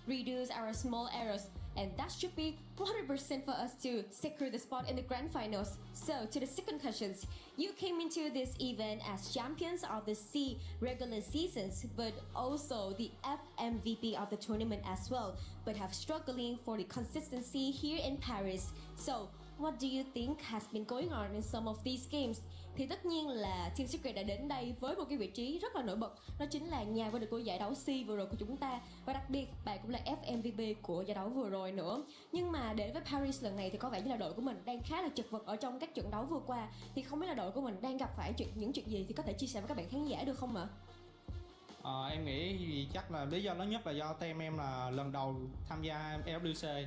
reduce our small errors. and that should be 100% for us to secure the spot in the grand finals. So to the second questions, you came into this event as champions of the C regular seasons, but also the FMVP of the tournament as well, but have struggling for the consistency here in Paris. So what do you think has been going on in some of these games? Thì tất nhiên là Team Secret đã đến đây với một cái vị trí rất là nổi bật, đó chính là nhà vô địch của giải đấu C vừa rồi của chúng ta, và đặc biệt bạn cũng là FMVP của giải đấu vừa rồi nữa. Nhưng mà đến với Paris lần này thì có vẻ như là đội của mình đang khá là chật vật ở trong các trận đấu vừa qua. Thì không biết là đội của mình đang gặp phải những chuyện gì thì có thể chia sẻ với các bạn khán giả được không ạ? Em nghĩ thì chắc là lý do lớn nhất là do team em là lần đầu tham gia EWC,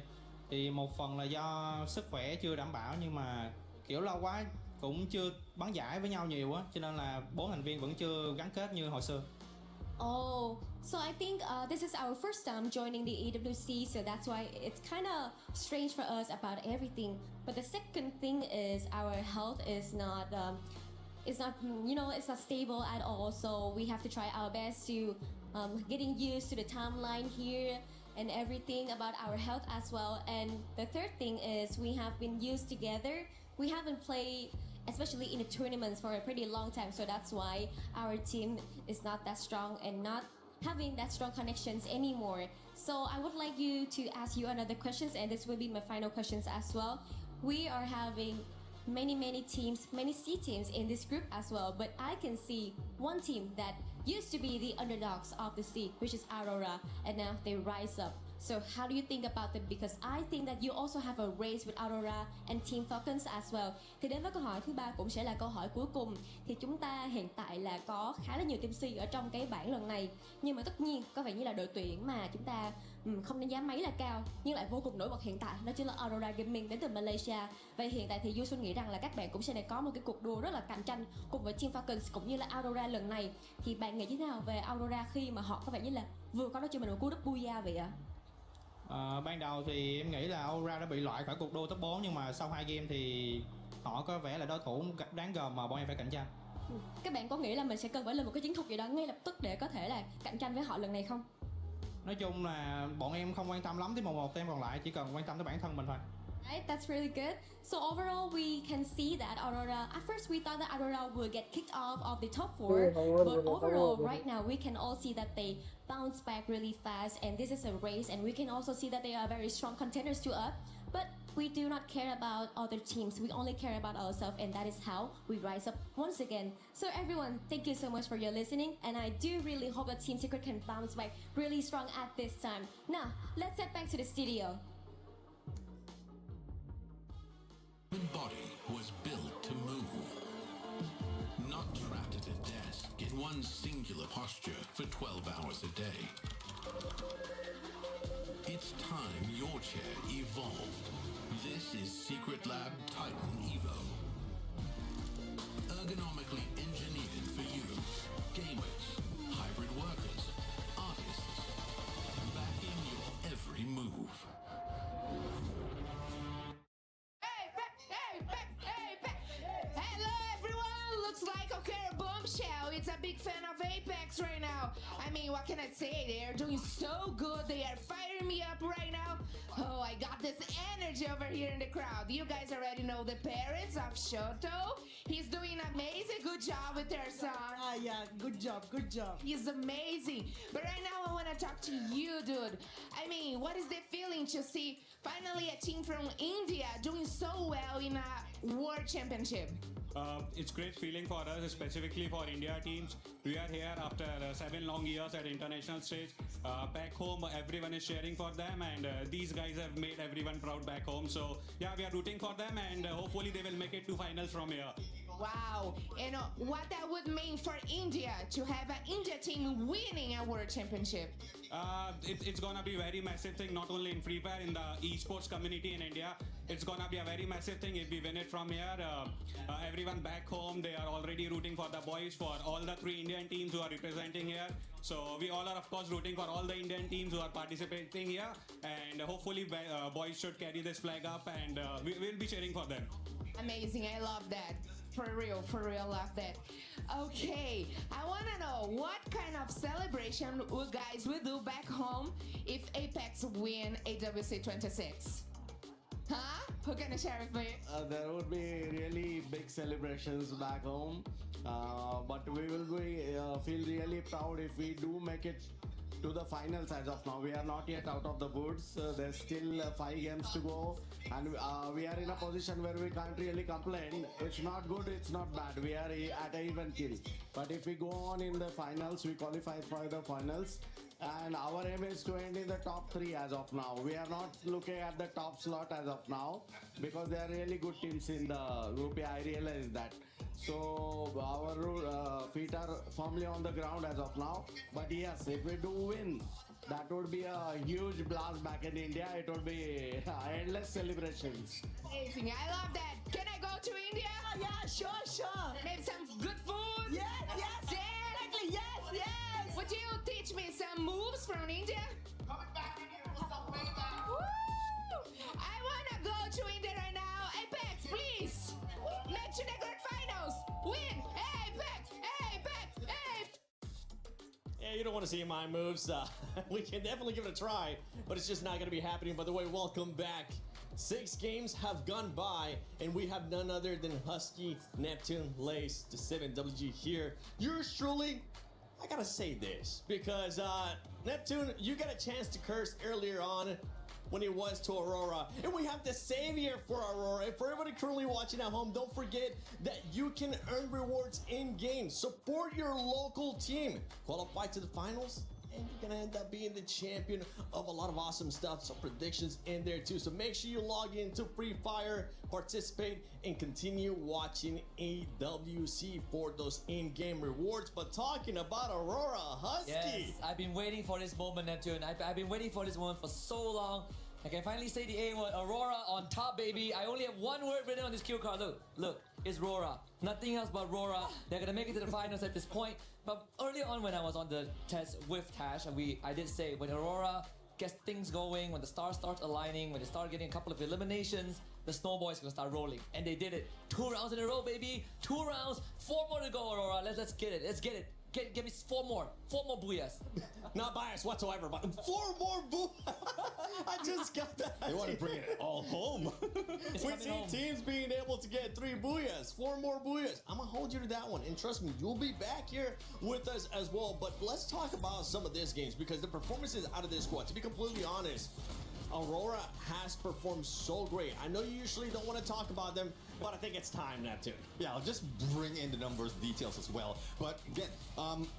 thì một phần là do sức khỏe chưa đảm bảo, nhưng mà kiểu lâu quá cũng chưa bắn giải với nhau nhiều á, cho nên là 4 thành viên vẫn chưa gắn kết như hồi xưa. Oh, so I think this is our first time joining the EWC, so that's why it's kind of strange for us about everything. But the second thing is our health is not, it's not stable at all. So we have to try our best to getting used to the timeline here and everything about our health as well. And the third thing is we have been used together. We haven't played, especially in the tournaments, for a pretty long time, so that's why our team is not that strong and not having that strong connections anymore. So I would like you to ask you another questions, and this will be my final questions as well. We are having many teams, many C teams in this group as well, but I can see one team that used to be the underdogs of the C, which is Aurora, and now they rise up. So how do you think about them? Because I think that you also have a race with Aurora and Team Falcons as well. Thì đến với câu hỏi thứ ba cũng sẽ là câu hỏi cuối cùng. Thì chúng ta hiện tại là có khá là nhiều team C ở trong cái bảng lần này, nhưng mà tất nhiên có vẻ như là đội tuyển mà chúng ta không đánh giá mấy là cao nhưng lại vô cùng nổi bật hiện tại, đó chính là Aurora Gaming đến từ Malaysia. Vậy hiện tại thì Du Xuân nghĩ rằng là các bạn cũng sẽ có một cái cuộc đua rất là cạnh tranh cùng với Team Falcons cũng như là Aurora lần này. Thì bạn nghĩ thế nào về Aurora khi mà họ có vẻ như là vừa có nói cho mình một cú đúp booyah vậy ạ? Ban đầu thì em nghĩ là Aura đã bị loại khỏi cuộc đua top 4, nhưng mà sau 2 game thì họ có vẻ là đối thủ đáng gờm mà bọn em phải cạnh tranh. Các bạn có nghĩ là mình sẽ cần phải lên một cái chiến thuật gì đó ngay lập tức để có thể là cạnh tranh với họ lần này không? Nói chung là bọn em không quan tâm lắm tới một team còn lại, chỉ cần quan tâm tới bản thân mình thôi. Right, that's really good. So overall, we can see that Aurora. At first, we thought that Aurora would get kicked off of the top 4, but overall, right now, we can all see that they bounce back really fast, and this is a race, and we can also see that they are very strong contenders to us. But we do not care about other teams. We only care about ourselves, and that is how we rise up once again. So everyone, thank you so much for your listening, and I do really hope that Team Secret can bounce back really strong at this time. Now, let's head back to the studio. Human body was built to move, not trapped at a desk in one singular posture for 12 hours a day. It's time your chair evolved. This is Secret Lab Titan Evo. Ergonomically engineered for you, gamers, hybrid workers, artists, backing your every move. Hello everyone! Looks like okay, Bombshell. It's a big fan of Apex right now. I mean, what can I say? They are doing so good. They are firing me up right now. Oh, I got this energy over here in the crowd. You guys already know the parents of Shoto. He's doing amazing. Good job with their son. Yeah, good job. He's amazing. But right now I want to talk to you, dude. I mean, what is the feeling to see finally a team from India doing so well in a World Championship? It's great feeling for us, specifically for India teams. We are here after 7 long years at international stage. Back home, everyone is cheering for them, and these guys have made everyone proud back home. So yeah, we are rooting for them, and hopefully they will make it to finals from here. Wow, and what that would mean for India to have an India team winning a World Championship? It's gonna be a very massive thing, not only in Free Fire, in the esports community in India. It's gonna be a very massive thing if we win it from here. Everyone back home, they are already rooting for the boys, for all the 3 Indian teams who are representing here. So we all are of course rooting for all the Indian teams who are participating here, and hopefully boys should carry this flag up, and we will be cheering for them. Amazing, I love that. for real, love that. Okay, I wanna know what kind of celebration you guys will do back home if Apex win AWC 26? Huh? Who gonna share it for you? There would be really big celebrations back home, but we will feel really proud if we do make it to the finals. As of now, we are not yet out of the woods. There's still 5 games to go, and we are in a position where we can't really complain. It's not good, it's not bad. We are at an even kill. But if we go on in the finals, we qualify for the finals, and our aim is to end in the top 3 as of now. We are not looking at the top slot as of now because there are really good teams in the group. I realize that. So our feet are firmly on the ground as of now. But yes, if we do win, that would be a huge blast back in India. It would be endless celebrations. Amazing, I love that. Can I go to India? Yeah, sure. Maybe some good food? Yes. Exactly, yes. Would you teach me some moves from India? Coming back in here with some payback. Woo! I wanna go to India right now. Apex, please. Make sure they go to finals. Win. Apex. Yeah, you don't want to see my moves. We can definitely give it a try, but it's just not going to be happening. By the way, welcome back. 6 games have gone by, and we have none other than Husky, Neptune, Lace, the 7WG here. Yours truly, I gotta say this, because Neptune, you got a chance to curse earlier on when it was to Aurora. And we have the savior for Aurora. And for everybody currently watching at home, don't forget that you can earn rewards in-game. Support your local team. Qualify to the finals, and you're gonna end up being the champion of a lot of awesome stuff. Some predictions in there too. So make sure you log into Free Fire, participate, and continue watching EWC for those in-game rewards. But talking about Aurora, Husky. Yes, I've been waiting for this moment, Neptune. I've been waiting for this moment for so long. I can finally say the A word, Aurora on top, baby. I only have one word written on this cue card. Look, it's Rora. Nothing else but Rora. They're gonna make it to the finals at this point. But earlier on when I was on the test with Tash, I did say when Aurora gets things going, when the stars start aligning, when they start getting a couple of eliminations, the snowball is gonna start rolling. And they did it. 2 rounds in a row, baby. 2 rounds, 4 more to go, Aurora. Let's get it. Let's get it. Give me 4 more. 4 more booyahs. Not biased whatsoever, but 4 more booyahs. I just got that. They want to bring it all home. We see teams being able to get 3 booyahs, 4 more booyahs. I'm gonna hold you to that one, and trust me, you'll be back here with us as well. But let's talk about some of these games, because the performances out of this squad, to be completely honest, Aurora has performed so great. I know you usually don't want to talk about them, but I think it's time, Neptune. Yeah, I'll just bring in the numbers details as well. But again,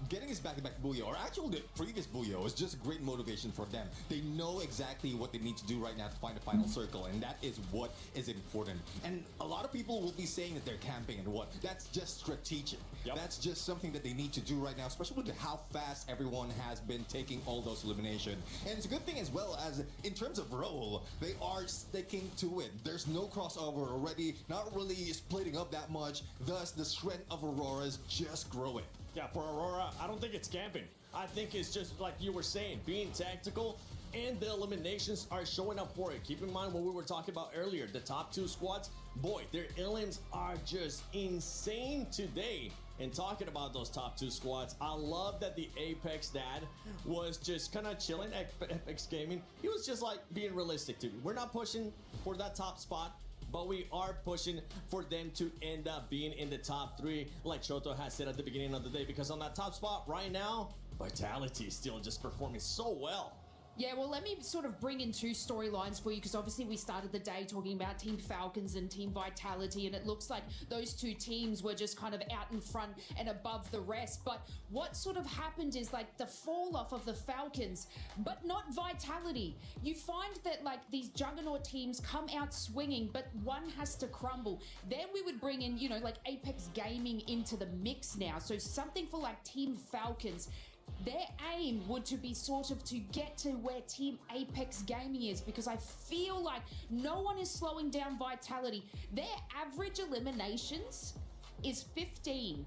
getting his back-to-back Booyah, or actually the previous Booyah, was just great motivation for them. They know exactly what they need to do right now to find the final circle, and that is what is important. And a lot of people will be saying that they're camping and what. That's just strategic. Yep. That's just something that they need to do right now, especially with how fast everyone has been taking all those eliminations. And it's a good thing as well, as in terms of role, they are sticking to it. There's no crossover already, not really splitting up that much, thus the strength of Aurora is just growing. Yeah, for Aurora, I don't think it's camping. I think it's just like you were saying, being tactical, and the eliminations are showing up for it. Keep in mind what we were talking about earlier, the top 2 squads, boy, their elims are just insane today. And talking about those top 2 squads, I love that the Apex dad was just kind of chilling at Apex Gaming. He was just like being realistic to me. We're not pushing for that top spot, but we are pushing for them to end up being in the top 3, like Shoto has said at the beginning of the day, because on that top spot right now, Vitality is still just performing so well. Yeah, well, let me sort of bring in 2 storylines for you, because obviously we started the day talking about Team Falcons and Team Vitality, and it looks like those 2 teams were just kind of out in front and above the rest. But what sort of happened is like the fall off of the Falcons, but not Vitality. You find that like these juggernaut teams come out swinging, but one has to crumble. Then we would bring in, you know, like Apex Gaming into the mix now. So something for like Team Falcons. Their aim would to be sort of to get to where Team Apex Gaming is, because I feel like no one is slowing down Vitality. Their average eliminations is 15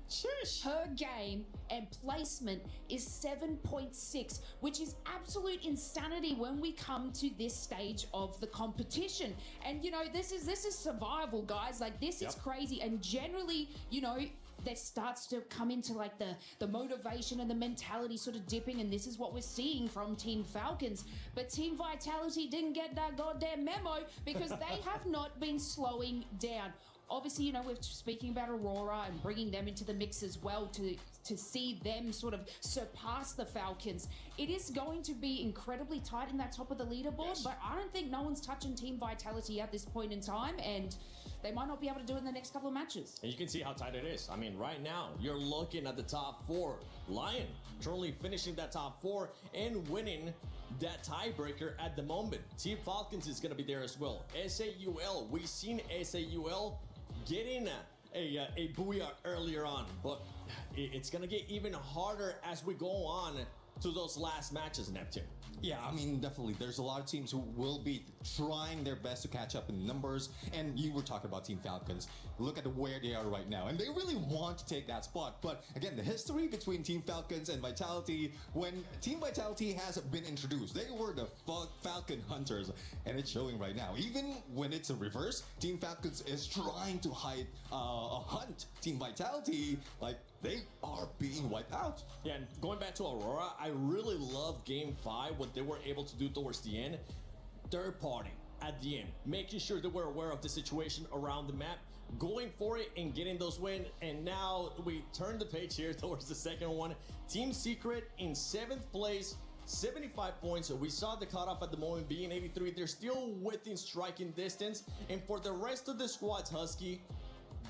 per game, and placement is 7.6, which is absolute insanity when we come to this stage of the competition. And you know, this is survival, guys. Like, this is crazy. And generally, you know, that starts to come into like the motivation and the mentality sort of dipping, and this is what we're seeing from Team Falcons. But Team Vitality didn't get that goddamn memo, because they have not been slowing down. Obviously, you know, we're speaking about Aurora and bringing them into the mix as well to see them sort of surpass the Falcons. It is going to be incredibly tight in that top of the leaderboard, but I don't think no one's touching Team Vitality at this point in time, and they might not be able to do it in the next couple of matches. And you can see how tight it is. I mean, right now, you're looking at the top 4. Lion currently finishing that top 4 and winning that tiebreaker at the moment. Team Falcons is going to be there as well. SAUL, we've seen SAUL getting a booyah earlier on, but it's going to get even harder as we go on to those last matches, Neptune. Yeah, I mean, definitely. There's a lot of teams who will be trying their best to catch up in numbers. And you were talking about Team Falcons. Look at where they are right now. And they really want to take that spot. But again, the history between Team Falcons and Vitality, when Team Vitality has been introduced, they were the Falcon Hunters. And it's showing right now. Even when it's a reverse, Team Falcons is trying to hunt Team Vitality. Like, they are being wiped out. Yeah, and going back to Aurora, I really love Game 5, what they were able to do towards the end. Third party at the end, making sure that we're aware of the situation around the map, going for it and getting those wins. And now we turn the page here towards the second one. Team Secret in 7th place, 75 points. So we saw the cutoff at the moment being 83. They're still within striking distance. And for the rest of the squads, Husky,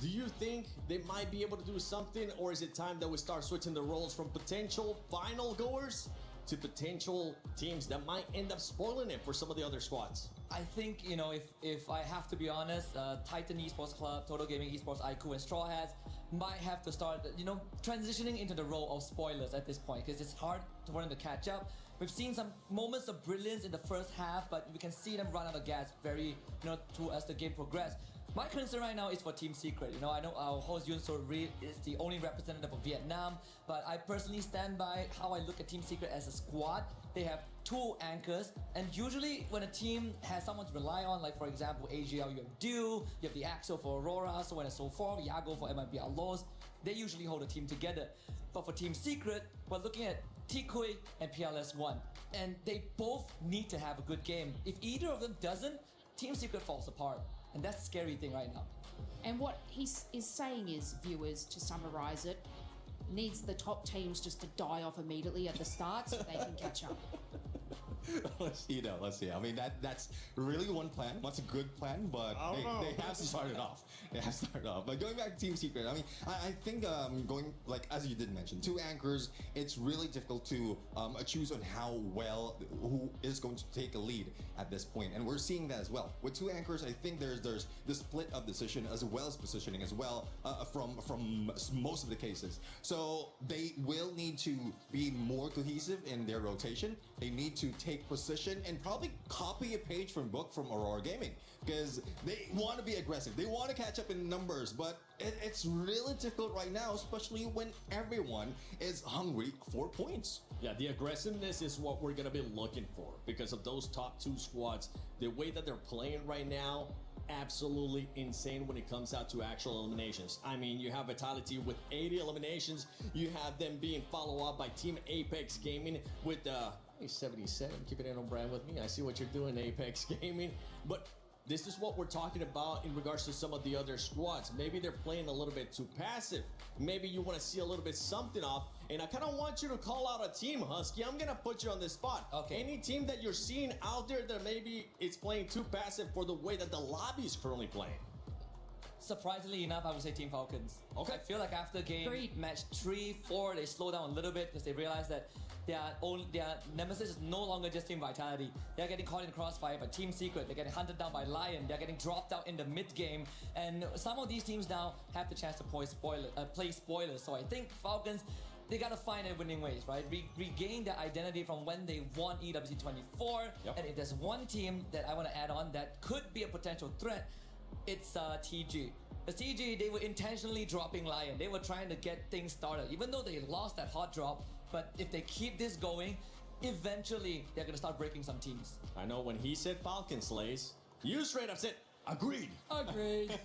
do you think they might be able to do something, or is it time that we start switching the roles from potential final goers to potential teams that might end up spoiling it for some of the other squads? I think, you know, if I have to be honest, Titan Esports Club, Total Gaming Esports, IQ, and Straw Hats might have to start, you know, transitioning into the role of spoilers at this point, because it's hard for them to catch up. We've seen some moments of brilliance in the first half, but we can see them run out of gas very, you know, as the game progressed. My concern right now is for Team Secret. You know, I know our host Yun So Reed is the only representative of Vietnam, but I personally stand by how I look at Team Secret as a squad. They have 2 anchors, and usually when a team has someone to rely on, like for example AGL, you have Dew, you have the Axel for Aurora, so on and so forth, Yago for MIB Outlaws, they usually hold a team together. But for Team Secret, we're looking at Tikui and PLS1, and they both need to have a good game. If either of them doesn't, Team Secret falls apart. And that's the scary thing right now. And what he is saying is, viewers, to summarize it, needs the top teams just to die off immediately at the start so they can catch up. Let's see. I mean, that's really one plan. That's a good plan, but they have to start it off. They have to start it off. But going back to Team Secret, I mean, I think going, like, as you did mention, 2 anchors, it's really difficult to choose on how well, who is going to take a lead at this point. And we're seeing that as well. With 2 anchors, I think there's the split of decision as well as positioning as well from most of the cases. So they will need to be more cohesive in their rotation. They need to take position and probably copy a page from book from Aurora Gaming, because they want to be aggressive. They want to catch up in numbers, but it's really difficult right now, especially when everyone is hungry for points. Yeah, the aggressiveness is what we're going to be looking for because of those top 2 squads. The way that they're playing right now, absolutely insane when it comes out to actual eliminations. I mean, you have Vitality with 80 eliminations. You have them being followed up by Team Apex Gaming with 77. Keeping it on brand with me. I see what you're doing, Apex Gaming. But this is what we're talking about in regards to some of the other squads. Maybe they're playing a little bit too passive. Maybe you want to see a little bit something off. And I kind of want you to call out a team, Husky. I'm going to put you on this spot. Okay. Any team that you're seeing out there that maybe it's playing too passive for the way that the lobby is currently playing? Surprisingly enough, I would say Team Falcons. Okay. I feel like after game match 3, 4, they slow down a little bit because they realize that their nemesis is no longer just Team Vitality. They're getting caught in the crossfire by Team Secret. They're getting hunted down by Lion. They're getting dropped out in the mid game. And some of these teams now have the chance to play spoilers. So I think Falcons, they gotta find their winning ways, right? Regain their identity from when they won EWC 24. Yep. And if there's one team that I want to add on that could be a potential threat, it's TG. The TG, they were intentionally dropping Lion. They were trying to get things started, even though they lost that hot drop. But if they keep this going, eventually they're gonna start breaking some teams. I know when he said Falcon Slays, you straight up said, agreed. Agreed.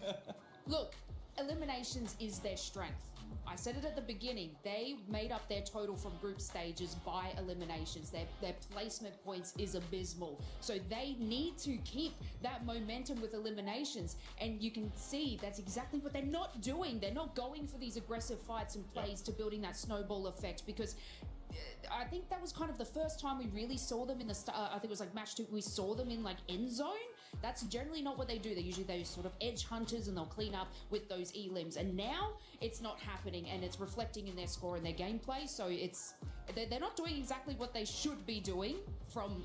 Look, eliminations is their strength. I said it at the beginning. They made up their total from group stages by eliminations. Their placement points is abysmal. So they need to keep that momentum with eliminations. And you can see that's exactly what they're not doing. They're not going for these aggressive fights and plays to building that snowball effect, because I think that was kind of the first time we really saw them in the I think it was like match 2, we saw them in like end zone. That's generally not what they do. They're usually those sort of edge hunters, and they'll clean up with those elims. And now it's not happening, and it's reflecting in their score and their gameplay. So they're not doing exactly what they should be doing from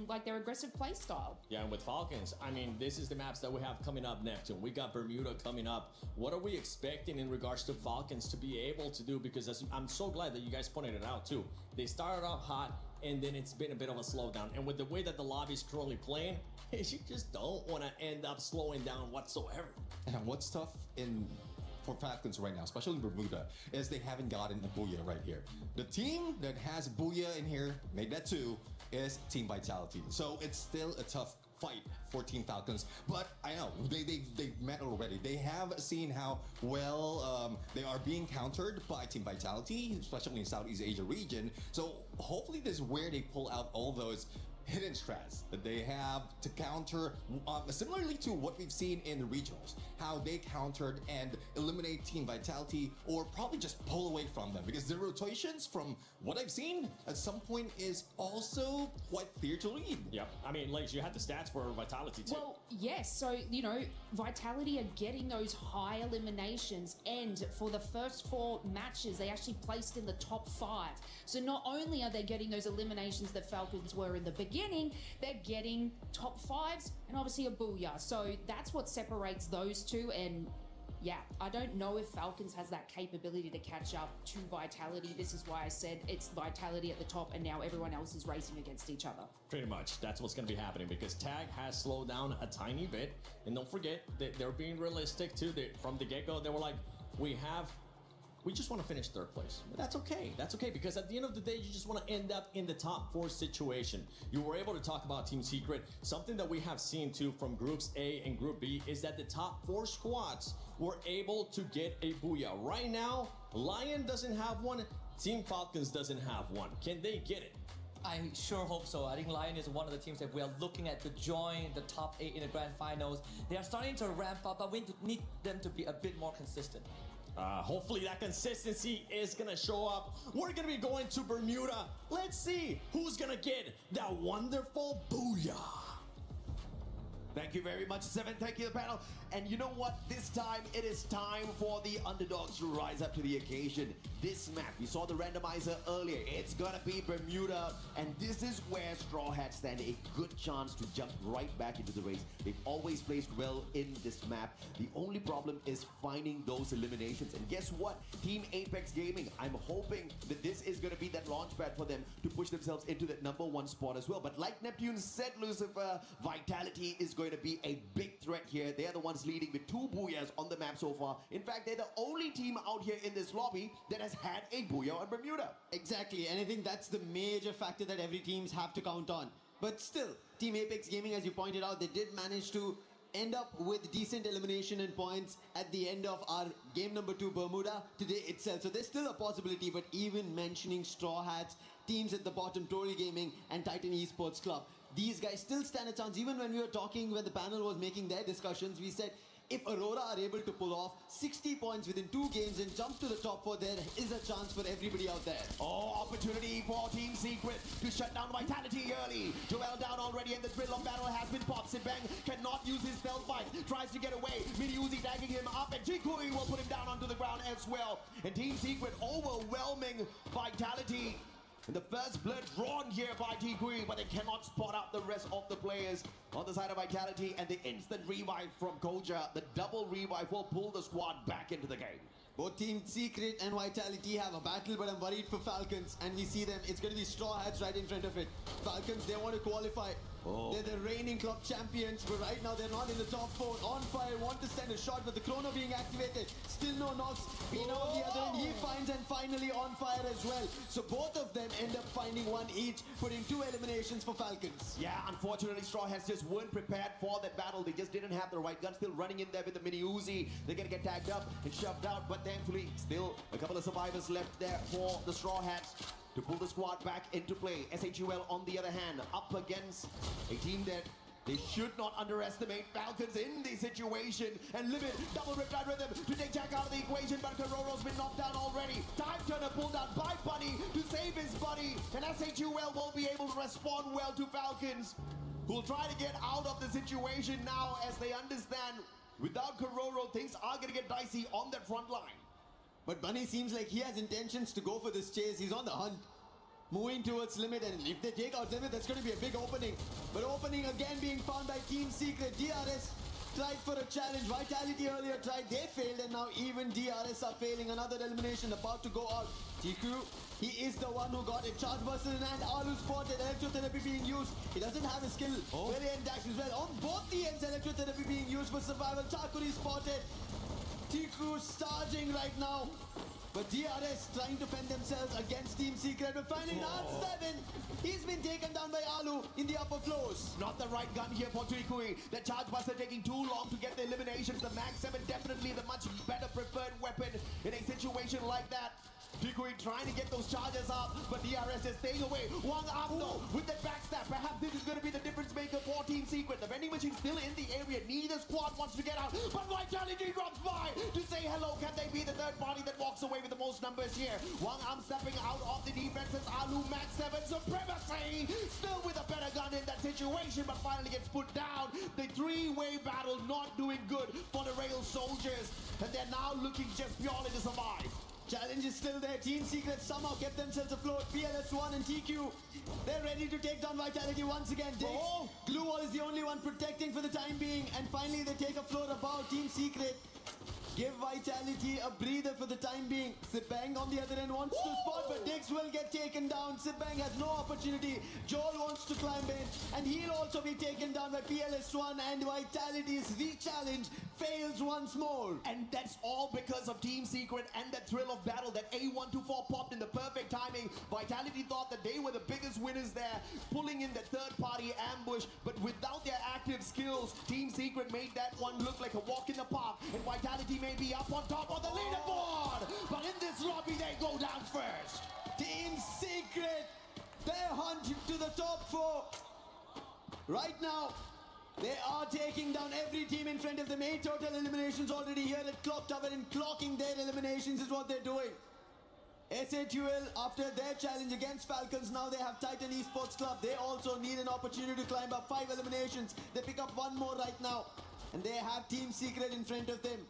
like their aggressive play style. Yeah, and with Falcons, I mean, this is the maps that we have coming up, Neptune. We got Bermuda coming up. What are we expecting in regards to Falcons to be able to do? Because I'm so glad that you guys pointed it out too. They started off hot, and then it's been a bit of a slowdown. And with the way that the lobby is currently playing, you just don't want to end up slowing down whatsoever. And what's tough for Falcons right now, especially in Bermuda, is they haven't gotten a Booyah right here. The team that has Booyah in here, made that too, is Team Vitality. So it's still a tough fight for Team Falcons, but I know they've met already. They have seen how well they are being countered by Team Vitality, especially in Southeast Asia region. So hopefully this is where they pull out all those hidden strats that they have to counter, similarly to what we've seen in the regionals, how they countered and eliminate Team Vitality, or probably just pull away from them, because the rotations, from what I've seen, at some point is also quite clear to read. Yep. I mean, Legs, you had the stats for Vitality too. Well, yes. So, Vitality are getting those high eliminations, and for the first 4 matches, they actually placed in the top 5. So not only are they getting those eliminations that Falcons were in the beginning, they're getting top 5s and obviously a Booyah. So that's what separates those two. And yeah, I don't know if Falcons has that capability to catch up to Vitality. This is why I said it's Vitality at the top, and now everyone else is racing against each other. Pretty much. That's what's going to be happening, because Tag has slowed down a tiny bit. And don't forget that they're being realistic too. From the get-go, they were like, we just want to finish 3rd place. But that's okay. That's okay, because at the end of the day, you just want to end up in the top 4 situation. You were able to talk about Team Secret. Something that we have seen too from Groups A and Group B is that the top 4 squads were able to get a Booyah. Right now, Lion doesn't have one. Team Falcons doesn't have one. Can they get it? I sure hope so. I think Lion is one of the teams that we are looking at to join the top 8 in the grand finals. They are starting to ramp up, but we need them to be a bit more consistent. Hopefully that consistency is going to show up. We're going to be going to Bermuda. Let's see who's going to get that wonderful Booyah. Thank you very much, Seven. Thank you, the panel. And you know what? This time, it is time for the underdogs to rise up to the occasion. This map, we saw the randomizer earlier. It's gonna be Bermuda, and this is where Straw Hats stand a good chance to jump right back into the race. They've always placed well in this map. The only problem is finding those eliminations. And guess what? Team Apex Gaming, I'm hoping that this is gonna be that launchpad for them to push themselves into that #1 spot as well. But like Neptune said, Lucifer, Vitality is going to be a big threat here. They are the ones leading with 2 Booyahs on the map so far. In fact, they're the only team out here in this lobby that has had a Booyah on Bermuda. Exactly, and I think that's the major factor that every teams have to count on. But still, Team Apex Gaming, as you pointed out, they did manage to end up with decent elimination and points at the end of our game #2 Bermuda today itself. So there's still a possibility, but even mentioning Straw Hats, teams at the bottom, Tory Gaming and Titan Esports Club, these guys still stand a chance. Even when we were talking, when the panel was making their discussions, we said, if Aurora are able to pull off 60 points within 2 games and jump to the top 4, there is a chance for everybody out there. Oh, opportunity for Team Secret to shut down Vitality early. Joel down already, and the thrill of battle has been popped. Sibang cannot use his stealth fight. Tries to get away. Mini Uzi tagging him up, and Jikui will put him down onto the ground as well. And Team Secret overwhelming Vitality. And the first blood drawn here by Jikui, but they cannot spot out the rest of the players on the side of Vitality, and the instant revive from Koja. The double revive will pull the squad back into the game. Both Team Secret and Vitality have a battle, but I'm worried for Falcons. And we see them. It's going to be Straw Hats right in front of it. Falcons, they want to qualify. Oh. They're the reigning club champions, but right now they're not in the top 4. On fire, want to send a shot, but the chrono being activated. Still no knocks. Pino on the other end, he finds, and finally on fire as well. So both of them end up finding one each, putting 2 eliminations for Falcons. Yeah, unfortunately, Straw Hats just weren't prepared for that battle. They just didn't have the right gun. Still running in there with the mini Uzi. They're gonna get tagged up and shoved out, but thankfully, still a couple of survivors left there for the Straw Hats to pull the squad back into play. SHUL, on the other hand, up against a team that they should not underestimate. Falcons in the situation, and Limit double riptide rhythm to take Jack out of the equation, but Karoro's been knocked down already. Time turner pulled out by Bunny to save his buddy, and SHUL won't be able to respond well to Falcons, who'll try to get out of the situation now as they understand without Karoro, things are going to get dicey on that front line. But Bunny seems like he has intentions to go for this chase. He's on the hunt. Moving towards Limit, and if they take out Limit, that's going to be a big opening. But opening again being found by Team Secret. DRS tried for a challenge. Vitality earlier tried. They failed, and now even DRS are failing. Another elimination about to go out. TQ, he is the one who got it. Charge Buster in hand. Alu spotted. Electrotherapy being used. He doesn't have a skill. Very end dash as well. On both the ends, electrotherapy being used for survival. Takuri spotted. TQ charging right now. But DRS trying to fend themselves against Team Secret. But finally, Nat7, he's been taken down by Alu in the upper floors. Not the right gun here for Tikui. The Charge Buster taking too long to get the eliminations. The Mag 7 definitely the much better preferred weapon in a situation like that. Tikui trying to get those charges up, but DRS is staying away. Wang Am though with the backstab. Perhaps this is going to be the difference maker for Team Secret. The vending machine still in the area. Neither squad wants to get out, but Vitality drops by to say hello. Can they be the third party that walks away with the most numbers here? Wang Am stepping out of the defenses. Alu Max 7 supremacy. Still with a better gun in that situation, but finally gets put down. The three-way battle not doing good for the Rail Soldiers, and they're now looking just purely to survive. Challenge is still there. Team Secret somehow kept themselves afloat. PLS1 and TQ, they're ready to take down Vitality once again. Glue Wall is the only one protecting for the time being. And finally, they take a float about Team Secret. Give Vitality a breather for the time being. Sipang on the other end wants to spot, but Dix will get taken down. Sipang has no opportunity. Joel wants to climb in, and he'll also be taken down by PLS1, and Vitality's re-challenge fails once more. And that's all because of Team Secret and that thrill of battle that A124 popped in the perfect timing. Vitality thought that they were the biggest winners there, pulling in the third-party ambush, but without their active skills, Team Secret made that one look like a walk in the park, and Vitality may be up on top of the leaderboard, but in this lobby they go down first. Team Secret, they hunt to the top 4. Right now, they are taking down every team in front of them. 8 total eliminations already here at Clock Tower, and clocking their eliminations is what they're doing. SHUL, after their challenge against Falcons, now they have Titan Esports Club. They also need an opportunity to climb up 5 eliminations. They pick up 1 more right now, and they have Team Secret in front of them.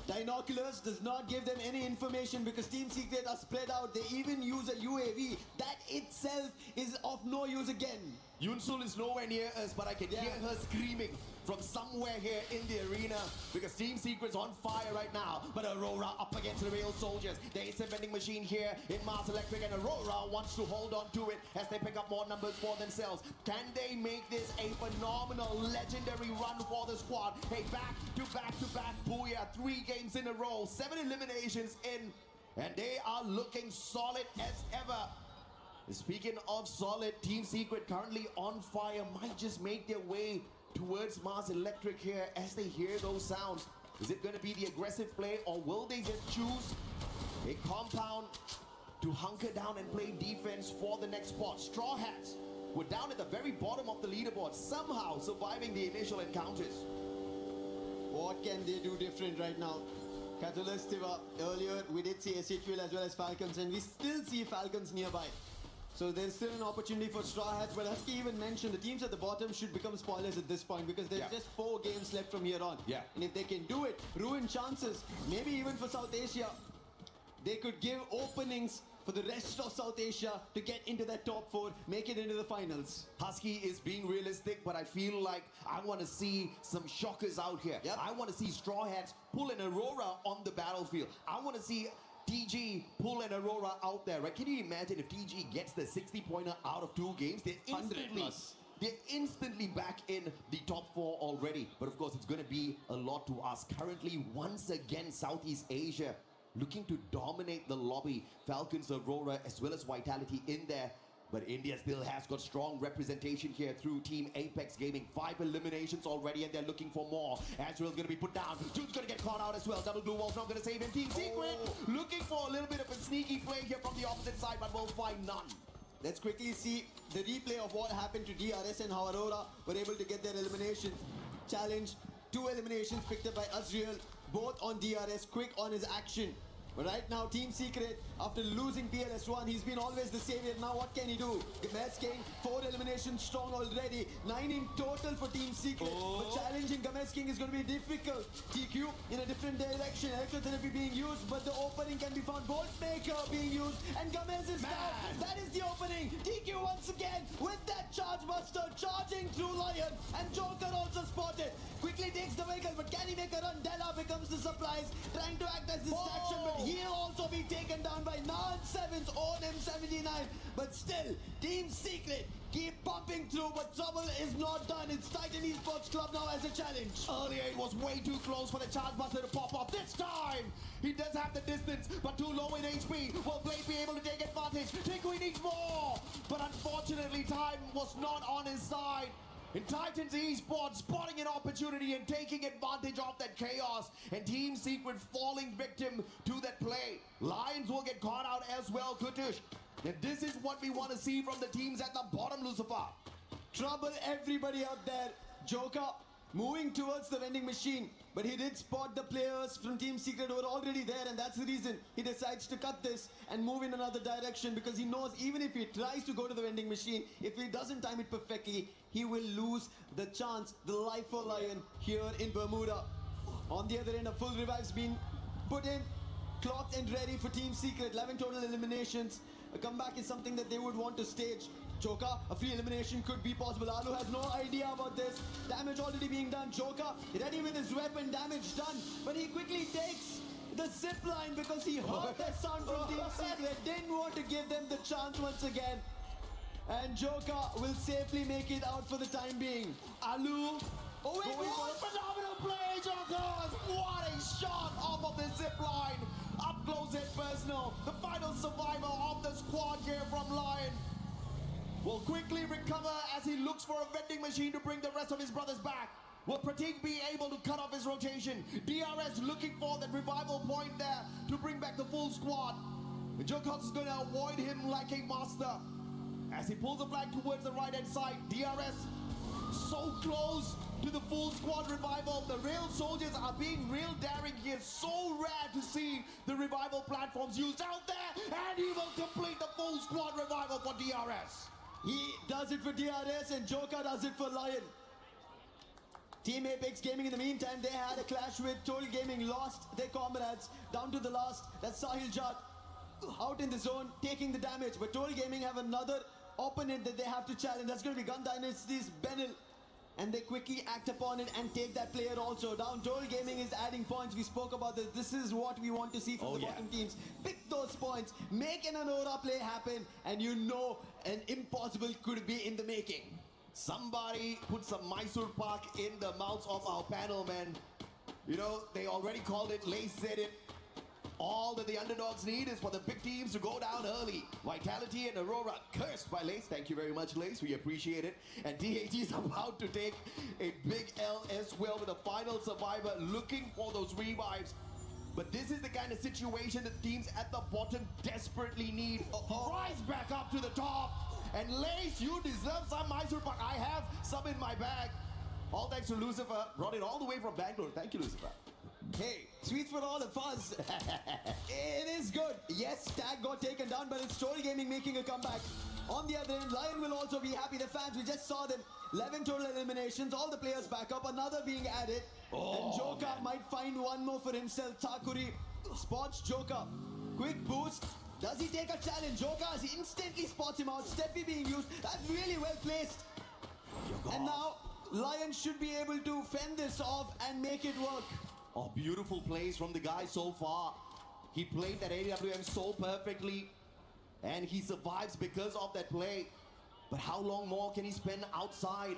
Dinoculars does not give them any information because Team Secret are spread out. They even use a UAV. That itself is of no use again. Yunsul is nowhere near us, but I can hear her screaming from somewhere here in the arena because Team Secret's on fire right now. But Aurora up against the Rail Soldiers. There is a vending machine here in Mars Electric, and Aurora wants to hold on to it as they pick up more numbers for themselves. Can they make this a phenomenal, legendary run for the squad? Hey, back to back to back, booyah, 3 games in a row, 7 eliminations in, and they are looking solid as ever. Speaking of solid, Team Secret currently on fire, might just make their way towards Mars Electric here as they hear those sounds. Is it going to be the aggressive play, or will they just choose a compound to hunker down and play defense for the next spot? Straw Hats were down at the very bottom of the leaderboard, somehow surviving the initial encounters. What can they do different right now? Catalystiva, earlier we did see SHUL as well as Falcons, and we still see Falcons nearby. So there's still an opportunity for Straw Hats, but Husky even mentioned the teams at the bottom should become spoilers at this point because there's just 4 games left from here on. And if they can do it, ruin chances, maybe even for South Asia, they could give openings for the rest of South Asia to get into that top 4, make it into the finals. Husky is being realistic, but I feel like I want to see some shockers out here. Yep. I want to see Straw Hats pull an Aurora on the battlefield. I want to see TG pull an Aurora out there, right? Can you imagine if TG gets the 60-pointer out of 2 games? They're instantly back in the top 4 already. But of course, it's going to be a lot to ask. Currently, once again, Southeast Asia looking to dominate the lobby. Falcons, Aurora, as well as Vitality in there. But India still has got strong representation here through Team Apex Gaming. 5 eliminations already, and they're looking for more. Azrael's going to be put down. Jude's going to get caught out as well. Double Blue Wall's not going to save him. Team Secret looking for a little bit of a sneaky play here from the opposite side, but will find none. Let's quickly see the replay of what happened to DRS and how Aurora were able to get their elimination. Challenge, 2 eliminations picked up by Azrael, both on DRS, quick on his action. But right now, Team Secret, after losing PLS1, he's been always the savior. Now what can he do? Games King, 4 eliminations strong already. 9 in total for Team Secret. But challenging Games King is going to be difficult. TQ in a different direction. Electrotherapy being used, but the opening can be found. Bolt Maker being used, and Games is down. That is the opening. TQ once again with that Charge Buster charging through Lion. And Joker also spotted. Quickly takes the vehicle, but can he make a run? Della becomes the supplies, trying to act as distraction, but he'll also be taken down by Nan7's own M79. But still, Team Secret keep pumping through, but trouble is not done. It's Titan Esports Club now as a challenge. Earlier, it was way too close for the Charge Buster to pop up. This time, he does have the distance, but too low in HP. Will Blade be able to take advantage? Tinky needs more, but unfortunately, time was not on his side. And Titans Esports spotting an opportunity and taking advantage of that chaos, and Team Secret falling victim to that play. Lions will get caught out as well, Kutush. And this is what we want to see from the teams at the bottom, Lucifer. Trouble everybody out there. Joker moving towards the vending machine, but he did spot the players from Team Secret who were already there, and that's the reason he decides to cut this and move in another direction, because he knows even if he tries to go to the vending machine, if he doesn't time it perfectly, he will lose the chance, the life for Lion here in Bermuda. On the other end, a full revive's been put in, clocked and ready for Team Secret. 11 total eliminations. A comeback is something that they would want to stage. Joker, a free elimination could be possible. Alu has no idea about this. Damage already being done. Joker ready with his weapon, damage done. But he quickly takes the zip line because he heard that sound from Team Secret. Didn't want to give them the chance once again. And Joker will safely make it out for the time being. Alu. Oh wait, what phenomenal play, Joker! What a shot off of the zip line. Up close and personal. The final survivor of the squad here from Lion will quickly recover as he looks for a vending machine to bring the rest of his brothers back. Will Pratik be able to cut off his rotation? DRS looking for that revival point there to bring back the full squad. And Jokos is going to avoid him like a master. As he pulls the flag towards the right-hand side, DRS so close to the full squad revival. The real soldiers are being real daring here. So rare to see the revival platforms used out there. And he will complete the full squad revival for DRS. He does it for DRS and Joker does it for Lion. Team Apex Gaming in the meantime, they had a clash with Total Gaming, lost their comrades down to the last. That's Sahil Jat out in the zone, taking the damage. But Total Gaming have another opponent that they have to challenge. That's going to be Gun Dynasty's Benil. And they quickly act upon it and take that player also down. Total Gaming is adding points. We spoke about this. This is what we want to see from the bottom teams. Pick those points, make an Aurora play happen, and you know an impossible could be in the making. Somebody put some Mysore Pak in the mouths of our panel, man. You know, they already called it, Lace said it. All that the underdogs need is for the big teams to go down early. Vitality and Aurora cursed by Lace. Thank you very much, Lace. We appreciate it. And TAT is about to take a big L as well with the final survivor looking for those revives. But this is the kind of situation that teams at the bottom desperately need. Rise back up to the top. And Lace, you deserve some Mysore Pak. I have some in my bag. All thanks to Lucifer. Brought it all the way from Bangalore. Thank you, Lucifer. Hey, sweets for all of us. It is good. Yes, Tag got taken down, but it's Total Gaming making a comeback. On the other end, Lion will also be happy. The fans, we just saw them. 11 total eliminations, all the players back up, another being added. And Joker might find one more for himself. Takuri spots Joker. Quick boost. Does he take a challenge? Joker instantly spots him out. Steffi being used. That's really well placed. And now Lion should be able to fend this off and make it work. Oh, beautiful plays from the guy so far. He played that AWM so perfectly, and he survives because of that play. But how long more can he spend outside?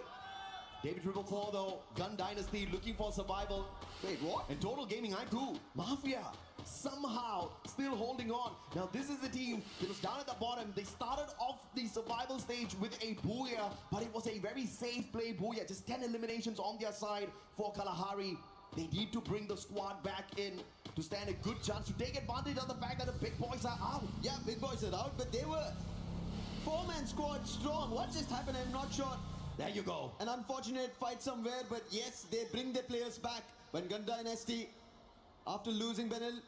David 444 though, Gun Dynasty looking for survival. Wait, what? And Total Gaming IQ, Mafia, somehow still holding on. Now this is the team that was down at the bottom. They started off the survival stage with a Booyah, but it was a very safe play Booyah. Just 10 eliminations on their side for Kalahari. They need to bring the squad back in to stand a good chance to take advantage of the fact that the big boys are out. Yeah, big boys are out, but they were four-man squad strong. What just happened? I'm not sure. There you go. An unfortunate fight somewhere, but yes, they bring their players back. When Gun Dynasty, after losing Benel,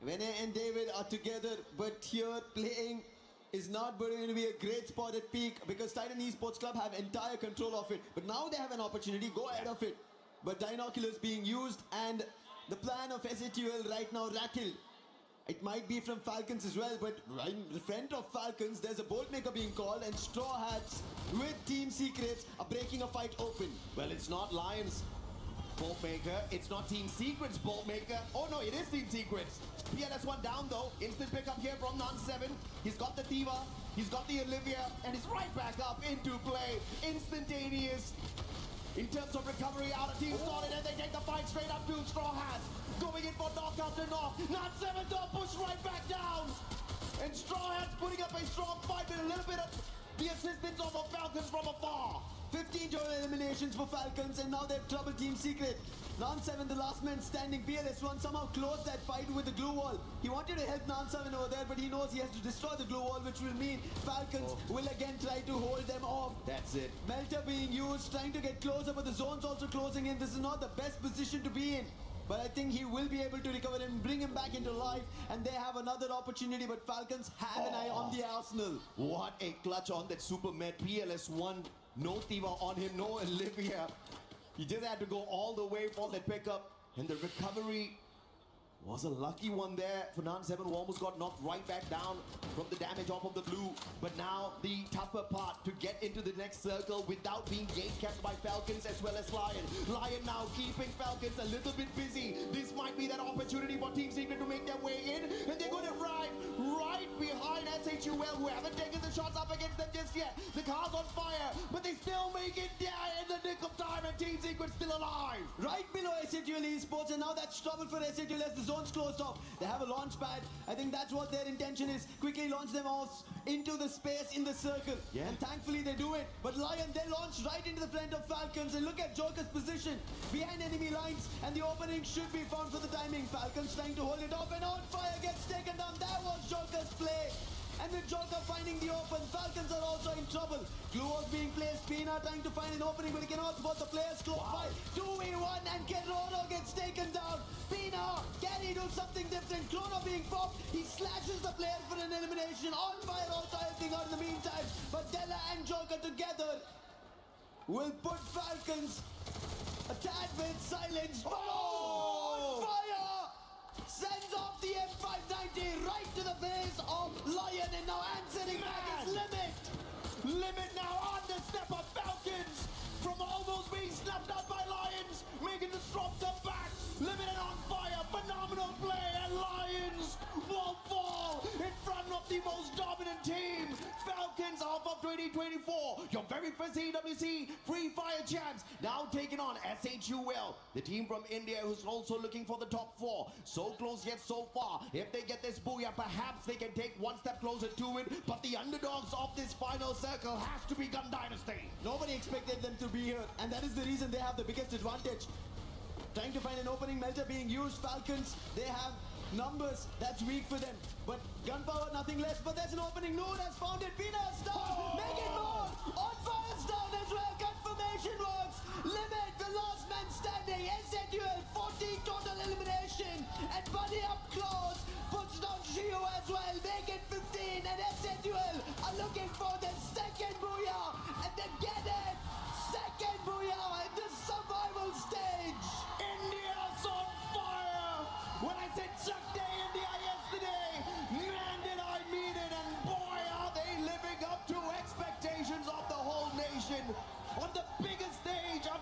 Vene and David are together, but here playing is not going to be a great spot at peak because Titan Esports Club have entire control of it. But now they have an opportunity, go ahead of it. But Dinoculus being used and the plan of SATUL right now rattled. It might be from Falcons as well, but right in front of Falcons, there's a Bolt Maker being called and Straw Hats with Team Secrets are breaking a fight open. Well, it's not Lions Bolt Maker, it's not Team Secrets Bolt Maker. Oh no, it is Team Secrets. PLS1 down though, instant pickup here from Non7. He's got the Diva, he's got the Olivia, and he's right back up into play. Instantaneous. In terms of recovery, out of team started, and they take the fight straight up to Straw Hats. Going in for knock after knock. Non7 don't push right back down. And Straw Hats putting up a strong fight with a little bit of the assistance of the Falcons from afar. 15 total eliminations for Falcons, and now they've troubled Team Secret. Non7, the last man standing. PLS1 somehow closed that fight with the glue wall. He wanted to help Non7 over there, but he knows he has to destroy the glue wall, which will mean Falcons will again try to hold them off. That's it. Melter being used, trying to get closer, but the zone's also closing in. This is not the best position to be in. But I think he will be able to recover him, bring him back into life, and they have another opportunity, but Falcons have an eye on the arsenal. What a clutch on that Super Met. PLS1, no Tiva on him, no Olivia. He just had to go all the way for that pickup, and the recovery was a lucky one there for Non7, who almost got knocked right back down from the damage off of the blue. But now the tougher part to get into the next circle without being gate kept by Falcons as well as Lion. Lion now keeping Falcons a little bit busy. This might be that opportunity for Team Secret to make their way in, and they're going to ride right behind SHUL, who haven't taken the shots up against them just yet. The car's on fire, but they still make it there in the nick of time, and Team Secret still alive. Right below SATUL Esports, and now that's trouble for SATUL as the zone's closed off. They have a launch pad. I think that's what their intention is. Quickly launch them off into the space in the circle. Yeah. And thankfully they do it. But Lion, they launch right into the front of Falcons. And look at Joker's position behind enemy lines. And the opening should be found for the timing. Falcons trying to hold it off, and on fire gets taken down. That was Joker's play. And with Joker finding the open, Falcons are also in trouble. Glue was being placed, Pina trying to find an opening, but he cannot spot the players close by. 2v1 and Keroro gets taken down. Pina, can he do something different? Chrono being popped, he slashes the player for an elimination. On fire also helping out in the meantime. But Della and Joker together will put Falcons a tad bit silenced. Oh! On fire! Sends off the M590 right to the face of Lion, and now answering back is Limit. Limit now on the step of Falcons from almost being snapped out by Lions, making the strong come back. Limited on fire, phenomenal play, and Lions won't fall in front of the most dominant team. Falcons off of 2024, your very first EWC Free Fire champs, now taking on SHUL, the team from India who's also looking for the top 4. So close yet so far. If they get this booyah, perhaps they can take one step closer to it, but the underdogs of this final circle has to be Gun Dynasty. Nobody expected them to be here, and that is the reason they have the biggest advantage. Trying to find an opening, Melter being used. Falcons, they have numbers that's weak for them, but gunpowder nothing less. But there's an opening. Noon has found it. Peanuts down. Make it more. On fire's down as well. Confirmation works. Limit, the last man standing. SATUL 14 total elimination, and Buddy up close puts down Shio as well. Make it 15, and SATUL are looking for the second booyah, and they get it. Second booyah in the survival stage. India's on fire! When I said Chuck Day India yesterday, man did I mean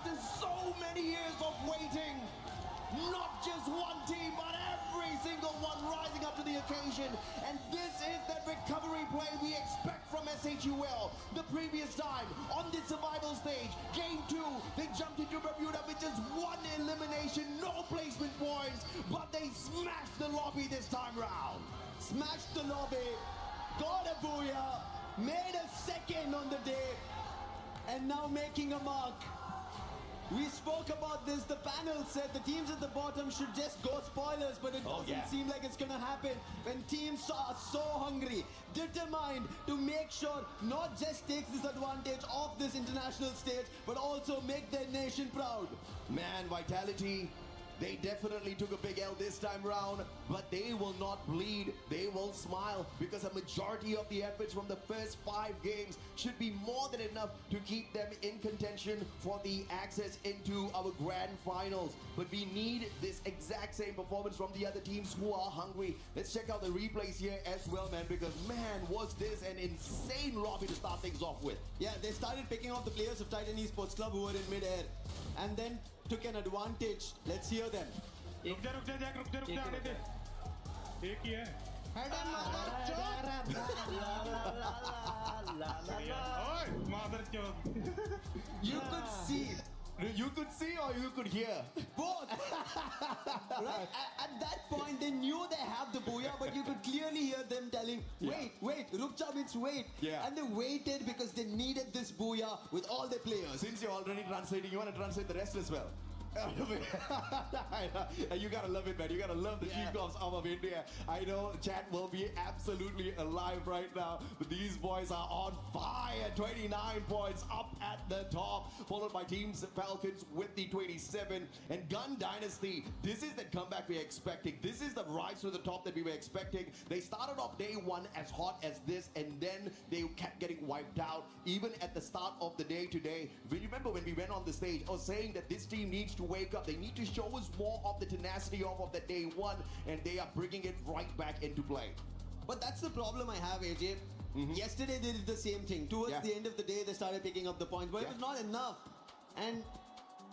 after so many years of waiting. Not just one team, but every single one rising up to the occasion. And this is that recovery play we expect from SHUL. The previous time, on the survival stage, game 2, they jumped into Bermuda with just one elimination, no placement points, but they smashed the lobby this time round. Smashed the lobby, got a booyah, made a second on the day, and now making a mark. We spoke about this, the panel said the teams at the bottom should just go spoilers, but it doesn't seem like it's gonna happen when teams are so hungry, determined to make sure not just take this advantage off this international stage, but also make their nation proud. Man, Vitality, they definitely took a big L this time round, but they will not bleed. They will smile because a majority of the efforts from the first 5 games should be more than enough to keep them in contention for the access into our grand finals. But we need this exact same performance from the other teams who are hungry. Let's check out the replays here as well, man, because man, was this an insane lobby to start things off with. Yeah, they started picking off the players of Titan Esports Club who were in mid-air and then took an advantage. Let's hear them. रुक जा Jack रुक जा एक ही है You could see. You could see or you could hear? Both. Right? At that point, they knew they have the booyah, but you could clearly hear them telling, wait, Rukcha means wait. Yeah. And they waited because they needed this booyah with all their players. Since you're already translating, you want to translate the rest as well? You gotta love it, man. You gotta love the team comps of India. I know chat will be absolutely alive right now, but these boys are on fire. 29 points up at the top, followed by Teams Falcons with the 27. And Gun Dynasty, this is the comeback we're expecting. This is the rise to the top that we were expecting. They started off day 1 as hot as this, and then they kept getting wiped out. Even at the start of the day today, remember when we went on the stage, I was saying that this team needs to wake up. They need to show us more of the tenacity of the day 1, and they are bringing it right back into play. But that's the problem I have, AJ. Yesterday they did the same thing. Towards the end of the day, they started picking up the points, but it was not enough. And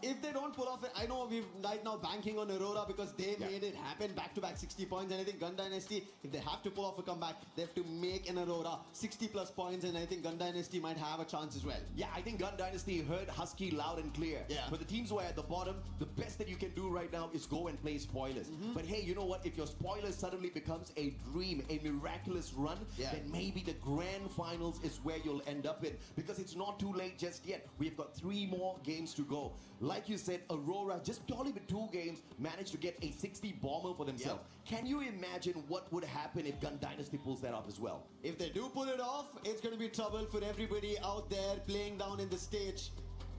if they don't pull off it, I know we're right now banking on Aurora because they made it happen, back-to-back 60 points. And I think Gun Dynasty, if they have to pull off a comeback, they have to make an Aurora 60 plus points, and I think Gun Dynasty might have a chance as well. Yeah, I think Gun Dynasty heard Husky loud and clear. Yeah. But the teams who are at the bottom, the best that you can do right now is go and play spoilers. But hey, you know what? If your spoilers suddenly becomes a dream, a miraculous run, then maybe the grand finals is where you'll end up in, because it's not too late just yet. We've got 3 more games to go. Like you said, Aurora, just purely with 2 games, managed to get a 60 bomber for themselves. Can you imagine what would happen if Gun Dynasty pulls that off as well? If they do pull it off, it's going to be trouble for everybody out there playing down in the stage.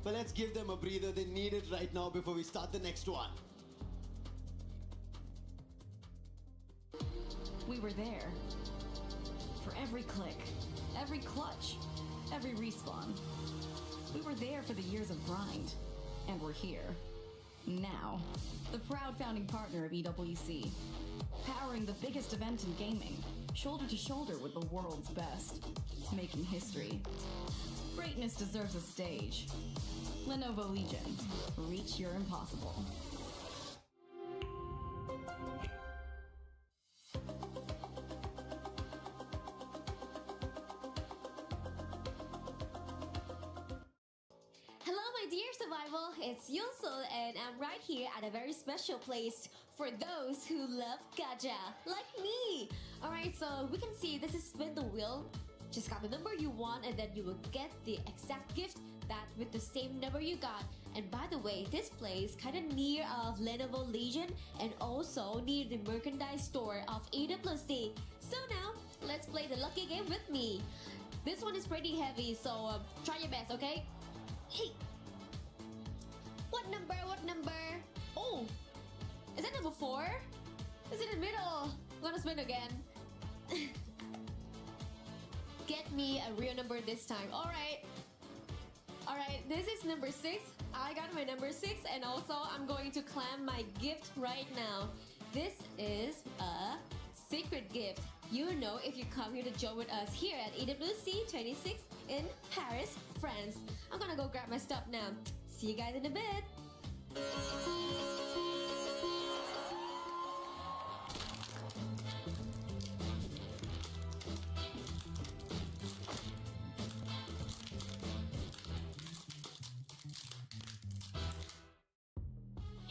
But let's give them a breather. They need it right now before we start the next one. We were there. For every click, every clutch, every respawn. We were there for the years of grind. And we're here. Now. The proud founding partner of EWC. Powering the biggest event in gaming. Shoulder to shoulder with the world's best. Making history. Greatness deserves a stage. Lenovo Legion. Reach your impossible. Survival, it's Yunsul, and I'm right here at a very special place for those who love gacha, like me. Alright, so we can see this is spin the wheel. Just got the number you want, and then you will get the exact gift that with the same number you got. And by the way, this place kind of near of Lenovo Legion and also near the merchandise store of EWC. So now, let's play the lucky game with me. This one is pretty heavy, so try your best, okay? Hey! What number? What number? Oh! Is that number 4? Is it in the middle? I'm gonna spin again. Get me a real number this time. Alright. Alright, this is number 6. I got my number 6, and also I'm going to claim my gift right now. This is a secret gift. You know if you come here to join with us here at EWC 26 in Paris, France. I'm gonna go grab my stuff now. See you guys in a bit.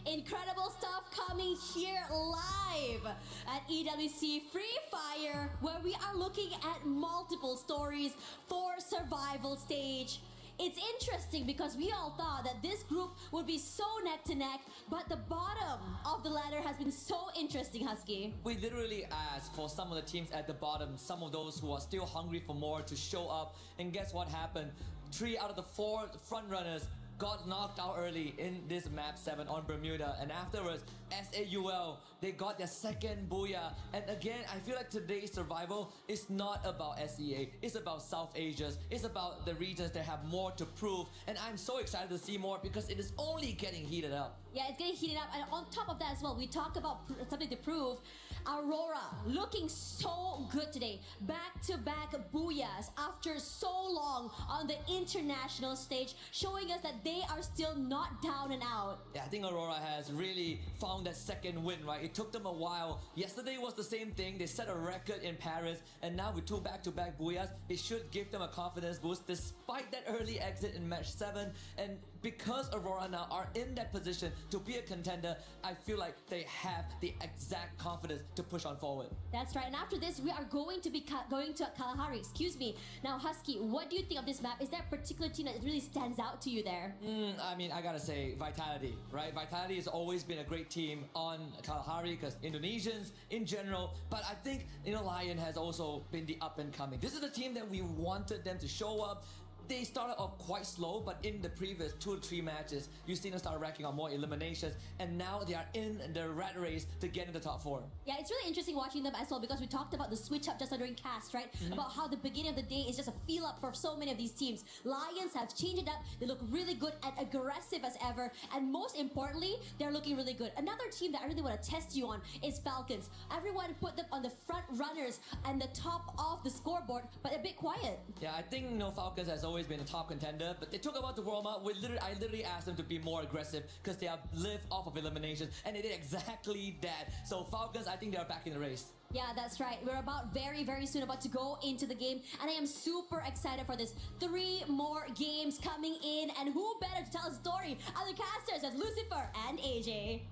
Incredible stuff coming here live at EWC Free Fire, where we are looking at multiple stories for survival stage. It's interesting because we all thought that this group would be so neck to neck, but the bottom of the ladder has been so interesting, Husky. We literally asked for some of the teams at the bottom, some of those who are still hungry for more, to show up. And guess what happened? 3 out of the 4 front runners got knocked out early in this map 7 on Bermuda, and afterwards SAUL, they got their second booyah. And again, I feel like today's survival is not about SEA, it's about South Asia's, it's about the regions that have more to prove, and I'm so excited to see more because it is only getting heated up. Yeah, it's getting heated up, and on top of that as well, we talk about something to prove. Aurora looking so good today. Back-to-back booyahs after so long on the international stage, showing us that they are still not down and out. Yeah, I think Aurora has really found that second win, right? It took them a while. Yesterday was the same thing. They set a record in Paris, and now with 2 back-to-back booyahs, it should give them a confidence boost despite that early exit in match 7. And because Aurora now are in that position to be a contender, I feel like they have the exact confidence to push on forward. That's right, and after this, we are going to be going to Kalahari, excuse me. Now, Husky, what do you think of this map? Is there a particular team that really stands out to you there? I mean, I gotta say, Vitality, right? Vitality has always been a great team on Kalahari because Indonesians in general, but I think, Lion has also been the up and coming. This is the team that we wanted them to show up. They started off quite slow, but in the previous 2 to 3 matches, you've seen them start racking on more eliminations, and now they are in the rat race to get in the top 4. Yeah, it's really interesting watching them as well because we talked about the switch up just during cast, right? About how the beginning of the day is just a feel up for so many of these teams. Lions have changed it up. They look really good and aggressive as ever, and most importantly, they're looking really good. Another team that I really want to test you on is Falcons. Everyone put them on the front runners and the top of the scoreboard, but a bit quiet. Yeah, I think Falcons has always been a top contender, but they took about the warm up. I literally asked them to be more aggressive because they have lived off of eliminations, and they did exactly that. So Falcons, I think they are back in the race. Yeah, that's right. We're about very, very soon about to go into the game, and I am super excited for this. 3 more games coming in, and who better to tell a story? Other casters as Lucifer and AJ.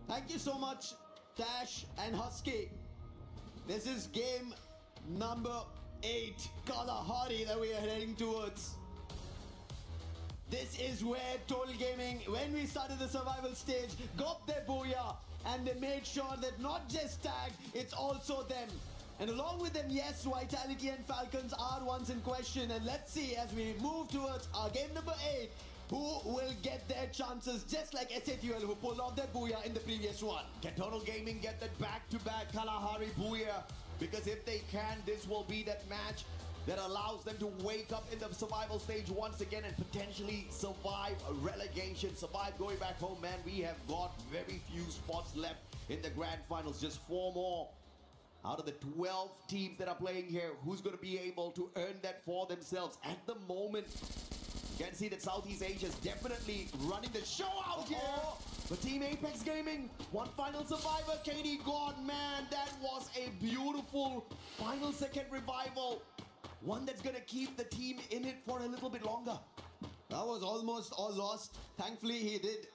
Thank you so much, Dash and Husky. This is game number 8, Kalahari, that we are heading towards. This is where Total Gaming, when we started the survival stage, got their booyah, and they made sure that not just Tag, it's also them. And along with them, yes, Vitality and Falcons are ones in question. And let's see, as we move towards our game number 8, who will get their chances, just like SATUL, who pulled off their booyah in the previous one. Can Total Gaming get that back-to-back Kalahari booyah? Because if they can, this will be that match that allows them to wake up in the survival stage once again and potentially survive a relegation, survive going back home. Man, we have got very few spots left in the grand finals, just 4 more. Out of the 12 teams that are playing here, who's going to be able to earn that for themselves? At the moment, you can see that Southeast Asia is definitely running the show out here. For Team Apex Gaming, one final survivor, KD God, man, that was a beautiful final second revival. One that's gonna keep the team in it for a little bit longer. That was almost all lost. Thankfully, he did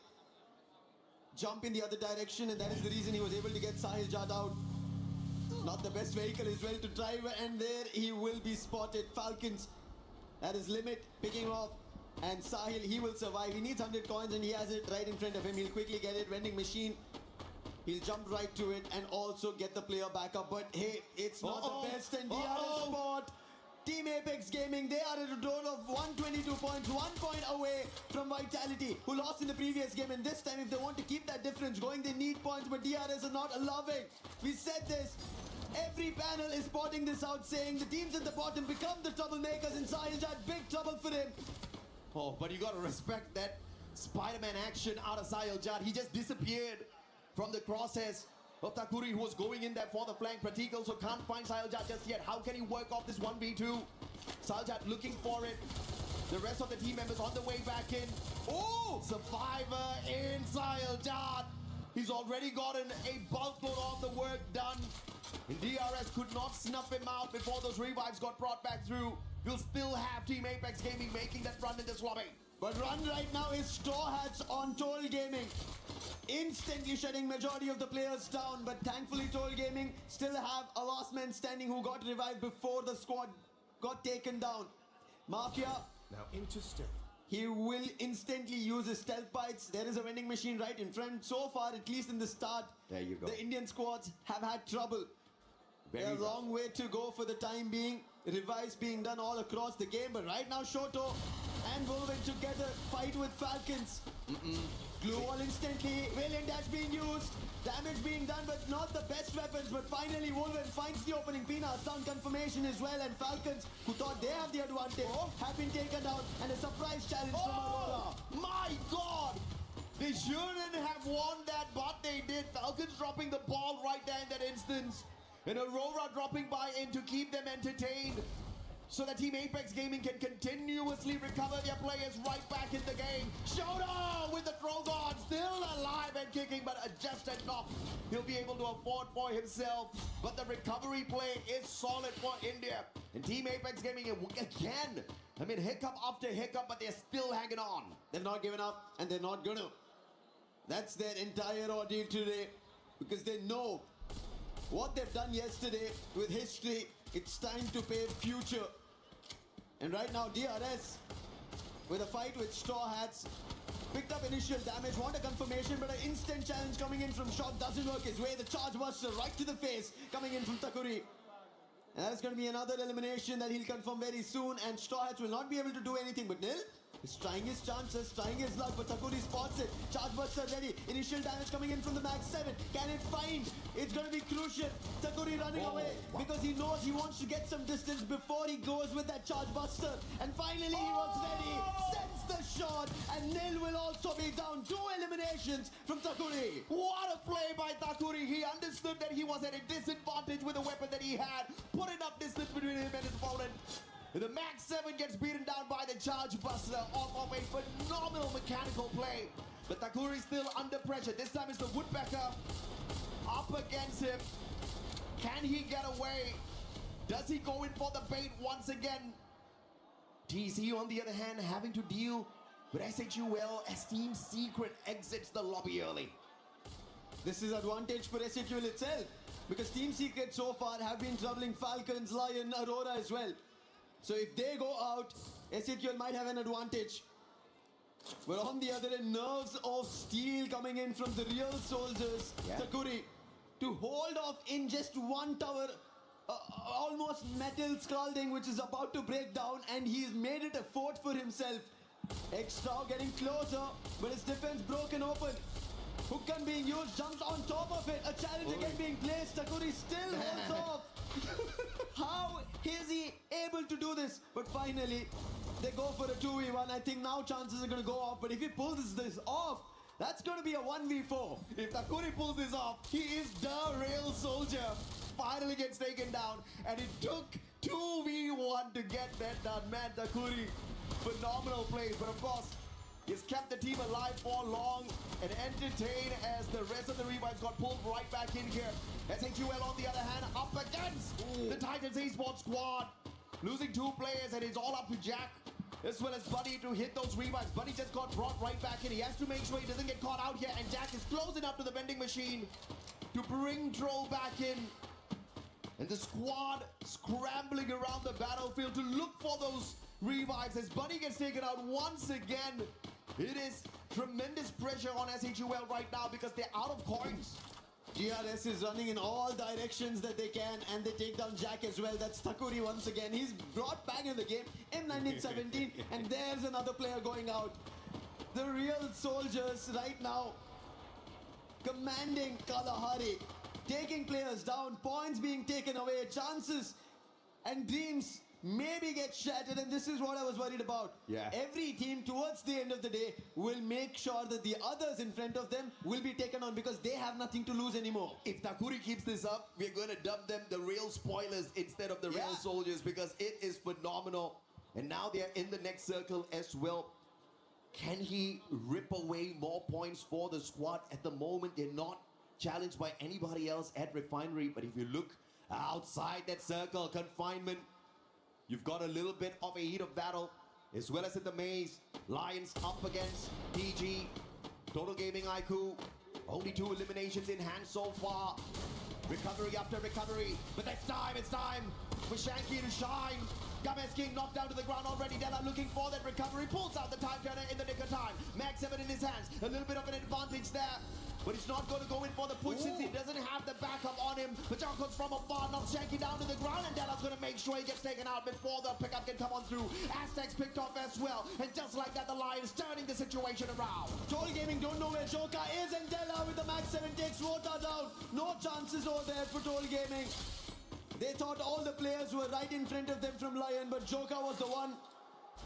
jump in the other direction, and that is the reason he was able to get Sahil Jad out. Not the best vehicle as well to drive, and there he will be spotted. Falcons at his limit, picking off. And Sahil, he will survive. He needs 100 coins and he has it right in front of him. He'll quickly get it. Vending machine. He'll jump right to it and also get the player back up. But hey, it's not the best, and they are in spot. Team Apex Gaming, they are at a total of 122 points, 1 point away from Vitality, who lost in the previous game. And this time, if they want to keep that difference going, they need points, but DRS are not allowing. We said this. Every panel is spotting this out, saying the teams at the bottom become the troublemakers, and Sahil Jad, big trouble for him. Oh, but you gotta respect that Spider-Man action out of Sahil Jad. He just disappeared from the crosshairs of Takuri, who was going in there for the flank. Pratik also can't find Sahil Jad just yet. How can he work off this 1v2? Sahil Jad looking for it. The rest of the team members on the way back in. Oh! Survivor in Dart. He's already gotten a bulkload of the work done. And DRS could not snuff him out before those revives got brought back through. You'll still have Team Apex Gaming making that run in this lobby. But run right now is Straw Hats on Toll Gaming. Instantly shutting majority of the players down, but thankfully Toll Gaming still have a last man standing who got revived before the squad got taken down. Mafia now into stealth. He will instantly use his stealth bites. There is a vending machine right in front. So far, at least in the start, there you go. The Indian squads have had trouble. A long way to go for the time being. Revives being done all across the game, but right now Shoto and Wolven together fight with Falcons. Glue wall instantly. Valiant dash being used. Damage being done, but not the best weapons. But finally, Wolven finds the opening. Pina down confirmation as well, and Falcons, who thought they have the advantage, have been taken down, and a surprise challenge from Aurora. My God! They shouldn't have won that, but they did. Falcons dropping the ball right there in that instance. And Aurora dropping by in to keep them entertained, so that Team Apex Gaming can continuously recover their players right back in the game. Shoto with the throw guard, still alive and kicking, but just enough. He'll be able to afford for himself. But the recovery play is solid for India. And Team Apex Gaming again. I mean, hiccup after hiccup, but they're still hanging on. They've not given up, and they're not gonna. That's their entire ordeal today, because they know what they've done yesterday with history. It's time to pave future. And right now, DRS, with a fight with Straw Hats, picked up initial damage, want a confirmation, but an instant challenge coming in from Shock doesn't work his way. The charge buster right to the face coming in from Takuri. And that's going to be another elimination that he'll confirm very soon, and Straw Hats will not be able to do anything but nil. He's trying his chances, trying his luck, but Takuri spots it. Charge buster ready. Initial damage coming in from the Mag 7. Can it find? It's going to be crucial. Takuri running away because he knows he wants to get some distance before he goes with that charge buster. And finally he was ready. Sends the shot, and Nil will also be down. 2 eliminations from Takuri. What a play by Takuri. He understood that he was at a disadvantage with the weapon that he had. Put enough distance between him and his opponent. The Max 7 gets beaten down by the Charge Buster off of a phenomenal mechanical play. But Takuri still under pressure. This time it's the Woodpecker up against him. Can he get away? Does he go in for the bait once again? TC, on the other hand, having to deal with SHUL as Team Secret exits the lobby early. This is advantage for SHUL itself, because Team Secret so far have been troubling Falcons, Lion, Aurora as well. So if they go out, SHUL might have an advantage. But on the other end, nerves of steel coming in from the real soldiers. Takuri to hold off in just one tower, almost metal scalding, which is about to break down, and he's made it a fort for himself. Extra getting closer, but his defense broken open. Hook gun being used, jumps on top of it. A challenge again being placed. Takuri still holds off. How is he able to do this? But finally, they go for a 2v1. I think now chances are going to go off. But if he pulls this off, that's going to be a 1v4. If Takuri pulls this off, he is the real soldier. Finally gets taken down. And it took 2v1 to get that done. Man, Takuri, phenomenal plays. But of course, he's kept the team alive for long and entertained as the rest of the revives got pulled right back in here. SHUL, on the other hand, up against the Titans Esports squad. Losing 2 players, and it's all up to Jack, as well as Buddy, to hit those revives. Buddy just got brought right back in. He has to make sure he doesn't get caught out here, and Jack is close enough to the vending machine to bring Troll back in. And the squad scrambling around the battlefield to look for those revives as Buddy gets taken out once again. It is tremendous pressure on SHUL right now because they're out of coins. GRS is running in all directions that they can, and they take down Jack as well. That's Takuri once again. He's brought back in the game in 1917, and there's another player going out. The real soldiers right now commanding Kalahari, taking players down, points being taken away, chances and dreams maybe get shattered, and this is what I was worried about. Every team towards the end of the day will make sure that the others in front of them will be taken on because they have nothing to lose anymore. If Takuri keeps this up, we're going to dub them the real spoilers instead of the real soldiers because it is phenomenal. And now they're in the next circle as well. Can he rip away more points for the squad? At the moment, they're not challenged by anybody else at Refinery. But if you look outside that circle, confinement, you've got a little bit of a heat of battle, as well as in the maze. Lions up against PG. Total Gaming IQ. Only 2 eliminations in hand so far. Recovery after recovery. But it's time for Shanky to shine. Gomez King knocked down to the ground already. Della looking for that recovery. Pulls out the time turner in the nick of time. Mag 7 in his hands. A little bit of an advantage there. But he's not going to go in for the push since he doesn't have the backup on him. Pachar comes from afar, knocks Shanky down to the ground, and Della's going to make sure he gets taken out before the pickup can come on through. Aztecs picked off as well. And just like that, the Lions turning the situation around. Total Gaming don't know where Joka is, and Della with the Max 7 takes Rota down. No chances over there for Total Gaming. They thought all the players were right in front of them from Lion, but Joka was the one.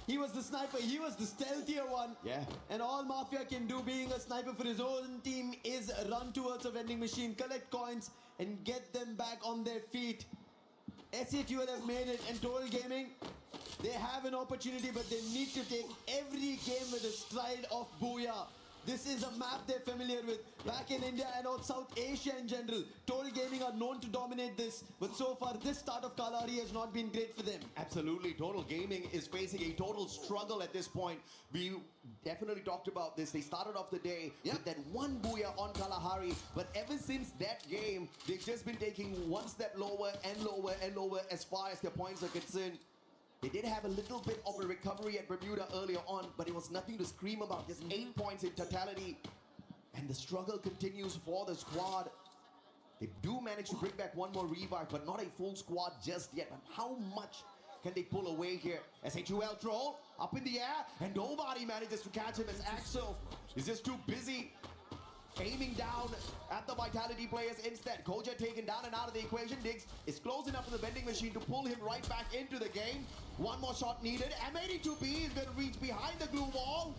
He was the sniper, he was the stealthier one. Yeah. And all Mafia can do being a sniper for his own team is run towards a vending machine, collect coins, and get them back on their feet. SATUL have made it, and Total Gaming, they have an opportunity, but they need to take every game with a stride of Booyah. This is a map they're familiar with. Back in India and out South Asia in general, Total Gaming are known to dominate this. But so far, this start of Kalahari has not been great for them. Absolutely. Total Gaming is facing a total struggle at this point. We definitely talked about this. They started off the day with that one booyah on Kalahari. But ever since that game, they've just been taking one step lower and lower and lower as far as their points are concerned. They did have a little bit of a recovery at Bermuda earlier on, but it was nothing to scream about. Just 8 points in totality. And the struggle continues for the squad. They do manage to bring back one more revive, but not a full squad just yet. But how much can they pull away here? SHUL troll up in the air, and nobody manages to catch him as Axel is just too busy aiming down at the Vitality players instead. Koja taken down and out of the equation. Diggs is close enough to the vending machine to pull him right back into the game. One more shot needed. M82B is going to reach behind the glue wall.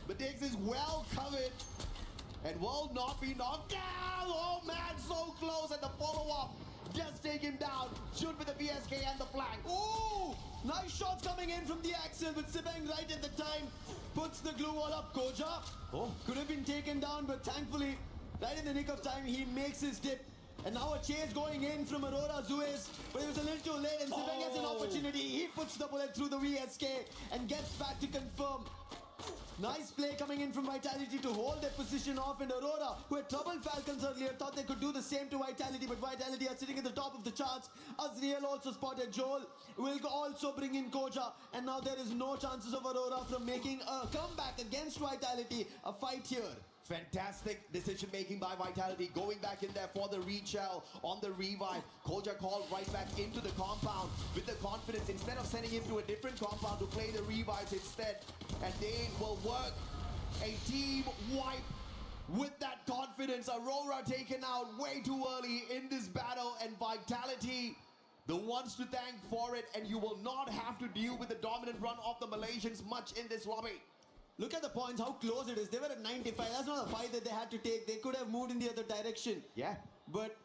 But Diggs is well covered and will not be knocked down. Oh man, so close at the follow-up. Just take him down. Shoot with the BSK and the flank. Ooh! Nice shots coming in from the Axel, but Sibeng right at the time puts the glue wall up. Koja could have been taken down, but thankfully, right in the nick of time, he makes his dip. And now a chase going in from Aurora Zuez, but it was a little too late, and Sibeng has an opportunity. He puts the bullet through the VSK and gets back to confirm. Nice play coming in from Vitality to hold their position off, and Aurora, who had troubled Falcons earlier, thought they could do the same to Vitality, but Vitality are sitting at the top of the charts. Azriel also spotted Joel, will also bring in Koja, and now there is no chances of Aurora from making a comeback against Vitality. A fight here. Fantastic decision making by Vitality, going back in there for the reshell on the revive. Koja called right back into the compound with the confidence, instead of sending him to a different compound to play the revives instead. And they will work a team wipe with that confidence. Aurora taken out way too early in this battle, and Vitality the ones to thank for it, and you will not have to deal with the dominant run of the Malaysians much in this lobby. Look at the points, how close it is. They were at 95. That's not a fight that they had to take. They could have moved in the other direction. Yeah. But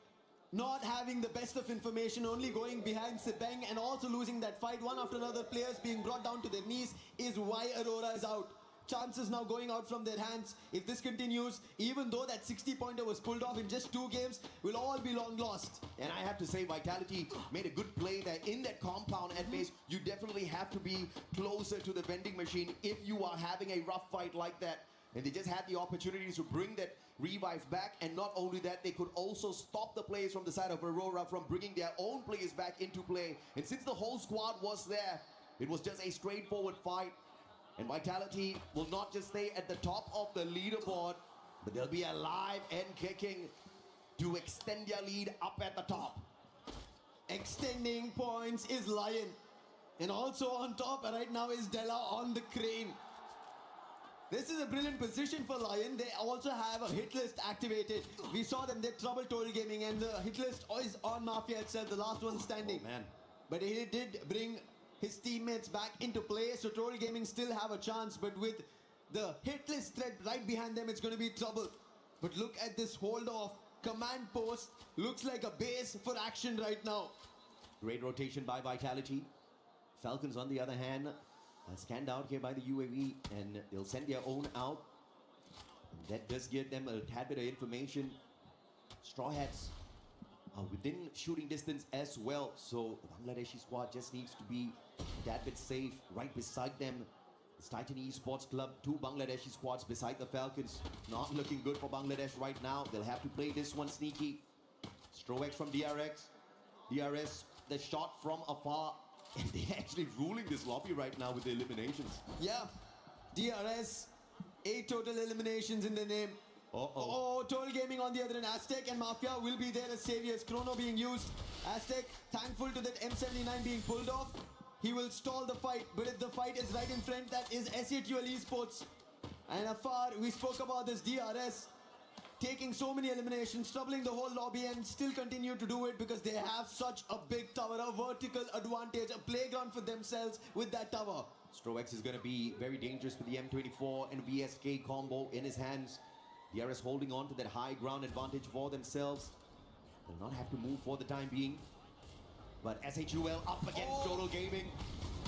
not having the best of information, only going behind Sibeng and also losing that fight, one after another, players being brought down to their knees, is why Aurora is out. Chances now going out from their hands. If this continues, even though that 60-pointer was pulled off in just 2 games, will all be long lost. And I have to say, Vitality made a good play there in that compound at base. You definitely have to be closer to the vending machine if you are having a rough fight like that. And they just had the opportunities to bring that revive back. And not only that, they could also stop the players from the side of Aurora from bringing their own players back into play. And since the whole squad was there, it was just a straightforward fight. And Vitality will not just stay at the top of the leaderboard, but they'll be alive and kicking to extend their lead up at the top. Extending points is Lion. And also on top right now is Della on the crane. This is a brilliant position for Lion. They also have a hit list activated. We saw them, they troubled Total Gaming, and the hit list is on Mafia itself, the last one standing. Oh, man. But he did bring his teammates back into play, so Total Gaming still have a chance, but with the hit list threat right behind them, it's going to be trouble. But look at this hold off. Command post looks like a base for action right now. Great rotation by Vitality. Falcons, on the other hand, are scanned out here by the UAV, and they'll send their own out. And that does give them a tad bit of information. Straw Hats are within shooting distance as well, so the Bangladeshi squad just needs to be that bit safe. Right beside them, it's Titan Esports Club, 2 Bangladeshi squads beside the Falcons. Not looking good for Bangladesh right now. They'll have to play this one sneaky. Strowex from DRS, the shot from afar, and they're actually ruling this lobby right now with the eliminations. Yeah, DRS, 8 total eliminations in the name. Oh, Total Gaming on the other end. Aztec and Mafia will be there as saviors. Chrono being used. Aztec, thankful to that M79 being pulled off. He will stall the fight, but if the fight is right in front, that is SATL Esports. And afar, we spoke about this DRS taking so many eliminations, troubling the whole lobby, and still continue to do it because they have such a big tower, a vertical advantage, a playground for themselves with that tower. Strowex is going to be very dangerous with the M24 and VSK combo in his hands. DRS holding on to that high ground advantage for themselves. They'll not have to move for the time being. But SHUL up against Total Gaming.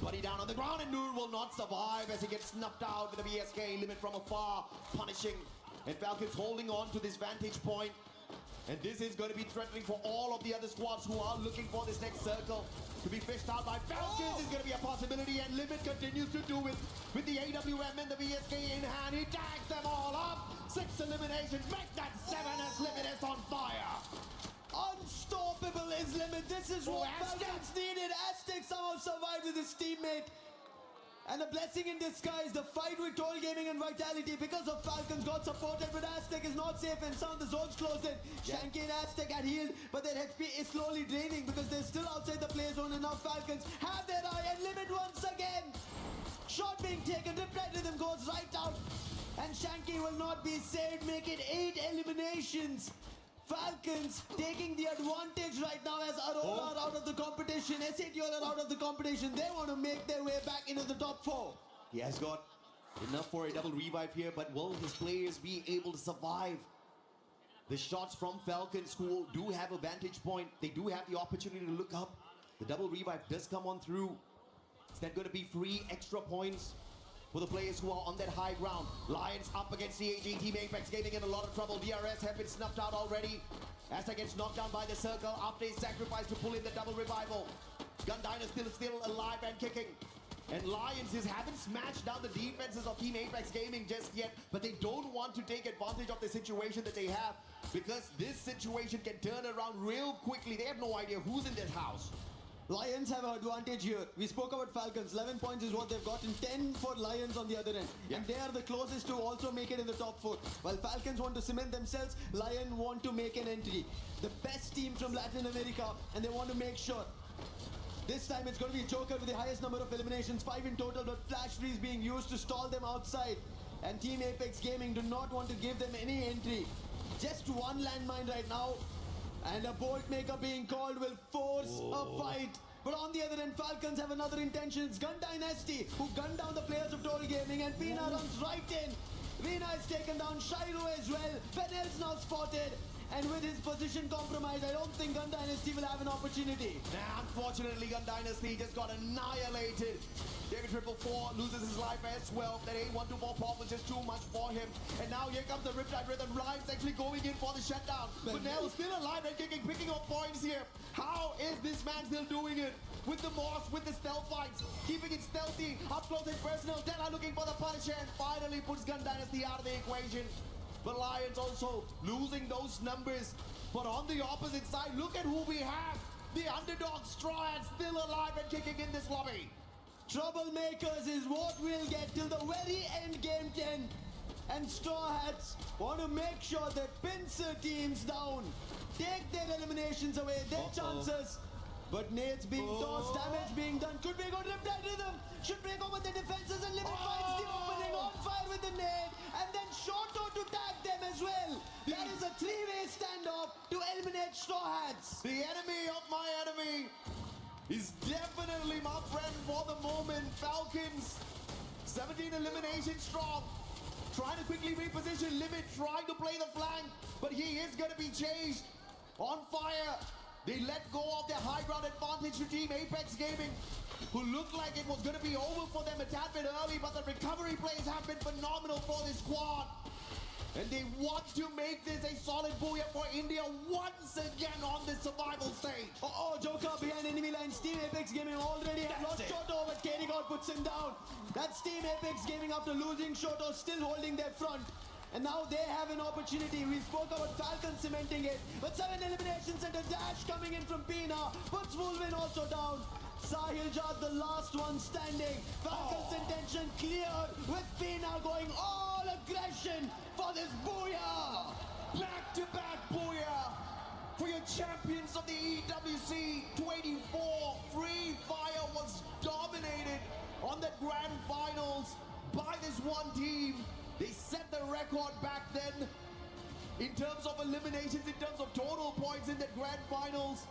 Buddy down on the ground, and Noor will not survive as he gets snuffed out with the VSK limit from afar, punishing. And Falcons holding on to this vantage point. And this is going to be threatening for all of the other squads who are looking for this next circle to be fished out by Falcons. Is going to be a possibility, and Limit continues to do it with the AWM and the VSK in hand. He tags them all up. 6 eliminations, make that 7 as Limit is on fire. Unstoppable is Limit. This is what Falcons needed. Aztec somehow survived with his teammate. And a blessing in disguise, the fight with Total Gaming and Vitality because of Falcons got supported, but Aztec is not safe and some of the zones closed in. Shanky and Aztec had healed, but their HP is slowly draining because they're still outside the play zone, and now Falcons have their eye and Limit once again. Shot being taken, Reply Rhythm goes right out, and Shanky will not be saved, make it 8 eliminations. Falcons taking the advantage right now as Aurora are out of the competition. SATL are out of the competition. They want to make their way back into the top 4. He has got enough for a double revive here, but will his players be able to survive the shots from Falcons, who do have a vantage point? They do have the opportunity to look up. The double revive does come on through. Is that going to be 3 extra points for the players who are on that high ground? Lions up against the AG team. Apex Gaming in a lot of trouble. DRS have been snuffed out already. Aztec gets knocked down by the circle after his sacrifice to pull in the double revival. Gun Diner still alive and kicking. And Lions haven't smashed down the defenses of Team Apex Gaming just yet, but they don't want to take advantage of the situation that they have, because this situation can turn around real quickly. They have no idea who's in this house. Lions have an advantage here. We spoke about Falcons. 11 points is what they've gotten. 10 for Lions on the other end. Yeah. And they are the closest to also make it in the top 4. While Falcons want to cement themselves, Lions want to make an entry. The best team from Latin America, and they want to make sure. This time it's going to be Joker with the highest number of eliminations, 5 in total, but Flash Freeze being used to stall them outside. And Team Apex Gaming do not want to give them any entry. Just one landmine right now. And a Bolt Maker being called will force a fight. But on the other end, Falcons have another intention. It's Gun Dynasty, who gunned down the players of Total Gaming, and Veena runs right in. Veena is taken down, Shiro as well. Penel's now spotted. And with his position compromised, I don't think Gun Dynasty will have an opportunity. Now, unfortunately, Gun Dynasty just got annihilated. David 444 loses his life as well. That A124 pop was just too much for him. And now here comes the Riptide Rhythm. Rhymes actually going in for the shutdown. But Nell still alive and kicking, picking up points here. How is this man still doing it? With the Moss, with the stealth fights, keeping it stealthy, up close and personal. Della looking for the Punisher and finally puts Gun Dynasty out of the equation. But Lions also losing those numbers. But on the opposite side, look at who we have. The underdog Straw Hats still alive and kicking in this lobby. Troublemakers is what we'll get till the very end, game 10. And Straw Hats want to make sure that pincer teams down. Take their eliminations away, their chances. But nades being tossed, damage being done. Could be a good Riptide Rhythm. Should break over the defenses, and Limit finds the opening, on fire with the nade. And then Shoto to tag them as well. That is a 3-way standoff to eliminate Straw Hats. The enemy of my enemy is definitely my friend for the moment. Falcons, 17 eliminations strong. Trying to quickly reposition Limit, trying to play the flank, but he is going to be chased. On fire, They let go of their high ground advantage to Team Apex Gaming, who looked like it was going to be over for them a tad bit early, but the recovery plays have been phenomenal for this squad. And they want to make this a solid booyah for India once again on this survival stage. Oh, Joker behind enemy lines. Team Apex Gaming already have lost Shoto, but KD God puts him down. That's Team Apex Gaming after losing Shoto, still holding their front. And now they have an opportunity. We spoke about Falcon cementing it, but 7 eliminations and a dash coming in from Pina puts Wolvin also down. Sahil Jad, the last one standing. Falcon's intention cleared with Pina going all aggression for this booyah. Back-to-back booyah for your champions of the EWC 24. Free Fire was dominated on the grand finals by this one team. They set the record back then in terms of eliminations, in terms of total points in the grand finals.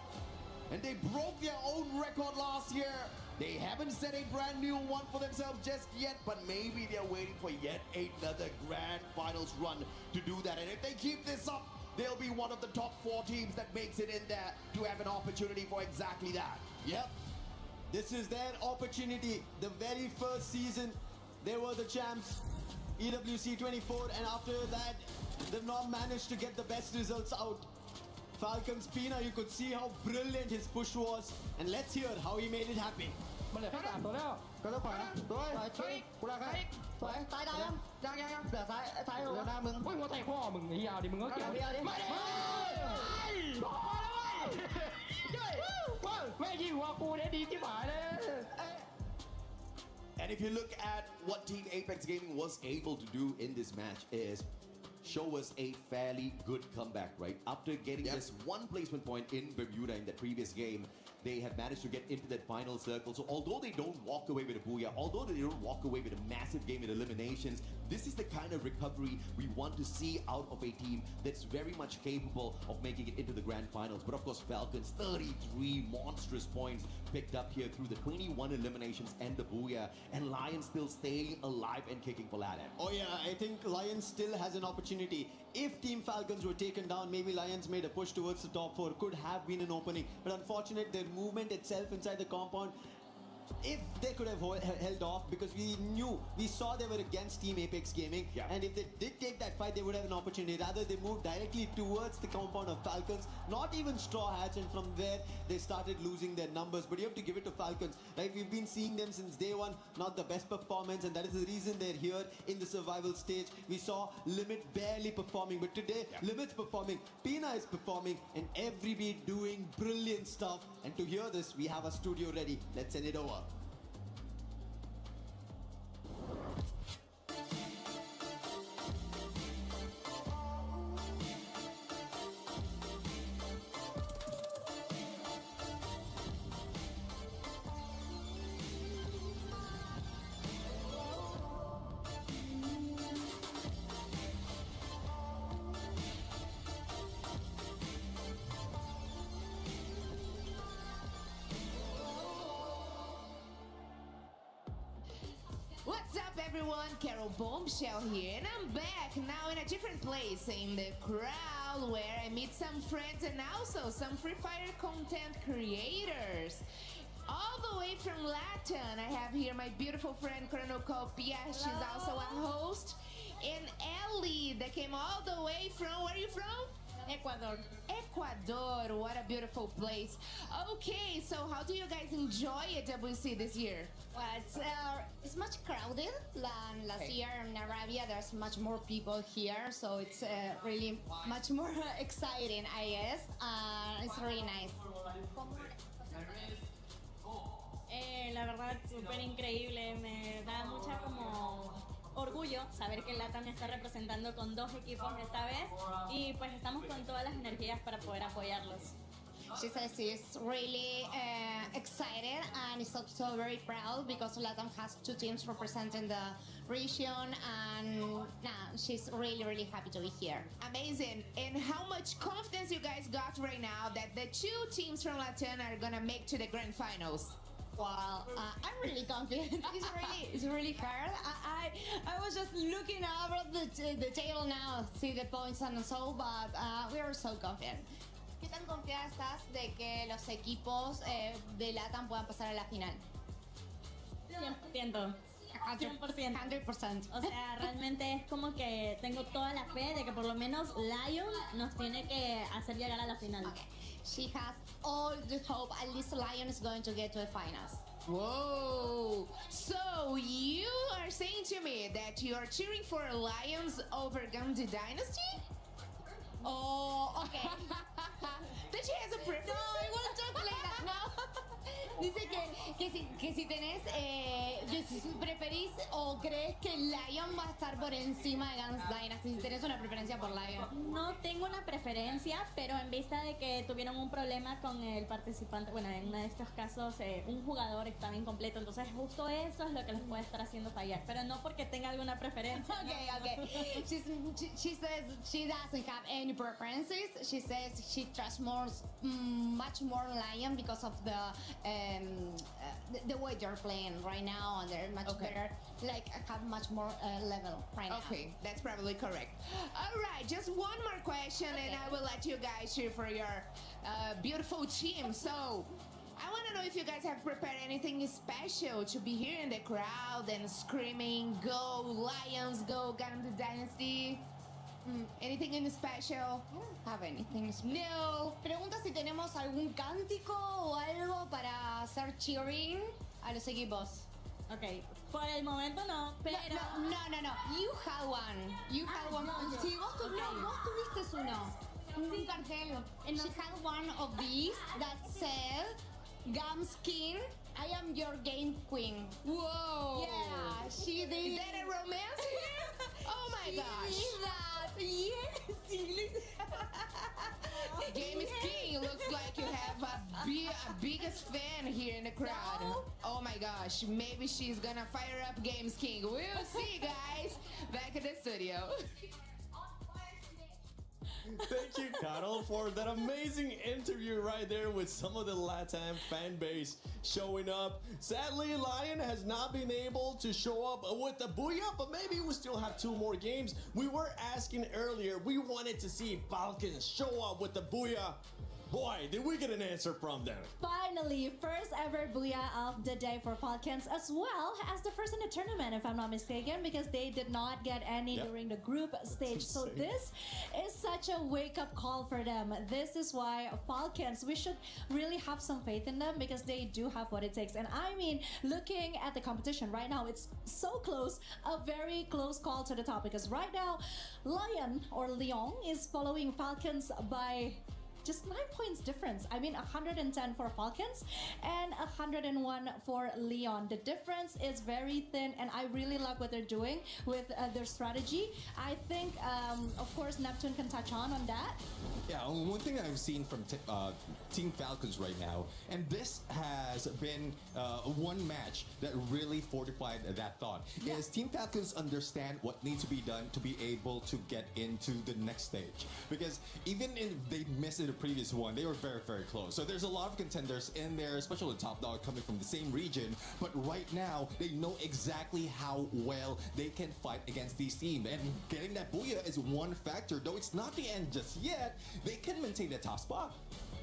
And they broke their own record last year. They haven't set a brand new one for themselves just yet, but maybe they're waiting for yet another grand finals run to do that. And if they keep this up, they'll be one of the top 4 teams that makes it in there to have an opportunity for exactly that. Yep. This is their opportunity. The very first season, they were the champs. EWC 24, and after that, they've not managed to get the best results out. Falcon's Pina, you could see how brilliant his push was, and let's hear how he made it happen. And if you look at what Team Apex Gaming was able to do in this match is show us a fairly good comeback, right? After getting this one placement point in Bermuda in the previous game, they have managed to get into that final circle. So although they don't walk away with a booyah, although they don't walk away with a massive game in eliminations, this is the kind of recovery we want to see out of a team that's very much capable of making it into the grand finals. But of course, Falcons, 33 monstrous points picked up here through the 21 eliminations and the booyah, and Lions still staying alive and kicking for ladder. Oh yeah, I think Lions still has an opportunity. If Team Falcons were taken down, maybe Lions made a push towards the top 4. Could have been an opening, but unfortunate their movement itself inside the compound. If they could have held off, because we saw they were against Team Apex Gaming, and if they did take that fight, they would have an opportunity. Rather, they moved directly towards the compound of Falcons, not even Straw Hats, and from there, they started losing their numbers. But you have to give it to Falcons. Like, we've been seeing them since day one, not the best performance, and that is the reason they're here in the survival stage. We saw Limit barely performing, but today, Limit's performing, Pina is performing, and everybody doing brilliant stuff. And to hear this, we have a studio ready. Let's send it over. What's up, everyone? Carol Bombshell here, and I'm back now in a different place in the crowd where I meet some friends and also some Free Fire content creators. All the way from Latin, I have here my beautiful friend Chronocopia. She's also a host. And Ellie, that came all the way from, where are you from? Ecuador. Ecuador, what a beautiful place. Okay, so how do you guys enjoy EWC this year? Well, it's much crowded than last year in Arabia. There's much more people here, so it's really much more exciting, I guess. It's really nice. La verdad, súper increíble. Me da mucha como orgullo saber que LATAM está representando con 2 equipos esta vez y pues estamos con todas las energías para poder apoyarlos. She says she's really excited and is also very proud because LATAM has 2 teams representing the region, and she's really, really happy to be here. Amazing. And how much confidence you guys got right now that the 2 teams from LATAM are gonna make to the grand finals? Well, I'm really confident. It's really hard. I was just looking over the table now, see the points and so, but we are so confident. ¿Qué tan confiada estás de que los equipos de LATAM puedan pasar a la final? 100%. 100%. O sea, realmente es como que tengo toda la fe de que por lo menos Lion nos tiene que hacer llegar a la final. Okay. She has all the hope at least Lion is going to get to the finals. Whoa! So you are saying to me that you are cheering for Lions over Gandhi Dynasty? Oh, okay. That she has a preference? No, I won't talk like that, no. Dice que si tenés, que si preferís o crees que Lion va a estar por encima de Guns Dynasty, si tenés una preferencia por Lion. No tengo una preferencia, pero en vista de que tuvieron un problema con el participante, bueno, en uno de estos casos, un jugador estaba incompleto, entonces justo eso es lo que les puede estar haciendo fallar, pero no porque tenga alguna preferencia. Okay. She says she doesn't have any preferences. She says she trusts much more Lion because of the way they're playing right now, and they're much better, like have much more level right now. Okay, that's probably correct. All right, just one more question, and I will let you guys cheer for your beautiful team. So, I want to know if you guys have prepared anything special to be here in the crowd and screaming, "Go Lions, go Gandhi Dynasty." Anything in special? I don't have anything special. No. Pregunta si tenemos algún cántico o algo para hacer cheering a los equipos. Ok, por el momento no, pero... No. You had one. You had one. Sí, vos tuviste uno. Un cartel. And she had one of these that said, Gams King, I am your game queen. Whoa. Yeah, she did. Is that a romance here? Oh my gosh. She did that. Yes. Game is king. Looks like you have a biggest fan here in the crowd. No. Oh my gosh. Maybe she's gonna fire up Games King. We'll see, guys. Back in the studio. Thank you, Carol, for that amazing interview right there with some of the LATAM fan base showing up. Sadly, Lion has not been able to show up with the Booyah, but maybe we still have 2 more games. We were asking earlier, we wanted to see Falcons show up with the Booyah. Boy, did we get an answer from them. Finally, first ever Booyah of the day for Falcons, as well as the first in the tournament, if I'm not mistaken, because they did not get any during the group stage. So this is such a wake-up call for them. This is why Falcons, we should really have some faith in them, because they do have what it takes. And I mean, looking at the competition right now, it's so close, a very close call to the top, because right now, Lion is following Falcons by just 9 points difference. I mean, 110 for Falcons and 101 for Leon. The difference is very thin, and I really love what they're doing with their strategy. I think, of course, Neptune can touch on that. Yeah, one thing I've seen from Team Falcons right now, and this has been one match that really fortified that thought, is Team Falcons understand what needs to be done to be able to get into the next stage. Because even if they missed it the previous one, they were very, very close. So there's a lot of contenders in there, especially the top dog coming from the same region. But right now, they know exactly how well they can fight against these teams. And getting that Booyah is one factor. Though it's not the end just yet, they can maintain that top spot.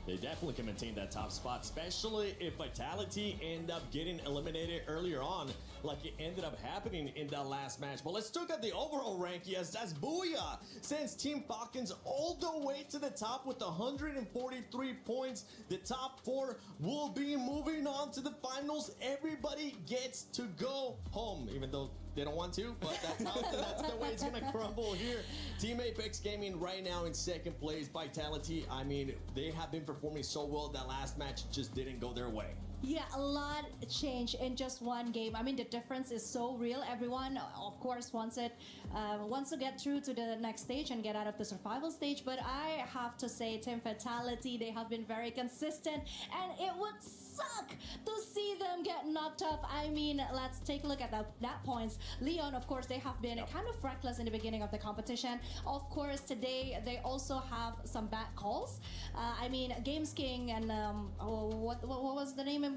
They definitely can maintain that top spot, especially if Vitality end up getting eliminated earlier on, like it ended up happening in that last match. But let's look at the overall rank. Yes, that's Booyah. Sends Team Falcons all the way to the top with 143 points. The top 4 will be moving on to the finals. Everybody gets to go home, even though they don't want to, but that's the way it's gonna crumble here. Team Apex Gaming right now in second place. Vitality, I mean, they have been performing so well. That last match just didn't go their way. Yeah, a lot changed in just one game. I mean, the difference is so real. Everyone, of course, wants to get through to the next stage and get out of the survival stage. But I have to say, Team Vitality, they have been very consistent, and it would suck to see them get knocked off. I mean, let's take a look at that points. Leon, of course, they have been kind of reckless in the beginning of the competition. Of course, today they also have some bad calls. I mean, Games King and what was the name again?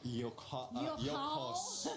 Your cause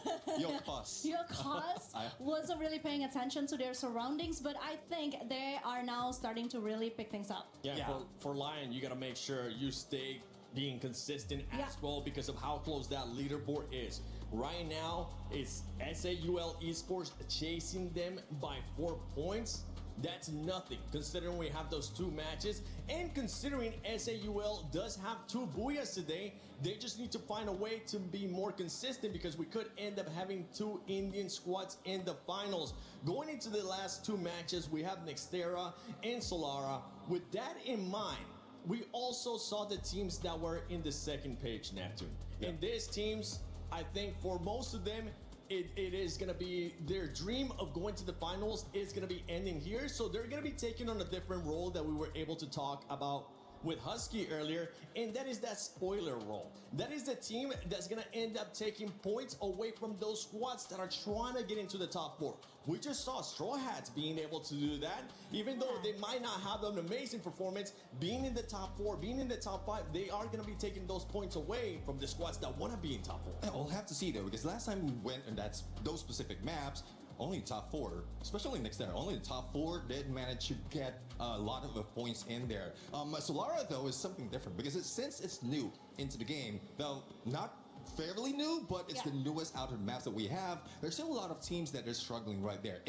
wasn't really paying attention to their surroundings, but I think they are now starting to really pick things up. Yeah. For Lion, you got to make sure you stay being consistent as well because of how close that leaderboard is. Right now, it's SAUL Esports chasing them by 4 points. That's nothing, considering we have those 2 matches, and considering SAUL does have 2 booyahs today. They just need to find a way to be more consistent because we could end up having 2 Indian squads in the finals. Going into the last 2 matches, we have Nextera and Solara. With that in mind, we also saw the teams that were in the second page, Neptune. And these teams, I think for most of them, it is going to be their dream of going to the finals is going to be ending here. So they're going to be taking on a different role that we were able to talk about with Husky earlier, and that is that spoiler role. That is the team that's going to end up taking points away from those squads that are trying to get into the top 4. We just saw Straw Hats being able to do that. Even though they might not have an amazing performance, being in the top 4, being in the top 5, they are going to be taking those points away from the squads that want to be in top 4. Yeah, we'll have to see though, because last time we went and that's those specific maps, only top 4, especially next there, only the top 4 did manage to get a lot of the points in there. Solara though is something different because since it's new into the game, though not fairly new, but it's the newest out of the maps that we have. There's still a lot of teams that are struggling right there.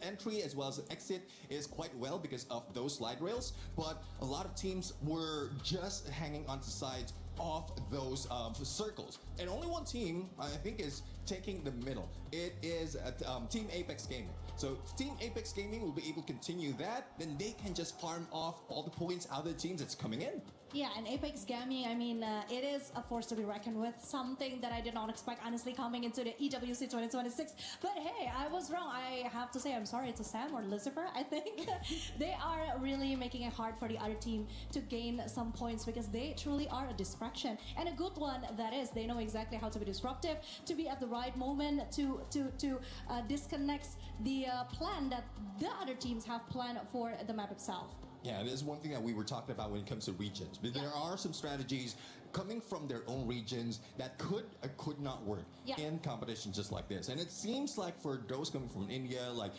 Entry as well as exit is quite well because of those slide rails, but a lot of teams were just hanging onto sides of those circles. And only one team, I think, is taking the middle. It is Team Apex Gaming. So Team Apex Gaming will be able to continue that, then they can just farm off all the points out of the teams that's coming in. Yeah, and Apex Gaming, I mean, it is a force to be reckoned with. Something that I did not expect, honestly, coming into the EWC 2026. But hey, I was wrong. I have to say, I'm sorry to Sam or Lucifer, I think. They are really making it hard for the other team to gain some points because they truly are a distraction. And a good one, that is, they know exactly how to be disruptive, to be at the right moment, to disconnect the plan that the other teams have planned for the map itself. Yeah, there's one thing that we were talking about when it comes to regions. But there are some strategies coming from their own regions that could or could not work in competitions just like this. And it seems like for those coming from India, like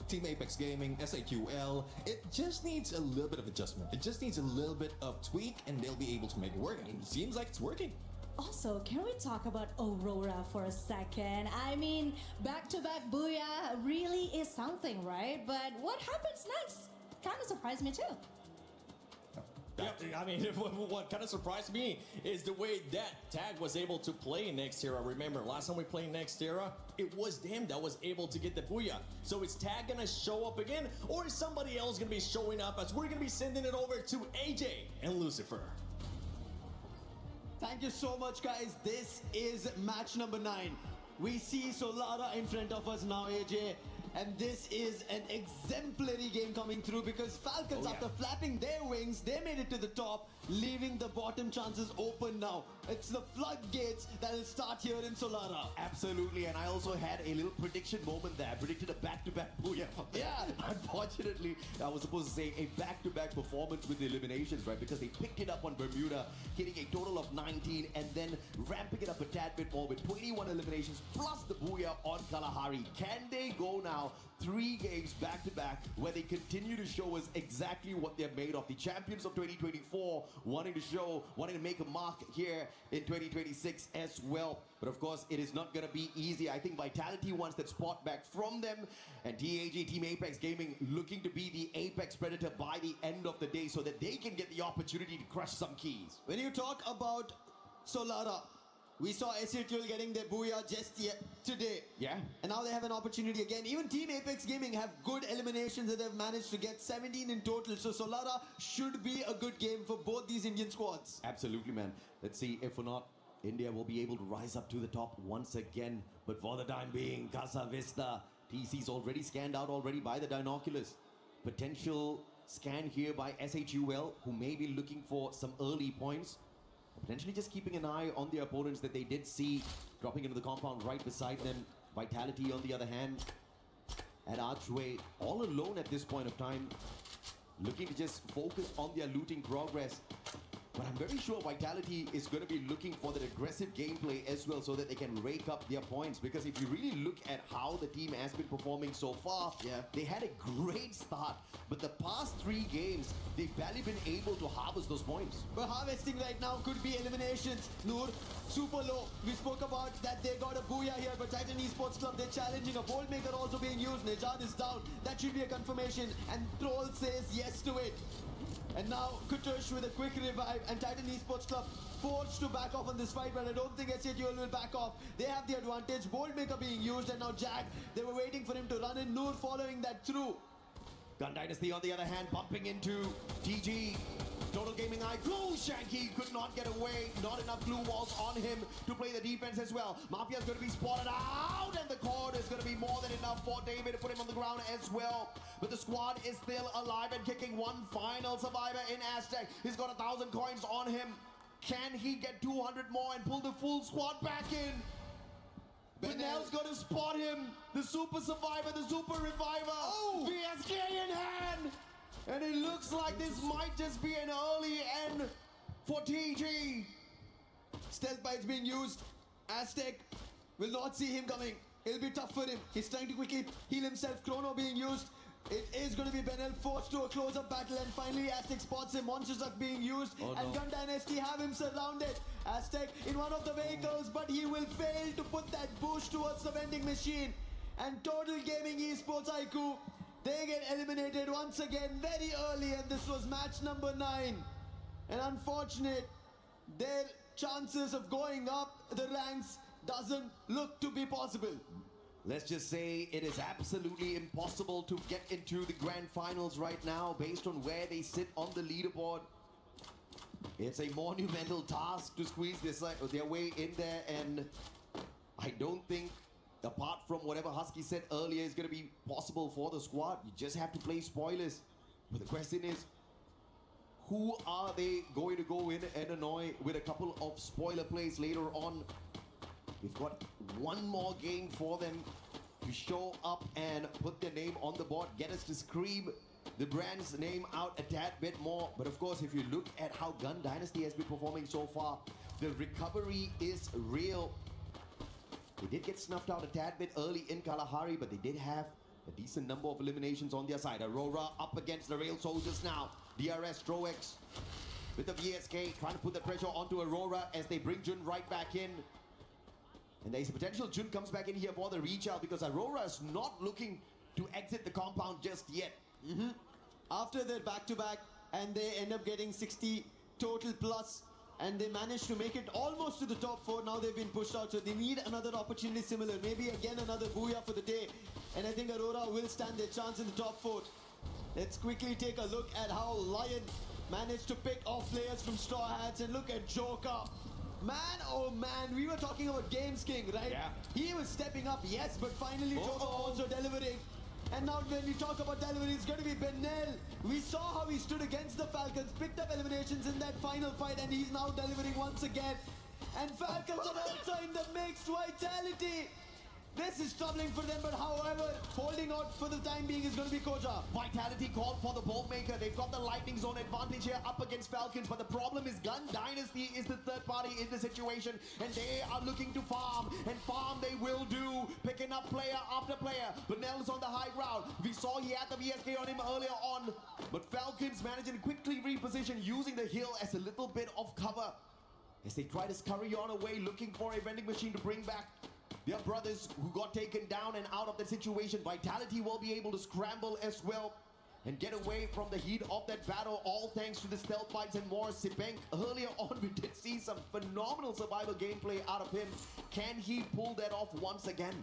Team Apex Gaming, SAQL, it just needs a little bit of adjustment. It just needs a little bit of tweak and they'll be able to make it work. And it seems like it's working. Also, can we talk about Aurora for a second? I mean, back-to-back booyah really is something, right? But what happens next? Kind of surprised me too. Yeah, I mean, what kind of surprised me is the way that Tag was able to play Nextera. Remember, last time we played Nextera, it was them that was able to get the booyah. So is Tag gonna show up again, or is somebody else gonna be showing up as we're gonna be sending it over to AJ and Lucifer? Thank you so much, guys. This is match number 9. We see Solara in front of us now, AJ. And this is an exemplary game coming through because Falcons, after flapping their wings, they made it to the top, leaving the bottom chances open now. It's the floodgates that will start here in Solara. Absolutely, and I also had a little prediction moment there. I predicted a back-to-back booyah from them. Yeah. Unfortunately, I was supposed to say a back-to-back performance with the eliminations, right? Because they picked it up on Bermuda, hitting a total of 19, and then ramping it up a tad bit more with 21 eliminations, plus the booyah on Kalahari. Can they go now 3 games back-to-back where they continue to show us exactly what they're made of? The champions of 2024 wanting to make a mark here in 2026 as well. But of course, it is not going to be easy. I think Vitality wants that spot back from them. And TAG, Team Apex Gaming, looking to be the Apex Predator by the end of the day so that they can get the opportunity to crush some keys. When you talk about Solara, we saw SAQL getting their booyah just today. Yeah. And now they have an opportunity again. Even Team Apex Gaming have good eliminations that they've managed to get 17 in total. So Solara should be a good game for both these Indian squads. Absolutely, man. Let's see if or not India will be able to rise up to the top once again. But for the time being, Casa Vista, TC's already scanned out already by the Dinoculus. Potential scan here by SHUL, who may be looking for some early points. Potentially just keeping an eye on the opponents that they did see dropping into the compound right beside them. Vitality, on the other hand, at Archway, all alone at this point of time, looking to just focus on their looting progress. But I'm very sure Vitality is going to be looking for that aggressive gameplay as well so that they can rake up their points. Because if you really look at how the team has been performing so far, they had a great start. But the past 3 games, they've barely been able to harvest those points. But harvesting right now could be eliminations. Noor, super low. We spoke about that they got a booyah here, but Titan Esports Club, they're challenging. A bolt maker also being used. Nejad is down. That should be a confirmation. And Troll says yes to it. And now Kutush with a quick revive, and Titan Esports Club forced to back off on this fight, but I don't think SATUL will back off. They have the advantage. Bolt maker being used, and now Jack, they were waiting for him to run in. Noor following that through. Gun Dynasty on the other hand bumping into TG. Total Gaming Eye, glue Shanky could not get away. Not enough glue walls on him to play the defense as well. Mafia's going to be spotted out, and the cord is going to be more than enough for David to put him on the ground as well. But the squad is still alive and kicking. One final survivor in Aztec. He's got 1,000 coins on him. Can he get 200 more and pull the full squad back in? Benel's going to spot him. The super survivor, the super reviver. Oh! VSK in hand. And it looks like this might just be an early end for TG. Stealth bites being used. Aztec will not see him coming. It'll be tough for him. He's trying to quickly heal himself. Chrono being used. It is going to be Benel forced to a close-up battle, and finally Aztec spots him. Monster Truck being used, and Gun Dynasty have him surrounded. Aztec in one of the vehicles, but he will fail to put that push towards the vending machine. And Total Gaming Esports IQ, they get eliminated once again very early, and this was match number 9. And unfortunate, their chances of going up the ranks doesn't look to be possible. Let's just say it is absolutely impossible to get into the grand finals right now based on where they sit on the leaderboard. It's a monumental task to squeeze their way in there, and I don't think, apart from whatever Husky said earlier, is going to be possible for the squad. You just have to play spoilers. But the question is, who are they going to go in and annoy with a couple of spoiler plays later on? We've got one more game for them to show up and put their name on the board, get us to scream the brand's name out a tad bit more. But of course, if you look at how Gun Dynasty has been performing so far, the recovery is real. They did get snuffed out a tad bit early in Kalahari, but they did have a decent number of eliminations on their side. Aurora up against the Rail Soldiers now. DRS, Stroex with the VSK trying to put the pressure onto Aurora as they bring Jun right back in. And there's a potential Jun comes back in here for the reach out because Aurora is not looking to exit the compound just yet. After their back-to-back, and they end up getting 60 total plus, and they managed to make it almost to the top 4. Now they've been pushed out, so they need another opportunity similar. Maybe again another booyah for the day. And I think Aurora will stand their chance in the top 4. Let's quickly take a look at how Lion managed to pick off players from Straw Hats, and look at Joker. Man, oh man, we were talking about Games King, right? Yeah. He was stepping up, yes, but finally Joker also delivering. And now when we talk about delivery, it's going to be Benel. We saw how he stood against the Falcons, picked up eliminations in that final fight, and he's now delivering once again. And Falcons are also in the mix. Vitality. This is troubling for them, but however, holding out for the time being is going to be Koja. Vitality called for the Bolt Maker. They've got the Lightning Zone advantage here up against Falcons, but the problem is Gun Dynasty is the third party in the situation, and they are looking to farm, and farm they will do, picking up player after player. But Nell's on the high ground. We saw he had the VSK on him earlier on, but Falcons managing to quickly reposition using the hill as a little bit of cover as they try to scurry on away, looking for a vending machine to bring back their brothers who got taken down and out of the situation. Vitality will be able to scramble as well and get away from the heat of that battle, all thanks to the stealth bites and more. Sipenk, earlier on we did see some phenomenal survival gameplay out of him. Can he pull that off once again?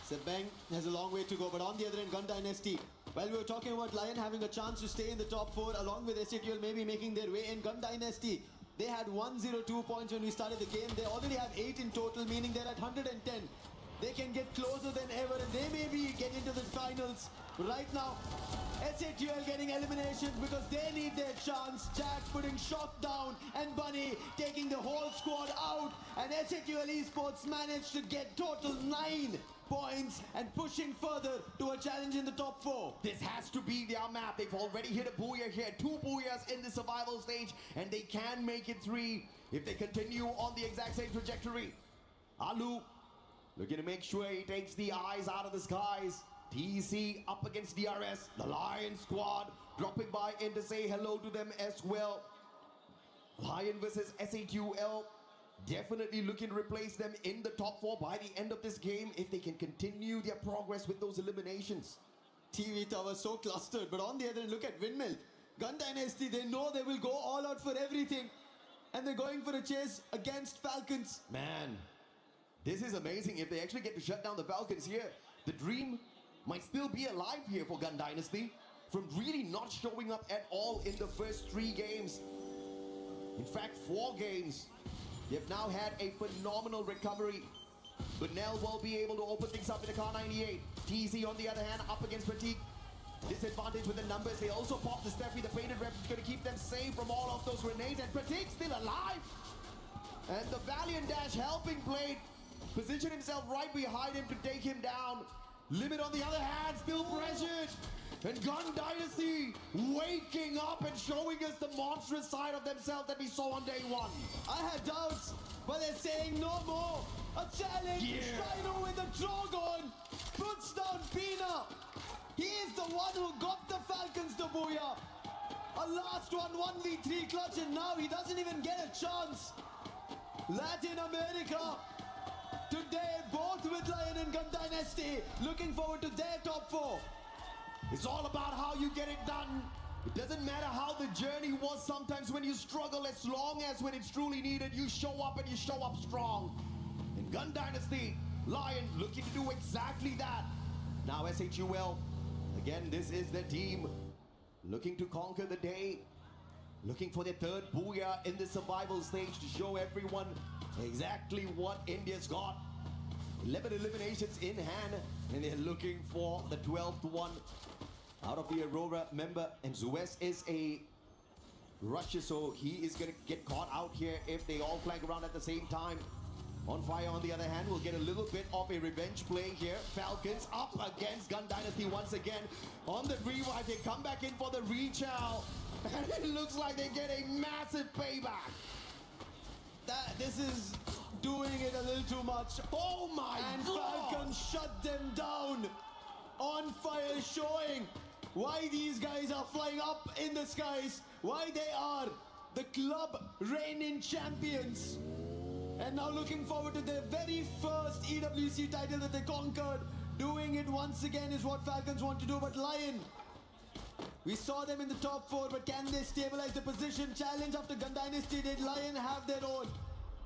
Sipenk has a long way to go, but on the other end, Gun Dynasty. While we were talking about Lion having a chance to stay in the top 4, along with SATUL maybe making their way in, Gun Dynasty, they had 102 points when we started the game. They already have 8 in total, meaning they're at 110. They can get closer than ever, and they maybe get into the finals. Right now, SATUL getting eliminations because they need their chance. Jack putting Shock down, and Bunny taking the whole squad out. And SATUL Esports managed to get total 9 points and pushing further to a challenge in the top 4. This has to be their map. They've already hit a booyah here. 2 booyahs in the survival stage, and they can make it 3 if they continue on the exact same trajectory. Alu looking to make sure he takes the eyes out of the skies. TC up against DRS. The Lion squad dropping by in to say hello to them as well. Lion versus SAQL. Definitely looking to replace them in the top 4 by the end of this game if they can continue their progress with those eliminations. TV Tower so clustered, but on the other end, look at Windmill. Gun Dynasty, they know they will go all out for everything. And they're going for a chase against Falcons. Man, this is amazing. If they actually get to shut down the Falcons here, the dream might still be alive here for Gun Dynasty from really not showing up at all in the first 3 games. In fact, 4 games. They've now had a phenomenal recovery. But Nell will be able to open things up in the Car 98. TC on the other hand up against Pratik. Disadvantage with the numbers. They also pop the Steffi. The painted rep is going to keep them safe from all of those grenades. And Pratik still alive. And the Valiant Dash helping Blade position himself right behind him to take him down. Limit on the other hand still pressured. And Gun Dynasty waking up and showing us the monstrous side of themselves that we saw on day 1. I had doubts, but they're saying no more. A challenge. Shino with the Drogon puts down Pina. He is the one who got the Falcons to booyah. A last one, 1v3 clutch, and now he doesn't even get a chance. Latin America today, both with Lion and Gun Dynasty, looking forward to their top 4. It's all about how you get it done. It doesn't matter how the journey was sometimes when you struggle, as long as when it's truly needed, you show up and you show up strong. In Gun Dynasty, Lion looking to do exactly that. Now SHUL, again, this is the team looking to conquer the day, looking for their 3rd booyah in the survival stage to show everyone exactly what India's got. 11 eliminations in hand, and they're looking for the 12th one out of the Aurora member. And Zuez is a rusher, so he is going to get caught out here if they all flank around at the same time. On Fire, on the other hand, will get a little bit of a revenge play here. Falcons up against Gun Dynasty once again. On the revive, they come back in for the rechow. And it looks like they get a massive payback. This is doing it a little too much. Oh my and God! Falcons shut them down. On Fire showing why these guys are flying up in the skies. Why they are the club reigning champions. And now looking forward to their very first EWC title that they conquered. Doing it once again is what Falcons want to do. But Lion, we saw them in the top 4, but can they stabilize the position? Challenge after Gun Dynasty did Lion have their own.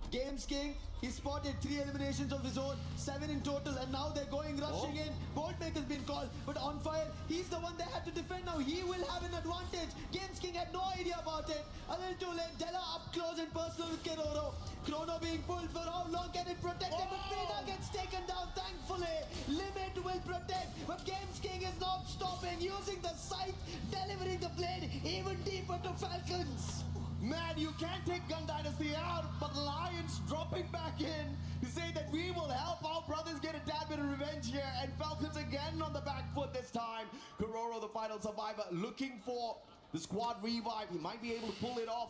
Games King, he spotted 3 eliminations of his own, 7 in total, and now they're going rushing in. Boldmaker's been called, but On Fire, he's the one they had to defend now. He will have an advantage. Games King had no idea about it. A little too late. Della up close and personal with Keroro. Chrono being pulled. For how long can it protect him? But Frida gets taken down, thankfully. Limit will protect, but Games King is not stopping. Using the sight, delivering the blade even deeper to Falcons. Man, you can't take Gun Dynasty out, but Lions dropping back in to say that we will help our brothers get a tad bit of revenge here. And Falcons again on the back foot this time. Kororo, the final survivor, looking for the squad revive. He might be able to pull it off.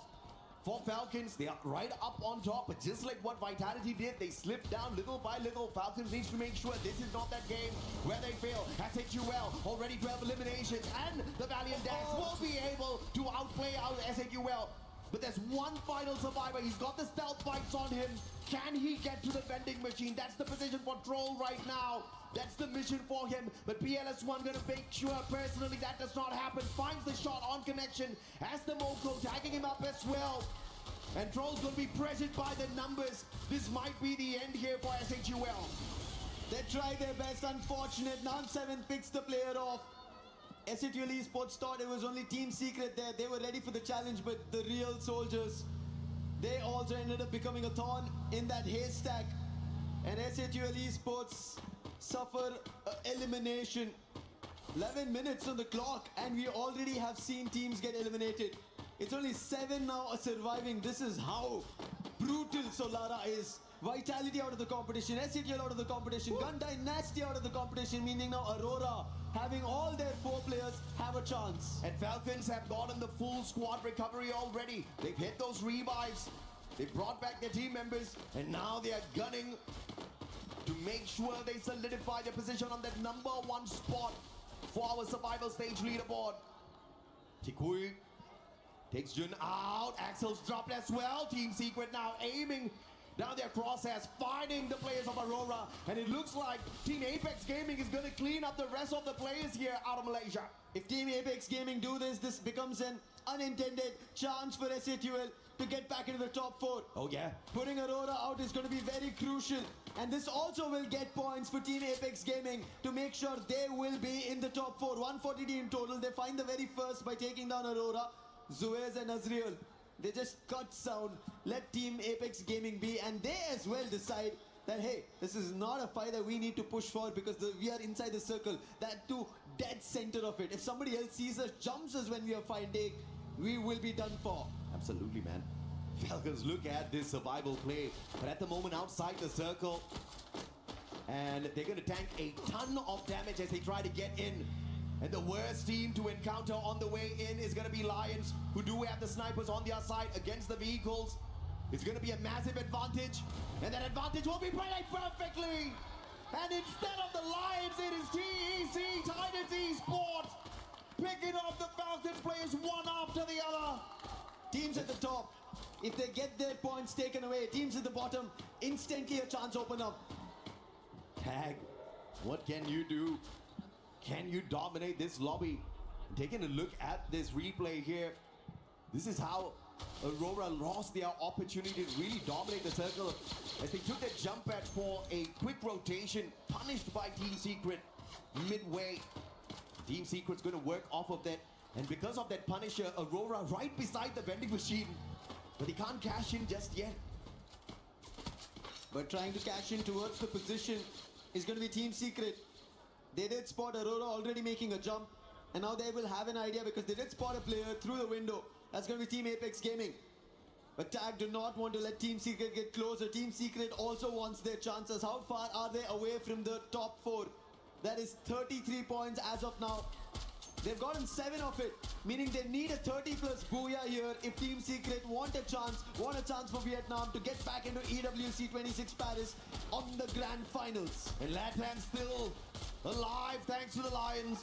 For Falcons, they are right up on top, but just like what Vitality did, they slipped down little by little. Falcons needs to make sure this is not that game where they fail. SHUL already 12 eliminations, and the Valiant Dash will be able to outplay out SHUL. But there's one final survivor. He's got the stealth bites on him. Can he get to the vending machine? That's the position for Troll right now. That's the mission for him. But PLS1 gonna make sure personally that does not happen. Finds the shot on connection as the Moko tagging him up as well. And Troll's gonna be pressured by the numbers. This might be the end here for SHUL. They tried their best, unfortunate. Nam7 picks the player off. SHUL Esports thought it was only Team Secret there. They were ready for the challenge, but the real soldiers, they also ended up becoming a thorn in that haystack. And SHUL Esports suffer elimination. 11 minutes on the clock, and we already have seen teams get eliminated. It's only 7 now are surviving. This is how brutal Solara is. Vitality out of the competition, SCTL out of the competition, Gun Dynasty out of the competition, meaning now Aurora having all their 4 players have a chance. And Falcons have gotten the full squad recovery already. They've hit those revives. They brought back their team members, and now they are gunning to make sure they solidify their position on that #1 spot for our survival stage leaderboard. Tikui takes Jun out. Axel's dropped as well. Team Secret now aiming down their crosshairs, finding the players of Aurora. And it looks like Team Apex Gaming is going to clean up the rest of the players here out of Malaysia. If Team Apex Gaming do this, this becomes an unintended chance for SATUL to get back into the top 4. Oh yeah. Putting Aurora out is going to be very crucial. And this also will get points for Team Apex Gaming to make sure they will be in the top 4. 140 team total. They find the very first by taking down Aurora, Zuez and Azriel. They just cut sound, let Team Apex Gaming be, and they as well decide that, hey, this is not a fight that we need to push for because we are inside the circle, that too dead center of it. If somebody else sees us, jumps us when we are fighting, we will be done for. Absolutely, man. Falcons look at this survival play, but at the moment outside the circle, and they're going to tank a ton of damage as they try to get in. And the worst team to encounter on the way in is going to be Lions, who do have the snipers on their side against the vehicles. It's going to be a massive advantage, and that advantage will be played perfectly. And instead of the Lions, it is TEC, Titans Esports, picking off the Falcons players one after the other. Teams at the top, if they get their points taken away, teams at the bottom, instantly a chance open up. Tag, what can you do? Can you dominate this lobby? Taking a look at this replay here, this is how Aurora lost their opportunity to really dominate the circle as they took their jump pad for a quick rotation, punished by Team Secret midway. Team Secret's going to work off of that, and because of that punisher, Aurora right beside the vending machine, but he can't cash in just yet. But trying to cash in towards the position is going to be Team Secret. They did spot Aurora already making a jump, and now they will have an idea because they did spot a player through the window. That's going to be Team Apex Gaming. But Tag do not want to let Team Secret get closer. Team Secret also wants their chances. How far are they away from the top 4? That is 33 points as of now. They've gotten 7 of it, meaning they need a 30 plus booyah here if Team Secret want a chance for Vietnam to get back into EWC 26 Paris on the grand finals. And LATAM still alive thanks to the Lions.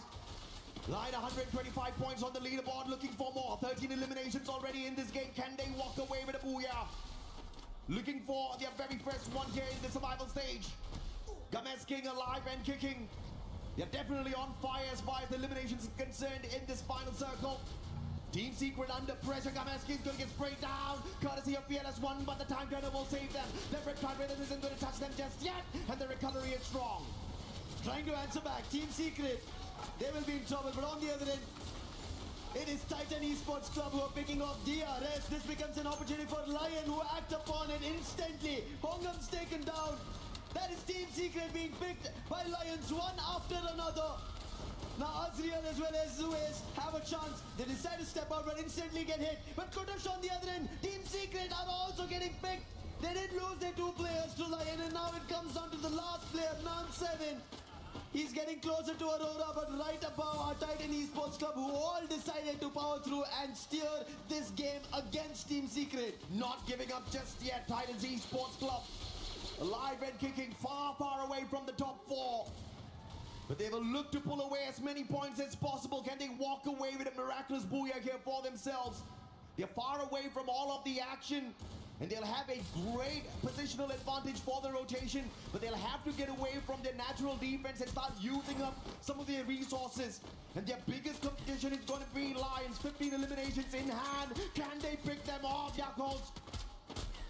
Lion 125 points on the leaderboard, looking for more. 13 eliminations already in this game. Can they walk away with a booyah? Looking for their very first 1K in the survival stage. Games King alive and kicking. They're definitely on fire as far as the eliminations is concerned in this final circle. Team Secret under pressure. Games King is going to get sprayed down. Courtesy of PLS1, but the time turner will save them. The red card rhythm isn't going to touch them just yet, and the recovery is strong. Trying to answer back, Team Secret, they will be in trouble, but on the other end, it is Titan Esports Club who are picking off DRS. This becomes an opportunity for Lion, who act upon it instantly. Hongam's taken down. That is Team Secret being picked by Lions one after another. Now Azriel as well as Zuez have a chance. They decide to step out but instantly get hit. But Kutush on the other end, Team Secret are also getting picked. They did lose their 2 players to Lion, and now it comes down to the last player, Nan7. He's getting closer to Aurora, but right above our Titan Esports Club, who all decided to power through and steer this game against Team Secret. Not giving up just yet, Titans Esports Club. Alive and kicking, far, far away from the top 4. But they will look to pull away as many points as possible. Can they walk away with a miraculous booyah here for themselves? They're far away from all of the action, and they'll have a great positional advantage for the rotation, but they'll have to get away from their natural defense and start using up some of their resources. And their biggest competition is going to be Lions. 15 eliminations in hand. Can they pick them off, Yakult?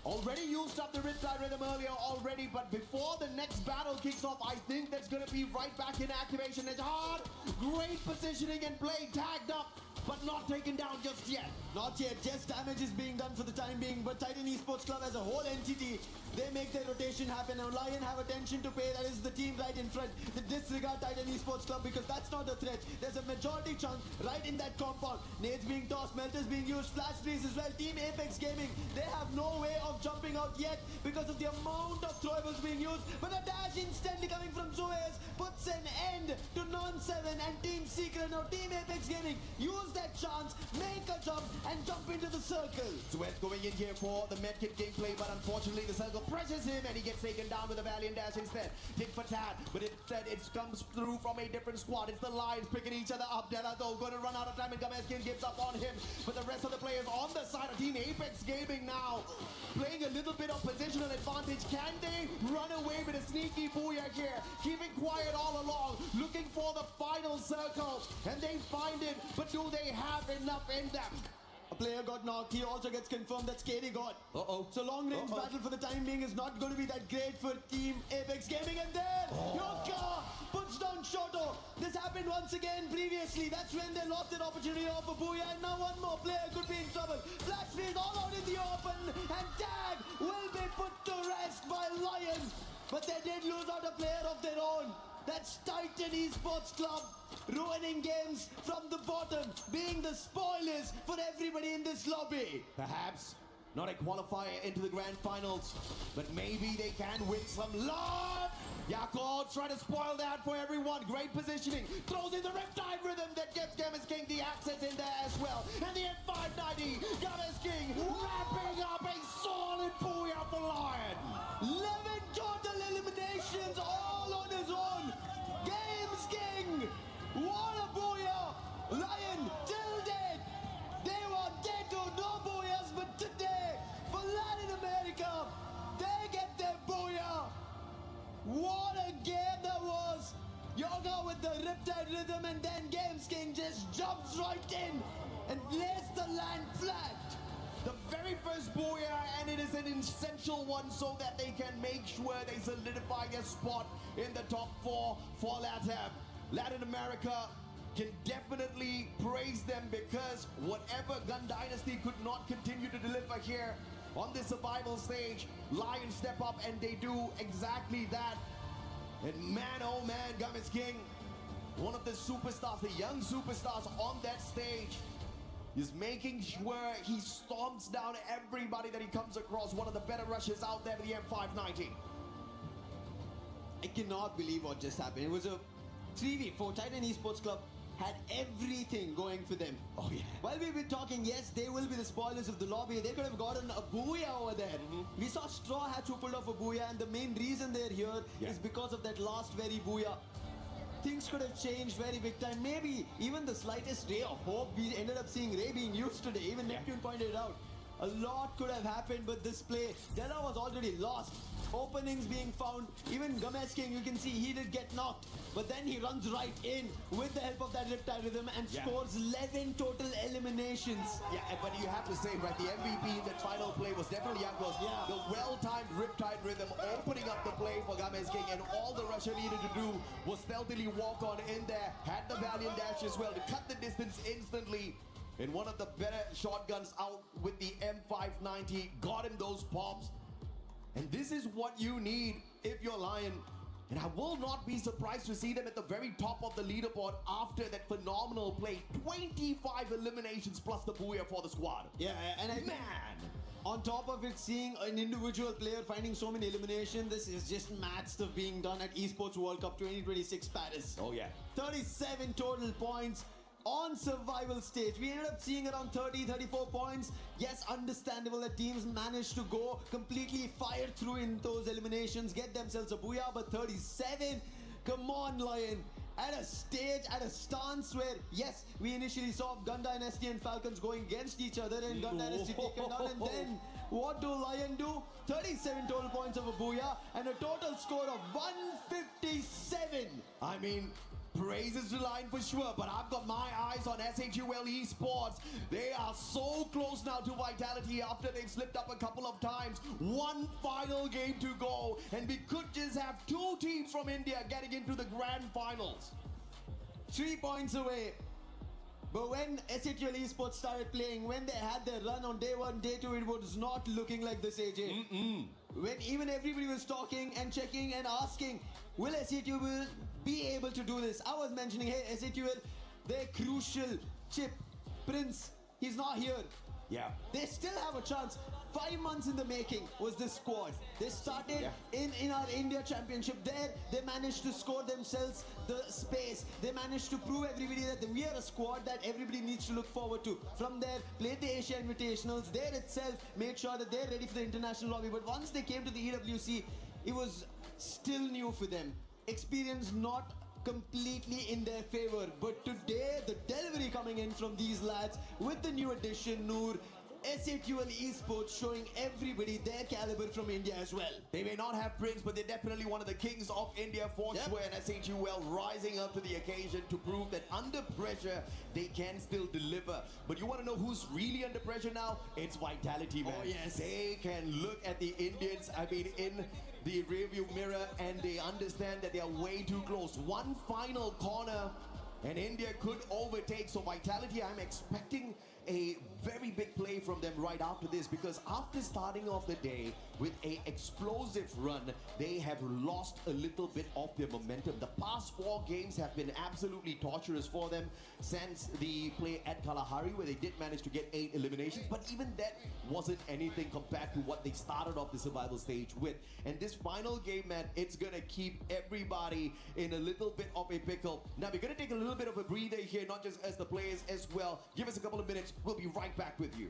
Already used up the Riptide Rhythm earlier already, but before the next battle kicks off, I think that's going to be right back in activation. It's hard. Great positioning and play tagged up but not taken down just yet. Not yet. Just damage is being done for the time being, but Titan Esports Club as a whole entity, they make their rotation happen. And Lion have attention to pay. That is the team right in front. They disregard Titan Esports Club because that's not a threat. There's a majority chunk right in that compound. Nades being tossed, melters being used, flash freeze as well. Team Apex Gaming, they have no way of jumping out yet because of the amount of throwables being used. But a dash instantly coming from Suez puts an end to Non-7 and Team Secret. Now Team Apex Gaming use that chance, make a jump and jump into the circle. Suez going in here for the medkit gameplay, but unfortunately the circle pressures him and he gets taken down with a valiant dash instead. Tit for tat, but instead it comes through from a different squad. It's the Lions picking each other up. Della though going to run out of time and Gameskin gives up on him. But the rest of the players on the side of Team Apex Gaming now playing a little bit of positional advantage. Can they run away with a sneaky booyah here? Keeping quiet all along, looking for the final circle, and they find it, but do they have enough in them? A player got knocked. He also gets confirmed that Skady got. So long range battle for the time being is not going to be that great for Team Apex Gaming. And then Yoka puts down Shoto. This happened once again previously. That's when they lost that opportunity of a booyah. And now one more player could be in trouble. Flash freeze all out in the open. And Tag will be put to rest by Lion. But they did lose out a player of their own. That's Titan Esports Club ruining games from the bottom, being the spoilers for everybody in this lobby. Perhaps not a qualifier into the grand finals, but maybe they can win some love. Yakov trying to spoil that for everyone. Great positioning. Throws in the Riptide rhythm that gets Games King the access in there as well. And the M590, Games King wrapping up a solid booyah for Lion. 11 total eliminations all on his own. Games King, what a booyah. Lion till dead. They were dead to no booyahs, but today for Latin America, they get their booyah. What a game that was. Yoga with the Riptide rhythm, and then Games King just jumps right in and lays the land flat. The very first booyah, and it is an essential one so that they can make sure they solidify their spot in the top 4 for LATAM. Latin America can definitely praise them because whatever Gun Dynasty could not continue to deliver here on this survival stage, Lions step up and they do exactly that. And man, oh man, Games King, one of the superstars, the young superstars on that stage, is making sure he stomps down everybody that he comes across. One of the better rushes out there with the M590. I cannot believe what just happened. It was a 3v4. Titan Esports Club had everything going for them. Oh yeah. While we've been talking, yes, they will be the spoilers of the lobby. They could have gotten a booyah over there. We saw Straw Hatch who pulled off a booyah, and the main reason they're here is because of that last very booyah. Things could have changed very big time. Maybe even the slightest ray of hope. We ended up seeing Ray being used today. Even Neptune pointed it out. A lot could have happened, but this play, Della was already lost. Openings being found. Even Games King, you can see he did get knocked. But then he runs right in with the help of that Riptide rhythm and scores 11 total eliminations. Yeah, but you have to say, right, the MVP in that final play was definitely Yakos. The well-timed Riptide rhythm opening up the play for Games King, and all the Russia needed to do was stealthily walk on in there, had the Valiant dash as well to cut the distance instantly. And one of the better shotguns out with the M590 got him those pops. And this is what you need if you're Lion. And I will not be surprised to see them at the very top of the leaderboard after that phenomenal play. 25 eliminations plus the booyah for the squad. Yeah, and I on top of it, seeing an individual player finding so many eliminations, this is just mad stuff being done at Esports World Cup 2026 Paris. Oh yeah. 37 total points on survival stage. We ended up seeing around 30-34 points. Yes, understandable that teams managed to go completely fire through in those eliminations, get themselves a booyah, but 37, come on Lion. At a stage, at a stance where, yes, we initially saw Gun Dynasty and Falcons going against each other and Gun Dynasty taken down, and then what do Lion do? 37 total points of a booyah and a total score of 157. I mean, praises to Lion for sure, but I've got my eyes on SHUL Esports. They are so close now to vitality after they've slipped up a couple of times. One final game to go, and we could just have 2 teams from India getting into the grand finals. 3 points away. But when SATL Esports started playing, when they had their run on day 1, day 2, it was not looking like this, AJ. When even everybody was talking and checking and asking, will SATL be able to do this? I was mentioning, hey, SATL, their crucial chip, Prince, he's not here. Yeah. They still have a chance. 5 months in the making was this squad. They started in our India Championship there. They managed to score themselves the space. They managed to prove everybody that we are a squad that everybody needs to look forward to. From there, played the Asia Invitationals. There itself made sure that they're ready for the international lobby. But once they came to the EWC, it was still new for them. Experience not completely in their favor. But today, the delivery coming in from these lads with the new addition, Noor, SATL Esports showing everybody their caliber from India as well. They may not have Prince, but they're definitely one of the kings of India for sure. And SATL rising up to the occasion to prove that under pressure, they can still deliver. But you want to know who's really under pressure now? It's Vitality, man. Oh, yes. They can look at the Indians, in the rearview mirror, and they understand that they are way too close. One final corner, and India could overtake. So Vitality, I'm expecting a very big play from them right after this, because after starting off the day with a explosive run, they have lost a little bit of their momentum. The past 4 games have been absolutely torturous for them since the play at Kalahari, where they did manage to get 8 eliminations, but even that wasn't anything compared to what they started off the survival stage with. And this final game, man, it's gonna keep everybody in a little bit of a pickle. Now we're gonna take a little bit of a breather here, not just as the players as well. Give us a couple of minutes, we'll be right back with you.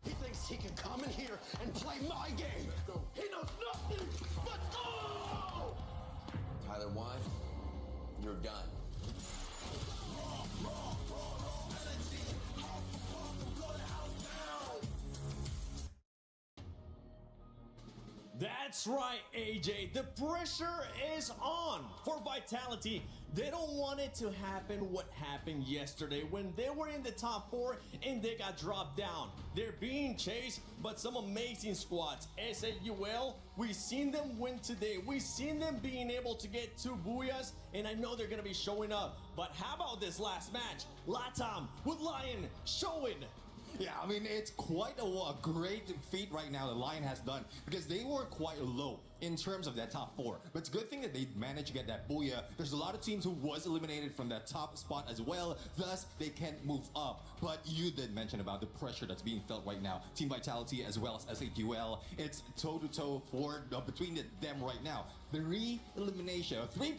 He thinks he can come in here and play my game. He knows nothing but go! Tyler 1, you're done. That's right, AJ. The pressure is on for Vitality. They don't want it to happen what happened yesterday when they were in the top 4 and they got dropped down. They're being chased, but some amazing squads. SAUL, we've seen them win today. We've seen them being able to get 2 booyahs, and I know they're going to be showing up. But how about this last match? Latam with Lion showing. Yeah, I mean, it's quite a great feat right now that Lion has done, because they were quite low in terms of that top 4. But it's a good thing that they managed to get that booyah. There's a lot of teams who was eliminated from that top spot as well, thus they can't move up. But you did mention about the pressure that's being felt right now. Team Vitality as well as SAQL, it's toe-to-toe for between them right now. 3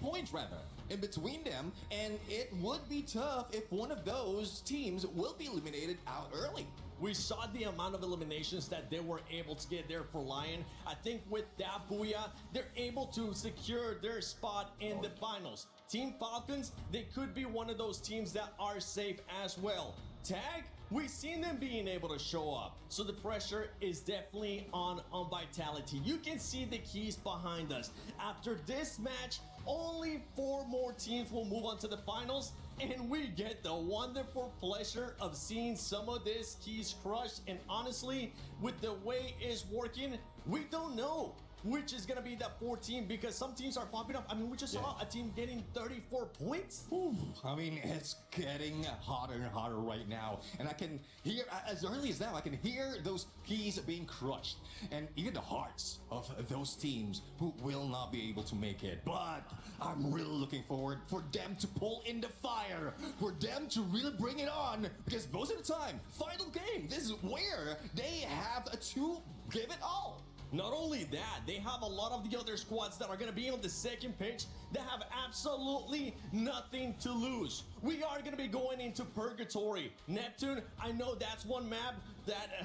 points rather, in between them, and it would be tough if one of those teams will be eliminated out early. We saw the amount of eliminations that they were able to get there for Lion. I think with that booyah, they're able to secure their spot in the finals. Team Falcons, they could be one of those teams that are safe as well. Tag, we've seen them being able to show up. So the pressure is definitely on Vitality. You can see the keys behind us. After this match, only 4 more teams will move on to the finals, and we get the wonderful pleasure of seeing some of these keys crushed. And honestly, with the way it's working, we don't know which is going to be that 4th team, because some teams are popping up. I mean, we just saw a team getting 34 points. Ooh, I mean, it's getting hotter and hotter right now. And I can hear, as early as now, I can hear those keys being crushed. And even the hearts of those teams who will not be able to make it. But I'm really looking forward for them to pull in the fire, for them to really bring it on. Because most of the time, final game, this is where they have to give it all. Not only that, they have a lot of the other squads that are going to be on the second pitch that have absolutely nothing to lose. We are going to be going into Purgatory. Neptune, I know that's one map that...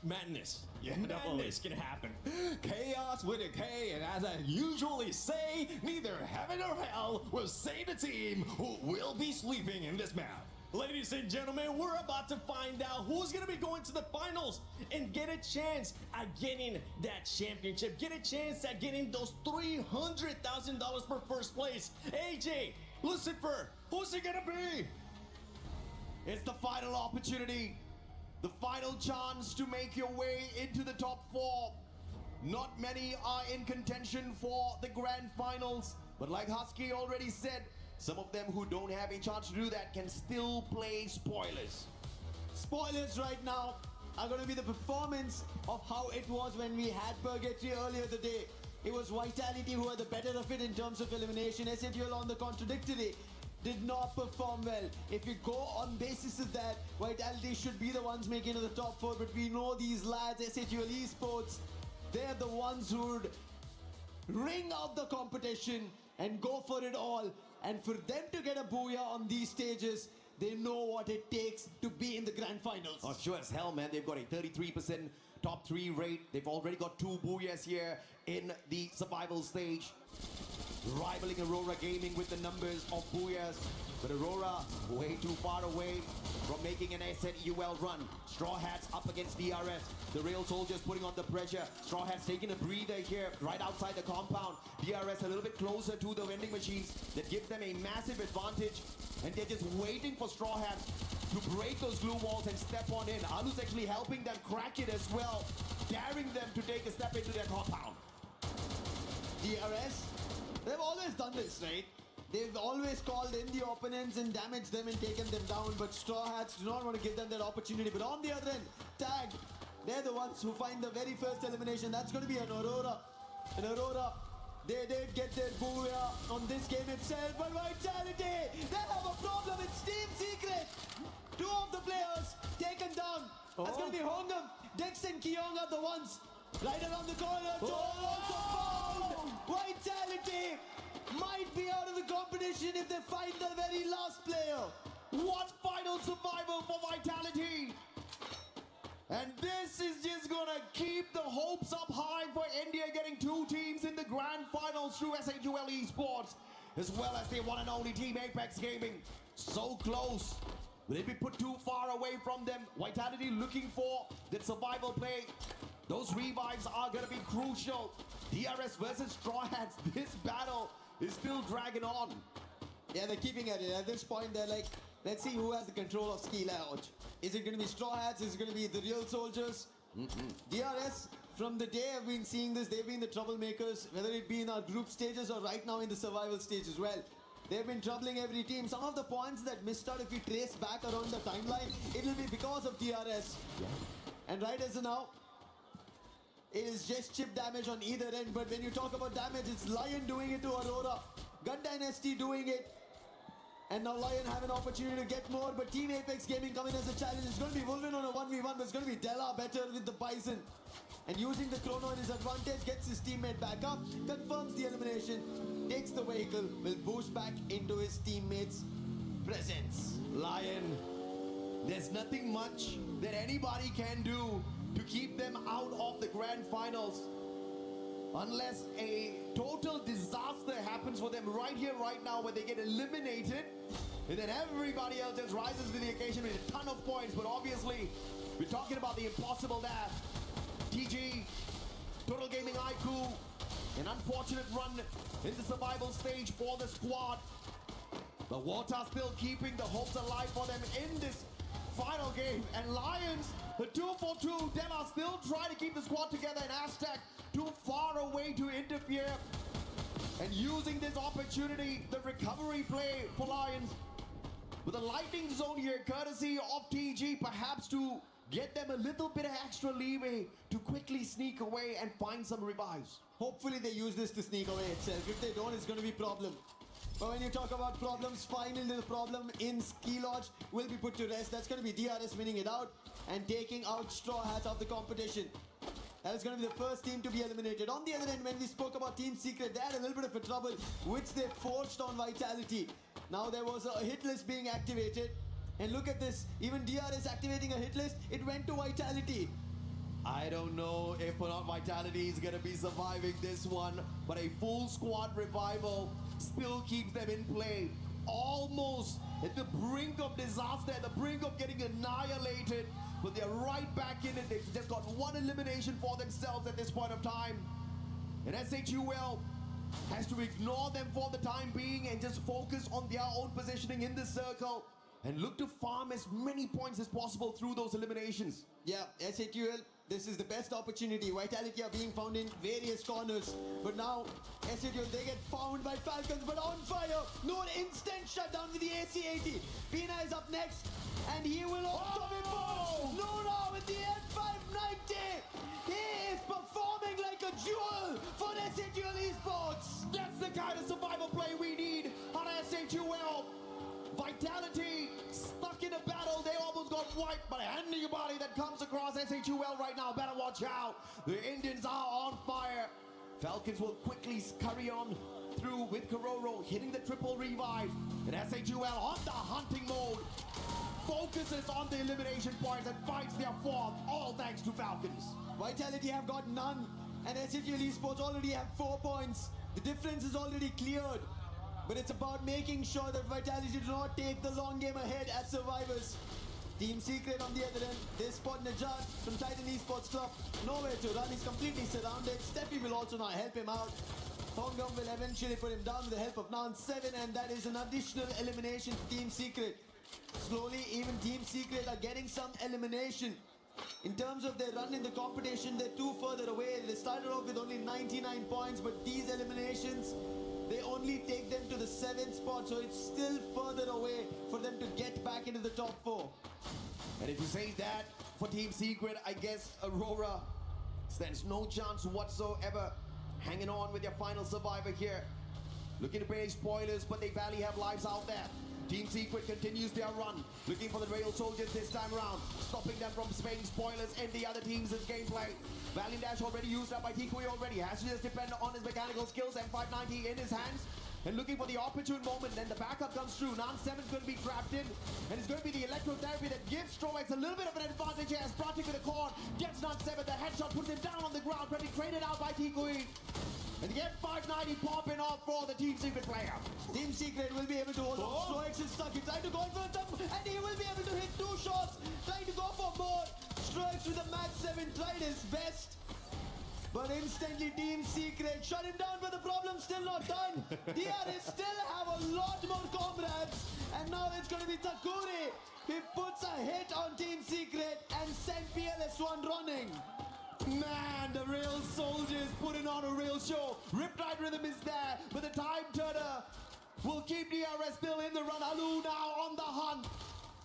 madness. Yeah, madness can happen. Chaos with a K, and as I usually say, neither heaven or hell will save the team who will be sleeping in this map. Ladies and gentlemen, we're about to find out who's going to be going to the finals and get a chance at getting that championship, get a chance at getting those $300,000 for first place. AJ, Lucifer, who's it going to be? It's the final opportunity, the final chance to make your way into the top 4. Not many are in contention for the grand finals, but like Husky already said, some of them who don't have a chance to do that can still play spoilers. Spoilers right now are going to be the performance of how it was when we had Purgatory earlier the day. It was Vitality who had the better of it in terms of elimination. SATL on the contradictory did not perform well. If you go on basis of that, Vitality should be the ones making it to the top 4, but we know these lads, SATL Esports, they're the ones who would ring out the competition and go for it all. And for them to get a booyah on these stages, they know what it takes to be in the grand finals. Oh, sure as hell, man. They've got a 33% top 3 rate. They've already got 2 booyahs here in the survival stage. Rivaling Aurora Gaming with the numbers of booyahs. But Aurora, way too far away from making an SNUL run. Straw Hats up against DRS. The Rail Soldiers putting on the pressure. Straw Hats taking a breather here, right outside the compound. DRS a little bit closer to the vending machines. That gives them a massive advantage. And they're just waiting for Straw Hats to break those glue walls and step on in. Anu's actually helping them crack it as well, daring them to take a step into their compound. DRS, they've always done this, right? They've always called in the opponents and damaged them and taken them down, but Straw Hats do not want to give them that opportunity. But on the other end, Tag, they're the ones who find the very first elimination. That's going to be an Aurora. An Aurora, they did get their booyah on this game itself, but Vitality, they have a problem. It's Team Secret. 2 of the players taken down. That's going to be Hongam. Dex and Kyong are the ones right around the corner. Also found. Vitality might be out of the competition if they find the very last player. One final survival for Vitality. And this is just gonna keep the hopes up high for India getting 2 teams in the grand finals through SHUL Esports, as well as their one and only team Apex Gaming. So close. Will it be put too far away from them? Vitality looking for that survival play. Those revives are gonna be crucial. DRS versus Straw Hats. This battle is still dragging on. Yeah, they're keeping at it. At this point, they're like, let's see who has the control of ski lounge. Is it going to be Straw Hats? Is it going to be the real soldiers? DRS, from the day I've been seeing this, they've been the troublemakers, whether it be in our group stages or right now in the survival stage as well. They've been troubling every team. Some of the points that missed out, if we trace back around the timeline, it'll be because of DRS. And right as of now, it is just chip damage on either end. But when you talk about damage, it's Lion doing it to Aurora, Gun Dynasty doing it. And now Lion have an opportunity to get more, but Team Apex Gaming coming as a challenge. It's going to be Wolverine on a 1v1, but it's going to be Della better with the Bison. And using the chrono in his advantage, gets his teammate back up, confirms the elimination, takes the vehicle, will boost back into his teammates' presence. Lion, there's nothing much that anybody can do to keep them out of the grand finals. Unless a total disaster happens for them right here, right now, where they get eliminated, and then everybody else just rises to the occasion with a ton of points. But obviously, we're talking about the impossible there. TG, Total Gaming IQ, an unfortunate run in the survival stage for the squad. But Water still keeping the hopes alive for them in this final game. And Lions, the 2-for-2, Della still trying to keep the squad together, and Aztec too far away to interfere. And using this opportunity, the recovery play for Lions. With a lightning zone here, courtesy of TG, perhaps to get them a little bit of extra leeway to quickly sneak away and find some revives. Hopefully they use this to sneak away itself. If they don't, it's going to be a problem. But when you talk about problems, finally the problem in Ski Lodge will be put to rest. That's going to be DRS winning it out and taking out Straw Hats of the competition. That is going to be the first team to be eliminated. On the other end, when we spoke about Team Secret, they had a little bit of a trouble, which they forced on Vitality. Now there was a hit list being activated. And look at this, even DRS activating a hit list, it went to Vitality. I don't know if or not Vitality is going to be surviving this one, but a full squad revival still keeps them in play. almost at the brink of disaster, at the brink of getting annihilated, but they're right back in it. They've just got one elimination for themselves at this point of time. And SHUL has to ignore them for the time being and just focus on their own positioning in the circle and look to farm as many points as possible through those eliminations. Yeah, SHUL, this is the best opportunity. Vitality are being found in various corners. But now, SHUL, they get found by Falcons, but on fire. No, an instant shutdown with the AC-80. Pina is up next, and he will also be forced. No, with the N590. He is performing like a jewel for SHUL Esports. That's the kind of survival play we need on SHUL. Vitality stuck in a battle. They almost got wiped by anybody that comes across SHUL right now. Better watch out. The Indians are on fire. Falcons will quickly scurry on through with Kororo hitting the triple revive. And SHUL on the hunting mode focuses on the elimination points and fights their form, all thanks to Falcons. Vitality have got none, and SHUL Esports already have 4 points. The difference is already cleared. But it's about making sure that Vitality do not take the long game ahead as survivors. Team Secret on the other end, they spot Najat from Titan Esports Club. Nowhere to run, he's completely surrounded. Steffi will also now help him out. Hongam will eventually put him down with the help of Nan 7, and that is an additional elimination for Team Secret. Slowly, even Team Secret are getting some elimination. In terms of their run in the competition, they're too further away. They started off with only 99 points, but these eliminations, they only take them to the 7th spot, so it's still further away for them to get back into the top 4. And if you say that for Team Secret, I guess Aurora stands no chance whatsoever. Hanging on with their final survivor here. Looking to pay spoilers, but they barely have lives out there. Team Secret continues their run, looking for the Rail Soldiers this time around, stopping them from spraying spoilers in the other team's gameplay. Valiant Dash already used up by Tikui already, has to just depend on his mechanical skills, M590 in his hands, and looking for the opportune moment. Then the backup comes through. Nan 7's going to be trapped in, and it's going to be the electrotherapy that gives Strovex a little bit of an advantage here as Pratik with a cord gets Nan 7. The headshot puts him down on the ground, but traded out by Tikui. And the M590 popping off for the Team Secret player. Team Secret will be able to hold on. Strovex is stuck. He's trying to go in for a jump, and he will be able to hit 2 shots. Trying to go for more. Strovex with a Max 7 tried his best. But instantly Team Secret shut him down, but the problem's still not done. DRS still have a lot more comrades. And now it's going to be Takuri. He puts a hit on Team Secret and sent PLS1 running. Man, the Real Soldiers putting on a real show. Riptide Rhythm is there, but the time turner will keep DRS still in the run. Alu now on the hunt.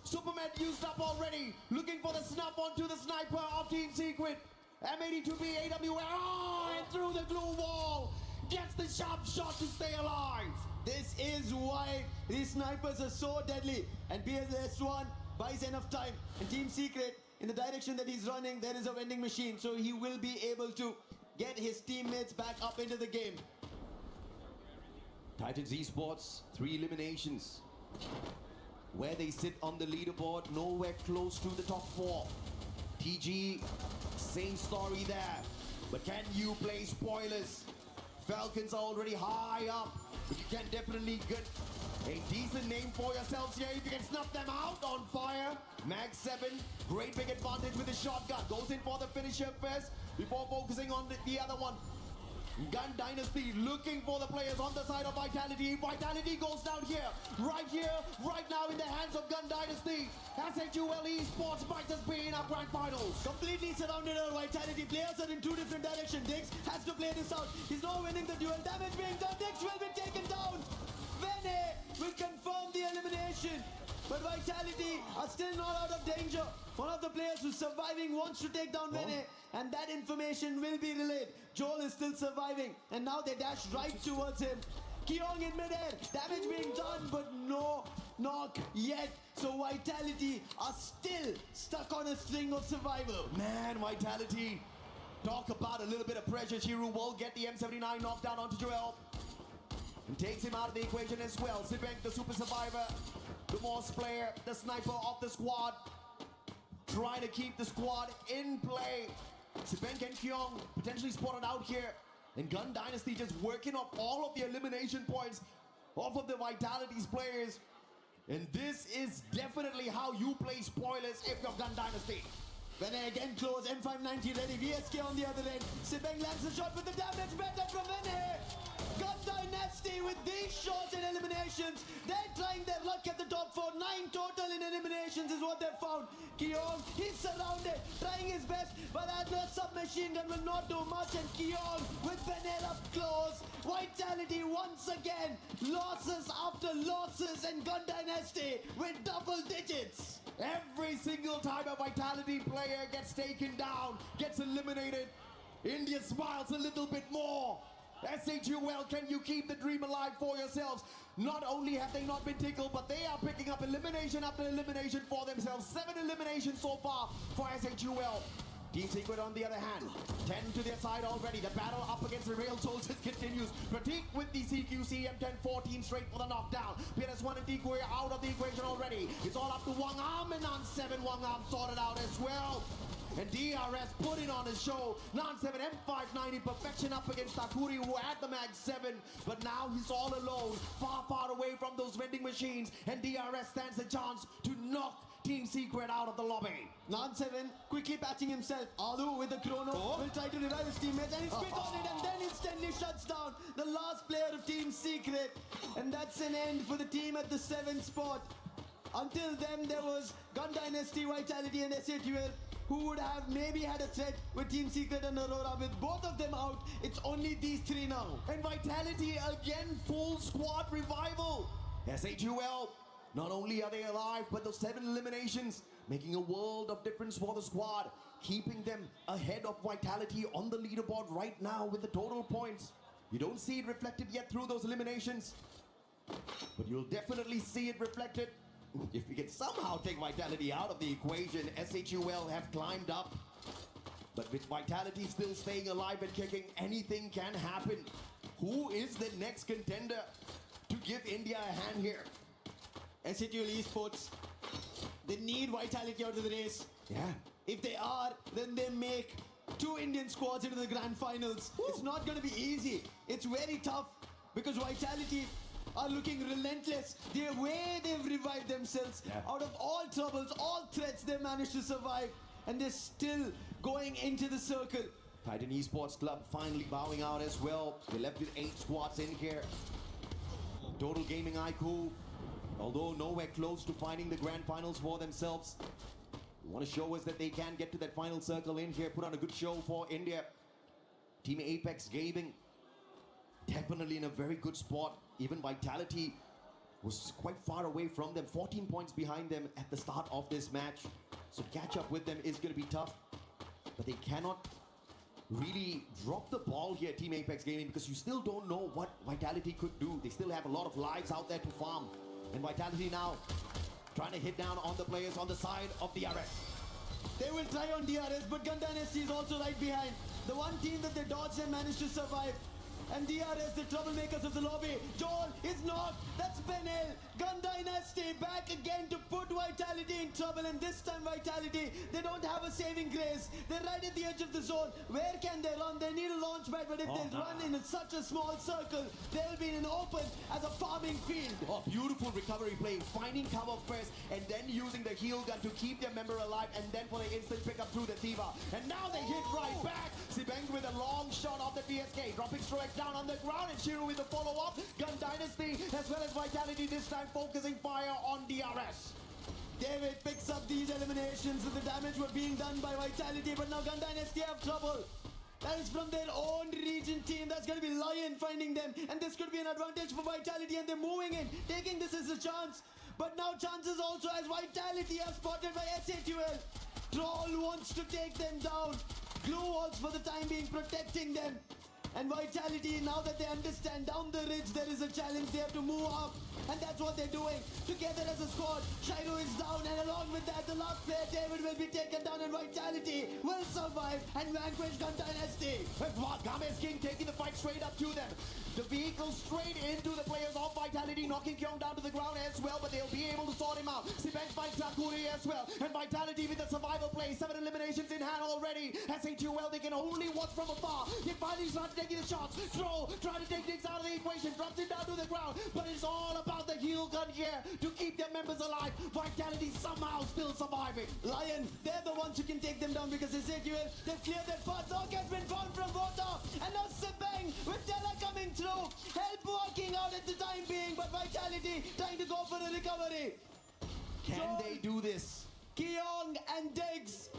Superman used up already, looking for the snap onto the sniper of Team Secret. M82B AWR and through the glue wall. Gets the sharp shot to stay alive. This is why these snipers are so deadly. And PLS1 buys enough time. And Team Secret, in the direction that he's running, there is a vending machine. So he will be able to get his teammates back up into the game. Titans Esports, 3 eliminations. Where they sit on the leaderboard, nowhere close to the top 4. TG, same story there. But can you play spoilers? Falcons are already high up, but you can definitely get a decent name for yourselves here if you can snuff them out on fire. Mag 7, great big advantage with the shotgun. Goes in for the finisher first before focusing on the other one. Gun Dynasty looking for the players on the side of Vitality. Vitality goes down here, right now in the hands of Gun Dynasty. SHUL Esports might just be in our grand finals. Completely surrounded on Vitality. Players are in 2 different directions. Dix has to play this out. He's not winning the duel. Damage being done. Dix will be taken down. Vene will confirm the elimination. But Vitality are still not out of danger. One of the players who's surviving wants to take down Vene, and that information will be relayed. Joel is still surviving, and now they dash right towards him. Kyong in midair, damage being done, but no knock yet. So Vitality are still stuck on a string of survival. Man, Vitality, talk about a little bit of pressure. Chiru will get the M79 knocked down onto Joel and takes him out of the equation as well. Sibank, the super survivor, the Morse player, the sniper of the squad, trying to keep the squad in play. Sibank and Kyong potentially spotted out here. And Gun Dynasty just working off all of the elimination points off of the Vitality's players. And this is definitely how you play spoilers if you're Gun Dynasty. Vene again close, M590 ready, VSK on the other end. Sibeng lands the shot with the damage better from Vene. Gun Dynasty with these shots and eliminations. They're trying their luck at the top 4. 9 total in eliminations is what they've found. Keong, he's surrounded, trying his best, but Adler's submachine gun will not do much. And Keong with Vene up close. Vitality once again, losses after losses, and Gun Dynasty with double digits. Every single time a Vitality player gets taken down, gets eliminated, India smiles a little bit more. SHUL, can you keep the dream alive for yourselves? Not only have they not been tickled, but they are picking up elimination after elimination for themselves. 7 eliminations so far for SHUL. Team Secret on the other hand, 10 to their side already. The battle up against the Rail Soldiers continues. Pratik with the CQC M10-14 straight for the knockdown. PNS1 and Decoy out of the equation already. It's all up to Wang Am, and Nan 7 Wang Am sorted out as well. And DRS putting on a show. Nan 7 M590 perfection up against Takuri, who had the Mag 7, but now he's all alone, far away from those vending machines. And DRS stands a chance to knock Team Secret out of the lobby. Nan 7 quickly patching himself. Alu with the chrono will try to revive his teammates, and he spit on it and then instantly shuts down the last player of Team Secret. And that's an end for the team at the 7th spot. Until then, there was Gun Dynasty, Vitality and SHUL, who would have maybe had a threat with Team Secret and Aurora. With both of them out, it's only these 3 now. And Vitality again, full squad revival. SHUL, not only are they alive, but those 7 eliminations making a world of difference for the squad, keeping them ahead of Vitality on the leaderboard right now with the total points. You don't see it reflected yet through those eliminations, but you'll definitely see it reflected if we can somehow take Vitality out of the equation. SHUL have climbed up, but with Vitality still staying alive and kicking, anything can happen. Who is the next contender to give India a hand here? SHUL Esports, they need Vitality out of the race. Yeah. If they are, then they make 2 Indian squads into the grand finals. Woo. It's not going to be easy. It's very tough because Vitality are looking relentless. The way they've revived themselves out of all troubles, all threats, they managed to survive, and they're still going into the circle. Titan Esports Club finally bowing out as well. They left with 8 squads in here. Total Gaming IQ, although nowhere close to finding the grand finals for themselves, want to show us that they can get to that final circle in here, put on a good show for India. Team Apex Gaming, definitely in a very good spot. Even Vitality was quite far away from them, 14 points behind them at the start of this match. So catch up with them is going to be tough, but they cannot really drop the ball here, Team Apex Gaming, because you still don't know what Vitality could do. They still have a lot of lives out there to farm. And Vitality now trying to hit down on the players on the side of DRS. They will try on DRS, but Gun Dynasty is also right behind. The one team that they dodged and managed to survive. And DRS, the troublemakers of the lobby. Joel is knocked. That's Benel. Gun Dynasty back again to put Vitality in trouble. And this time Vitality, they don't have a saving grace. They're right at the edge of the zone. Where can they run? They need a launch pad, but if they run in such a small circle, they'll be in an open as a farming field. Oh, beautiful recovery play. Finding cover first and then using the heal gun to keep their member alive, and then for the instant pickup through the Diva. And now they hit right back. Sibeng with a long shot off the PSK. Dropping straight down on the ground, and Shiru with the follow-up. Gun Dynasty as well as Vitality this time focusing fire on DRS. David picks up these eliminations, and the damage were being done by Vitality, but now Gun Dynasty have trouble. That is from their own region team. That's going to be Lion finding them, and this could be an advantage for Vitality, and they're moving in, taking this as a chance. But now chances also as Vitality are spotted by SHUL. Troll wants to take them down. Glue walls for the time being protecting them. And Vitality, now that they understand down the ridge there is a challenge, they have to move up. And that's what they're doing. Together as a squad, Shiro is down, and along with that, the last player, David, will be taken down, and Vitality will survive and vanquish Gun Dynasty. Games King taking the fight straight up to them. The vehicle straight into the players of Vitality, knocking Kyung down to the ground as well, but they'll be able to sort him out. Sibeng finds Takuri as well, and Vitality with the survival play. 7 eliminations in hand already. SHUL, they can only watch from afar. They finally start taking the shots. Throw, trying to take things out of the equation. Drops it down to the ground. But it's all about the heel gun here to keep their members alive. Vitality somehow still surviving. Lion, they're the ones who can take them down because Ezekiel, they've cleared that path. Zork has been found from water. And now Sebang with Della coming through. Help working out at the time being, but Vitality trying to go for the recovery. Can they do this? Keong and Diggs,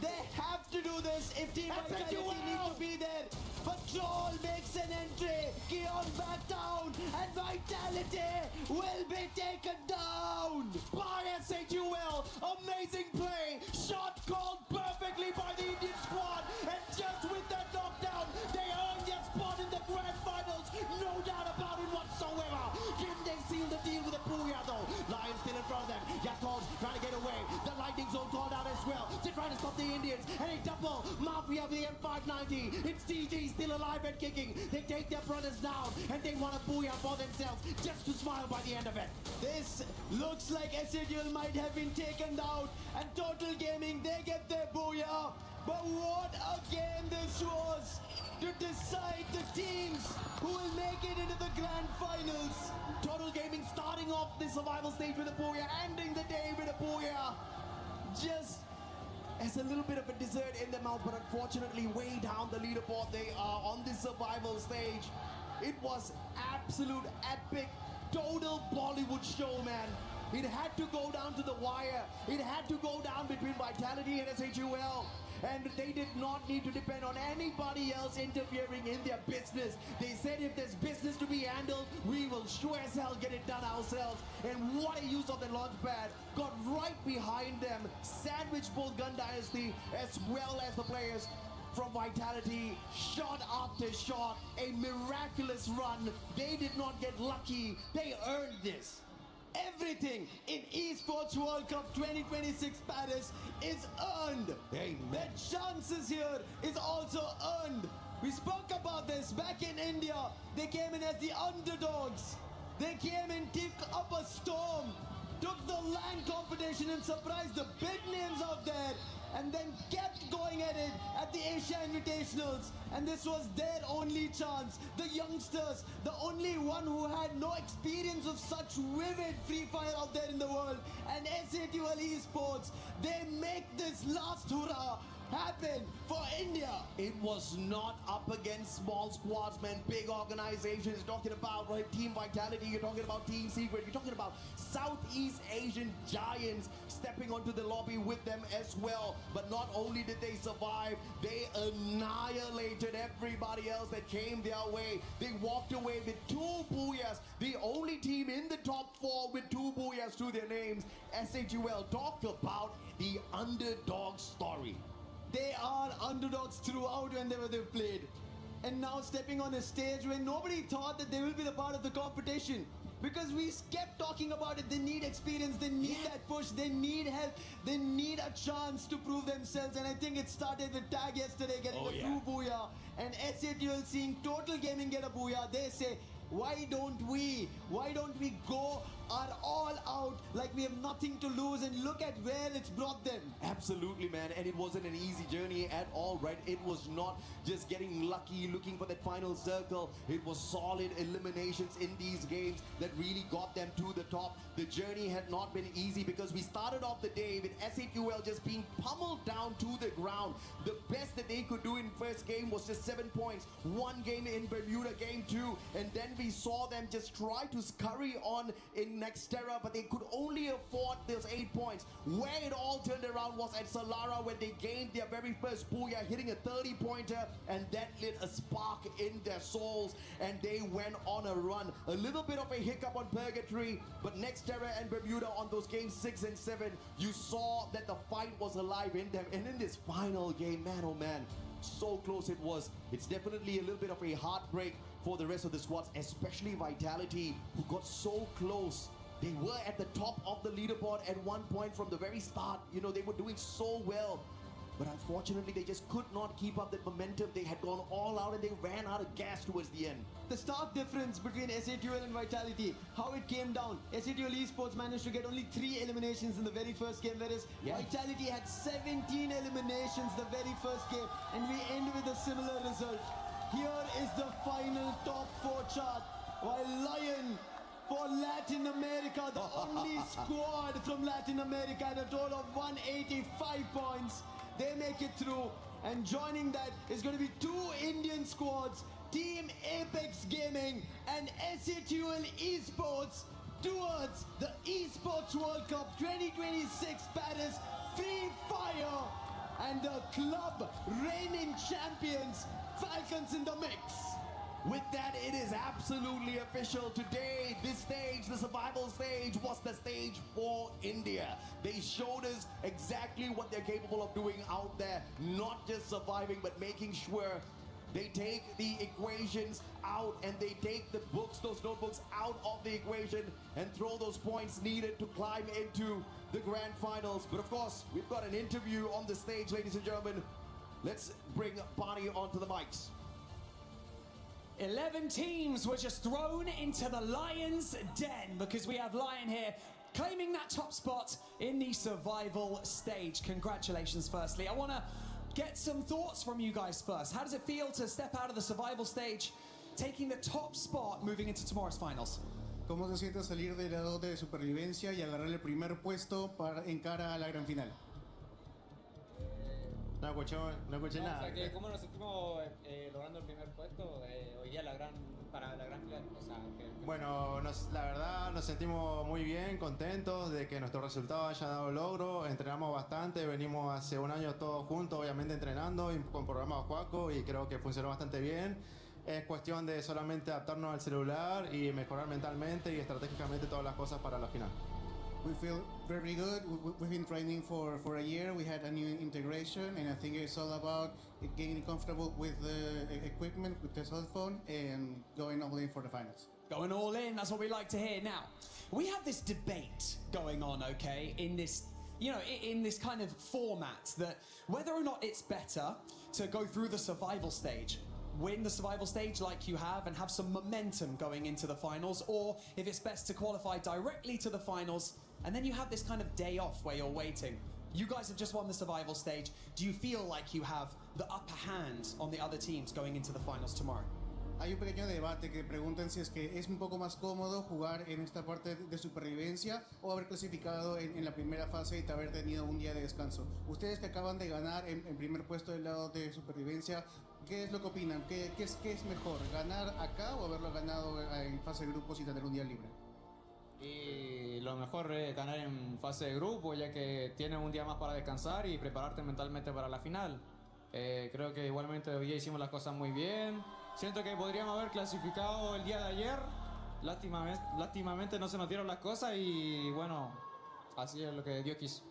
they have to do this if Team Vitality need to be there. But Joel makes an entry. Keong back down, and Vitality will be taken down By SHUL. Amazing play. Shot called perfectly by the Indian squad. And just with that knockdown, they earned their spot in the grand finals. No doubt about it whatsoever. Can they seal the deal with a booyah though? Lions still in front of them. Yakov trying to get away. The lightning zone called out as well. They're trying to stop the Indians. And a double Mafia with the M590. It's TG still alive and kicking. They take their brothers down. And they want a booyah for themselves. Just to smile by the end of it. This looks like SADL might have been taken out, and Total Gaming, they get their booyah. But what a game this was to decide the teams who will make it into the grand finals. Total Gaming starting off the survival stage with a booyah, ending the day with a booyah. Just as a little bit of a dessert in their mouth, but unfortunately way down the leaderboard they are on the survival stage. It was absolute epic, total Bollywood show, man. It had to go down to the wire. It had to go down between Vitality and SHUL. And they did not need to depend on anybody else interfering in their business. They said if there's business to be handled, we will sure as hell get it done ourselves. And what a use of the launch pad. Got right behind them, sandwiched both Gun Dynasty as well as the players from Vitality. Shot after shot, a miraculous run. They did not get lucky. They earned this. Everything in Esports World Cup 2026 Paris is earned. Amen. The chances here is also earned. We spoke about this back in India. They came in as the underdogs. They came in, took up a storm, took the LAN competition and surprised the big names out there, and then kept going at it at the Asia Invitationals. And this was their only chance. The youngsters, the only one who had no experience of such vivid Free Fire out there in the world. And SATUL Esports, they make this last hurrah happen for India. It was not up against small squads, man. Big organizations. You're talking about Team Vitality. You're talking about Team Secret. You're talking about Southeast Asian giants stepping onto the lobby with them as well. But not only did they survive, they annihilated everybody else that came their way. They walked away with 2 booyahs. The only team in the top 4 with 2 booyahs to their names. SHUL. Talk about the underdog story. They are underdogs throughout whenever they've played. And now stepping on a stage where nobody thought that they will be the part of the competition. Because we kept talking about it. They need experience, they need that push, they need help, they need a chance to prove themselves. And I think it started with Tag yesterday getting a true booyah. And SATUL seeing Total Gaming get a booyah. They say, why don't we go our all out like we have nothing to lose, and look at where it's brought them. Absolutely, man. And it wasn't an easy journey at all, right? It was not just getting lucky, looking for that final circle. It was solid eliminations in these games that really got them to the top. The journey had not been easy because we started off the day with SATUL just being pummeled down to the ground. The best that they could do in first game was just 7 points. 1 game in Bermuda, game 2. And then we saw them just try to scurry on in Nextera, but they could only afford those 8 points. Where it all turned around was at Solara when they gained their very first booyah, hitting a 30-pointer, and that lit a spark in their souls, and they went on a run. A little bit of a hiccup on Purgatory, but Nextera and Bermuda on those games 6 and 7, you saw that the fight was alive in them. And in this final game, man, oh man, so close it was. It's definitely a little bit of a heartbreak for the rest of the squads, especially Vitality, who got so close. They were at the top of the leaderboard at one point from the very start. You know, they were doing so well. But unfortunately, they just could not keep up that momentum. They had gone all out and they ran out of gas towards the end. The stark difference between SATUL and Vitality, how it came down. SATUL Esports managed to get only 3 eliminations in the very first game, whereas Vitality had 17 eliminations the very first game. And we end with a similar result. Here is the final top 4 chart. While Lion for Latin America, the only squad from Latin America at a total of 185 points. They make it through. And joining that is going to be 2 Indian squads, Team Apex Gaming and SATUL Esports, towards the Esports World Cup 2026 Paris Free Fire, and the club reigning champions, Falcons in the mix. With that, it is absolutely official. Today, this stage, the survival stage, was the stage for India. They showed us exactly what they're capable of doing out there, not just surviving, but making sure they take the equations out and they take the books, those notebooks out of the equation and throw those points needed to climb into the grand finals. But of course, we've got an interview on the stage, ladies and gentlemen. Let's bring Barney onto the mics. 11 teams were just thrown into the Lion's den because we have Lion here claiming that top spot in the survival stage. Congratulations, firstly. I want to get some thoughts from you guys first. How does it feel to step out of the survival stage, taking the top spot, moving into tomorrow's finals? ¿Cómo se siente salir del lado de supervivencia y agarrar el primer puesto en cara a la gran final? No escuché nada. O sea, ¿cómo nos sentimos logrando el primer puesto hoy día para la gran final? O sea, Bueno, la verdad nos sentimos muy bien, contentos de que nuestro resultado haya dado logro. Entrenamos bastante, venimos hace un año todos juntos, obviamente entrenando y con programa Juaco, y creo que funcionó bastante bien. Es cuestión de solamente adaptarnos al celular y mejorar mentalmente y estratégicamente todas las cosas para la final. We feel very good. We've been training for a year. We had a new integration, and I think it's all about getting comfortable with the equipment, with the cell phone, and going all in for the finals. Going all in, that's what we like to hear. Now, we have this debate going on, okay, in this, in this kind of format, that whether or not it's better to go through the survival stage, win the survival stage like you have and have some momentum going into the finals, or if it's best to qualify directly to the finals and then you have this kind of day off where you're waiting. You guys have just won the survival stage. Do you feel like you have the upper hand on the other teams going into the finals tomorrow? Hay un pequeño debate que preguntan si es que es un poco más cómodo jugar en esta parte de supervivencia o haber clasificado en la primera fase y haber tenido un día de descanso. Ustedes que acaban de ganar en primer puesto del lado de supervivencia, ¿qué es lo que opinan? ¿Qué es mejor? ¿Ganar acá o haberlo ganado en fase de grupos y tener un día libre? Y lo mejor es ganar en fase de grupo, ya que tienes un día más para descansar y prepararte mentalmente para la final. Creo que igualmente hoy día hicimos las cosas muy bien. Siento que podríamos haber clasificado el día de ayer. Lástimamente no se nos dieron las cosas y bueno, así es lo que Dios quiso.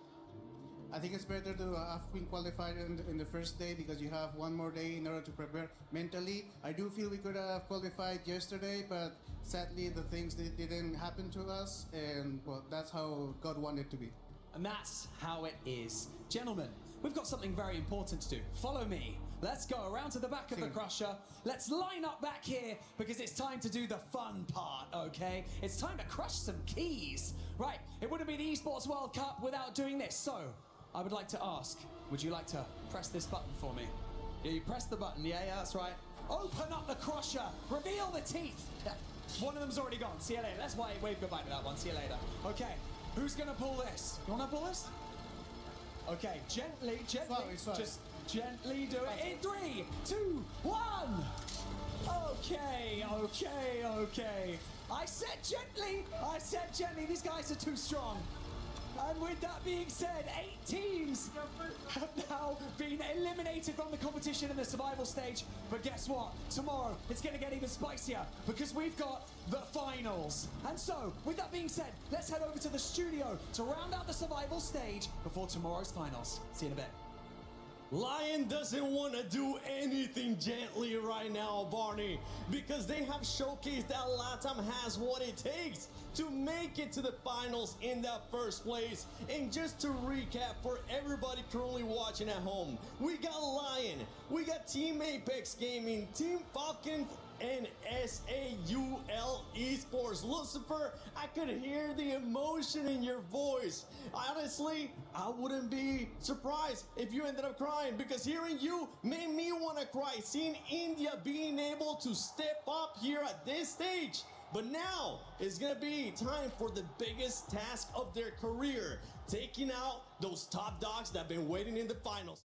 I think it's better to have been qualified in the first day because you have one more day in order to prepare mentally. I do feel we could have qualified yesterday, but sadly the things didn't happen to us, and well, that's how God wanted it to be. And that's how it is. Gentlemen, we've got something very important to do. Follow me. Let's go around to the back of the crusher. Let's line up back here because it's time to do the fun part, okay? It's time to crush some keys. Right, it wouldn't be the Esports World Cup without doing this. So, I would like to ask, would you like to press this button for me? Yeah, you press the button. Yeah, that's right. Open up the crusher. Reveal the teeth. Yeah, one of them's already gone. See you later. Let's wave goodbye to that one. See you later. Okay, who's gonna pull this? You wanna pull this? Okay, gently, Sorry. just gently do it. In 3, 2, 1. Okay. I said gently. These guys are too strong. And with that being said, 8 teams have now been eliminated from the competition in the survival stage. But guess what? Tomorrow, it's going to get even spicier because we've got the finals. And so, with that being said, let's head over to the studio to round out the survival stage before tomorrow's finals. See you in a bit. Lion doesn't want to do anything gently right now, Barney, because they have showcased that LATAM has what it takes to make it to the finals in that first place. And just to recap for everybody currently watching at home, we got Lion, we got Team Apex Gaming, Team Falcon, and SAUL Esports. Lucifer, I could hear the emotion in your voice. Honestly, I wouldn't be surprised if you ended up crying, because hearing you made me want to cry. Seeing India being able to step up here at this stage. But now it's gonna be time for the biggest task of their career, taking out those top dogs that have been waiting in the finals.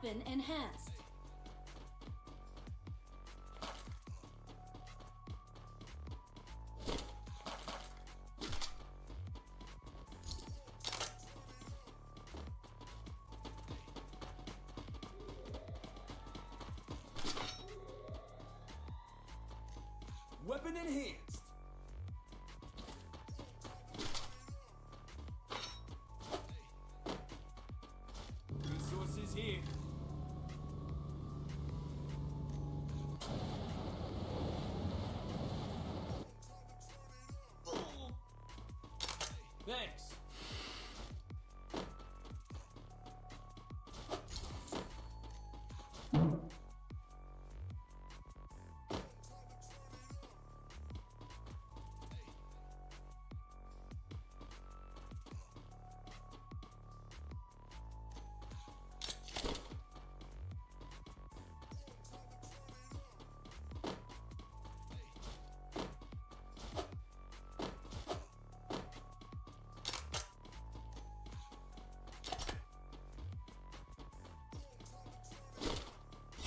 Weapon enhanced. Weapon enhanced. Resources here. Thanks.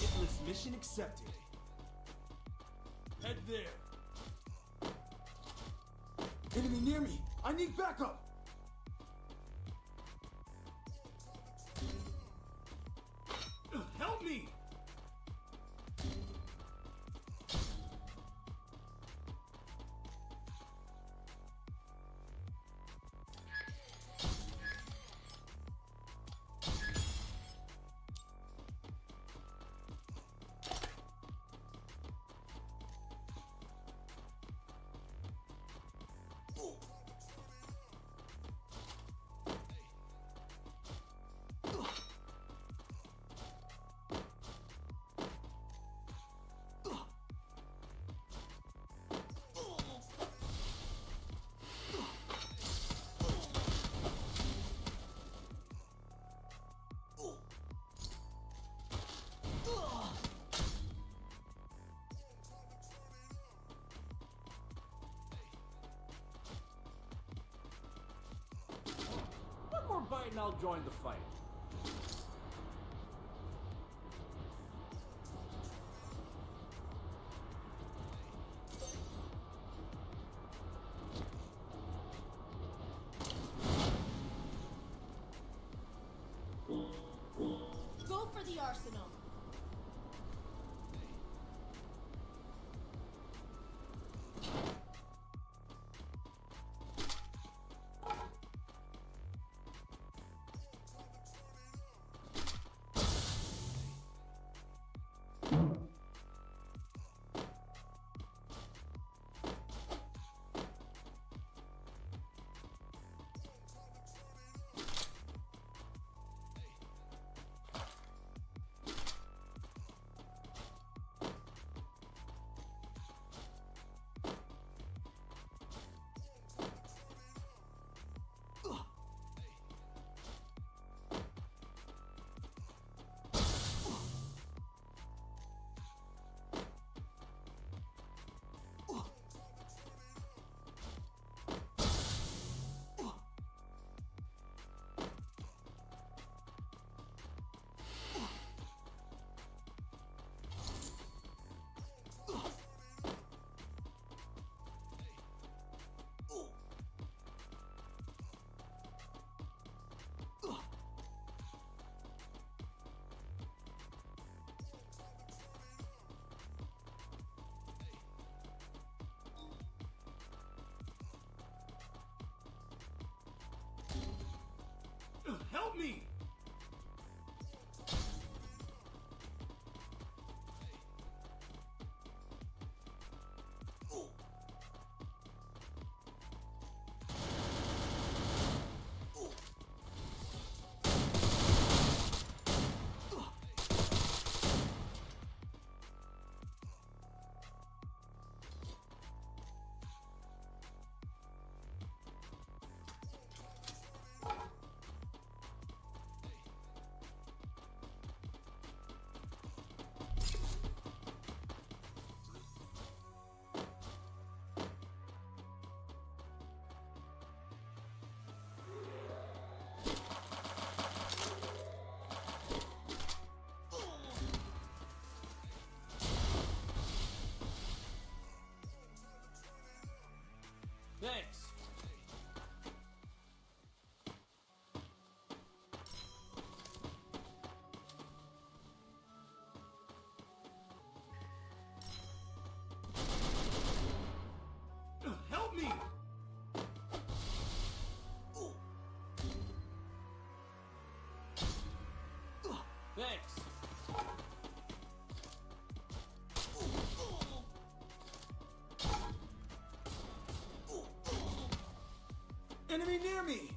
Hitless mission accepted. Head there. Enemy near me. I need backup. Help me. One more bite and I'll join the fight. Go for the arsenal. Help me! Enemy near me!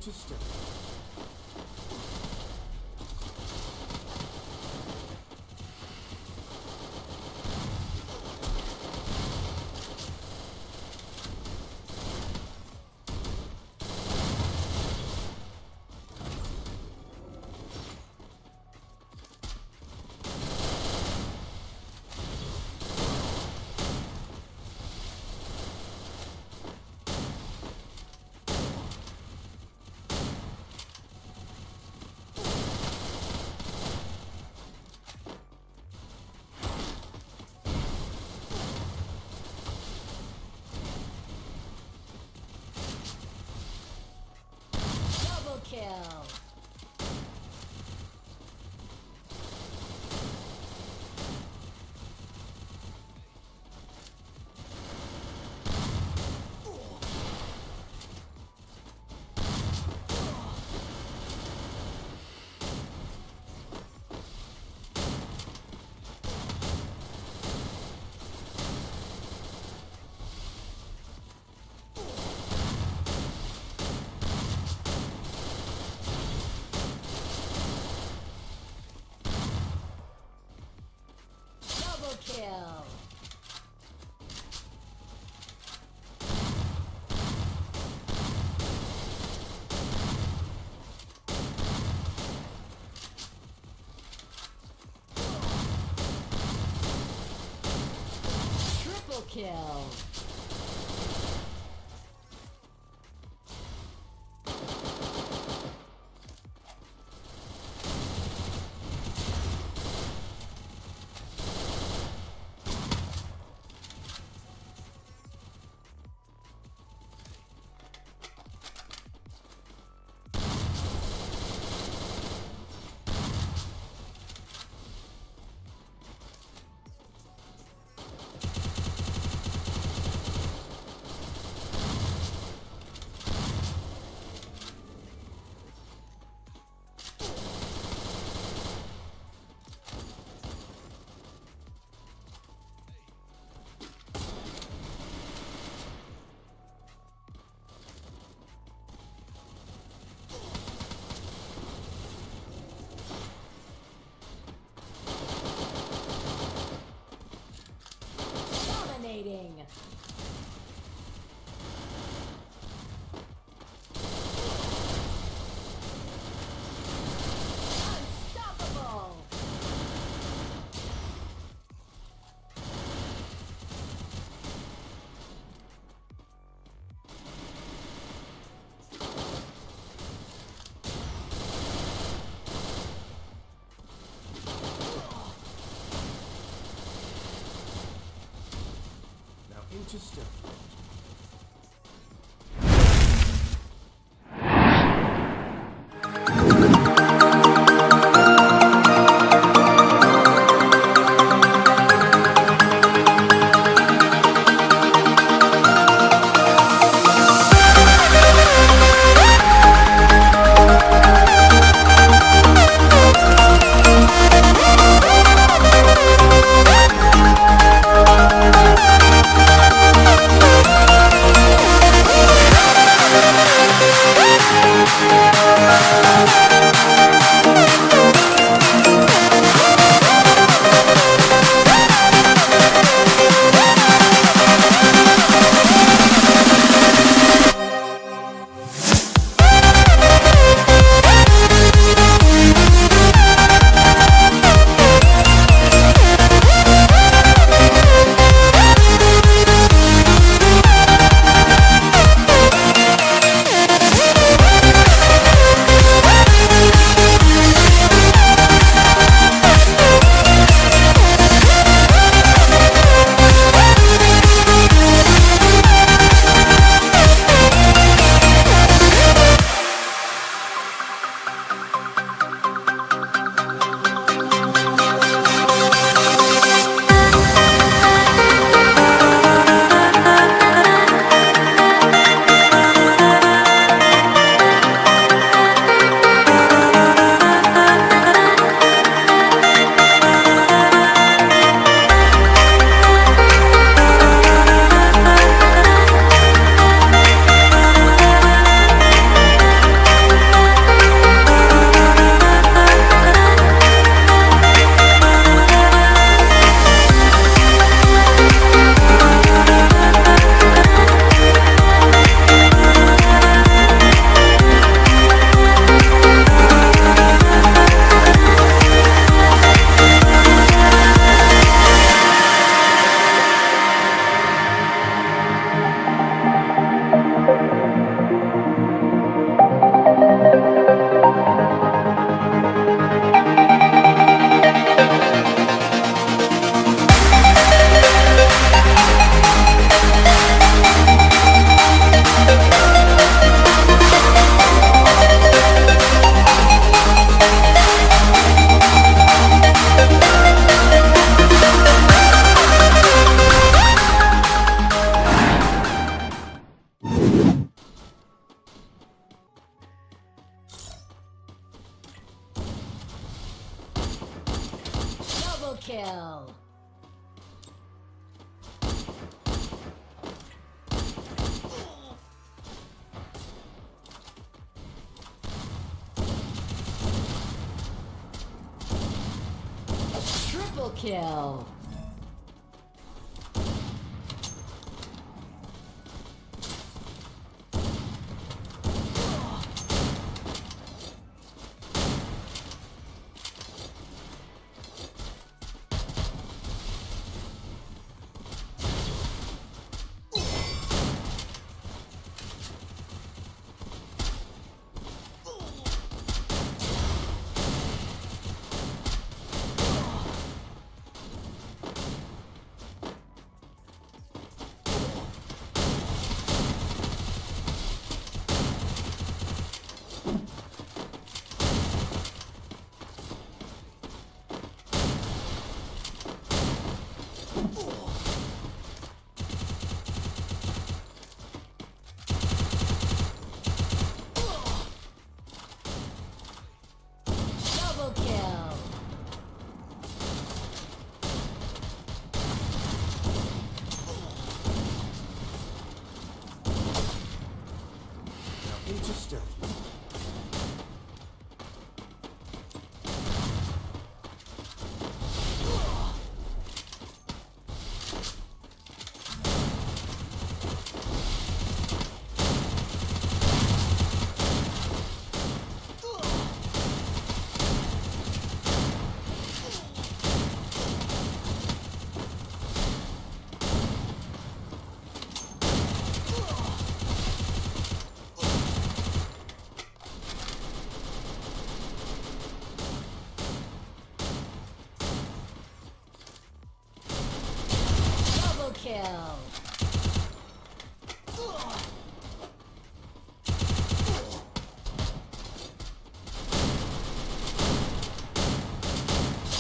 Interesting. Double kill. Double kill. Triple kill. Dominating. Unstoppable. Now, interesting. kill. Triple kill. Double kill. Into stealth mode. Double kill.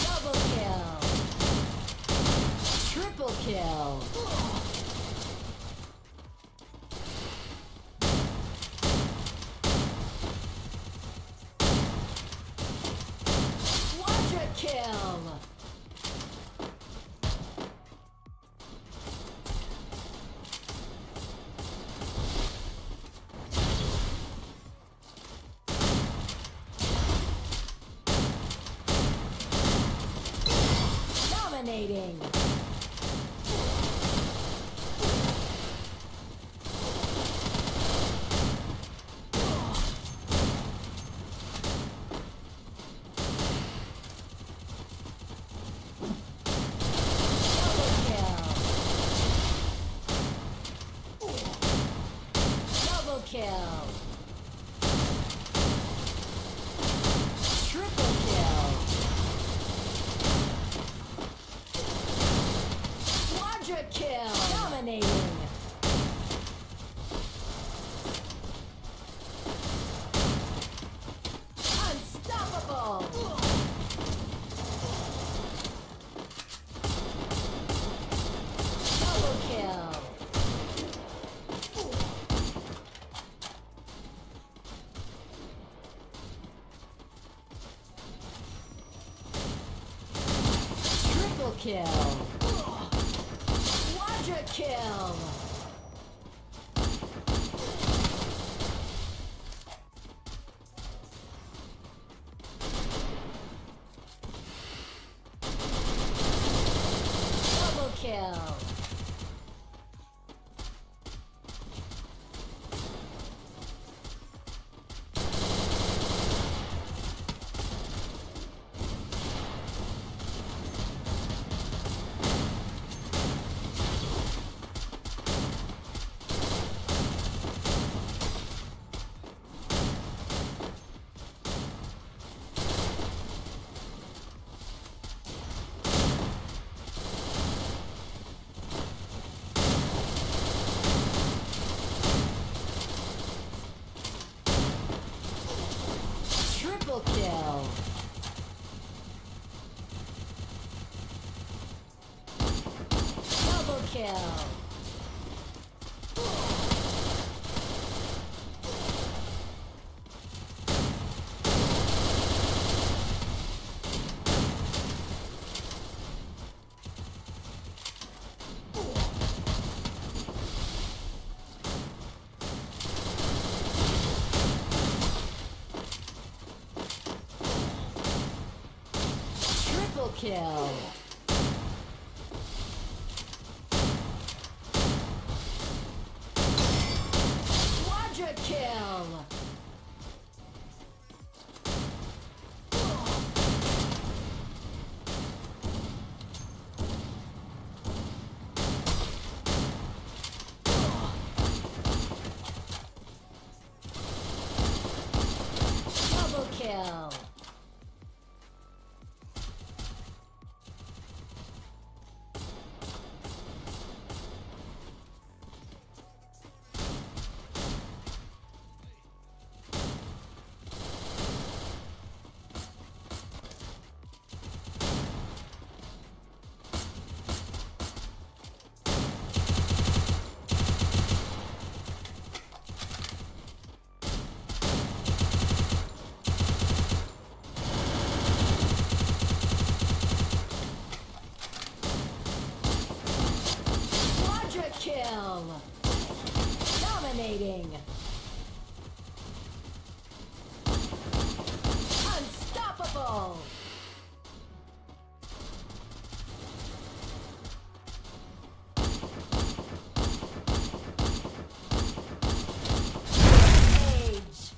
Double kill. Triple kill. Quadra kill. Dominating. Double kill. Triple kill. Quadra kill. Dominating. Unstoppable. Double kill. Triple kill. Quadra kill. Double kill. Triple kill. Double kill. kill. Quadra kill. Double kill. Quadra kill. Dominating. Unstoppable. Age.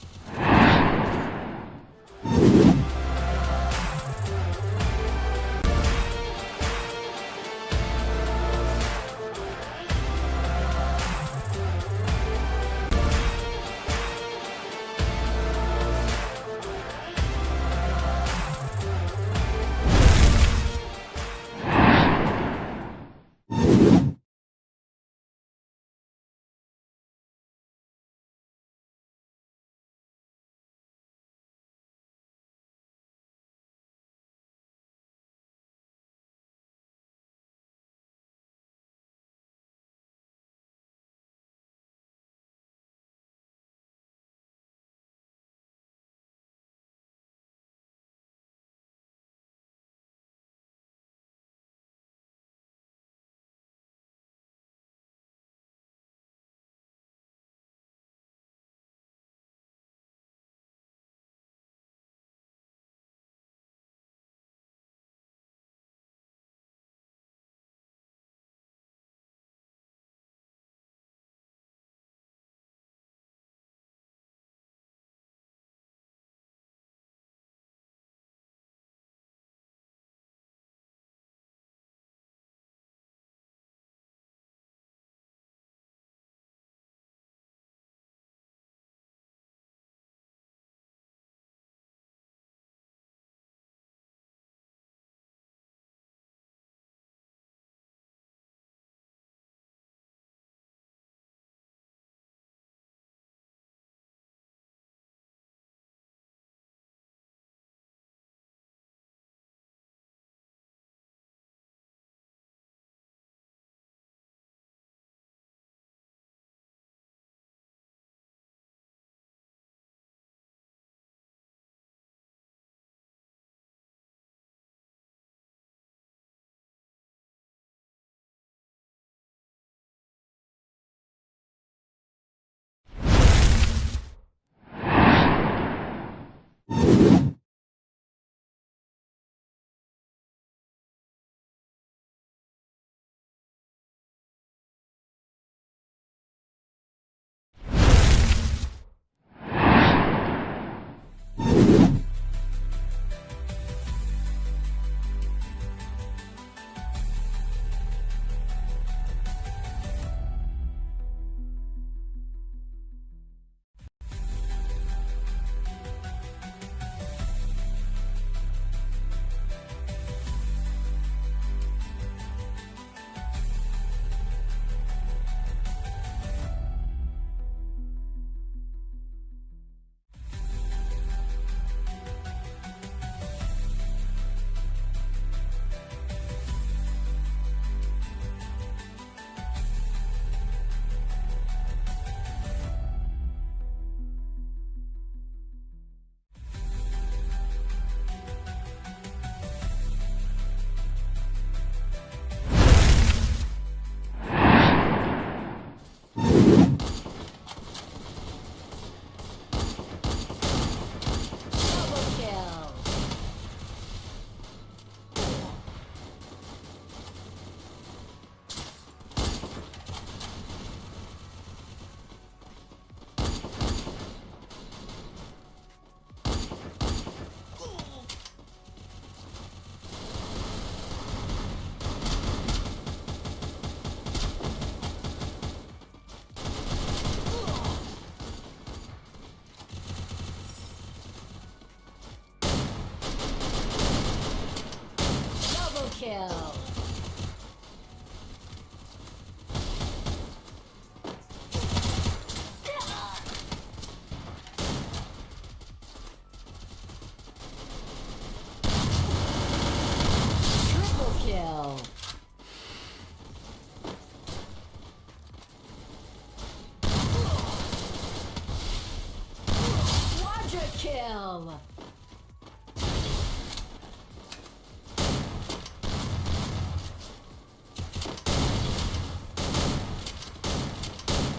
kill.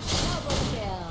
Double kill.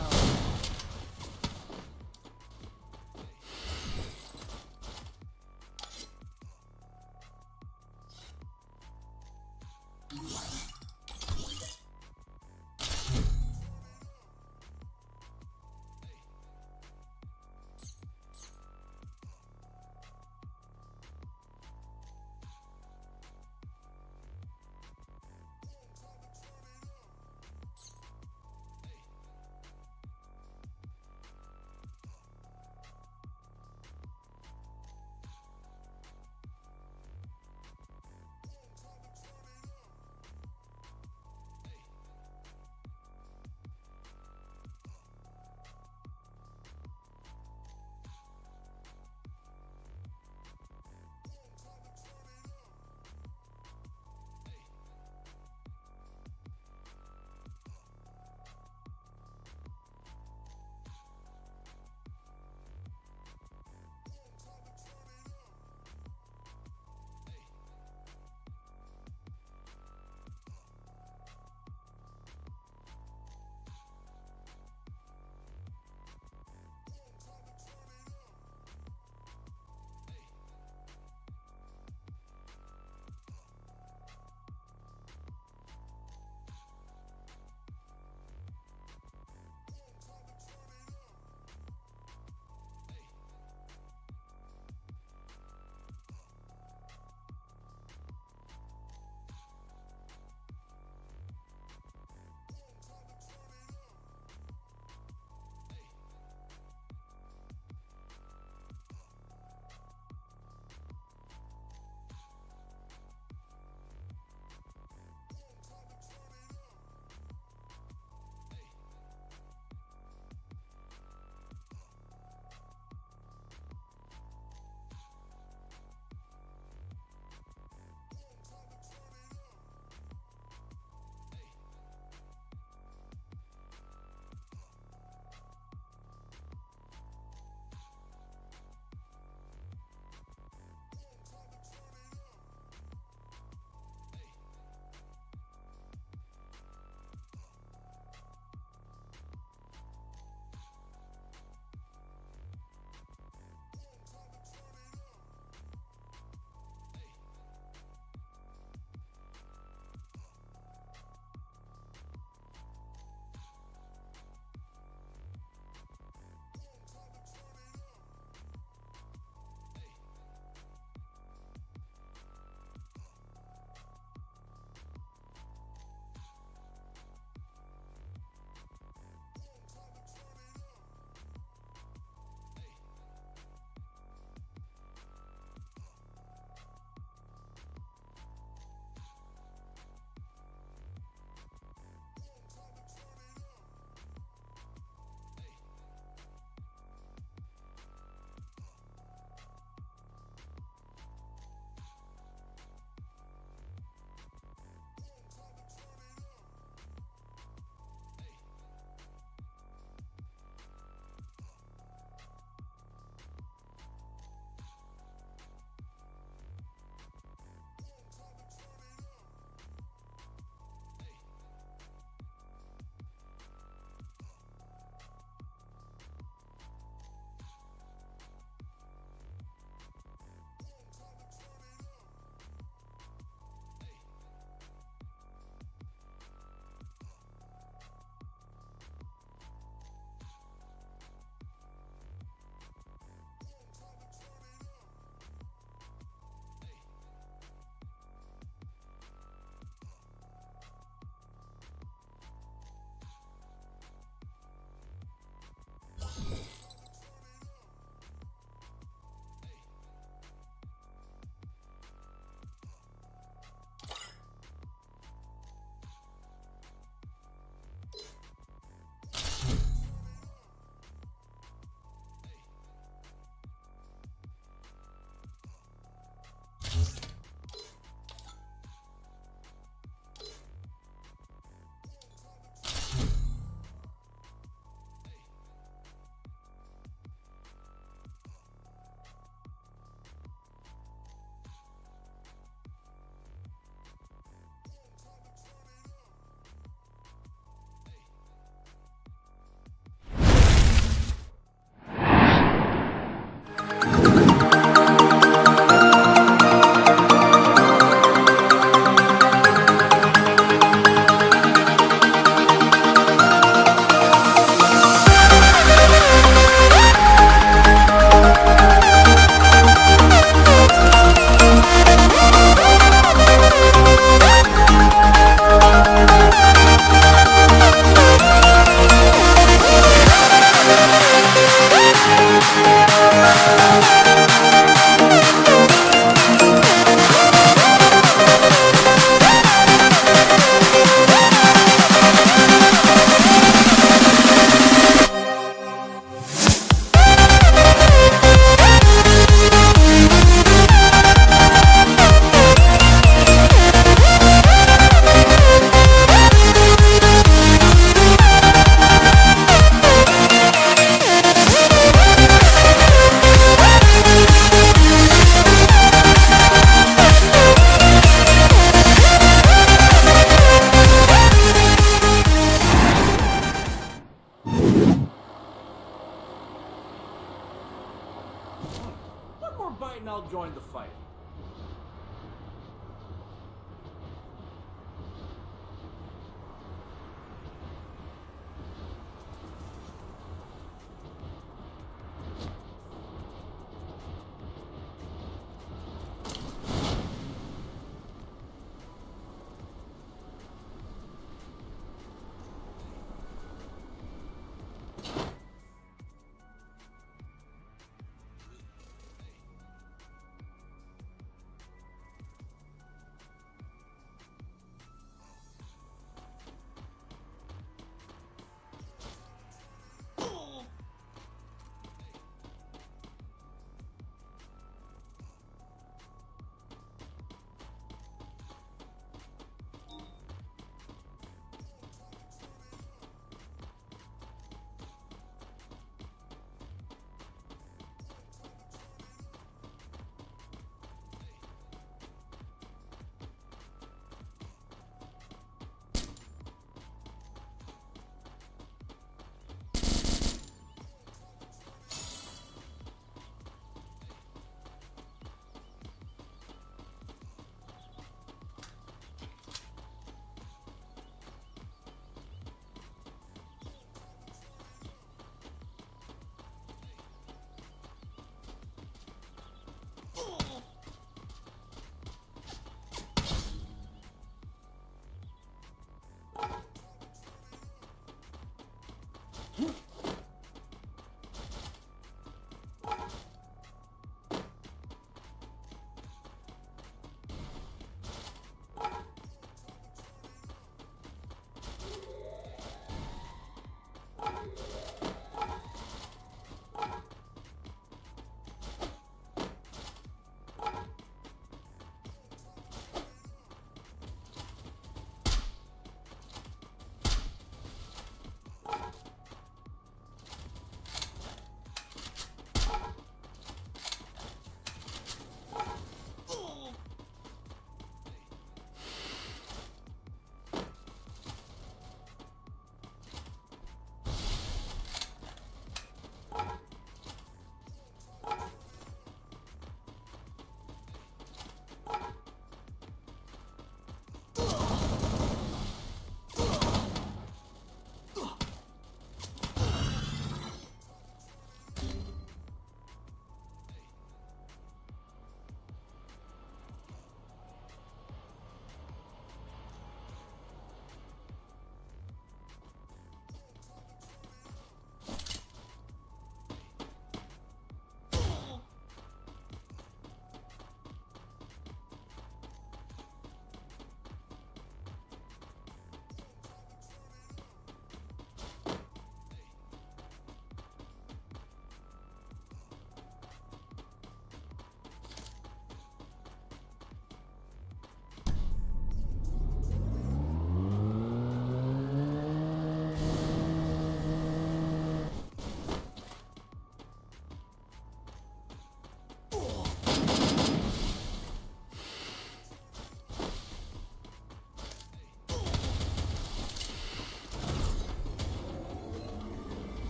or might now join the fight.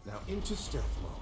Now into stealth mode.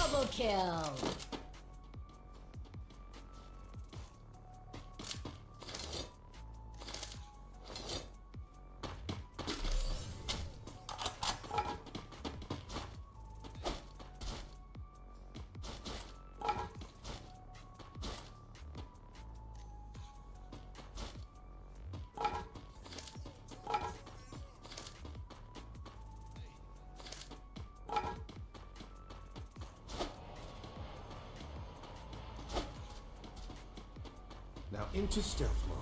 Double kill. Now into stealth mode.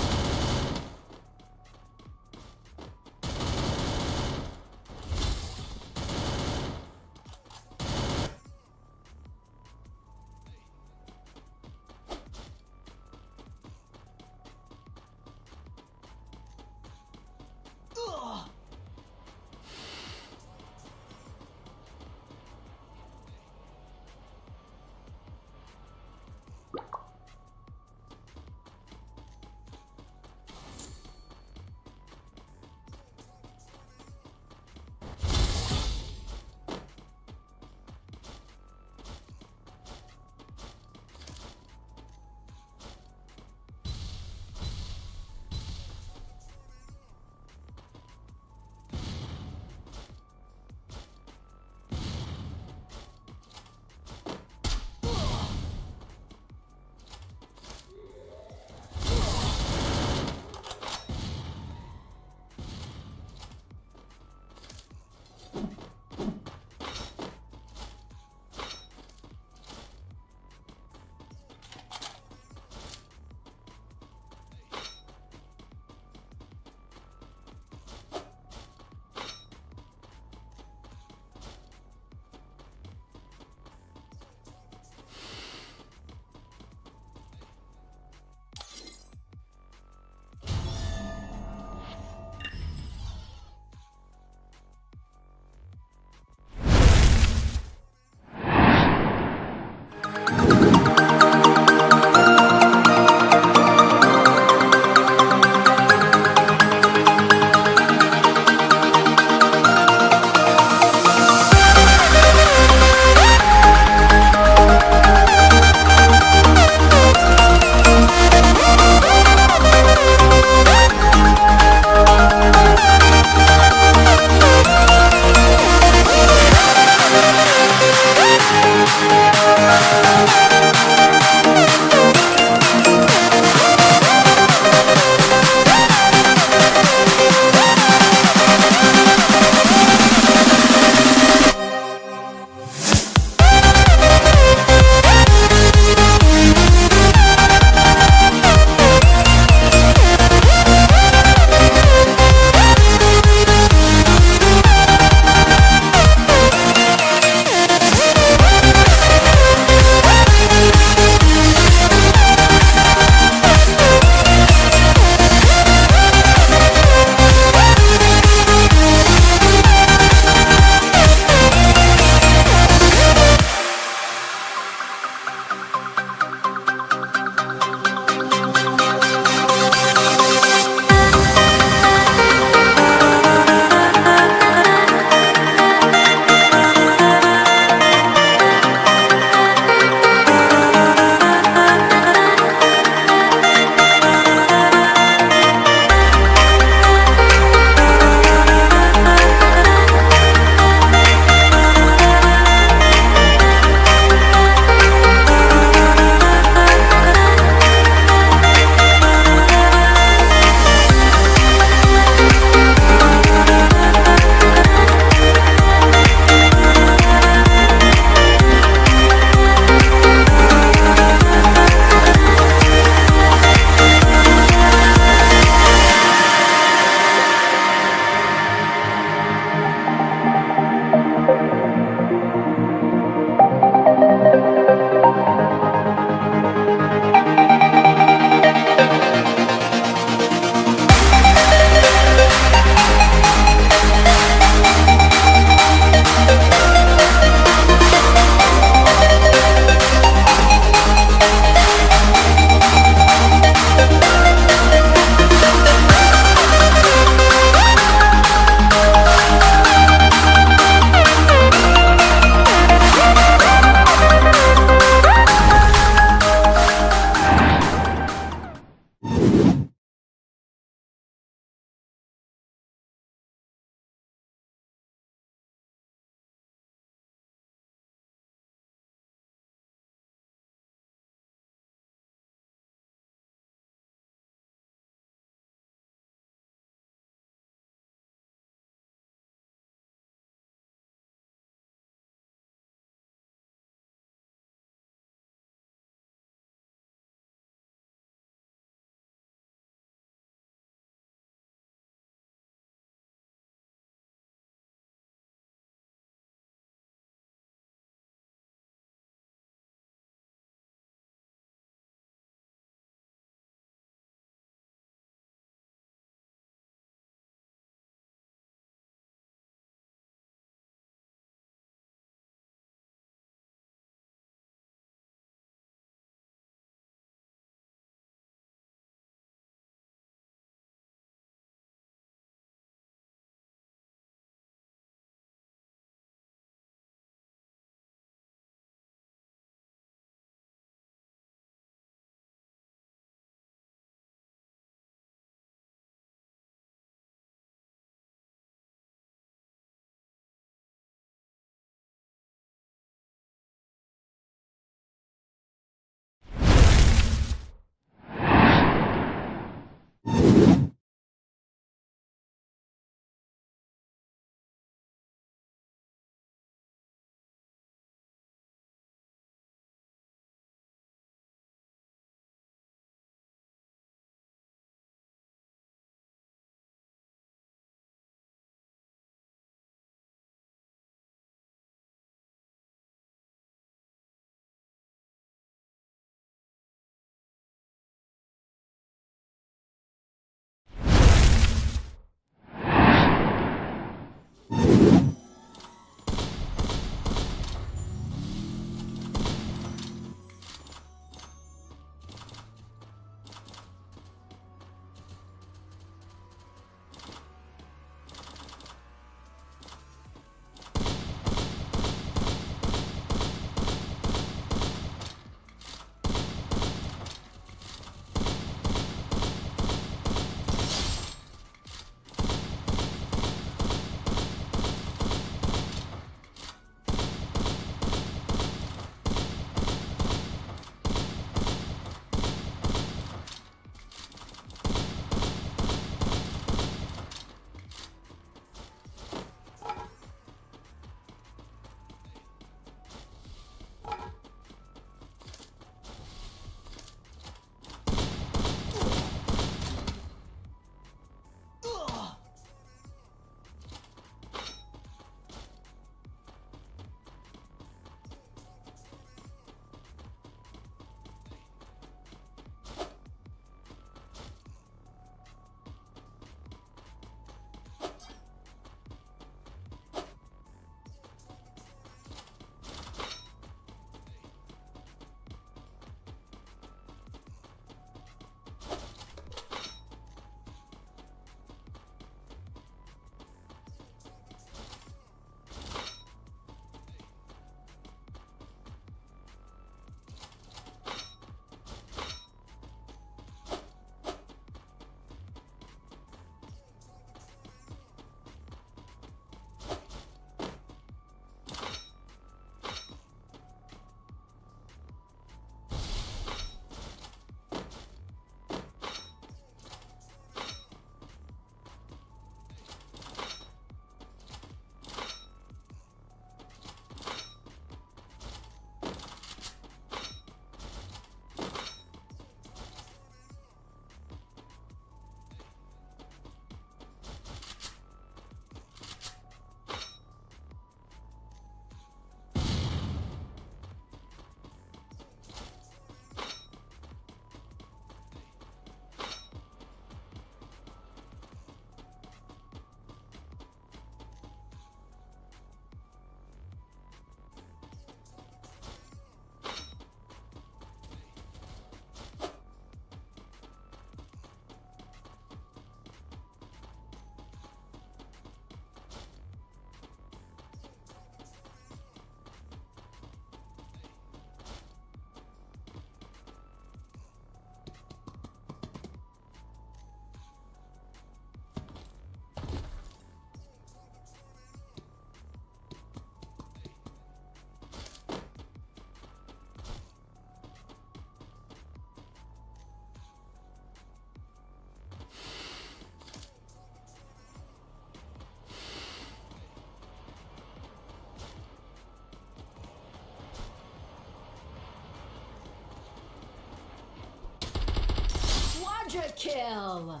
Quadra kill.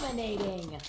Dominating.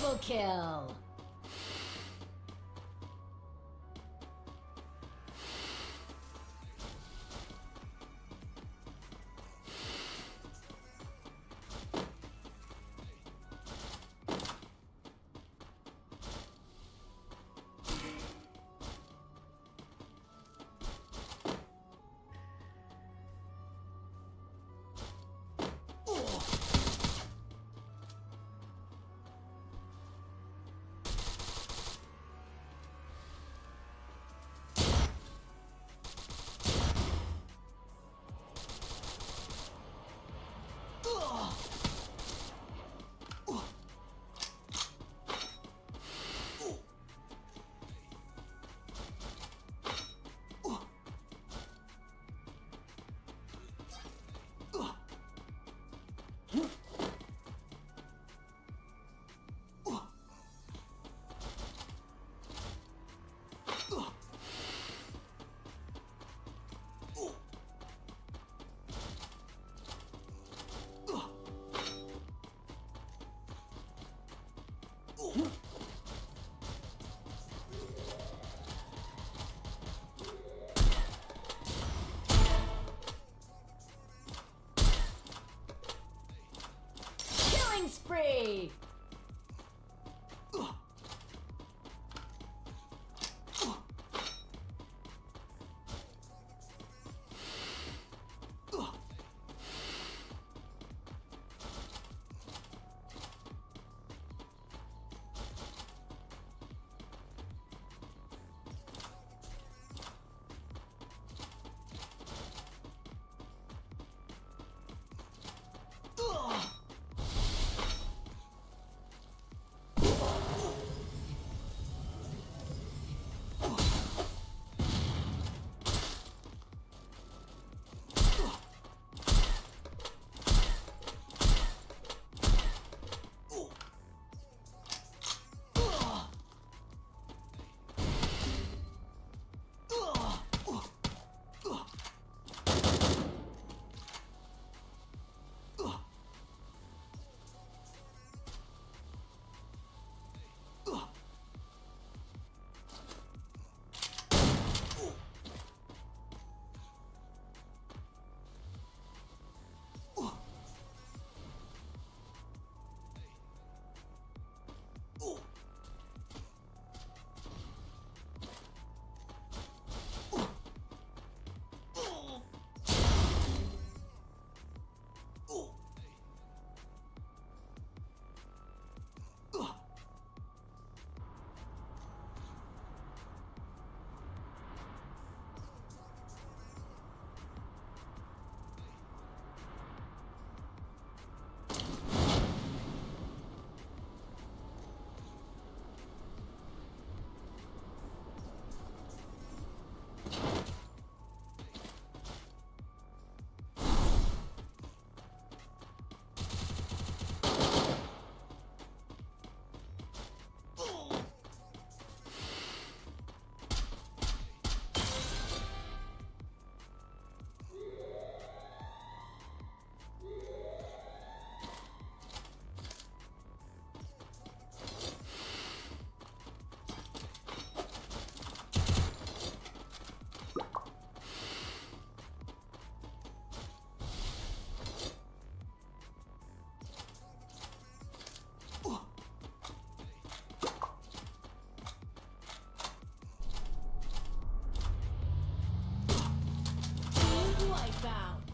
Double kill. Wipeout.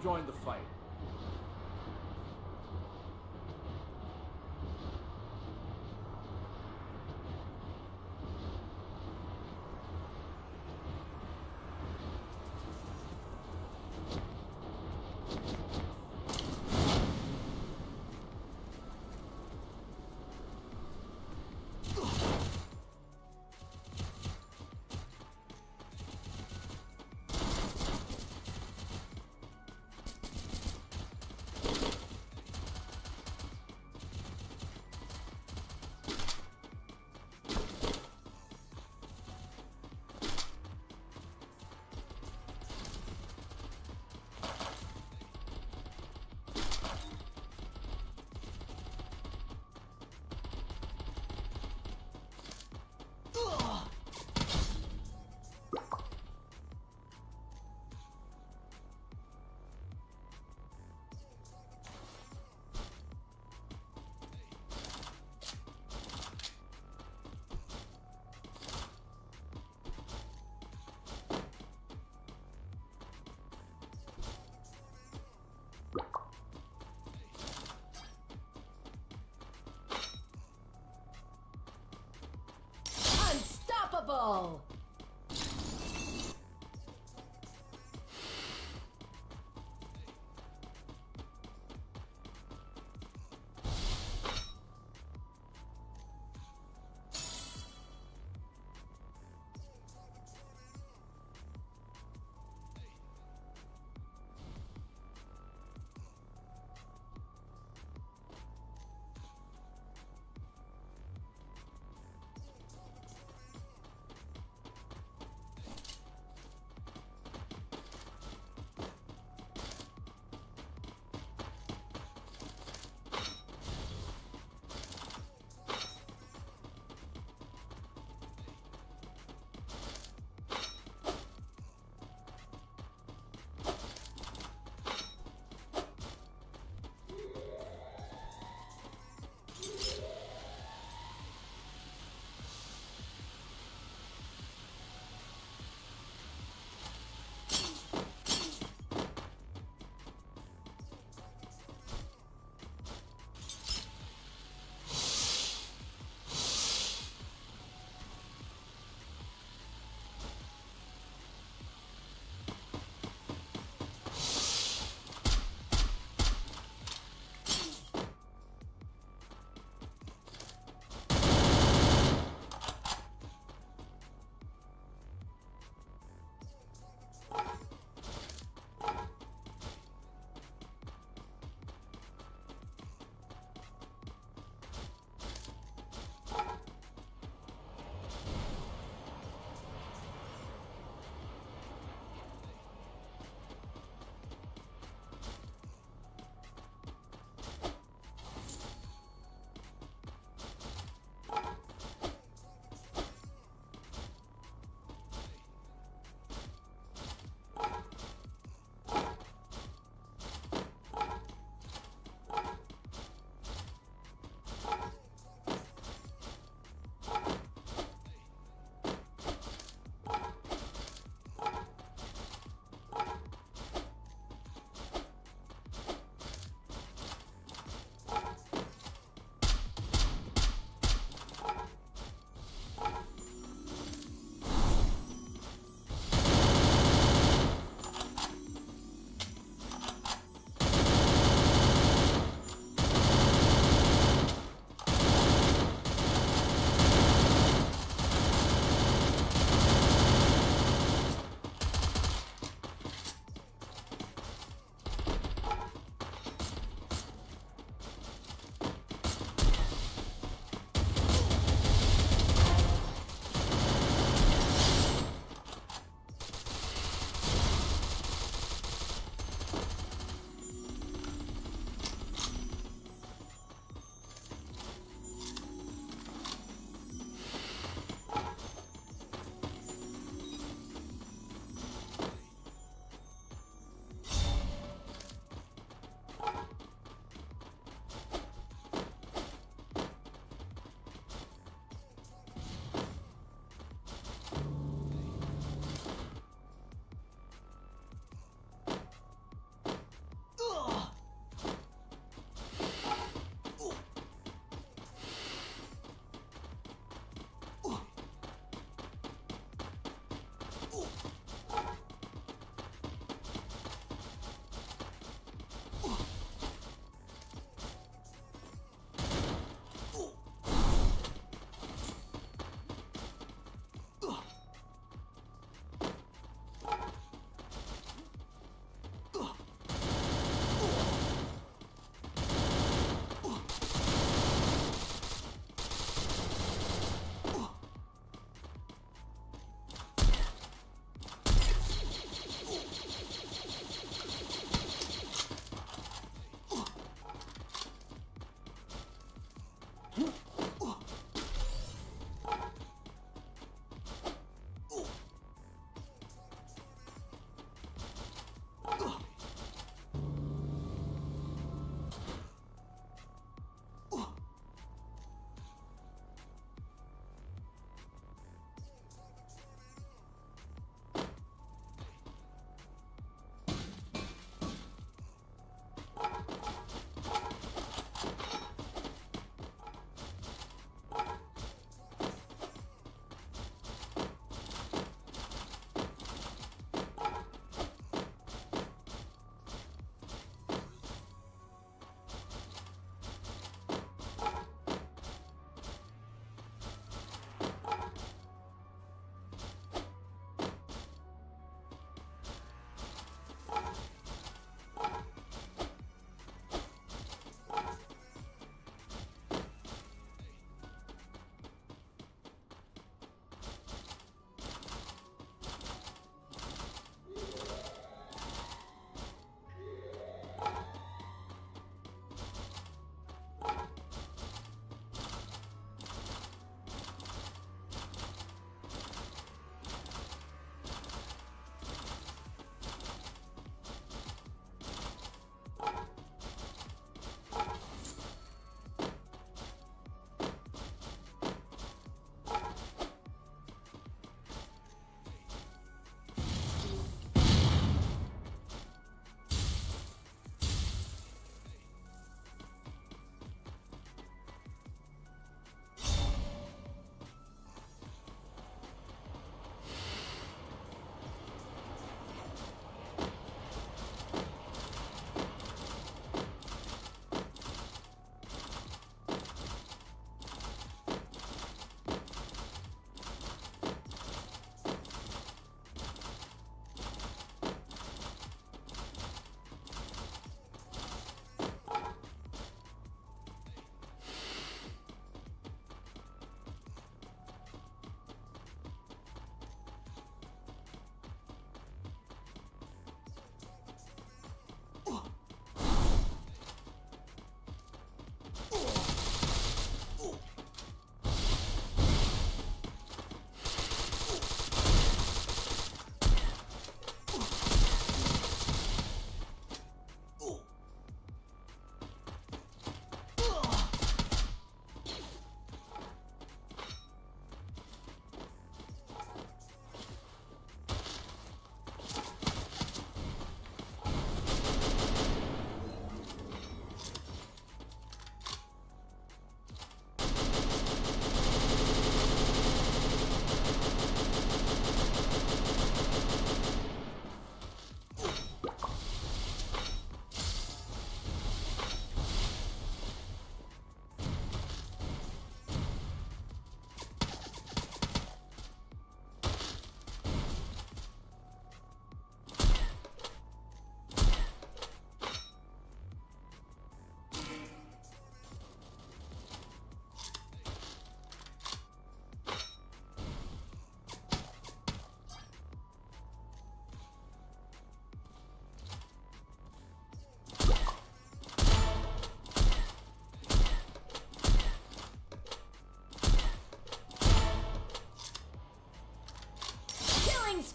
join the fight. Unstoppable.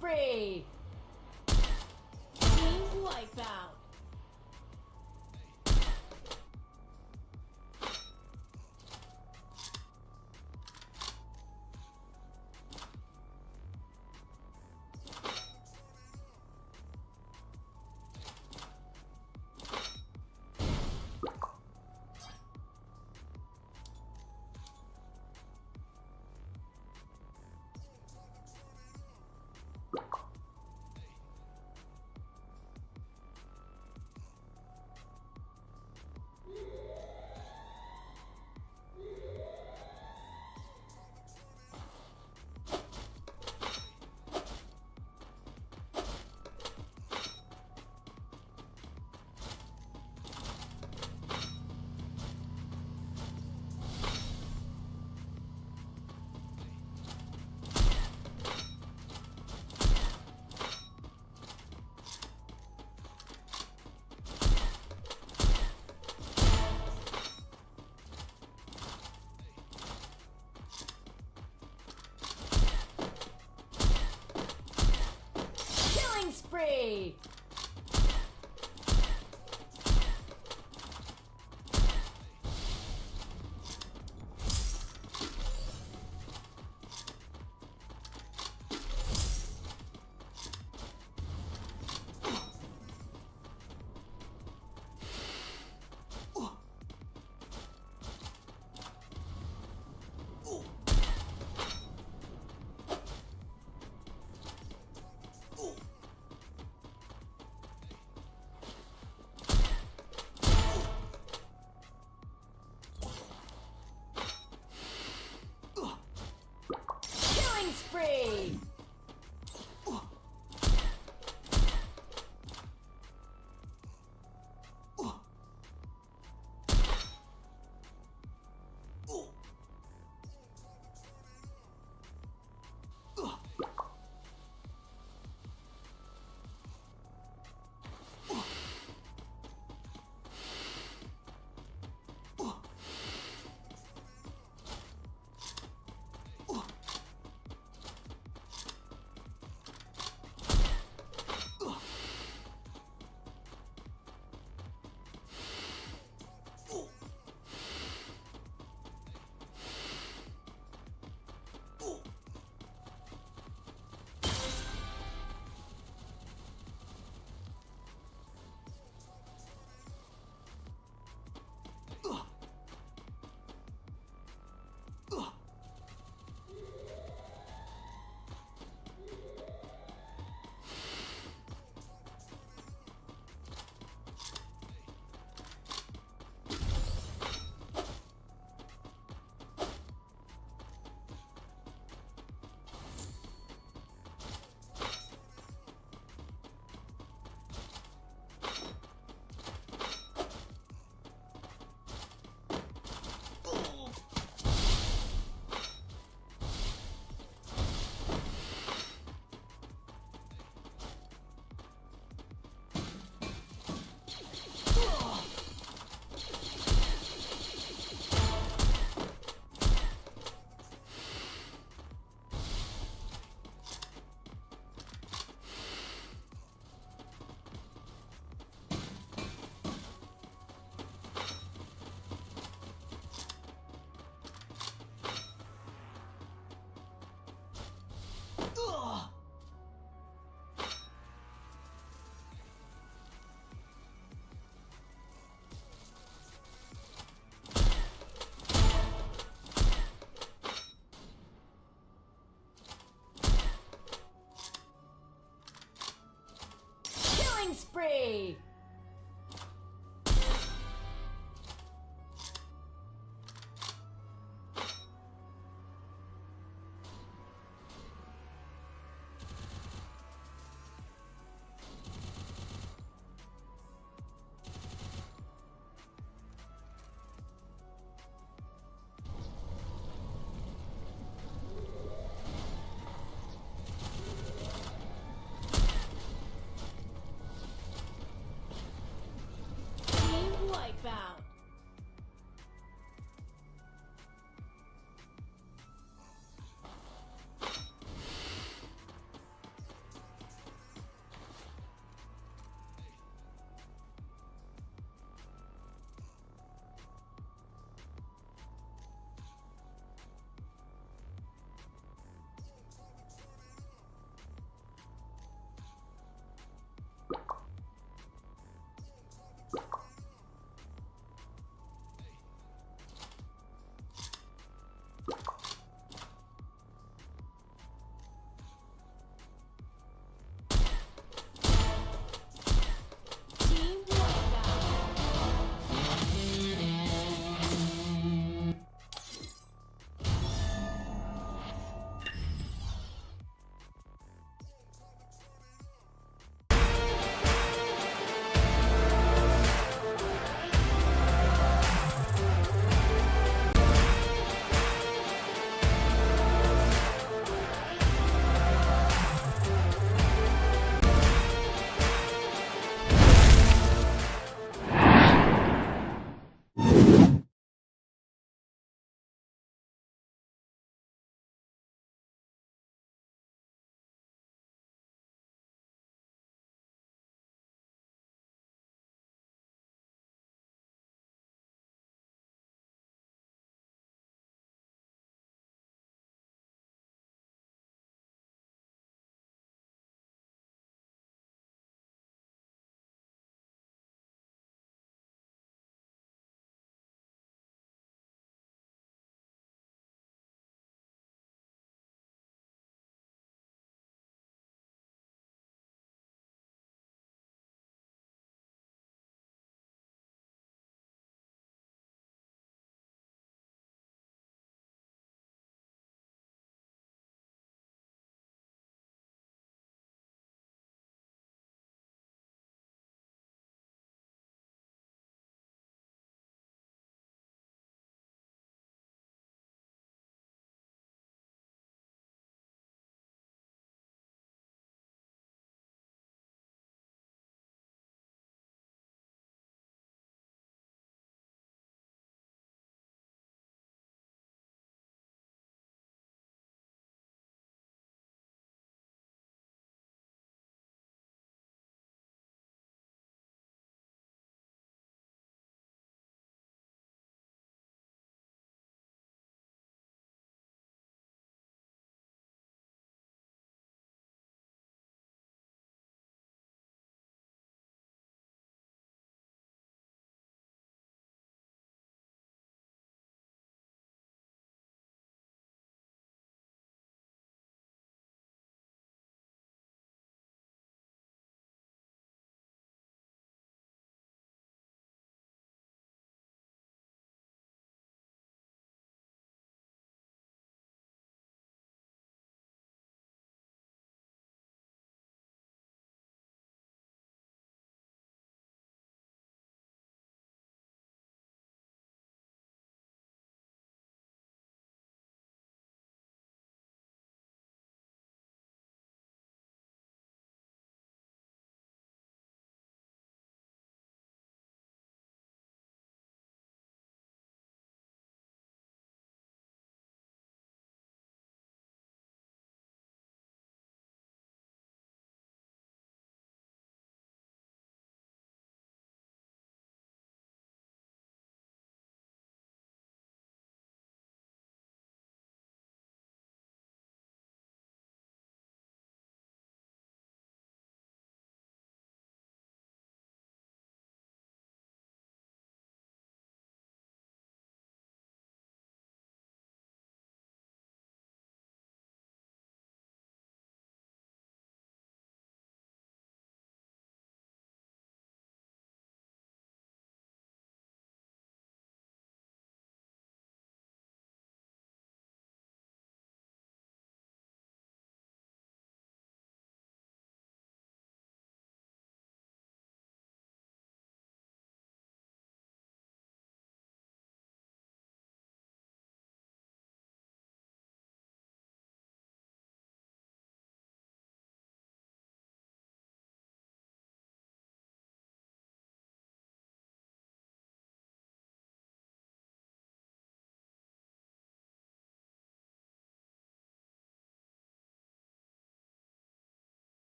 spree! Team wipeout. Spree!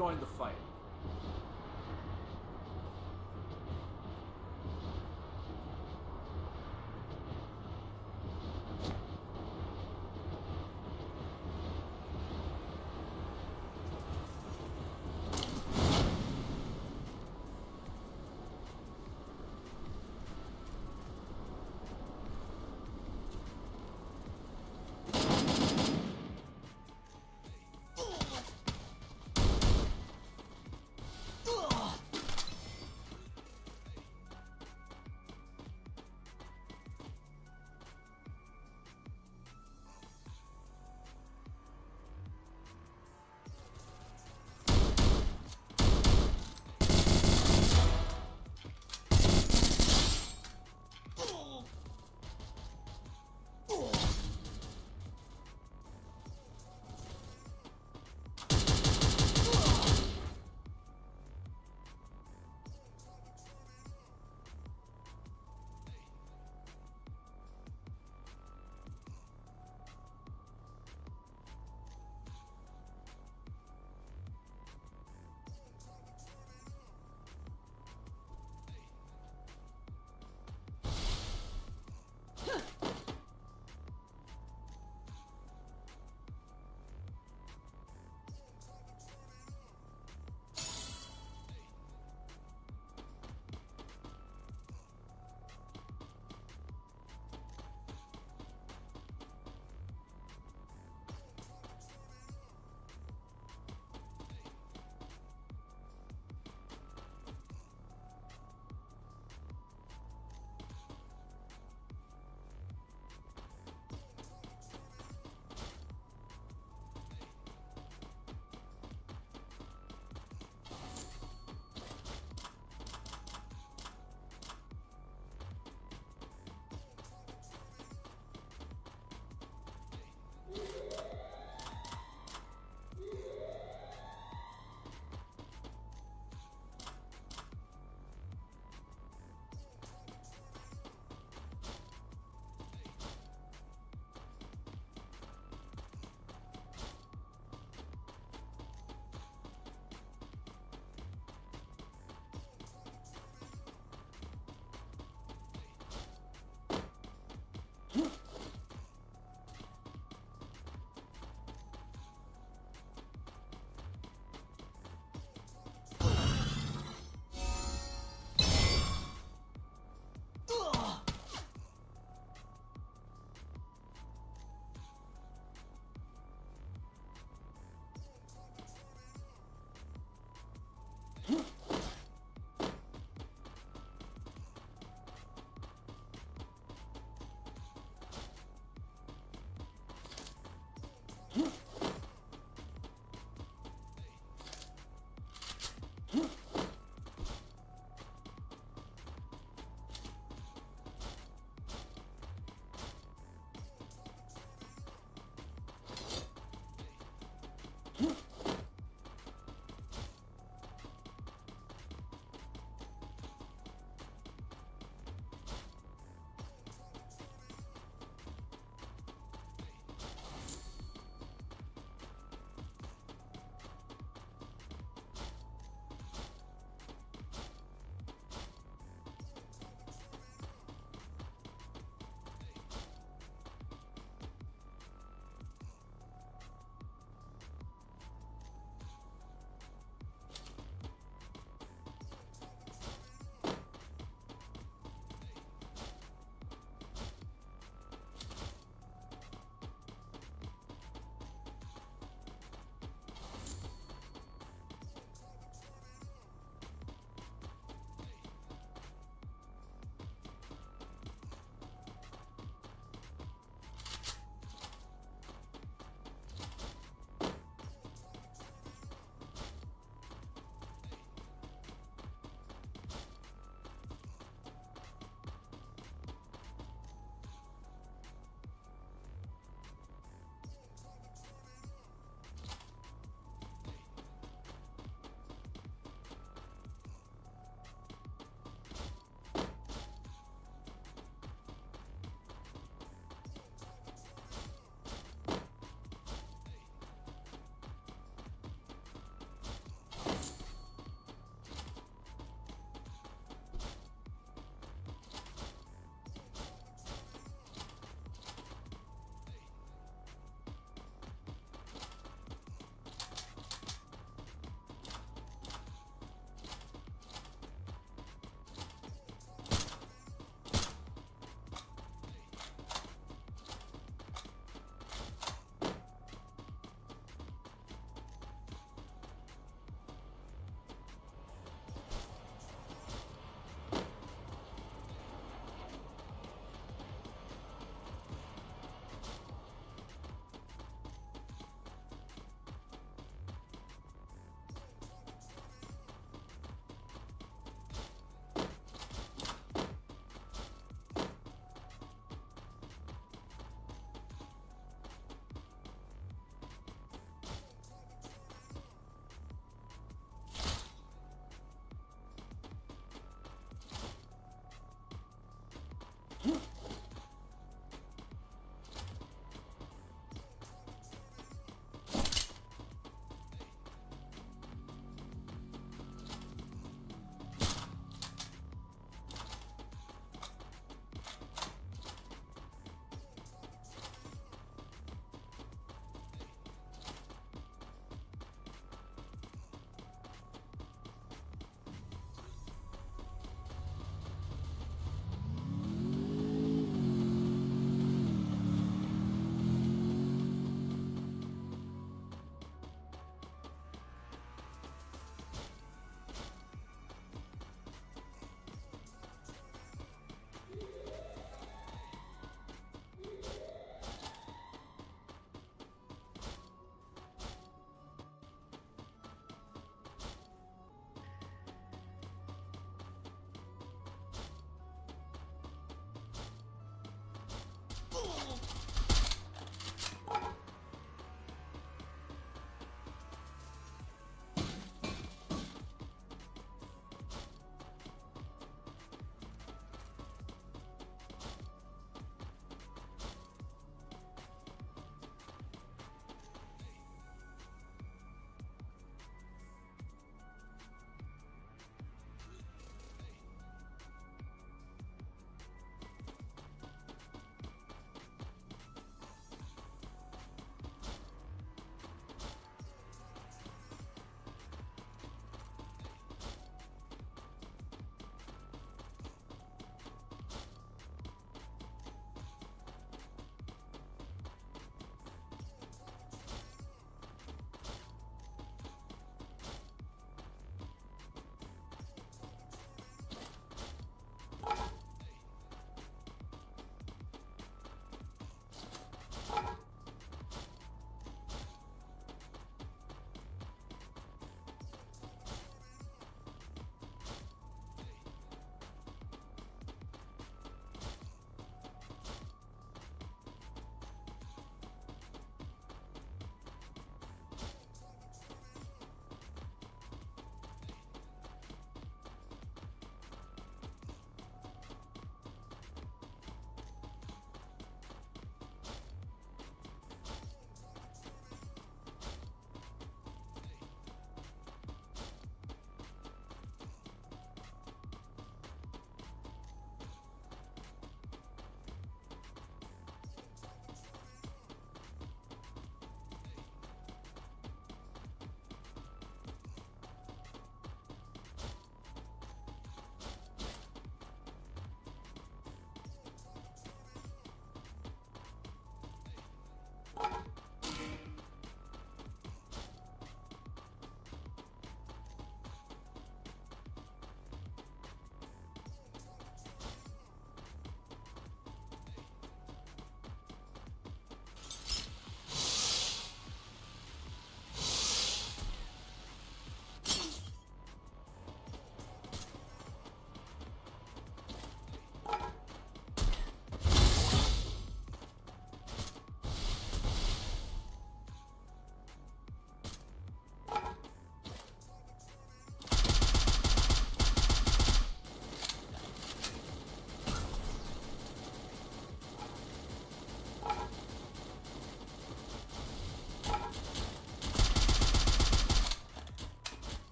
join the fight.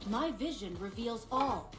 My vision reveals all.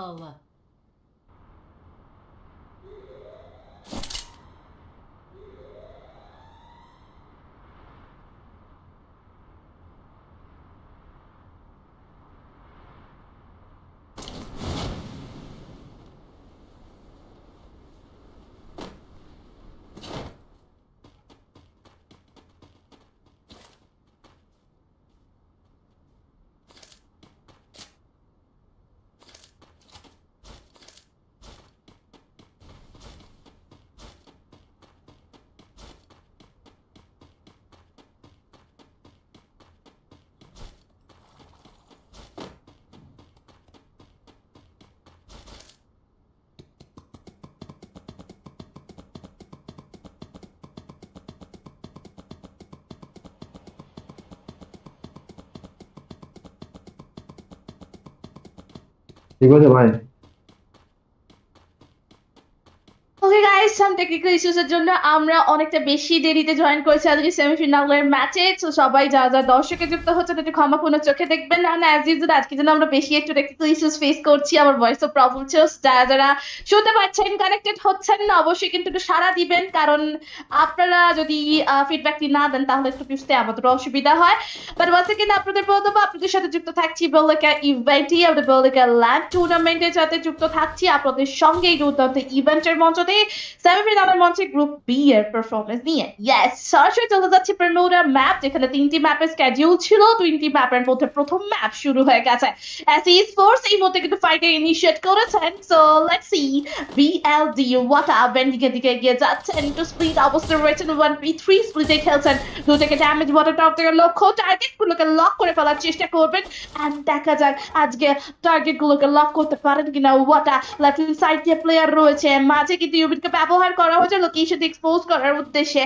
kill. ঠিক আছে ভাই okay guys, সাম technical issues এর জন্য আমরা অনেকটা বেশি দেরিতে join করেছি আজকে সেমিফাইনালের ম্যাচে। তো সবাই যারা দর্শকে যুক্ত হচ্ছে একটু ক্ষমাপূর্ণ চোখে দেখবেন না অ্যাজ ইউজুয়াল আজকে যেন আমরা বেশি একটু টেকনিক্যাল ইস্যুস ফেস করছি, আমার ভয়েসও প্রবলেম হচ্ছে। যারা শুনতে পাচ্ছেন কানেক্টেড হচ্ছেন না অবশ্যই কিন্তু একটু সাড়া দিবেন, কারণ আপনারা যদি ফিডব্যাকটি না দেন তাহলে একটু বুঝতে আমাদের অসুবিধা হয়। বাট ওয়ান্স এগেইন আপনাদের বলবো আপনাদের সাথে যুক্ত থাকছি বললেকা ইভেন্টই, আমাদের বললেকা ল্যান্ড টুর্নামেন্টের সাথে যুক্ত থাকছি আপনাদের সঙ্গে এই দুর্দান্ত ইভেন্টের মঞ্চ দিয়ে সেমিফাইনালের মঞ্চে গ্রুপ বি এর পারফরমেন্স নিয়ে। ইয়েস, সরাসরি চলে যাচ্ছে প্রমোটা ম্যাপ, যেখানে 3টি ম্যাপের স্কেডিউল ছিল। 3টি ম্যাপের মধ্যে প্রথম ম্যাপ শুরু হয়ে গেছে। এসপোর্টস এই মধ্যে কিন্তু ফাইটে ইনিশিয়েট করেছেন। So let's see BLD what a bending এর দিকে এগিয়ে যাচ্ছেন। টু স্প্লিট অবস্থা রয়েছেন 1v3 স্প্লিটে খেলছেন। দুটোকে ড্যামেজ ওয়াটার টপ থেকে লক্ষ্য টার্গেট গুলোকে লক করে ফেলার চেষ্টা করবেন। এন্ড দেখা যাক আজকে টার্গেট গুলোকে লক করতে পারেন কিনা ওয়াটা। লেফট সাইড দিয়ে প্লেয়ার রয়েছে, মাঝে কিন্তু ইউবিটকে ব্যবহার করা হয়েছে লোকেশনটি এক্সপোজ করার উদ্দেশ্যে।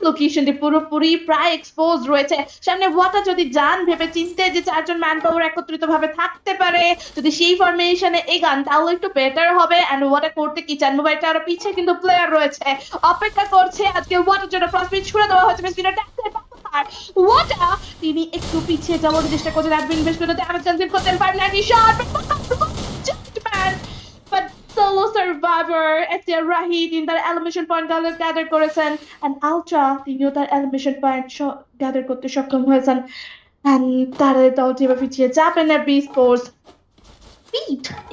লোকেশনটি পুরোপুরি প্রায় এক্সপোজ রয়েছে। সামনে ওয়াটা যদি যান ভেবে চিনতে যে 4জন ম্যান পাওয়ার একত্রিত ভাবে থাকতে পারে, যদি সেই ফরমেশনে এগান তাহলে একটু বেটার হবে। এন্ড ওয়াটা করতে কি চান, মোবাইলটা আরো পিছে কিন্তু প্লেয়ার রয়েছে অপেক্ষা করছে। আজকে ওয়াটার জন্য ফার্স্ট পিচ ছুড়ে দেওয়া হয়েছে। ওয়াটা তিনি একটু পিছিয়ে যাওয়ার চেষ্টা করছেন। অ্যাডমিন বেশ করে ড্যামেজ কনসিড করতেন পারেন। নাকি shot but solo survivor Asia Rahi তিনি তার এলিমিনেশন পয়েন্ট গ্যাদার করেছেন। এন্ড আলট্রা তিনিও তার এলিমিনেশন পয়েন্ট গ্যাদার করতে সক্ষম হয়েছেন। এন্ড তার দলটি এবার পিছিয়ে যাবেন না বি স্পোর্টস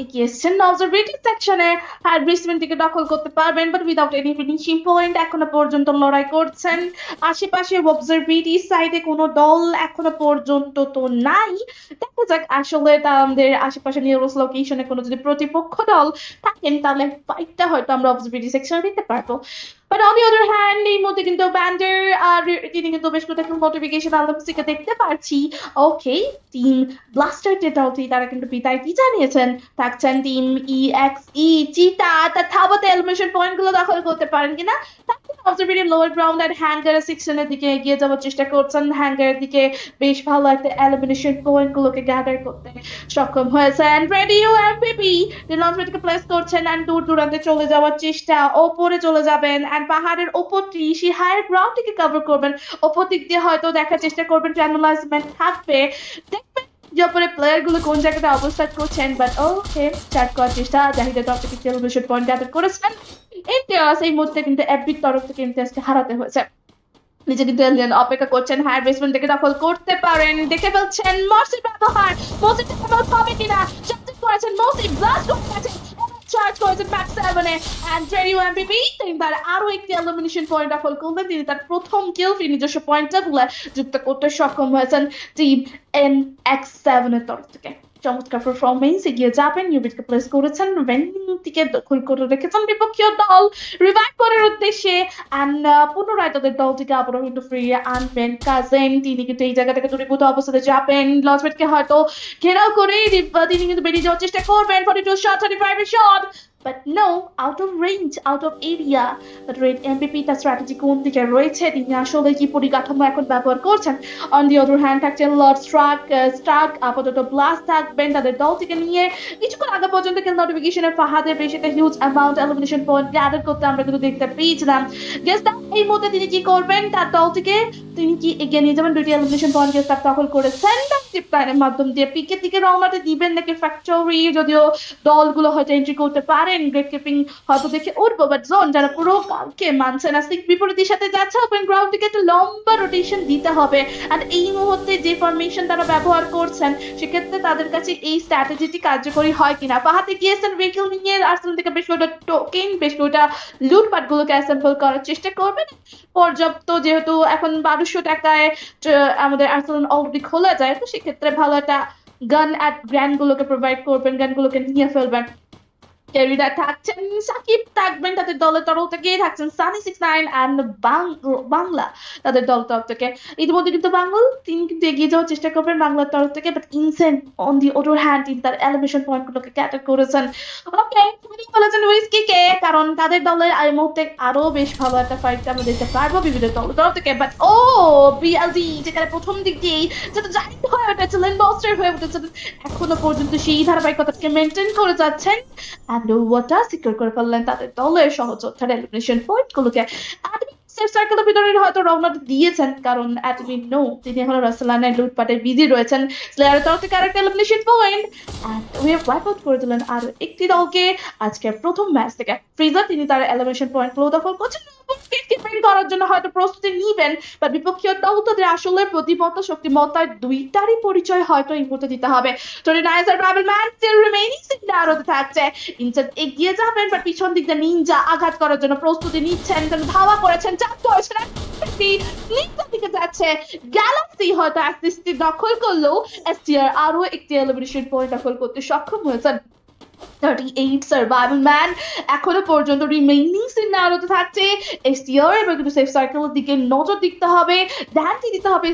এগিয়ে এসছেন অবজারভেটিভ সেকশনে। আর ব্রিসবেনটিকে দখল করতে পারবেন but without any finishing point. এখনো পর্যন্ত লড়াই করছেন। আশেপাশে অবজারভেটিভ সাইডে কোনো দল এখনো পর্যন্ত তো নাই। দেখা যাক আসলে তাদের আশেপাশে নিউরোস লোকেশনে কোনো যদি প্রতিপক্ষ দল থাকেন তাহলে ফাইটটা হয়তো আমরা অবজারভেটিভ সেকশনে দিতে পারবো। But on the other hand এই মধ্যে কিন্তু ব্যান্ডার আর তিনি কিন্তু বেশ কয়েকটা নোটিফিকেশন আলমসিকে দেখতে পারছি। ওকে, টিম ব্লাস্টার দলটি তারা কিন্তু বিদায়টি জানিয়েছেন। থাকছেন টিম ইএক্সই চিতা, তার থাবাতে এলিমিনেশন পয়েন্ট গুলো দখল করতে পারেন কিনা। অবজারভেটিভ লোয়ার গ্রাউন্ড আর হ্যাঙ্গার সেকশনের দিকে এগিয়ে যাওয়ার চেষ্টা করছেন। হ্যাঙ্গারের দিকে বেশ ভালো একটা এলিমিনেশন পয়েন্ট গুলোকে গ্যাদার করতে সক্ষম হয়েছেন। রেডিও এমপিপি লঞ্চপ্যাডকে প্লেস করছেন এন্ড দূর দূরান্তে চলে যাওয়ার চেষ্টা। ওপরে চলে যাবেন এন্ড পাহাড়ের ওপরটি সেই হায়ার গ্রাউন্ডটিকে কভার করবেন। ওপর দিক দিয়ে হয়তো দেখার চেষ্টা করবেন ট্যানোলাইজমেন্ট থাকবে, দেখবেন যে ওপরে প্লেয়ার গুলো কোন জায়গাটা অবস্থান করছেন। বাট ওকে, চার্ট করার চেষ্টা জাহিদা তরফ থেকে টেলিভিশন পয়েন্ট গ্যাদার করেছেন। ইমতিয়াজ এই মুহূর্তে কিন্তু এপিক তরফ থেকে ইমতিয়াজকে হারাতে হয়েছে। নিজে কিন্তু এলিয়ান অপেক্ষা করছেন হায়ার বেসমেন্ট থেকে দখল করতে পারেন। দেখে ফেলছেন মসির ব্যবহার, মসির ব্যবহার হবে কিনা চার্জ করেছেন। মসি ব্লাস্ট করে গেছেন, চার্জ করেছেন ম্যাচ 7-এ এন্ড রেডিও এমপিপি তিনি তার আরো একটি এলিমিনেশন পয়েন্ট দখল করলেন। তিনি তার প্রথম কিল নিজস্ব পয়েন্টটা যুক্ত করতে সক্ষম হয়েছেন টিম NX7 এর তরফ থেকে। চমৎকার পারফরমেন্স, এগিয়ে যাবেন। ইউবিটকে প্লেস করেছেন, ভেন্ডিংটিকে দখল করে রেখেছেন বিপক্ষীয় দল রিভাইভ করার উদ্দেশ্যে। এন্ড পুনরায় তাদের দলটিকে আবারও কিন্তু ফিরিয়ে আনবেন কাজেন। তিনি কিন্তু এই জায়গা থেকে দূরীভূত অবস্থাতে যাবেন। লঞ্চপ্যাডকে হয়তো ঘেরাও করে তিনি কিন্তু বেরিয়ে যাওয়ার চেষ্টা করবেন। 42 shot, 35 shot but no, out of range, out of area. But red MPP তার স্ট্র্যাটেজি কোন দিকে রয়েছে, তিনি আসলে কি পরিকাঠামো এখন ব্যবহার করছেন। অন দি আদার হ্যান্ড থাকছেন লর্ড স্ট্রাক আপাতত ব্লাস্ট থাকবেন তাদের দল থেকে নিয়ে। কিছুক্ষণ আগে পর্যন্ত কিন্তু নোটিফিকেশনে ফাহাদের বেশ একটা huge amount elimination point gather করতে আমরা কিন্তু দেখতে পেয়েছিলাম। গেস্ট এই মুহূর্তে তিনি কি করবেন, তার দল থেকে তিনি কি এগিয়ে নিয়ে যাবেন। দুইটি এলিমিনেশন পয়েন্ট গেস্ট দখল করেছেন প্ল্যানের মাধ্যম দিয়ে। পিকের দিকে রওনাতে দিবেন নাকি ফ্যাক্টরি, যদিও দলগুলো হয়তো এন্ট্রি করতে পারেন, গ্রেট কিপিং হয়তো দেখে উঠবো, বাট জোন যারা পুরো কালকে মানছে না, ঠিক বিপরীতের সাথে যাচ্ছে। ওপেন গ্রাউন্ড থেকে একটা লম্বা রোটেশন দিতে হবে। আর এই মুহূর্তে যে ফরমেশন তারা ব্যবহার করছেন, সেক্ষেত্রে তাদের কাছে এই স্ট্র্যাটেজিটি কার্যকরী হয় কিনা। পাহাতে গিয়েছেন ভেহিকল নিয়ে, আর্সেনাল থেকে বেশ কয়েকটা টোকেন, বেশ কয়েকটা লুটপাট গুলোকে অ্যাসেম্বল করার চেষ্টা করবেন। পর্যাপ্ত, যেহেতু এখন 1200 টাকায় আমাদের আর্সেনাল অলরেডি খোলা যায়, তো সেক্ষেত্রে ভালো একটা গান অ্যাট গ্র্যান্ড গুলোকে প্রোভাইড করবেন, গান গুলোকে নিয়ে ফেলবেন। ক্যারিরা থাকছেন সাকিব, থাকবেন তাদের দলের তরফ থেকে, থাকছেন সানি 69 অ্যান্ড বাংলা তাদের দল তরফ থেকে। ইতিমধ্যে কিন্তু বাংল তিনি কিন্তু এগিয়ে যাওয়ার চেষ্টা করবেন বাংলার তরফ থেকে, বাট ইনসেন্ট অন দি আদার হ্যান্ড তিনি তার এলিমিনেশন পয়েন্ট গুলোকে ক্যাটার করেছেন। ওকে, তিনি বলেছেন উইস্কিকে, কারণ তাদের দলের এই মুহূর্তে আরো বেশ ভালো একটা ফাইট আমরা দেখতে পারবো বিভিন্ন দলের তরফ থেকে। বাট ও বিএলডি যেখানে প্রথম দিক দিয়েই যেটা জাইন্ট হয়ে উঠেছে, লেনবস্টার হয়ে উঠেছেন, এখনো পর্যন্ত সেই ধারাবাহিকতাকে মেনটেন করে যাচ্ছেন। ওয়াটা সিকিউর করে ফেললেন তাদের দলের সহযোদ্ধার এলিমিনেশন পয়েন্ট গুলোকে। সেফ সার্কেলের ভিতরে হয়তো রওনা দিয়েছেন, কারণ অ্যাডমিন নো তিনি এখন রাসেলানের লুটপাটে বিজি রয়েছেন। স্লেয়ারের তরফ থেকে আরেকটা elimination point and we have wipe out করে দিলেন আর একটি দলকে আজকে প্রথম ম্যাচ থেকে। ফ্রিজার তিনি তার এলিমিনেশন পয়েন্ট গুলো দখল করছেন, করার জন্য হয়তো প্রস্তুতি নিবেন, বা বিপক্ষীয় দল তাদের আসলে প্রতিপক্ষ শক্তিমত্তার দুইটারই পরিচয় হয়তো এই মুহূর্তে দিতে হবে। টোরিনাইজার ট্রাভেল ম্যান স্টিল রিমেইনিং সিনারিওতে থাকছে, ইনসাইড এগিয়ে যাবেন, বাট পিছন দিক দিয়ে নিনজা আঘাত করার জন্য প্রস্তুতি নিচ্ছেন, কারণ ধাওয়া করেছেন, চাপ করেছেন, নিনজা দিকে যাচ্ছে। গ্যালাক্সি হয়তো অ্যাসিস্টটি দখল করলেও এসটিআর আরো একটি এলিমিনেশন পয়েন্ট দখল করতে সক্ষম হয়েছেন। 38 সার্ভাইভাল ম্যান এখনো পর্যন্ত রিমেইনিং সিনারিওতে থাকছে। এসটিআর এবার কিন্তু সেফ সার্কেলের দিকে নজর দিতে হবে, ধ্যানটি দিতে হবে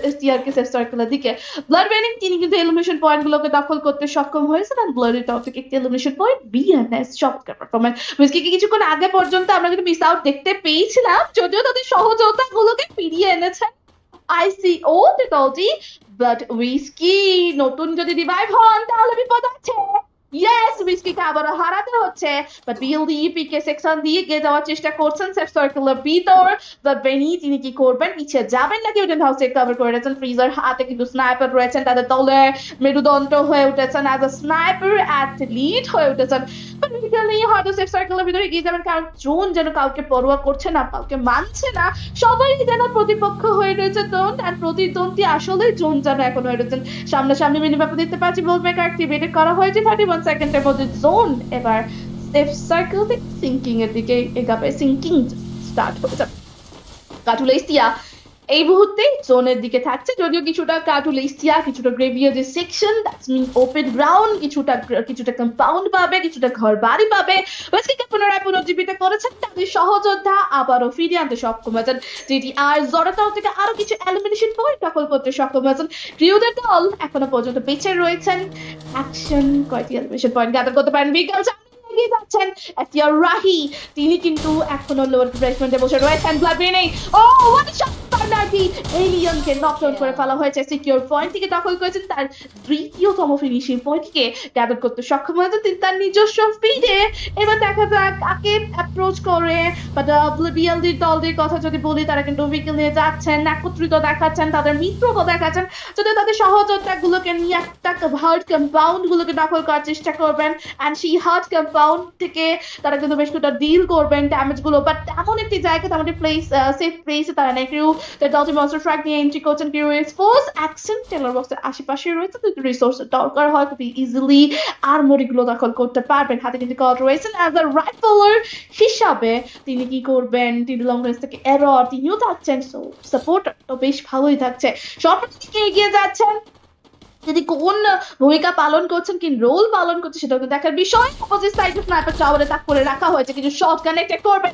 এসটিআর কে সেফ সার্কেলের দিকে। ব্লাড ওয়েনিং তিনি কিন্তু এলিমিনেশন পয়েন্ট গুলোকে দখল করতে সক্ষম হয়েছেন, আর ব্লাডের তরফ থেকে একটি এলিমিনেশন পয়েন্ট। বিএনএস চমৎকার পারফরম্যান্স। উইস্কিকে কিছুক্ষণ আগে পর্যন্ত আমরা কিন্তু মিস আউট দেখতে পেয়েছিলাম, যদিও তাদের সহযোগিতা গুলোকে ফিরিয়ে এনেছেন আইসিও দলটি, বাট উইস্কি নতুন যদি রিভাইভ হন তাহলে বিপদ আছে। ইয়েস, উইস্কিকে আবারও হারাতে হচ্ছে, বাট বিএলডি পিকে সেকশন দিয়ে এগিয়ে যাওয়ার চেষ্টা করছেন সেফ সার্কেলের ভিতর। বাট বেনি তিনি কি করবেন, পিছিয়ে যাবেন নাকি উইডেন হাউসে কভার করে রেখেছেন। ফ্রিজার হাতে কিন্তু স্নাইপার রয়েছেন, তাদের দলে মেরুদণ্ড হয়ে উঠেছেন, অ্যাজ আ স্নাইপার অ্যাথলিট হয়ে উঠেছেন। বাট উইকেলি হয়তো সেফ সার্কেলের ভিতরে এগিয়ে যাবেন, কারণ জোন যেন কাউকে পরোয়া করছে না, কাউকে মানছে না, সবাই যেন প্রতিপক্ষ হয়ে রয়েছে জোন, আর প্রতিদ্বন্দ্বী আসলে জোন যেন এখন হয়ে রয়েছেন। সামনাসামনি মিনিম্যাপে দেখতে পাচ্ছি বোল্ট মেকার অ্যাক্টিভেটেড করা হয়েছে। 31 সেকেন্ডের মধ্যে জোন এবার সেফ সার্কেল থেকে সিঙ্কিং এর দিকে এগাবে, সিঙ্কিং স্টার্ট হয়েছে। কাটুলেসিয়া এই মুহূর্তে জোনের দিকে থাকছে, যদিও কিছুটা কাটুলেসিয়া, কিছুটা গ্রেভিয়ারের section, that's mean open ground, কিছুটা কম্পাউন্ড পাবে, কিছুটা ঘর বাড়ি পাবে। ওয়েস্টকে পুনরায় পুনর্জীবিত করেছেন তাদের সহযোদ্ধা, আবারও ফিরিয়ে আনতে সক্ষম হয়েছেন যেটি আর জড়তাও থেকে আরো কিছু এলিমিনেশন পয়েন্ট দখল করতে সক্ষম হয়েছেন। ক্রিউদের দল এখনো পর্যন্ত বেঁচে রয়েছেন। অ্যাকশন কয়টি এলিমিনেশন পয়েন্ট গ্যাদার করতে পারেন বিকাল এগিয়ে যাচ্ছেন এসটিআর রাহি, তিনি কিন্তু এখনো লোয়ার প্লেসমেন্টে বসে রয়েছেন। ব্লাড ওয়েনিং, ও হোয়াট আ শট, পার্টনারটি এলিয়নকে নকডাউন করে ফেলা হয়েছে। সিকিউর পয়েন্ট থেকে দখল করেছেন, তার তৃতীয়তম ফিনিশিং পয়েন্টকে গ্যাদার করতে সক্ষম হয়েছেন তিনি তার নিজস্ব স্পিডে। এবার দেখা যাক কাকে অ্যাপ্রোচ করে, বাট বিএলডির দলদের কথা যদি বলি, তারা কিন্তু উইকেল নিয়ে যাচ্ছেন, একত্রিত দেখাচ্ছেন, তাদের মিত্রতা দেখাচ্ছেন, যদি তাদের সহযোদ্ধা গুলোকে নিয়ে একটা হার্ড কম্পাউন্ড গুলোকে দখল করার চেষ্টা করবেন, এন্ড সেই হার্ড কম্পাউন্ড থেকে তারা কিন্তু বেশ কিছুটা ডিল করবেন ড্যামেজ গুলো, বাট এমন একটি জায়গা, তেমন একটি প্লেস, সেফ প্লেসে তারা নেই। ক্রিউ তার দলটি মনস্টার ট্র্যাক নিয়ে এন্ট্রি করছেন। ক্রিউ এক্সপোজ অ্যাকশন টেলার বক্সের আশেপাশে রয়েছে, কিন্তু রিসোর্সের দরকার হয়, খুবই ইজিলি আর্মরি গুলো দখল করতে পারবেন। হাতে কিন্তু কল রয়েছেন অ্যাজ আ রাইফলার হিসাবে, তিনি কি করবেন, তিনি লং রেঞ্জ থেকে এরর তিনিও থাকছেন, সো সাপোর্টার তো বেশ ভালোই থাকছে। সর্বপ্রথম দিকে এগিয়ে যাচ্ছেন, তিনি কোন ভূমিকা পালন করছেন, কি রোল পালন করছে সেটা দেখার বিষয়। অপোজিট সাইডে স্নাইপার টাওয়ারে তাক করে রাখা হয়েছে, কিছু শট কানেক্টেড করবেন,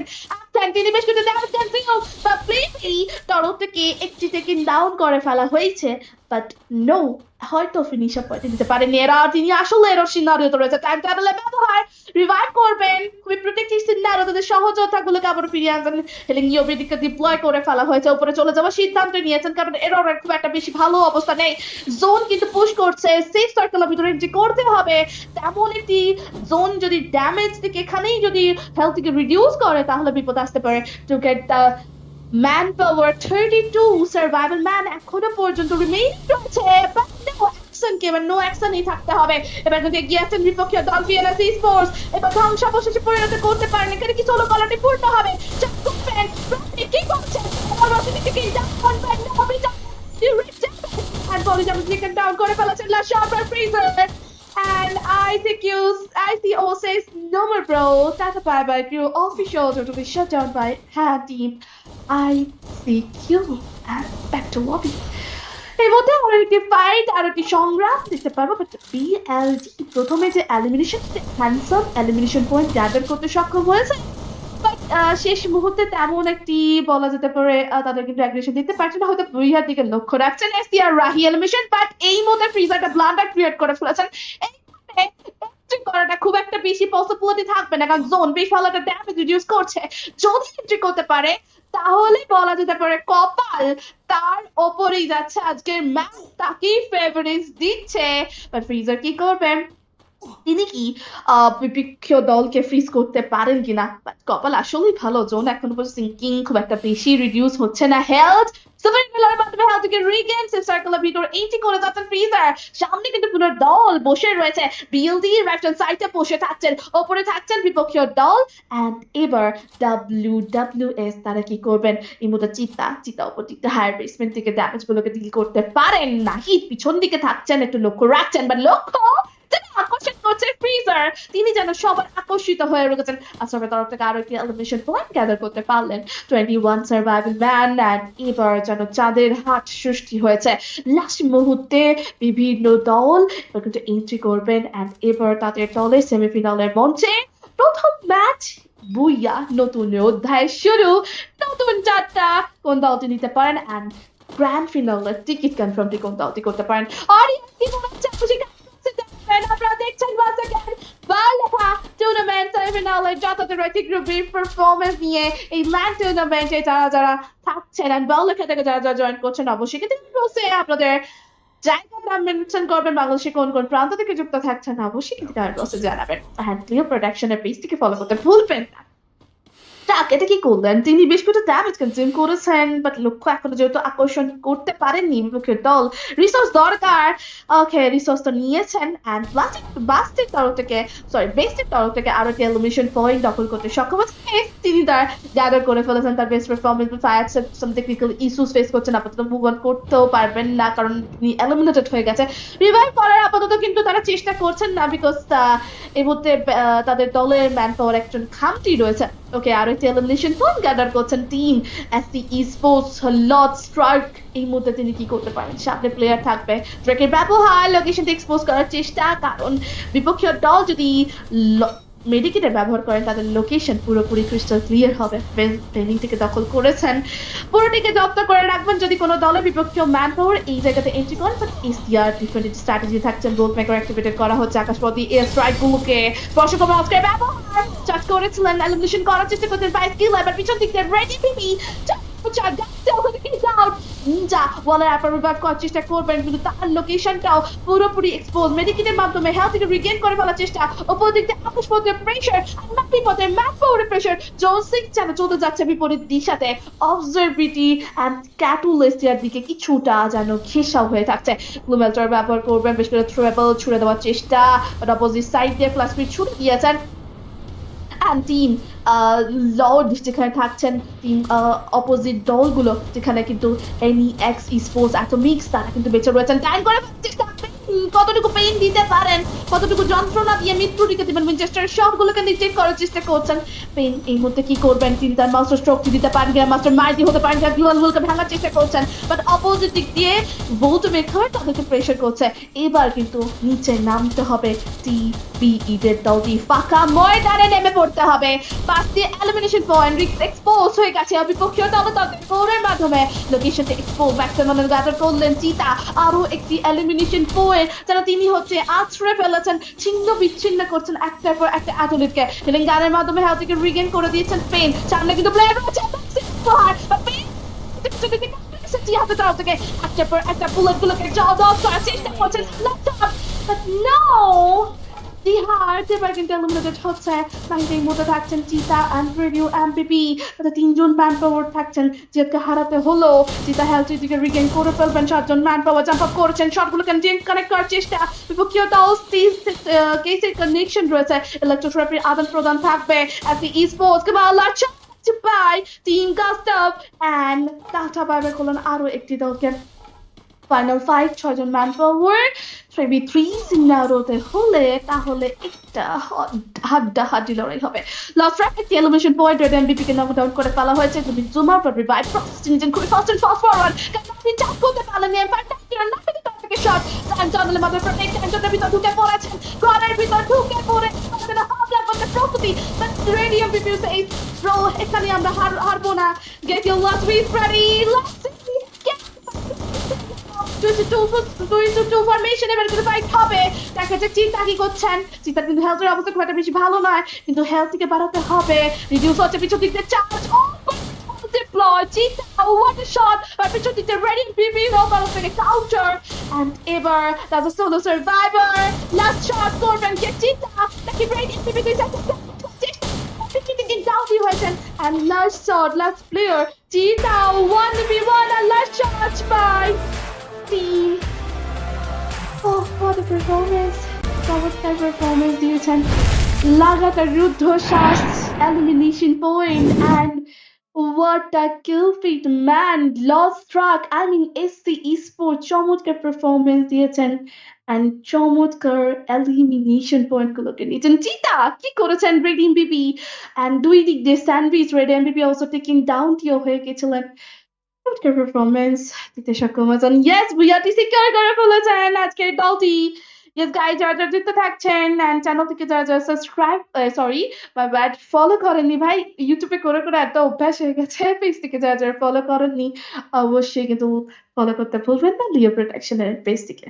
তিনি বেশ কিছু ড্যামেজ ক্যান্সেল বা প্লেলি তরফ থেকে একটি থেকে ডাউন করে ফেলা হয়েছে, বাট নো হয়তো ফিনিশার পয়েন্ট দিতে পারেন এরর, তিনি আসলে এরর সিনারিওতে রয়েছে। টাইম ট্রাভেলে ব্যবহার, রিভাইভ করবেন, খুবই প্রোটেক্টিভ সিনারিও, তাদের সহযোদ্ধাগুলোকে আবার ফিরিয়ে আনবেন। হেলিং ইওবিডিকে ডিপ্লয় করে ফেলা হয়েছে, উপরে চলে যাওয়ার সিদ্ধান্ত নিয়েছেন কারণ এররের খুব একটা বেশি ভালো অবস্থা নেই। জোন কিন্তু পুশ করছে, সেফ সার্কেলের ভিতরে এন্ট্রি করতে হবে। তেমন একটি জোন যদি ড্যামেজ থেকে এখানেই যদি হেলথকে রিডিউস করে তাহলে বিপদ আসতে পারে। To get the man power 32 survival man এখনো পর্যন্ত রিমেইন রয়েছে, বাট নো অ্যাকশন কে এবার নো অ্যাকশনই থাকতে হবে। এবার কিন্তু এগিয়ে আসছেন বিপক্ষীয় দল ভিএনএস স্পোর্টস, এবার ধ্বংসাবশেষে পরিণত করতে পারেন। এখানে কি সোলো কলারটি পূর্ণ হবে? কি করছেন? And Polly Jump taken down করে ফেলেছেন La Sharper Freezer. And I see O says no more bro. Tata bye bye crew official to be shut down by hand team. ICQ and back to lobby. এই মধ্যে আমরা একটি fight আর একটি সংগ্রাম দেখতে পারবো, বাট বিএলডি প্রথমে যে elimination handsome elimination point gather করতে সক্ষম হয়েছে, বাট শেষ মুহূর্তে তেমন একটি বলা যেতে পারে তাদের কিন্তু অ্যাগ্রেশন দিতে পারছে না, হয়তো বুইহার দিকে লক্ষ্য রাখছেন এসটিআর রাহি এলিমিনেশন, বাট এই মুহূর্তে ফ্রিজারটা ব্লান্ডার ক্রিয়েট করে ফেলেছেন। এন্ট্রি করাটা খুব একটা বেশি পসিবিলিটি থাকবে না কারণ জোন বেশ ভালো একটা ড্যামেজ রিডিউস করছে। যদি এন্ট্রি করতে পারে তাহলে বলা যেতে পারে কপাল তার ওপরেই যাচ্ছে, আজকের ম্যাচ তাকেই ফেভারিট দিচ্ছে। বাট ফ্রিজার কি করবেন? তিনি কি বিপক্ষ দলকে ফ্রিজ করতে পারেন কিনা? বাট কপাল আসলেই ভালো, জোন এখনো পর্যন্ত সিঙ্কিং খুব একটা বেশি রিডিউস হচ্ছে না। হেলথ সুপার মিলারের মাধ্যমে হেলথকে রিগেন সেফ সার্কেলের ভিতর এন্ট্রি করে যাচ্ছেন ফ্রিজার। সামনে কিন্তু পুরো দল বসে রয়েছে, বিএলডি রাইট হ্যান্ড সাইডে বসে থাকছেন, ওপরে থাকছেন বিপক্ষীয় দল। এন্ড এবার ডাব্লিউডাব্লিউএস তারা কি করবেন? এই মতো চিতা উপর দিকটা হায়ার বেসমেন্ট থেকে ড্যামেজ গুলোকে ডিল করতে পারেন না। হিট পিছন দিকে থাকছেন, একটু লক্ষ্য রাখছেন, বা লক্ষ্য আকর্ষণ করছে ফ্রিজার, তিনি যেন সবার আকর্ষিত হয়ে রয়েছেন। আসলে তরফ থেকে আরো একটি এলিমিনেশন পয়েন্ট গ্যাদার করতে পারলেন 21 সার্ভাইভাল ম্যান। এন্ড এবার যেন চাঁদের হাট সৃষ্টি হয়েছে, লাস্ট মুহূর্তে বিভিন্ন দল এবার কিন্তু এন্ট্রি করবেন। এন্ড এবার তাদের দলের সেমিফিনালের মঞ্চে প্রথম ম্যাচ বুইয়া, নতুন অধ্যায় শুরু, নতুন চারটা কোন দলটি নিতে পারেন এন্ড গ্র্যান্ড ফিনালের টিকিট কনফার্মটি কোন দলটি করতে পারেন। অডিয়েন্স কি মনে হচ্ছে? আপনারা দেখছেন বালেখা টুর্নামেন্ট সেমিফিনালের যথাযথ গ্রুপ বি পারফরমেন্স নিয়ে এই ল্যান্ড টুর্নামেন্টে যারা থাকছেন এন্ড বালেখা থেকে যারা জয়েন করছেন অবশ্যই কিন্তু আপনাদের জায়গার নাম মেনশন করবেন, বাংলাদেশে কোন কোন প্রান্ত থেকে যুক্ত থাকছেন অবশ্যই কিন্তু জানাবেন। হ্যান্ড ক্লিয়ার প্রোডাকশনের পেজটিকে ফলো করতে ভুলবেন না। এটা কি করলেন? তিনি বেশ কিছু ড্যামেজ কনজিউম করেছেন, বাট লক্ষ্য এখনো যেহেতু আকর্ষণ করতে পারেননি বিপক্ষের দল, রিসোর্স দরকার। ওকে, রিসোর্স তো নিয়েছেন এন্ড বেস্টের তরফ থেকে আরো একটি এলিমিনেশন পয়েন্ট দখল করতে সক্ষম হয়েছে। তিনি তার গ্যাদার করে ফেলেছেন তার বেস্ট পারফরমেন্স, ফায়ার সাম টেকনিক্যাল ইস্যুস ফেস করছেন, আপাতত মুভ অন করতেও পারবেন না কারণ তিনি এলিমিনেটেড হয়ে গেছে। রিভাইভ করার আপাতত কিন্তু তারা চেষ্টা করছেন না, বিকজ এই মুহূর্তে তাদের দলের ম্যান পাওয়ার একজন খামতি রয়েছে। ওকে, আরো একটি এলিমিনেশন পয়েন্ট গ্যাদার করছেন team SC sports Lord strike. এই মুহূর্তে তিনি কি করতে পারেন? সামনে প্লেয়ার থাকবে, ড্রেকের ব্যবহার, লোকেশনটা এক্সপোজ করার চেষ্টা, কারণ বিপক্ষীয় দল যদি মেডিকেটের ব্যবহার করেন তাদের লোকেশন পুরোপুরি ক্রিস্টাল ক্লিয়ার হবে। ট্রেনিং থেকে দখল করেছেন, পুরোটিকে জব্দ করে রাখবেন যদি কোনো দলের বিপক্ষীয় ম্যান পাওয়ার এই জায়গাতে এন্ট্রি করেন। বাট এসটিআর ডিফারেন্ট স্ট্র্যাটেজি থাকছেন, বোল্ট মেকার অ্যাক্টিভেটেড করা হচ্ছে, আকাশপথী এয়ার স্ট্রাইক গুলোকে স্পর্শ করে অস্কার ব্যবহার চার্জ করেছিলেন, এলিমিনেশন করার চেষ্টা করতেন বাই স্কিল, এবার পিছন দিক দিয়ে রেডি পিপি চেষ্টা করবেন কিন্তু তার লোকেশনটাও পুরোপুরি এক্সপোজ, মেডিকেটের মাধ্যমে হেলথকে রিগেইন করে ফেলার চেষ্টা, উপর দিক দিয়ে আকাশপথের প্রেসার আর মাটি পথের ম্যাপ পাওয়ারের প্রেসার, জোন 6 যেন চলতে যাচ্ছে বিপরীত দিশাতে, অবজারভিটি এন্ড ক্যাটুলেস্টিয়ার দিকে কিছুটা যেন ঘেঁষাও হয়ে থাকছে। গ্লুমেলটার ব্যবহার করবেন, বেশ করে থ্রোয়েবল ছুড়ে দেওয়ার চেষ্টা, বাট অপোজিট সাইড দিয়ে প্লাস স্পিড ছুড়ে দিয়েছেন। টিম লর্ড যেখানে থাকছেন, টিম অপোজিট দলগুলো যেখানে কিন্তু এক্স স্পোর্টস অ্যাটমিক্স তারা কিন্তু বেঁচে রয়েছেন, টাইম করে চেষ্টা কতটুকু পেইন দিতে পারেন কতটুকু যন্ত্রণা দিয়ে মৃত্যুটিকে দিবেন উইনচেস্টারের শটগুলোকে ডিটেক্ট করার চেষ্টা করছেন পেন। এই মুহূর্তে কি করবেন, তিনি তার মাস্টার স্ট্রোকটি দিতে পারেন কিনা, মাস্টার মার্টি হতে পারেন কিনা, গ্লুয়াল হোলকে ভাঙার চেষ্টা করছেন, বাট অপোজিট দিক দিয়ে ভোল্টমেক হয়ে তাদেরকে প্রেশার করছে। এবার কিন্তু নিচে নামতে হবে টিবিই দের দলটি, ফাঁকা ময়দানে নেমে পড়তে হবে। 5টি এলিমিনেশন পয়েন্ট রিস্ক এক্সপোজ হয়ে গেছে বিপক্ষীয় দল তাদের গোলের মাধ্যমে। লোকেশনটা এক্সপোজ ম্যাক্সিমামের গ্যাদার করলেন চিতা, আরো একটি এলিমিনেশন পয়েন্ট যারা তিনি হচ্ছে আছড়ে ফেলেছেন, ছিন্ন বিচ্ছিন্ন করছেন একটার পর একটা অ্যাথলেটকে। হিলিং গানের মাধ্যমে হেলথকে রিগেন করে দিয়েছেন পেন। সামনে কিন্তু প্লেয়ার রয়েছে হাতে তাও থেকে একটার পর একটা বুলেট গুলোকে জব করার চেষ্টা করছেন, বাট নো দিহার এবার কিন্তু এলিমিনেটেড হচ্ছে। নাইনটির মধ্যে থাকছেন চিতা অ্যান্ড রেডিও এমপিপি, তাদের 3জন ম্যান পাওয়ার থাকছেন। জিয়াদকে হারাতে হলো, চিতা হেলথের দিকে রিগেন করে ফেলবেন। 7জন ম্যান পাওয়ার জাম্প আপ করেছেন, শটগুলো কানেক্ট করার চেষ্টা। বিপক্ষীয় দল কেসের কানেকশন রয়েছে, ইলেকট্রোথেরাপির আদান প্রদান থাকবে। as the esports Kabala by Team Gustav and Tata Barber করলেন আরো একটি দলকে। ফাইনাল ফাইট 6জন ম্যান পাওয়ার 3v3 সিনারিওতে হলে তাহলে একটা হাড্ডাহাড্ডি লড়াই হবে। Last rapid elimination point red MBP কে নক ডাউন করে ফেলা হয়েছে। তুমি zoom out but revive processing engine খুবই ফাস্ট এন্ড ফাস্ট ফরওয়ার্ড, কারণ আপনি চাপ করতে পারলেন না। এম্পায়ার টাইগার না পেতে তার থেকে শট টাইম টানেলের মাঝে প্রোটেক্ট টাইমটার ভিতর ঢুকে পড়েছেন, ঘরের ভিতর ঢুকে পড়ে আমাদের হাফ করতে প্রস্তুতি, বাট রেডি এমবিপি এই থ্রো এখানে আমরা হারবো না। Get your last with ready, last 2-2 formation এবার কিন্তু ফাইট হবে। দেখা যাক চিন্তা কি করছেন। চিন্তা কিন্তু হেলথের অবস্থা খুব একটা বেশি ভালো নয়, কিন্তু হেলথ থেকে বাড়াতে হবে। রিডিউস হচ্ছে পিছন দিক দিয়ে চার্জ deploy চিন্তা what a shot আর পিছন দিক দিয়ে রেডি বিবি রোবার থেকে কাউন্টার এন্ড এবার that's a solo survivor last shot করবেন কে চিন্তা নাকি রেডি বিবি দুই second and last shot, last player, Cheetah 1v1 and last shot by team. Oh, what a performance! চমৎকার performance দিয়েছেন। লাগাতার রুদ্ধশ্বাস, elimination point and what a kill feed man, lost track. I mean, SC Esports চমৎকার performance দিয়েছেন and চমৎকার elimination point গুলোকে নিয়েছেন। চিতা কি করেছেন রেড এমবিপি and দুই দিক দিয়ে sandwich red MBP also taking down টিও হয়ে গেছিলেন। চমৎকার পারফরম্যান্স দিতে সক্ষম হয়েছেন। ইয়েস বুয়াটি সিকিউর করে ফেলেছেন আজকের দলটি। ইয়েস গাইজ যারা যারা যুক্ত থাকছেন এন্ড চ্যানেল থেকে যারা যারা subscribe sorry my bad follow করেননি ভাই, ইউটিউবে করে করে এত অভ্যাস হয়ে গেছে। পেজ থেকে যারা যারা ফলো করেননি অবশ্যই কিন্তু ফলো করতে ভুলবেন না লিও প্রোটেকশনের পেজ থেকে।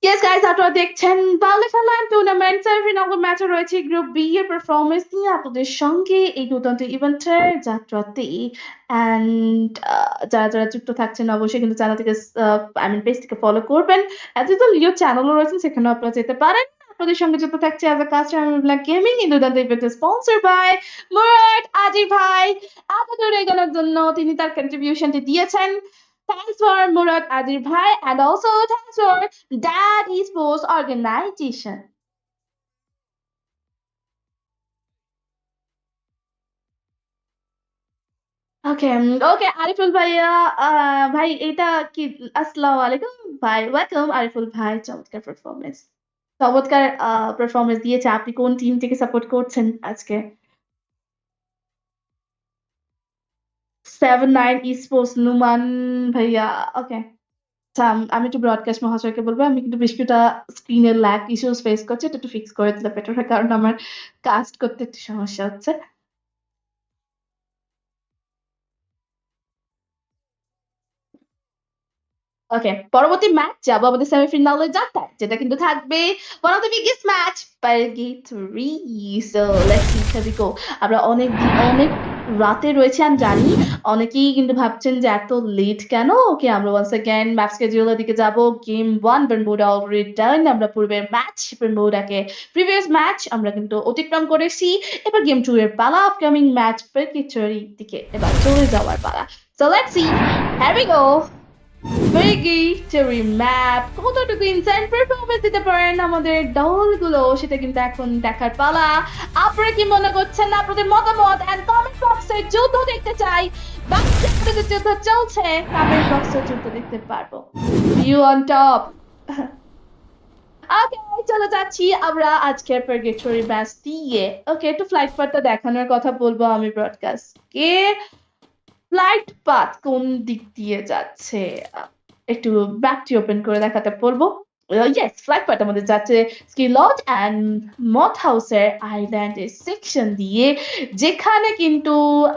Yes guys, আপনারা দেখছেন বাংলাদেশ টুর্নামেন্ট সেমিফাইনাল ম্যাচে রয়েছে গ্রুপ বি এর পারফরম্যান্স নিয়ে আপনাদের সঙ্গে এই দুর্দান্ত ইভেন্টের যাত্রাতে এন্ড যারা যারা যুক্ত থাকছেন অবশ্যই কিন্তু চ্যানেল থেকে পেজ থেকে ফলো করবেন। এত তো লিও চ্যানেলও রয়েছে, সেখানেও আপনারা যেতে পারেন। আপনাদের সঙ্গে যুক্ত থাকছে as a customer black gaming এই দুর্দান্ত ইভেন্ট স্পন্সর বাই মুরাদ আজির ভাই। আপনাদের এগোনোর জন্য তিনি তার কন্ট্রিবিউশনটি দিয়েছেন। Thanks for Murad Adir Bhai and also thanks for Dad Esports organization. Okay, okay, Ariful ভাইয়া ভাই এটা কি আসসালামু আলাইকুম ভাই, ওয়েলকাম আরিফুল ভাই। চমৎকার পারফরম্যান্স, চমৎকার পারফরম্যান্স দিয়েছে। আপনি কোন টিম থেকে সাপোর্ট করছেন আজকে? 79 Esports নুমান ভাইয়া। ওকে, আচ্ছা আমি একটু ব্রডকাস্ট মহাশয়কে বলবো, আমি কিন্তু বেশ কিছুটা স্ক্রিনের ল্যাগ ইস্যুস ফেস করছি, এটা একটু ফিক্স করে দিলে বেটার হয়, কারণ আমার কাস্ট করতে একটু সমস্যা হচ্ছে। ওকে, পরবর্তী ম্যাচ যাবো আমাদের সেমিফাইনালের যাত্রায়, যেটা কিন্তু থাকবে one of the biggest match purgatory. So let's see how we go. আমরা অনেক রাতে রয়েছে আমি জানি, অনেকেই কিন্তু ভাবছেন যে এত লেট কেন। ওকে, আমরা ওয়ান্স अगेन ম্যাচ স্কেডিউলের দিকে যাব। গেম 1 বারমুডা অলরেডি ডান, আমরা পূর্বের ম্যাচ বারমুডাকে প্রিভিয়াস ম্যাচ আমরা কিন্তু অতিক্রম করেছি। এবার গেম 2 এর পালা, আপকামিং ম্যাচ purgatory দিকে এবার চলে যাওয়ার পালা। So let's see, here we go. Victory map কতটুকু ইনসাইড পারফরমেন্স দিতে পারেন আমাদের দলগুলো সেটা কিন্তু এখন দেখার পালা। আপনারা কি মনে করছেন আপনাদের মতামত এন্ড কমেন্ট বক্সে যুদ্ধ দেখতে চাই। বাংলাদেশের যুদ্ধ চলছে, কমেন্ট বক্সে যুদ্ধ দেখতে পারবো। View on top. ওকে, চলে যাচ্ছি আমরা আজকের পারগেটরি ম্যাচ দিয়ে। ওকে, একটু ফ্লাইট পাথটা দেখানোর কথা বলবো আমি ব্রডকাস্টকে। ফ্লাইট পাথ কোন দিক দিয়ে যাচ্ছে একটু ব্যাকটি ওপেন করে দেখাতে বলবো। ইয়েস, ফ্লাইট পাথ আমাদের যাচ্ছে স্কিলট অ্যান্ড মথ হাউসের আইল্যান্ডের সেকশন দিয়ে, যেখানে কিন্তু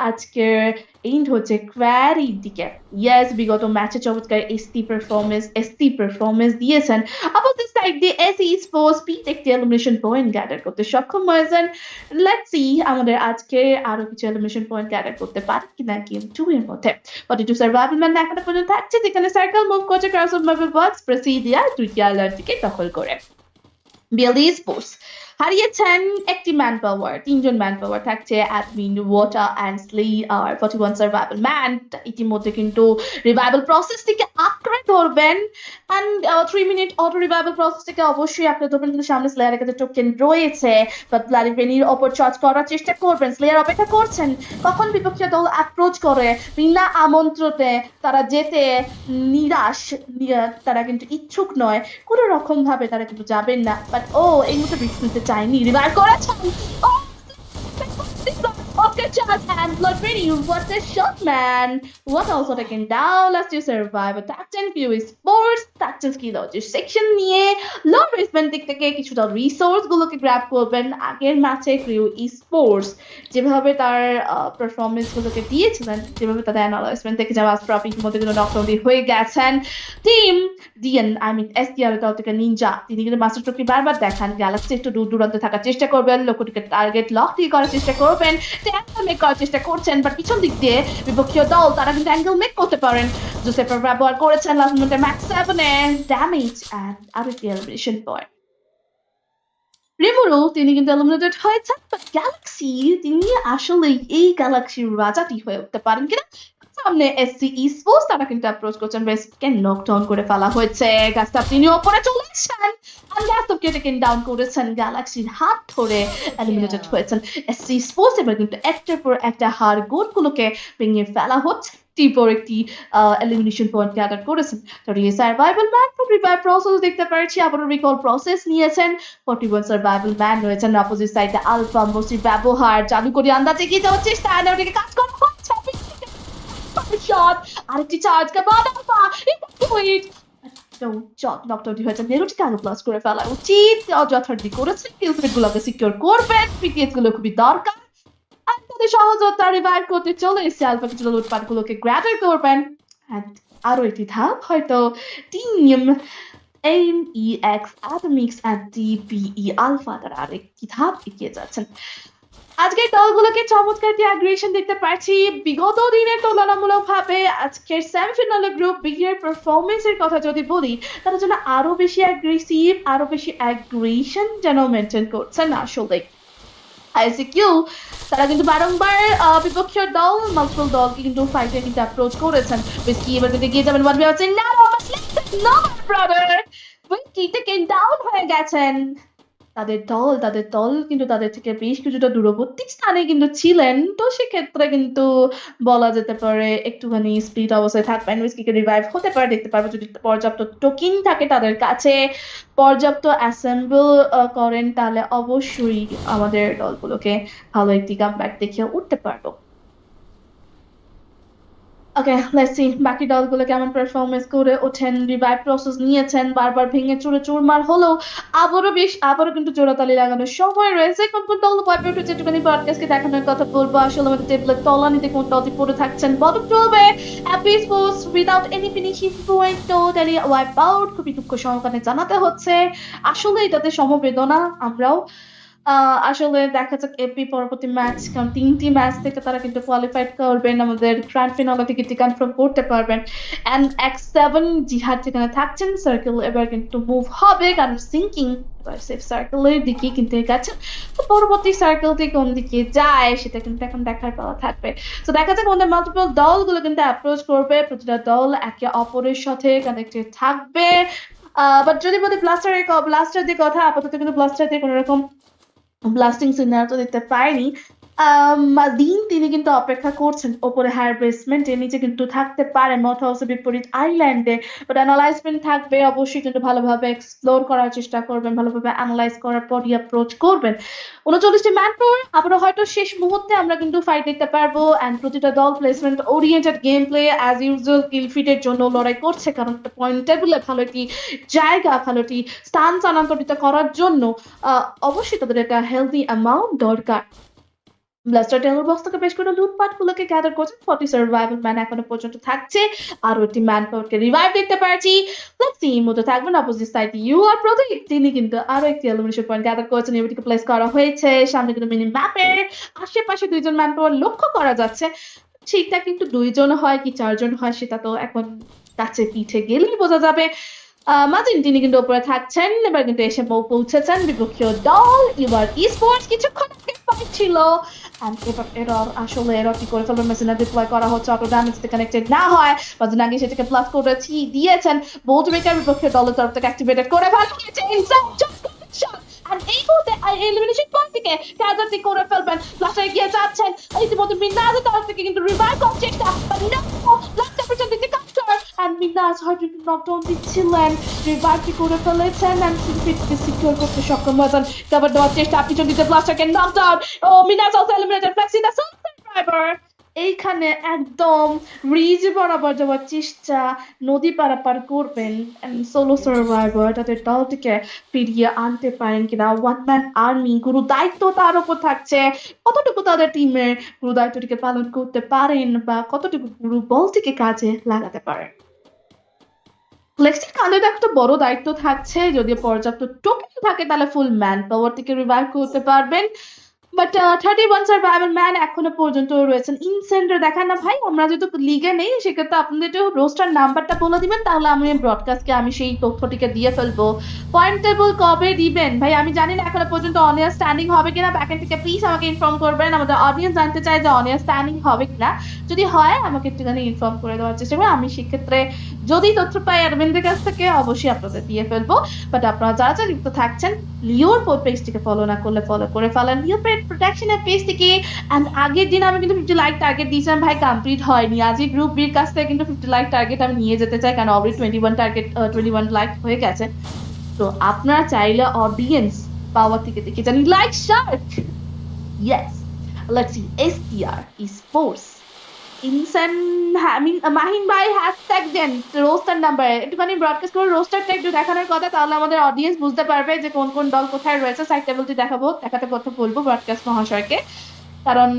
আজকের এন্ড হচ্ছে কোয়ারির দিকে। ইয়েস, বিগত ম্যাচে চমৎকার এসটি পারফরমেন্স দিয়েছেন। অপোজিট সাইড দিয়ে এসি স্পোর্টস পিট একটি এলিমিনেশন পয়েন্ট গ্যাদার করতে সক্ষম হয়েছেন। লেটস সি আমাদের আজকে আরো কিছু এলিমিনেশন পয়েন্ট গ্যাদার করতে পারে কিনা গেম 2 এর মধ্যে। 42 সার্ভাইভাল ম্যান এখনো পর্যন্ত থাকছে, যেখানে সার্কেল মুভ করছে ক্রস অফ মার্বেল বক্স প্রেসিডিয়া দুইটি আইল্যান্ডটিকে দখল করে। বিএলডি স্পোর্টস হারিয়েছেন একটি ম্যান পাওয়ার, 3 জন ম্যান পাওয়ার থাকছে অ্যাডমিন, ওয়াটার অ্যান্ড স্লি আর 41 সার্ভাইভাল ম্যান ইতিমধ্যে কিন্তু রিভাইভাল প্রসেসটিকে আঁকড়ে ধরবেন। অ্যান্ড 3 মিনিট অটো রিভাইভাল প্রসেসটিকে অবশ্যই আঁকড়ে ধরবেন, কিন্তু সামনে স্লেয়ারের কাছে টোকেন রয়েছে, বাট ভ্লাদিমির ওপর চার্জ করার চেষ্টা করবেন। স্লেয়ার অপেক্ষা করছেন কখন বিপক্ষীয় দল অ্যাপ্রোচ করে, বিনা আমন্ত্রণে তারা যেতে নিরাশ, তারা কিন্তু ইচ্ছুক নয়, কোনো রকম ভাবে তারা কিন্তু যাবেন না। বাট এই মুহূর্তে রিস্ক নিতে চাইনি, রিভাইভ করেছেন। Okay, chance and blood ready. What a shot, man! What also taken down? Let's do survive. Tactics view sports. Tactics কি লজিক সেকশন নিয়ে লো রিসপেন্ট দিক থেকে কিছুটা রিসোর্স গুলোকে গ্র্যাব করবেন। আগের ম্যাচে ক্রিউ স্পোর্টস যেভাবে তার পারফরমেন্স গুলোকে দিয়েছিলেন, যেভাবে তাদের অ্যানালাইজমেন্ট থেকে যাওয়া ট্রফিক মধ্যে কিন্তু নকআউট হয়ে গেছেন। টিম ডিএন এসটিআর দল থেকে নিনজা তিনি কিন্তু মাস্টার ট্রফি বারবার দেখান। গ্যালাক্সি একটু দূর দূরান্তে থাকার চেষ্টা করবেন, লক্ষ্যটিকে টার্গেট লক দিয়ে করার চেষ্টা করবেন, অ্যাঙ্গেল মেক করার চেষ্টা করছেন, বাট পিছন দিক দিয়ে বিপক্ষীয় দল তারা কিন্তু অ্যাঙ্গেল মেক করতে পারেন। জোসেফার ব্যবহার করেছেন লাস্ট মিনিটে ম্যাক্স 7 এ ড্যামেজ অ্যান্ড আরেকটি এলিমিনেশন পয়েন্ট। রিমুরু তিনি কিন্তু এলিমিনেটেড হয়েছেন, বাট গ্যালাক্সি তিনি আসলে এই গ্যালাক্সির রাজাটি হয়ে উঠতে পারেন কিনা। সামনে এসসি স্পোর্টস তারা কিন্তু অ্যাপ্রোচ করছেন, বেস্টকে নকডাউন করে ফেলা হয়েছে। গাস্টাফ তিনি ওপরে চলে এসেছেন, আর গাস্টাফকে টেকেন ডাউন করেছেন, গ্যালাক্সির হাত ধরে এলিমিনেটেড হয়েছেন এসসি স্পোর্টস। এবার কিন্তু একটার পর একটা হার গোলগুলোকে ভেঙে ফেলা হচ্ছে, টিপর একটি এলিমিনেশন পয়েন্ট গ্যাদার করেছেন। তো সার্ভাইভাল ম্যান রিভাইভ প্রসেস দেখতে পাচ্ছি, আবারও রিকল প্রসেস নিয়েছেন। 41 সার্ভাইভাল ম্যান রয়েছেন অপোজিট সাইডে। আলফা মসির ব্যবহার জাদু করে আন্দাজে এগিয়ে যাওয়ার চেষ্টা, ওদিকে কাজ করা হচ্ছে। Shot, আরেকটি চার্জ কাবাদ আলফা ইকুইট শট নকআউট হয়েছে। নেরোটিকে আরো প্লাস করে ফেলা উচিত, যথার্থই করেছেন। কিলফিটগুলোকে সিকিউর করবেন, পিটিএস গুলো খুবই দরকার। আর তাদের সহজতা রিভাইভ করতে চলে এসেছে। আলফা কিছু লুটপাট গুলোকে গ্র্যাদার করবেন। আরো একটি ধাপ হয়তো team AMEX Atomics and DPE Alpha তারা আরেকটি ধাপ এগিয়ে যাচ্ছেন। আজকের দলগুলোকে চমৎকার একটি অ্যাগ্রেশন দেখতে পাচ্ছি। বিগত দিনের তুলনামূলকভাবে আজকের সেমিফাইনালে গ্রুপ বি এর পারফরমেন্সের কথা যদি বলি, তারা যেন আরো বেশি অ্যাগ্রেসিভ, আরো বেশি অ্যাগ্রেশন যেন মেনটেন করছেন। আসলে আইসিকিউ তারা কিন্তু বারংবার বিপক্ষের দল মাল্টিপল দলকে কিন্তু ফাইটে কিন্তু অ্যাপ্রোচ করেছেন। বেশি এবার কিন্তু এগিয়ে যাবেন, ওয়ান হচ্ছে না ব্রাদার উইকি টেকেন ডাউন হয়ে গেছেন। তাদের দল কিন্তু তাদের থেকে বেশ কিছুটা দূরবর্তী স্থানে কিন্তু ছিলেন। তো সেক্ষেত্রে কিন্তু বলা যেতে পারে একটুখানি স্পিড অবস্থায় থাকবেন। উইস্কিকে রিভাইভ হতে পারে, দেখতে পারবে যদি পর্যাপ্ত টোকেন থাকে তাদের কাছে, পর্যাপ্ত অ্যাসেম্বল করেন, তাহলে অবশ্যই আমাদের দলগুলোকে ভালো একটি কামব্যাক দেখে উঠতে পারবো। ওকে, লেটস সি বাকি দলগুলো কেমন পারফরমেন্স করে ওঠেন। রিভাইভ প্রসেস নিয়েছেন, বারবার ভেঙে চুরমার হলো, আবারও কিন্তু জোড়াতালি লাগানোর সময় রয়েছে। কোন কোন দল ওয়াইপ আউট হচ্ছে একটুখানি ব্রডকাস্টকে দেখানোর কথা বলবো। আসলে আমাদের টেবলের তলানিতে কোন দলটি পড়ে থাকছেন। বটম 12-এ অ্যাপি sports without any finishing point totally wipe out, খুবই দুঃখ সহকারে জানাতে হচ্ছে। আসলে এটাতে সমবেদনা। আমরাও আসলে দেখা যাক এপি পরবর্তী ম্যাচ, কারণ ৩ টি ম্যাচ থেকে তারা কিন্তু কোয়ালিফাইড করবেন। আমাদের গ্র্যান্ড ফিনালে টিকেটটি কনফার্ম করতে পারবেন। অ্যান্ড X7 জিহাদ যেখানে থাকছেন, সার্কেল এবার কিন্তু মুভ হবে, কারণ সিঙ্কিং এবার সেফ সার্কেলের দিকেই কিন্তু এগোচ্ছেন। তো পরবর্তী সার্কেলটি কোন দিকে যায় সেটা কিন্তু এখন দেখার পালা থাকবে। তো দেখা যাক আমাদের মাল্টিপল দলগুলো কিন্তু অ্যাপ্রোচ করবে। প্রতিটা দল একে অপরের সাথে কানেক্টেড থাকবে। বাট যদি বলি ব্লাস্টার দিয়ে কথা, আপাতত কিন্তু ব্লাস্টার দিয়ে কোন রকম ব্লাস্টিং সিগন্যাল তো দিতে পারেনি। মাদিন তিনি কিন্তু অপেক্ষা করছেন ওপরে হায়ার বেসমেন্ট এর নিচে কিন্তু থাকতে পারে মথ হাউসের বিপরীত আইল্যান্ডে। বাট অ্যানালাইজমেন্ট থাকবে, অবশ্যই কিন্তু ভালোভাবে এক্সপ্লোর করার চেষ্টা করবেন, ভালোভাবে অ্যানালাইজ করার পরই অ্যাপ্রোচ করবেন। ৩৯ টি ম্যান পাওয়ার, আবারও হয়তো শেষ মুহূর্তে আমরা কিন্তু ফাইট দেখতে পারবো। অ্যান্ড প্রতিটা দল placement oriented game play as usual kill ফিটের জন্য লড়াই করছে, কারণ একটা পয়েন্ট টেবিলে ভালো একটি জায়গা, ভালো একটি স্থান স্থানান্তরিত করার জন্য অবশ্যই তাদের একটা হেলদি অ্যামাউন্ট দরকার। ব্লাস্টার টেলর বক্স থেকে বেশ করে লুটপাটগুলোকে গ্যাদার করছেন। 40 সার্ভাইভাল ম্যান এখনো পর্যন্ত থাকছে। আরো একটি ম্যান পাওয়ারকে রিভাইভ দেখতে পারছি। প্লাস টিম মতো থাকবেন অপোজিট সাইড ইউ আর প্রতীক, তিনি কিন্তু আরো একটি এলিমিনেশন পয়েন্ট গ্যাদার করেছেন। এবিটিকে প্লেস করা হয়েছে সামনে কিন্তু মিনি ম্যাপের আশেপাশে 2 জন ম্যান পাওয়ার লক্ষ্য করা যাচ্ছে। সেটা কিন্তু 2 জন হয় কি 4 জন হয় সেটা তো এখন কাছে পিঠে গেলেই বোঝা যাবে। মার্টিন তিনি কিন্তু উপরে থাকছেন, এবার কিন্তু এসে পৌঁছেছেন বিপক্ষীয় দল এবার esports। কিছুক্ষণ আগে ফাইট ছিল and এবার এরর, আসলে এরর কি করে ফেলবেন, মেশিনে ডিপ্লয় করা হচ্ছে, অটো ড্যামেজ থেকে কানেক্টেড না হয়। মার্টিন আগে সেটাকে প্লাস করে দিয়েছেন, বোল্ট ব্রেকার বিপক্ষীয় দলের তরফ থেকে অ্যাক্টিভেটেড করে ফেলা হয়েছে ইনসাইড জাস্ট কনেকশন। and এই মুহূর্তে এলিমিনেশন পয়েন্ট থেকে ক্যাজারটি করে ফেলবেন, প্লাসে এগিয়ে যাচ্ছেন। ইতিমধ্যে মিনাজের তরফ থেকে কিন্তু রিভাইভ করার চেষ্টা, বাট নো, লাস্ট অপরচুনিটি দিতে কাউন্টার and মিনাজ হয়তো নকডাউন দিচ্ছিলেন, রিভাইভটি করে ফেলেছেন and সিপিটিকে সিকিউর করতে সক্ষম হয়েছেন। কভার দেওয়ার চেষ্টা, পিছন দিতে ব্লাস্টারকে নকডাউন। ও মিনাজ অলসো এলিমিনেটেড, ফ্লেক্সি দ্য সার্ভাইভার এইখানে একদম রিজ বরাবর যাওয়ার চেষ্টা, নদী পারাপার করবেন সোলো সার্ভাইভার তাদের দলটিকে ফিরিয়ে আনতে পারেন কিনা। ওয়ান ম্যান আর্মি, গুরু দায়িত্ব তার উপর থাকছে, কতটুকু তাদের টিমের গুরু দায়িত্বটিকে পালন করতে পারেন বা কতটুকু গুরু বলটিকে কাজে লাগাতে পারেন। ফ্লেক্সির কাঁধে একটা বড় দায়িত্ব থাকছে, যদি পর্যাপ্ত টোকেন থাকে তাহলে ফুল ম্যান পাওয়ার থেকে রিভাইভ করতে পারবেন। বাট 31 সার্ভাইভাল ম্যান এখনো পর্যন্ত রয়েছেন। ইনসেন্ডার দেখান না ভাই, আমরা যেহেতু লিগে নেই সেক্ষেত্রে আপনাদের একটু রোস্টার নাম্বারটা বলে দিবেন, তাহলে আমি ব্রডকাস্টকে আমি সেই তথ্যটিকে দিয়ে ফেলবো। পয়েন্ট টেবল কবে দিবেন ভাই আমি জানি না এখনো পর্যন্ত অন এয়ার স্ট্যান্ডিং হবে কিনা, ব্যাকএন্ড থেকে প্লিজ আমাকে ইনফর্ম করবেন। আমাদের অডিয়েন্স জানতে চায় যে অন এয়ার স্ট্যান্ডিং হবে কিনা, যদি হয় আমাকে একটুখানি ইনফর্ম করে দেওয়ার চেষ্টা করবো। আমি সেক্ষেত্রে যদি তথ্য পাই অ্যাডমিনদের কাছ থেকে অবশ্যই আপনাদের দিয়ে ফেলবো। বাট আপনারা যারা যারা যুক্ত থাকছেন লিওর পেজটিকে ফলো না করলে ফলো করে ফেলেন, লিওর প্রোটেকশনের পেজটিকে। অ্যান্ড আগের দিন আমি কিন্তু 50 লাইক টার্গেট দিয়েছিলাম ভাই, কমপ্লিট হয়নি। আজই গ্রুপ বির কাছ থেকে কিন্তু 50 লাইক টার্গেট আমি নিয়ে যেতে চাই, কারণ অলরেডি 21 লাইক হয়ে গেছে। তো আপনারা চাইলে অডিয়েন্স পাওয়ার থেকে দেখে জানি like shirt. Yes, let's see STR Esports ইনসান মাহিন ভাই হ্যাশট্যাগ দেন রোস্টার নাম্বার, একটুখানি ব্রডকাস্ট করে রোস্টারটা একটু দেখানোর কথা, তাহলে আমাদের অডিয়েন্স বুঝতে পারবে যে কোন কোন দল কোথায় রয়েছে। সাইড টেবিলটি দেখাতে কথা বলবো ব্রডকাস্ট মহাশয়কে, কারণ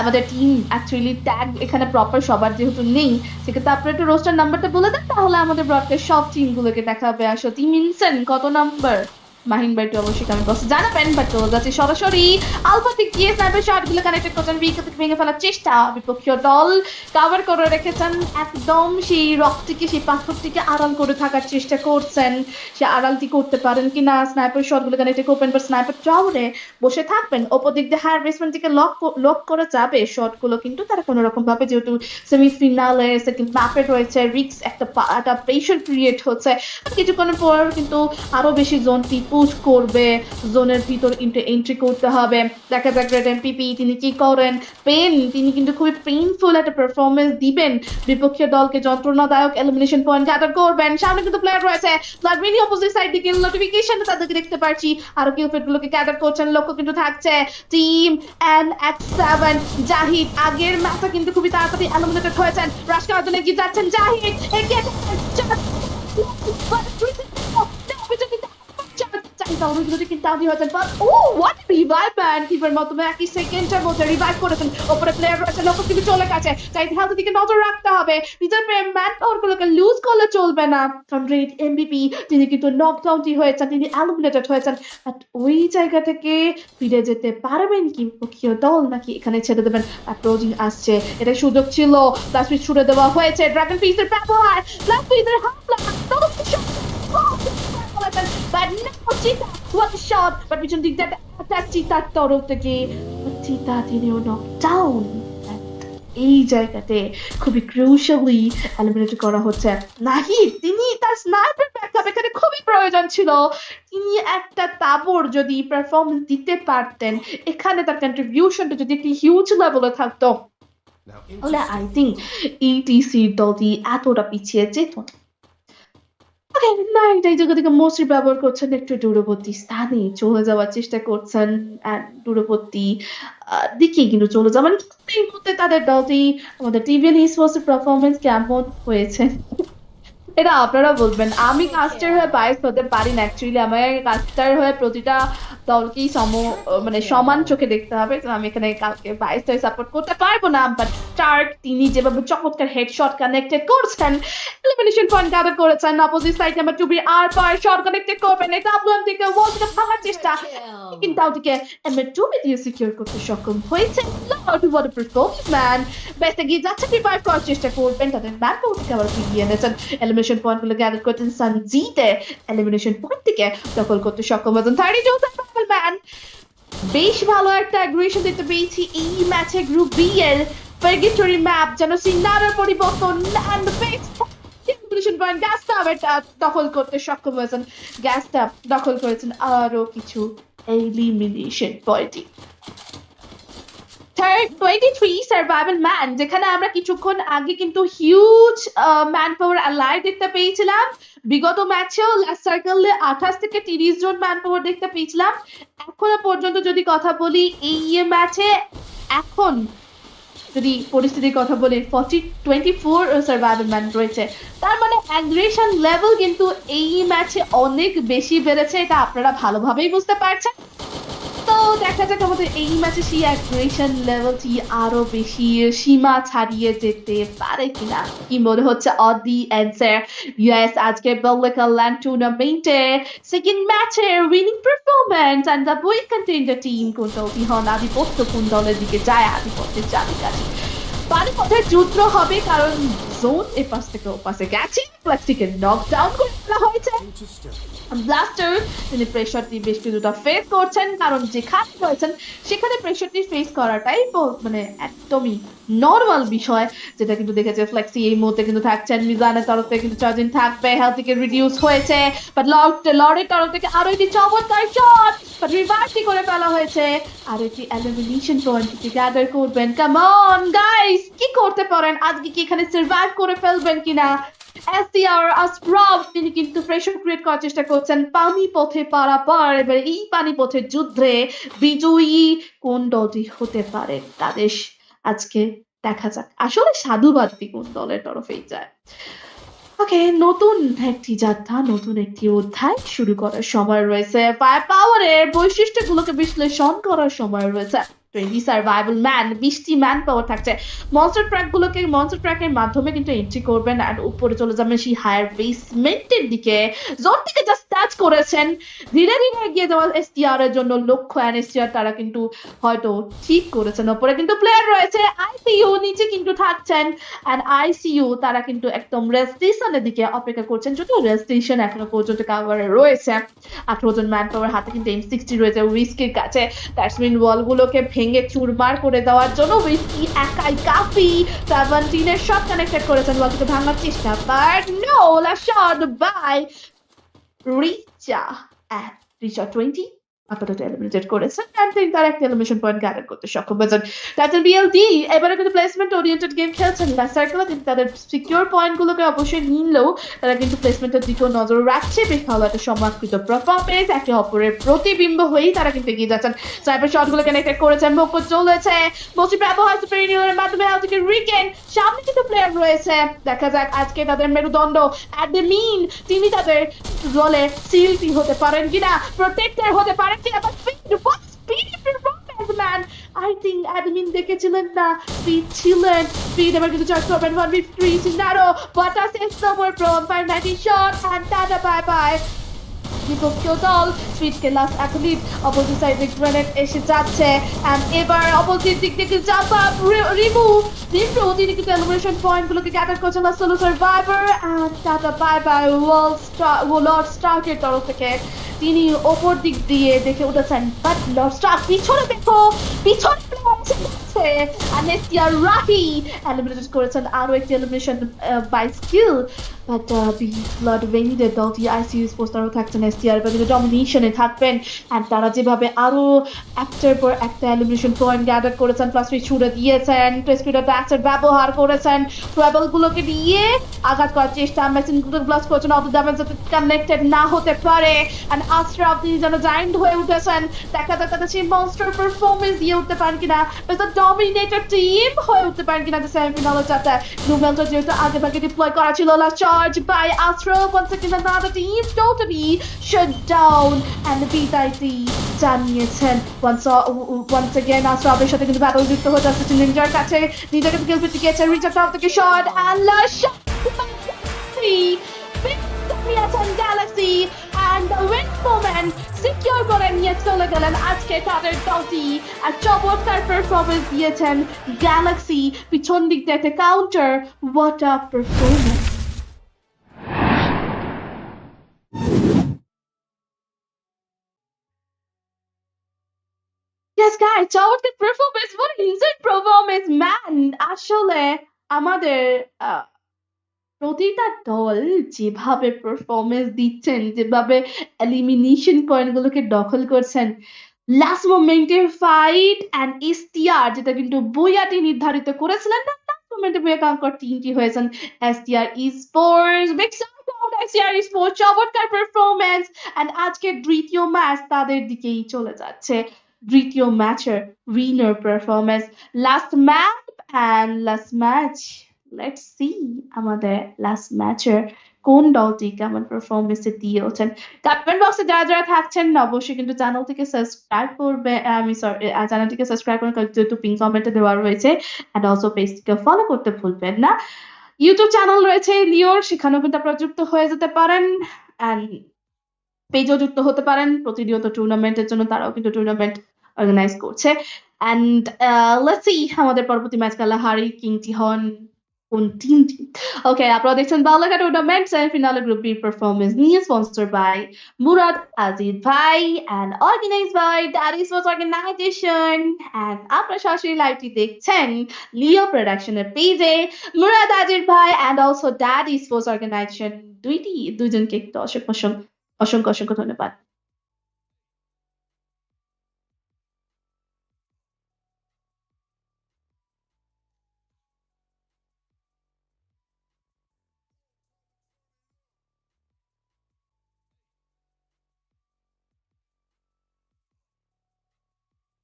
আমাদের টিম অ্যাকচুয়ালি ট্যাগ এখানে প্রপার সবার যেহেতু নেই, সেক্ষেত্রে আপনারা একটু রোস্টার নাম্বারটা বলে দেন, তাহলে আমাদের ব্রডকাস্ট সব টিমগুলোকে দেখাবে। আসো টিম ইনসান কত নাম্বার মাহিন ভাই একটু অবশ্যই কমেন্ট বক্সে জানাবেন। বাট চলে যাচ্ছে সরাসরি আলফা দিক দিয়ে স্নাইপার শটগুলো কানেক্টেড করছেন, ভিকেল থেকে ভেঙে ফেলার চেষ্টা, বিপক্ষীয় দল কাভার করে রেখেছেন, একদম সেই রকটিকে সেই পাথরটিকে আড়াল করে থাকার চেষ্টা করছেন, সে আড়ালটি করতে পারেন কিনা। স্নাইপার শটগুলো কানেক্টেড করবেন, বাট স্নাইপার টাওয়ারে বসে থাকবেন, ওপর দিক দিয়ে হায়ার বেসমেন্ট থেকে লক করা যাবে শটগুলো, কিন্তু তারা কোনো রকম ভাবে যেহেতু সেমিফিনালে সেকেন্ড ম্যাপে রয়েছে, রিক্স একটা প্রেশার ক্রিয়েট হচ্ছে। কিছুক্ষণের পর কিন্তু আরো বেশি জোনটি পুশ করবে, জোনের ভিতর এন্ট্রি করতে হবে। দেখা যাক রেড এমপিপি তিনি কি করেন। পেন তিনি কিন্তু খুবই পেইনফুল একটা পারফরমেন্স দিবেন, বিপক্ষীয় দলকে যন্ত্রণাদায়ক এলিমিনেশন পয়েন্ট গ্যাদার করবেন। সামনে কিন্তু প্লেয়ার রয়েছে, ব্লাডমিনি অপোজিট সাইড দিকে নোটিফিকেশন তাদেরকে দেখতে পাচ্ছি, আরো কিল ফিটগুলোকে গ্যাদার করছেন। লক্ষ্য কিন্তু থাকছে টিম X7 জাহিদ, আগের ম্যাচটা কিন্তু খুবই তাড়াতাড়ি এলিমিনেটেড হয়েছেন। রাশ করার জন্য এগিয়ে যাচ্ছেন জাহিদ, এগিয়ে তালগুলোতে কিন্তু আউট হয়েছেন but oh what revive man কিভার মাধ্যমে একই সেকেন্ডের মধ্যে রিভাইভ করেছেন ওপরে প্লেয়ার রয়েছে লোক কিন্তু চলে গেছে তাই হেলথ দিকে নজর রাখতে হবে নিজের ম্যান পাওয়ারগুলোকে লুজ করলে চলবে না কারণ রেড এমবিপি তিনি কিন্তু নকডাউনটি হয়েছেন তিনি এলিমিনেটেড হয়েছেন বাট ওই জায়গা থেকে ফিরে যেতে পারবেন কি পক্ষীয় দল নাকি এখানে ছেড়ে দেবেন অ্যাপ্রোচিং আসছে এটা সুযোগ ছিল লাস্ট উইক ছুড়ে দেওয়া হয়েছে ড্রাগন ফিস্টের ব্যবহার লাস্ট উইকের হামলা But no, Cheetah, what a shot! But পিছন দিক দিয়ে attack চিতার তরফ থেকে চিতা তিনিও নক ডাউন এই জায়গাতে খুবই ক্রুশালি এলিমিনেট করা হচ্ছে নাহি তিনি তার স্নাইপার ব্যাকআপ এখানে খুবই প্রয়োজন ছিল তিনি একটা তাবর যদি পারফরম্যান্স দিতে পারতেন এখানে তার কন্ট্রিবিউশনটা যদি একটি হিউজ লেভেলে থাকতো তাহলে আই থিঙ্ক ইটিসি দলটি এতটা পিছিয়ে যেত না এই জায়গা থেকে মসৃণ ব্যবহার করছেন একটু দূরবর্তী স্থানে চলে যাওয়ার চেষ্টা করছেন দূরবর্তী দিকে কিন্তু চলে যাবেন এই মুহূর্তে তাদের দলটি আমাদের টিভিএন esports এর পারফরমেন্স কেমন হয়েছে এটা আপনারা বলবেন আমি কাস্টের হয়ে বাইস হতে পারি না অ্যাকচুয়ালি আমার কাস্টার হয়ে প্রতিটা দলকেই মানে সমান চোখে দেখতে হবে তো আমি এখানে কালকে বাইস হয়ে সাপোর্ট করতে পারবো না বাট স্টার্ক তিনি যেভাবে চমৎকার হেডশট কানেক্টেড করছেন এলিমিনেশন পয়েন্ট গ্যাদার করেছেন অপোজিট সাইড নাম্বার 2 বি আর পার শট কানেক্টেড করবেন এটা আপনার দিকে ওয়ালকে ভাঙার চেষ্টা কিন্তু ওদিকে এমএ 2 বি দিয়ে সিকিউর করতে সক্ষম হয়েছে Lord what a performance man best এগিয়ে যাচ্ছে রিভাইভ করার চেষ্টা করবেন তাদের ম্যান থেকে আবার ফিরিয়ে এনেছেন এলিমিনেশন পয়েন্টগুলো গ্যাদার করতেন সানজিতে এলিমিনেশন পয়েন্ট থেকে দখল করতে সক্ষম হয়েছেন 32 সার্ভাইভাল ম্যান বেশ ভালো একটা অ্যাগ্রেশন দেখতে পেয়েছি এই ম্যাচে গ্রুপ বি এর পেগেটরি ম্যাপ যেন সিনারের পরিবর্তন and base elimination point gas tab এটা দখল করতে সক্ষম হয়েছেন গ্যাস ট্যাব দখল করেছেন আরো কিছু এলিমিনেশন পয়েন্ট 23 সার্ভাইভাল ম্যান যেখানে আমরা কিছুক্ষণ আগে কিন্তু হিউজ ম্যান পাওয়ার অ্যালাই দেখতে পেয়েছিলাম বিগত ম্যাচেও লাস্ট সার্কেলে 28 থেকে 30 জন ম্যান পাওয়ার দেখতে পেয়েছিলাম এখনো পর্যন্ত যদি কথা বলি এই ম্যাচে এখন যদি পরিস্থিতির কথা বলি 24 সার্ভাইভাল ম্যান রয়েছে তার মানে অ্যাগ্রেশন লেভেল কিন্তু এই ম্যাচে অনেক বেশি বেড়েছে এটা আপনারা ভালোভাবেই বুঝতে পারছেন তো দেখা যাক আমাদের এই ম্যাচে সেই অ্যাগ্রেশন লেভেলটি আরো বেশি সীমা ছাড়িয়ে যেতে পারে কিনা কি মনে হচ্ছে অদি অ্যান্সার ইয়েস আজকে বেললেকা ল্যান্ড টুর্নামেন্টে সেকেন্ড ম্যাচে উইনিং পারফরম্যান্স অ্যান্ড দ্য বই কন্টেন্ডার টিম কোন দলটি হন আধিপত্য কোন দলের দিকে যায় আধিপত্যের চাবিকাঠি পানিপথের যুদ্ধ হবে কারণ জোন এ পাশ থেকে ও পাশে গেছে ফ্লেক্সটিকে নকডাউন করে ফেলা হয়েছে ব্লাস্টার তিনি প্রেশারটি বেশ কিছুটা ফেস করছেন কারণ যেখানে রয়েছেন সেখানে প্রেশারটি ফেস করাটাই মানে একদমই নর্মাল বিষয় যেটা কিন্তু দেখেছে ফ্লেক্সি এই মুহূর্তে কিন্তু থাকছেন মিজানের তরফ থেকে কিন্তু চার্জিং থাকবে হেলথ থেকে রিডিউস হয়েছে বাট লর্ডের তরফ থেকে আরো একটি চমৎকার শট বাট রিভার্সই করে ফেলা হয়েছে আর একটি এলিমিনেশন পয়েন্ট গ্যাদার করবেন কাম অন গাইস কি করতে পারেন আজকে কি এখানে সার্ভাইভ করে ফেলবেন কিনা SDR Asprav তিনি কিন্তু প্রেশার ক্রিয়েট করার চেষ্টা করছেন পানিপথে পারাপার এবার এই পানিপথের যুদ্ধে বিজয়ী কোন দলটি হতে পারে তাদের আজকে দেখা যাক আসলে সাধুবাদ কোন দলের তরফেই যায় ওকে নতুন একটি যাত্রা নতুন একটি অধ্যায় শুরু করার সময় রয়েছে ফায়ার পাওয়ারের বৈশিষ্ট্যগুলোকে বিশ্লেষণ করার সময় রয়েছে 20 সার্ভাইভাল ম্যান 20টি ম্যান পাওয়ার থাকছে মনস্টার ট্র্যাকের মাধ্যমে কিন্তু এন্ট্রি করবেন আর উপরে চলে যাবেন সেই হায়ার বেসমেন্টের দিকে জোন থেকে জাস্ট টাচ করেছেন ধীরে ধীরে এগিয়ে যাওয়া এসটিআর এর জন্য লক্ষ্য এসটিআর তারা কিন্তু হয়তো ঠিক করেছেন উপরে কিন্তু প্লেয়ার রয়েছে আইসিইউ নিচে কিন্তু থাকছেন এন্ড আইসিইউ তারা কিন্তু একদম রেজিস্ট্রেশনের দিকে অপেক্ষা করছেন যদিও রেজিস্ট্রেশন এখনো পর্যন্ত কাভারে রয়েছে 18 জন ম্যান পাওয়ার হাতে কিন্তু M60 রয়েছে উইস্কির কাছে দ্যাটস মিন ওয়ালগুলোকে ভেঙে চুরমার করে দেওয়ার জন্য উইস্কি একাই কাফি 17 এর শট কানেক্টেড করেছেন ওয়ালকে ভাঙার চেষ্টা বাট নো লা শট বাই রিচা 20 আপাতত এলিমিনেটেড করেছেন অ্যান্ড তিনি তার একটা এলিমিনেশন পয়েন্ট গ্যাদার করতে সক্ষম হয়েছেন। টাইটেল বিএলডি এবারে কিন্তু প্লেসমেন্ট ওরিয়েন্টেড গেম খেলছেন। লাস্ট সার্কেলে কিন্তু তাদের সিকিউর পয়েন্টগুলোকে অবশ্যই নিলেও তারা কিন্তু প্লেসমেন্টের দিকেও নজর রাখছে। বেশ ভালো একটা সমাজকৃত পারফরমেন্স, একে অপরের প্রতিবিম্ব হয়েই তারা কিন্তু এগিয়ে যাচ্ছেন। স্নাইপার শটগুলো কানেক্টেড করেছেন, মোকো চলেছে, মোসি ব্যবহার সুপেরিয়রের মাধ্যমে হাউটিকে রিগেন। সামনে কিন্তু প্লেয়ার রয়েছে, দেখা যাক আজকে তাদের মেরুদণ্ড অ্যাডমিন তিনি তাদের দলে সিএলপি হতে পারেন কিনা, প্রোটেক্টর হতে পারেন কিনা, but speed, what speed performance man! I think admin দেখেছিলেন না, স্পিড ছিলেন, স্পিড এবার কিন্তু চার্জ করবেন 1v3 সিনারো, বাটাস is somewhere prone, 590 shot and tata bye bye. বিপক্ষীয় দল সুইচকে লাস্ট অ্যাথলিট অপোজিট সাইডে গ্রেনেড এসে যাচ্ছে এন্ড এবার অপোজিট দিক থেকে জাম্প আপ রিমুভ তিনি কিন্তু এলিমিনেশন পয়েন্টগুলোকে গ্যাদার করছেন last solo survivor and tata bye bye Lord স্টার্কের তরফ থেকে। তিনি ওপর দিক দিয়ে দেখে উঠেছেন, বাট লর্ড স্টার্ক পিছনে দেখো, পিছনে আনেসিয়া রাহি এলিমিনেট করেছেন আরো একটি elimination by skill, but blood ভেনিডের দলটি আইসিইউ স্পোর্টস তারাও থাকছেন এসটিআর বা কিন্তু ডমিনেশনে থাকবেন অ্যান্ড তারা যেভাবে আরো একটার পর একটা এলিমিনেশন পয়েন্ট গ্যাদার করেছেন, প্লাস ছুড়ে দিয়েছেন, স্পিডার ব্যাক্সের ব্যবহার করেছেন, ট্রাভেলগুলোকে দিয়ে আঘাত করার চেষ্টা, মেশিনগুলো ব্লাস্ট করেছেন অত ড্যামেজ যাতে কানেক্টেড না হতে পারে অ্যান্ড আশরাফ তিনি যেন জায়ান্ট হয়ে উঠেছেন। দেখা যাক তাদের সেই মনস্টার পারফরমেন্স দিয়ে উঠতে পারেন কিনা, বেশ ডমিনেটর টিম হয়ে উঠতে পারেন কিনা যে সেমিফাইনালে যাতে। গ্লুমেলটা যেহেতু আগে ভাগে ডিপ্লয় করা ছিল, last charge by Ashraf, once again another team totally shut down and বিদায়টি জানিয়েছেন। once again আশরাফের সাথে কিন্তু ব্যাটল যুক্ত হয়ে যাচ্ছে নিনজার কাছে, নিনজার কাছে কিল পেতে গিয়েছে, রিচ আউট থেকে shot and last shot Galaxy and the win moment secure করে নিয়ে চলে গেলেন আজকে তাদের দলটি। আর চমৎকার পারফরমেন্স দিয়েছেন গ্যালাক্সি, পিছন দিক দিয়ে একটা counter, what a performance! Yes guys, চমৎকার performance, what an insane performance man! আসলে আমাদের প্রতিটা দল যেভাবে পারফরমেন্স দিচ্ছেন, যেভাবে এলিমিনেশন পয়েন্টগুলোকে দখল করছেন, লাস্ট মোমেন্টের ফাইট অ্যান্ড এসটিআর যেটা কিন্তু বুয়াটি নির্ধারিত করেছিলেন না, লাস্ট মোমেন্টে বুয়া কাঙ্কর টিমটি হয়েছেন STR sports. Big shout out STR sports, চমৎকার পারফরমেন্স অ্যান্ড আজকের দ্বিতীয় ম্যাচ তাদের দিকেই চলে যাচ্ছে। দ্বিতীয় ম্যাচের winner performance, last match and last match, let's see আমাদের লাস্ট ম্যাচের কোন দলটি কেমন পারফরমেন্স দিয়ে ওঠেন। কমেন্ট বক্সে যারা যারা থাকছেন অবশ্যই কিন্তু চ্যানেলটিকে সাবস্ক্রাইব করবে, আমি সরি চ্যানেলটিকে সাবস্ক্রাইব করুন যেহেতু পিন কমেন্টে দেওয়া রয়েছে অ্যান্ড অলসো পেজটিকে ফলো করতে ভুলবেন না। ইউটিউব চ্যানেল রয়েছে লিওর, সেখানেও কিন্তু আপনারা যুক্ত হয়ে যেতে পারেন অ্যান্ড পেজও যুক্ত হতে পারেন। প্রতিনিয়ত টুর্নামেন্টের জন্য তারাও কিন্তু টুর্নামেন্ট অর্গানাইজ করছে অ্যান্ড লেটস সি আমাদের পরবর্তী ম্যাচ কালাহারি কিংটি হন কোন টিমটি। ওকে, আপনারা দেখছেন বাংলাকা টুর্নামেন্ট সেমিফাইনালে গ্রুপ বি পারফরমেন্স নিয়ে, স্পন্সর বাই মুরাদ আজিদ ভাই and organise by daddy sports organisation and আপনারা সরাসরি লাইভটি দেখছেন লিও প্রোডাকশনের পেজে। মুরাদ আজিদ ভাই and also daddy sports organisation দুইজনকে একটু অসংখ্য অসংখ্য ধন্যবাদ।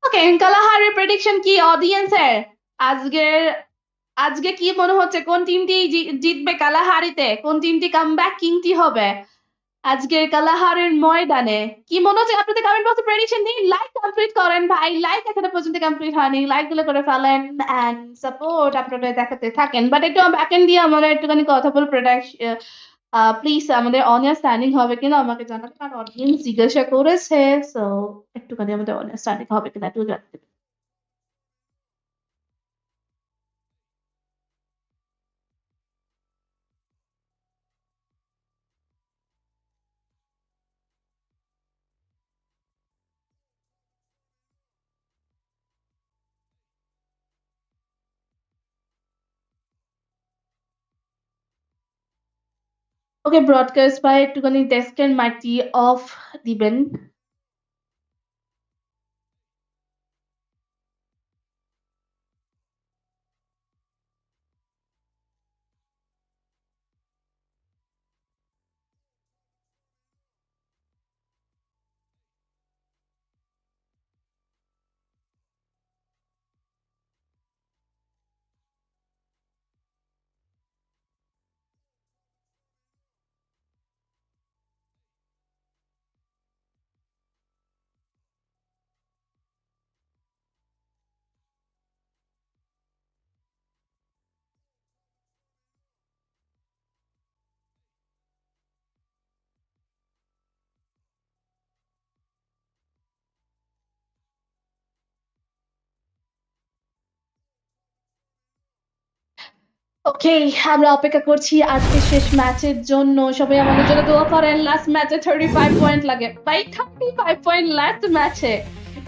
ওকে, কালাহারের প্রেডিকশন কি অডিয়েন্সের? আজকের আজকে কি মনে হচ্ছে কোন টিমটি জিতবে কালাহারিতে? কোন টিমটি কামব্যাক কিংটি হবে আজকের কালাহারের ময়দানে? কি মনে হচ্ছে আপনাদের কমেন্ট বক্সে প্রেডিকশন দিন। লাইক কমপ্লিট করেন ভাই, লাইক এখনো পর্যন্ত কমপ্লিট হয়নি, লাইক গুলো করে ফেলেন এন্ড সাপোর্ট আপনারা দেখাতে থাকেন। বাট একটু ব্যাক এন্ড দিয়ে আমরা একটুখানি কথা বল প্রেডিকশন, প্লিজ আমাদের আন্ডারস্ট্যান্ডিং হবে কিনা আমাকে জানাতে, কারণ অডিয়েন্স জিজ্ঞাসা করেছে, সো একটুখানি আমাদের আন্ডারস্ট্যান্ডিং হবে কিনা একটু জানাতে। ওকে, ব্রডকাস্ট ভাই একটুখানি ডেস্কের মাইকটি অফ দিবেন। ওকে, আমরা অপেক্ষা করছি আজকে শেষ ম্যাচের জন্য। সবাই আমাদের জন্য দোয়া করেন। লাস্ট ম্যাচে 35 পয়েন্ট লাগে ভাই, 35 পয়েন্ট লাস্ট ম্যাচে।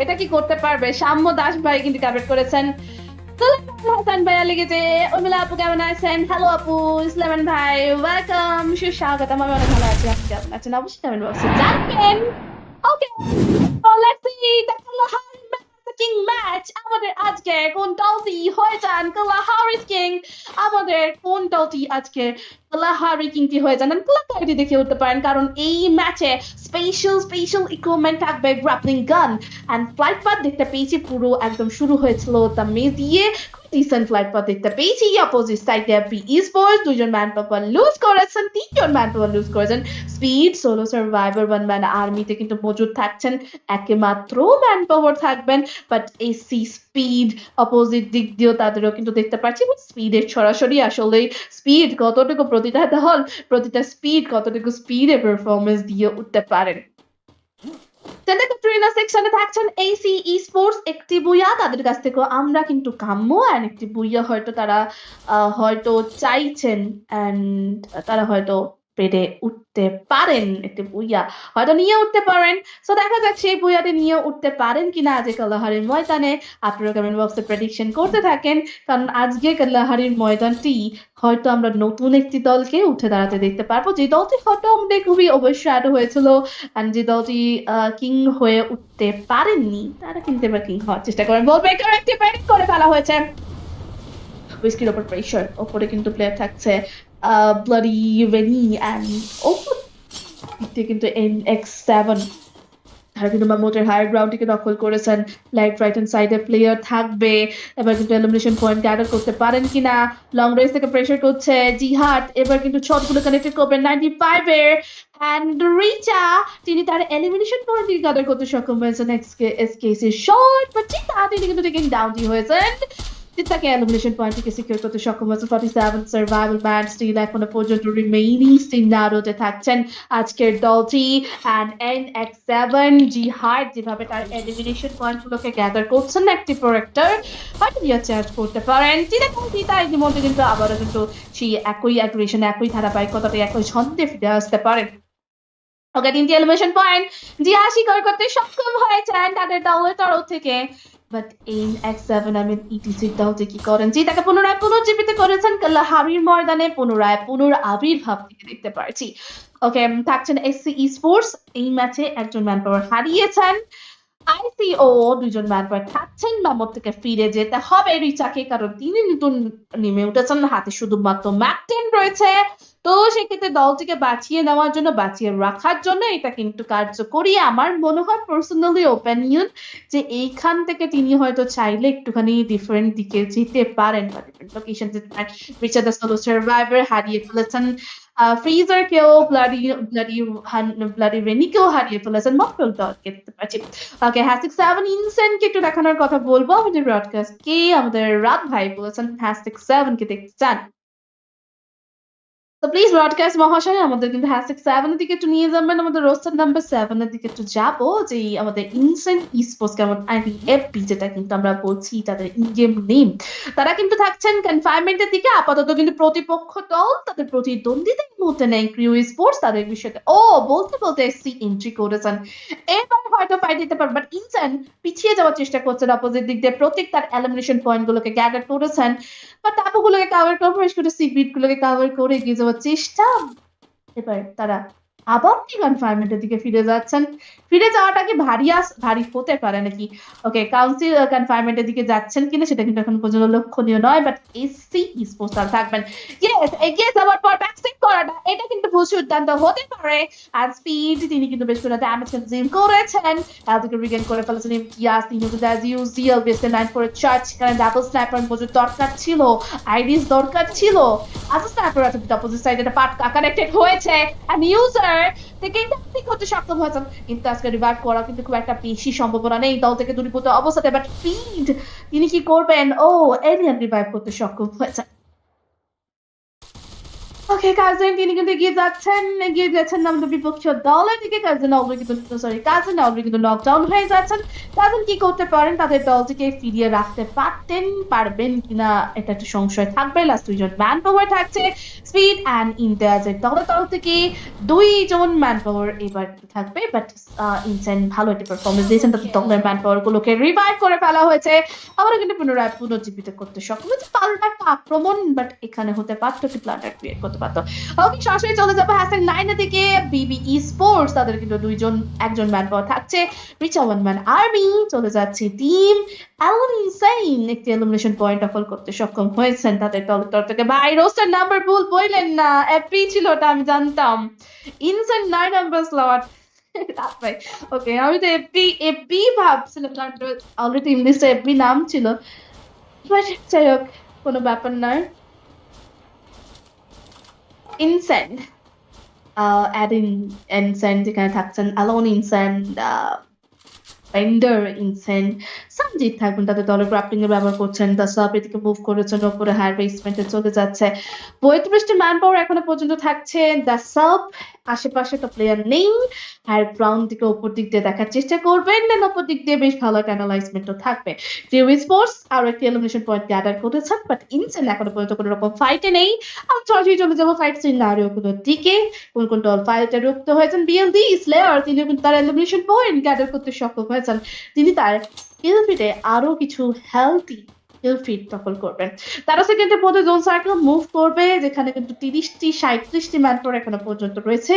এটা কি করতে পারবে? সাম্য দাস ভাই কিন্তু কাভার করেছেন। হাসান ভাইয়া লিখেছে, উর্মিলা আপু কেমন আছেন? হ্যালো আপু, ইসলামান ভাই ওয়েলকাম, সুস্বাগতম। আমি অনেক ভালো আছি, আপনি কেমন আছেন অবশ্যই কমেন্ট বক্সে জানাবেন। Okay, let's see the Kalahari king match. আমাদের আজকে কোন দলটি হয়ে যান কালাহারি কিং? আমাদের কোন দলটি আজকে কালাহারি কিংটি হয়ে যান? কালাহারি দেখে উঠতে পারেন, কারণ এই ম্যাচে স্পেশাল ইকুইপমেন্ট থাকবে, গ্রাপলিং গান এন্ড ফ্লাইট পাথ দেখতে পেয়েছি। পুরো একদম শুরু হয়েছিল তামে দিয়ে, ডিসেন্ট ফ্লাইট পাথ দেখতে পেয়েছি। অপোজিট সাইডে আপনি স্পোর্টস দুজন ম্যান পাওয়ার লুজ করেছেন, তিনজন ম্যান পাওয়ার লুজ করেছেন। Speed solo survivor one man আর্মিতে কিন্তু মজুদ থাকছেন, একমাত্র ম্যান পাওয়ার থাকবেন। বাট এসি স্পিড অপোজিট দিক দিয়েও তাদেরও কিন্তু দেখতে পাচ্ছি। স্পিডের সরাসরি আসলে স্পিড কতটুকু প্রতিটা দল, প্রতিটা স্পিড কতটুকু স্পিডে পারফরমেন্স দিয়ে উঠতে পারেন। ট্রেনার সেকশনে থাকছেন এসি স্পোর্টস, একটি বুইয়া তাদের কাছ থেকে আমরা কিন্তু কাম্য, আর একটি বুইয়া হয়তো তারা হয়তো চাইছেন এন্ড তারা হয়তো পেরে উঠতে পারেন। একটি বুইয়া হয়তো নিয়ে উঠতে পারেন। সো দেখা যাক সেই বুইয়াটি নিয়ে উঠতে পারেন কিনা আজকে কালাহারির ময়দানে। আপনারা কমেন্ট বক্সে প্রেডিকশন করতে থাকেন, কারণ আজকে কালাহারির ময়দানটি হয়তো আমরা নতুন একটি দলকে উঠে দাঁড়াতে দেখতে পারবো, যে দলটি হয়তো আমাদের খুবই ওভারশ্যাডো হয়েছিল এন্ড যে দলটি কিং হয়ে উঠতে পারেননি তারা কিন্তু এবার কিং হওয়ার চেষ্টা করেন। বলবে একটি ব্যাটিং করে ফেলা হয়েছে, হুইস্কির ওপর প্রেশার, ওপরে কিন্তু প্লেয়ার থাকছে ব্লাডি ভেনি এন্ড ওপর কিন্তু NX7 তারা কিন্তু মামুটের হায়ার গ্রাউন্ডটিকে দখল করেছেন। লেফট রাইট হ্যান্ড সাইডে প্লেয়ার থাকবে, এবার কিন্তু এলিমিনেশন পয়েন্ট গ্যাদার করতে পারেন কিনা। লং রেঞ্জ থেকে প্রেশার করছে জিহাদ, এবার কিন্তু শটগুলো কানেক্টেড করবেন 95 এর এন্ড রিচা, তিনি তার এলিমিনেশন পয়েন্ট গ্যাদার করতে সক্ষম হয়েছেন। এসকেসি শট বাট তিনি কিন্তু টেকিং ডাউন হয়েছেন। তাকে এলিমিনেশন পয়েন্টটিকে সিকিউর করতে সক্ষম হয়েছে। 47 সার্ভাইভাল ম্যান স্টিল এখনো পর্যন্ত রিমেইনিং সিনারিওতে থাকছেন আজকের দলটি এন্ড NX7 জিহাদ যেভাবে তার এলিমিনেশন পয়েন্টগুলোকে গ্যাদার করছেন একটি প্রোটেক্টর হয়তো দিয়ে চার্জ করতে পারেন। তার ইতিমধ্যে কিন্তু আবারও কিন্তু সেই একই অ্যাগ্রেশন, একই ধারাবাহিকতাতে, একই ছন্দে ফিরে আসতে পারেন। ওকে, 3টি এলিমিনেশন পয়েন্ট জিহা শিকার করতে সক্ষম হয়েছেন তাদের দলের তরফ থেকে। বাট NX7 ETC দলটি কি করেন? জি, তাকে পুনরায় পুনর্জীবিত করেছেন কালাহারির ময়দানে, পুনরায় পুনরাবির্ভাব থেকে দেখতে পাচ্ছি। ওকে, থাকছেন এসসি স্পোর্টস, এই ম্যাচে একজন ম্যান পাওয়ার হারিয়েছেন। ICO দুজন ম্যান পাওয়ার থাকছেন, মামুর থেকে ফিরে যেতে হবে রিচাকে, কারণ তিনি নতুন নেমে উঠেছেন, হাতে শুধুমাত্র ম্যাক 10 রয়েছে। তো সেক্ষেত্রে দলটিকে বাঁচিয়ে নেওয়ার জন্য, বাঁচিয়ে রাখার জন্য এটা কিন্তু কার্যকরী। আমার মনে হয় পার্সোনালি ওপিনিয়ন যে এইখান থেকে তিনি হয়তো চাইলে একটুখানি ডিফারেন্ট দিকে যেতে পারেন বা ডিফারেন্ট লোকেশন যেতে পারেন। রিচা দ্য সোলো সার্ভাইভার হারিয়ে ফেলেছেন, ফ্রিজারকেও ব্লাডি রেনিকেও হারিয়ে ফেলেছেন, মক্কেল দলকে দেখতে পাচ্ছি। ওকে, #7 ইনসেন্টকে একটু দেখানোর কথা বলবো আমাদের ব্রডকাস্ট কে। আমাদের রাত ভাই বলেছেন #7 কে দেখতে চান। তো প্লিজ ব্রডকাস্ট মহাশয় আমাদের কিন্তু #7 এর দিকে একটু নিয়ে যাবেন, আমাদের রোস্টার নাম্বার 7 এর দিকে একটু যাবো, যে আমাদের ইনসেন্ট স্পোর্টস কেমন IDFP যেটা কিন্তু আমরা বলছি তাদের ইন গেম নেম, তারা কিন্তু থাকছেন কনফাইনমেন্টের দিকে। আপাতত কিন্তু প্রতিপক্ষ দল তাদের প্রতিদ্বন্দ্বিতা এই মুহূর্তে নেই ক্রিউ স্পোর্টস তাদের বিষয়তে বলতে এসসি এন্ট্রি করেছেন, এবার হয়তো ফাইট দিতে পারবে। বাট ইনসেন্ট পিছিয়ে যাওয়ার চেষ্টা করছেন অপোজিট দিক দিয়ে, প্রত্যেক তার এলিমিনেশন পয়েন্ট গুলোকে গ্যাদার করেছেন বা তাপুগুলোকে কভার করে, বিশেষ করে সিবিট গুলোকে কভার করে এগিয়ে যাওয়ার চেষ্টা। এবার তারা আবার কি কনফাইনমেন্টের দিকে ফিরে যাচ্ছেন। ফিরে যাওয়াটা কি ভারী হতে পারে নাকি? ওকে, কাউন্সিল কনফাইনমেন্টের দিকে যাচ্ছেন কিনা সেটা কিন্তু এখন পর্যন্ত লক্ষণীয় নয়, বাট এসসি স্পোর্টস তারা থাকবেন। ইয়েস, এগিয়ে যাওয়ার পর ব্যাকস্টেপ করাটা এটা কিন্তু ভুল সিদ্ধান্ত হতে পারে। আর স্পিড তিনি কিন্তু বেশ করে ড্যামেজ কনজিউম করেছেন, এদিকে রিগেন করে ফেলেছেন ইমতিয়াজ। তিনি কিন্তু অ্যাজ ইউজুয়াল বেসে 9 করে চার্জ, সেখানে ডাবল স্নাইপার মজুদ দরকার ছিল, আইরিস দরকার ছিল। আজ স্নাইপার আছে অপোজিট সাইডে একটা পার্ট কানেক্টেড হয়েছে এন্ড ইউজার থেকে ইন্টারনেট করতে সক্ষম হয়েছেন, কিন্তু আজকে রিভাইভ করা কিন্তু খুব একটা বেশি সম্ভাবনা নেই দল থেকে দূরীভূত অবস্থাতে। বাট স্পিড তিনি কি করবেন? এলিয়ান রিভাইভ করতে সক্ষম হয়েছে। ওকে, কাজিন তিনি কিন্তু এগিয়ে যাচ্ছেন আমাদের বিপক্ষীয় দলের দিকে। কাজিন অলরেডি কিন্তু নকডাউন হয়ে যাচ্ছেন। কাজিন কি করতে পারেন, তাদের দলটিকে ফিরিয়ে রাখতে পারবেন কিনা এটা একটা সংশয় থাকবে। লাস্ট দুইজন ম্যান পাওয়ার থাকছে স্পিড অ্যান্ড ইন্টাজের দলের তরফ থেকে দুইজন ম্যান পাওয়ার এবার কিন্তু থাকবে, বাট ইনসেন ভালো একটা পারফরমেন্স দিয়েছেন। তাদের দলের ম্যান পাওয়ার গুলোকে রিভাইভ করে ফেলা হয়েছে, আবারও কিন্তু পুনরায় পুনর্জীবিত করতে সক্ষম হয়েছে। পাল্টা একটা আক্রমণ, বাট এখানে হতে পারতো একটি প্ল্যান্টার ক্রিয়েট করতে পারতো। ওকে, সরাসরি চলে যাবো #9 এর দিকে। বিবি স্পোর্টস তাদের কিন্তু একজন ম্যান পাওয়ার থাকছে। রিচা ওয়ান ম্যান আর্মি চলে যাচ্ছে টিম অ্যালন ইনসাইন একটি এলিমিনেশন পয়েন্ট দখল করতে সক্ষম হয়েছেন তাদের দলের তরফ থেকে। ভাই রোস্টার নাম্বার ভুল বললেন না, এপি ছিল ওটা, আমি জানতাম। ইনসাইন 9 নাম্বার স্লট। ভাই ওকে, আমি তো এপি ভাবছিলাম, কারণ অলরেডি ইংলিশে এপি নাম ছিল। বাট যাই হোক, কোনো ব্যাপার নয়। ইনসেন অ্যাডিন ইনসেন যেখানে থাকছেন alone insane, bender insane, Sanjit থাকবেন তাদের দলের ক্রাফটিং এর ব্যবহার করছেন। দ্য সাব এদিকে মুভ করেছেন ওপরে হায়ার বেসমেন্টে চলে যাচ্ছে। 35টি ম্যান পাওয়ার এখনো পর্যন্ত থাকছে। দ্য সাব আশেপাশে তো প্লেয়ার নেই, হায়ার গ্রাউন্ড দিকে উপর দিক দিয়ে দেখার চেষ্টা করবেন, দেন উপর দিক দিয়ে বেশ ভালো একটা অ্যানালাইজমেন্টও থাকবে। স্পোর্টস আরো একটি এলিমিনেশন পয়েন্ট গ্যাদার করেছেন, বাট ইনসেন এখনো পর্যন্ত কোনো রকম ফাইটে নেই। আমি সরাসরি চলে যাবো ফাইট সিনারিও গুলোর দিকে। কোন দল ফাইটে রুখতে হয়েছেন। বিএলডি স্লেয়ার তিনি কিন্তু তার এলিমিনেশন পয়েন্ট গ্যাদার করতে সক্ষম হয়েছেন। তিনি তার কিল ফিটে আরো কিছু হেলথি কিল ফিট দখল করবেন। 13 সেকেন্ডের মধ্যে জোন সার্কেল মুভ করবে, যেখানে কিন্তু 37টি ম্যান পাওয়ার এখনো পর্যন্ত রয়েছে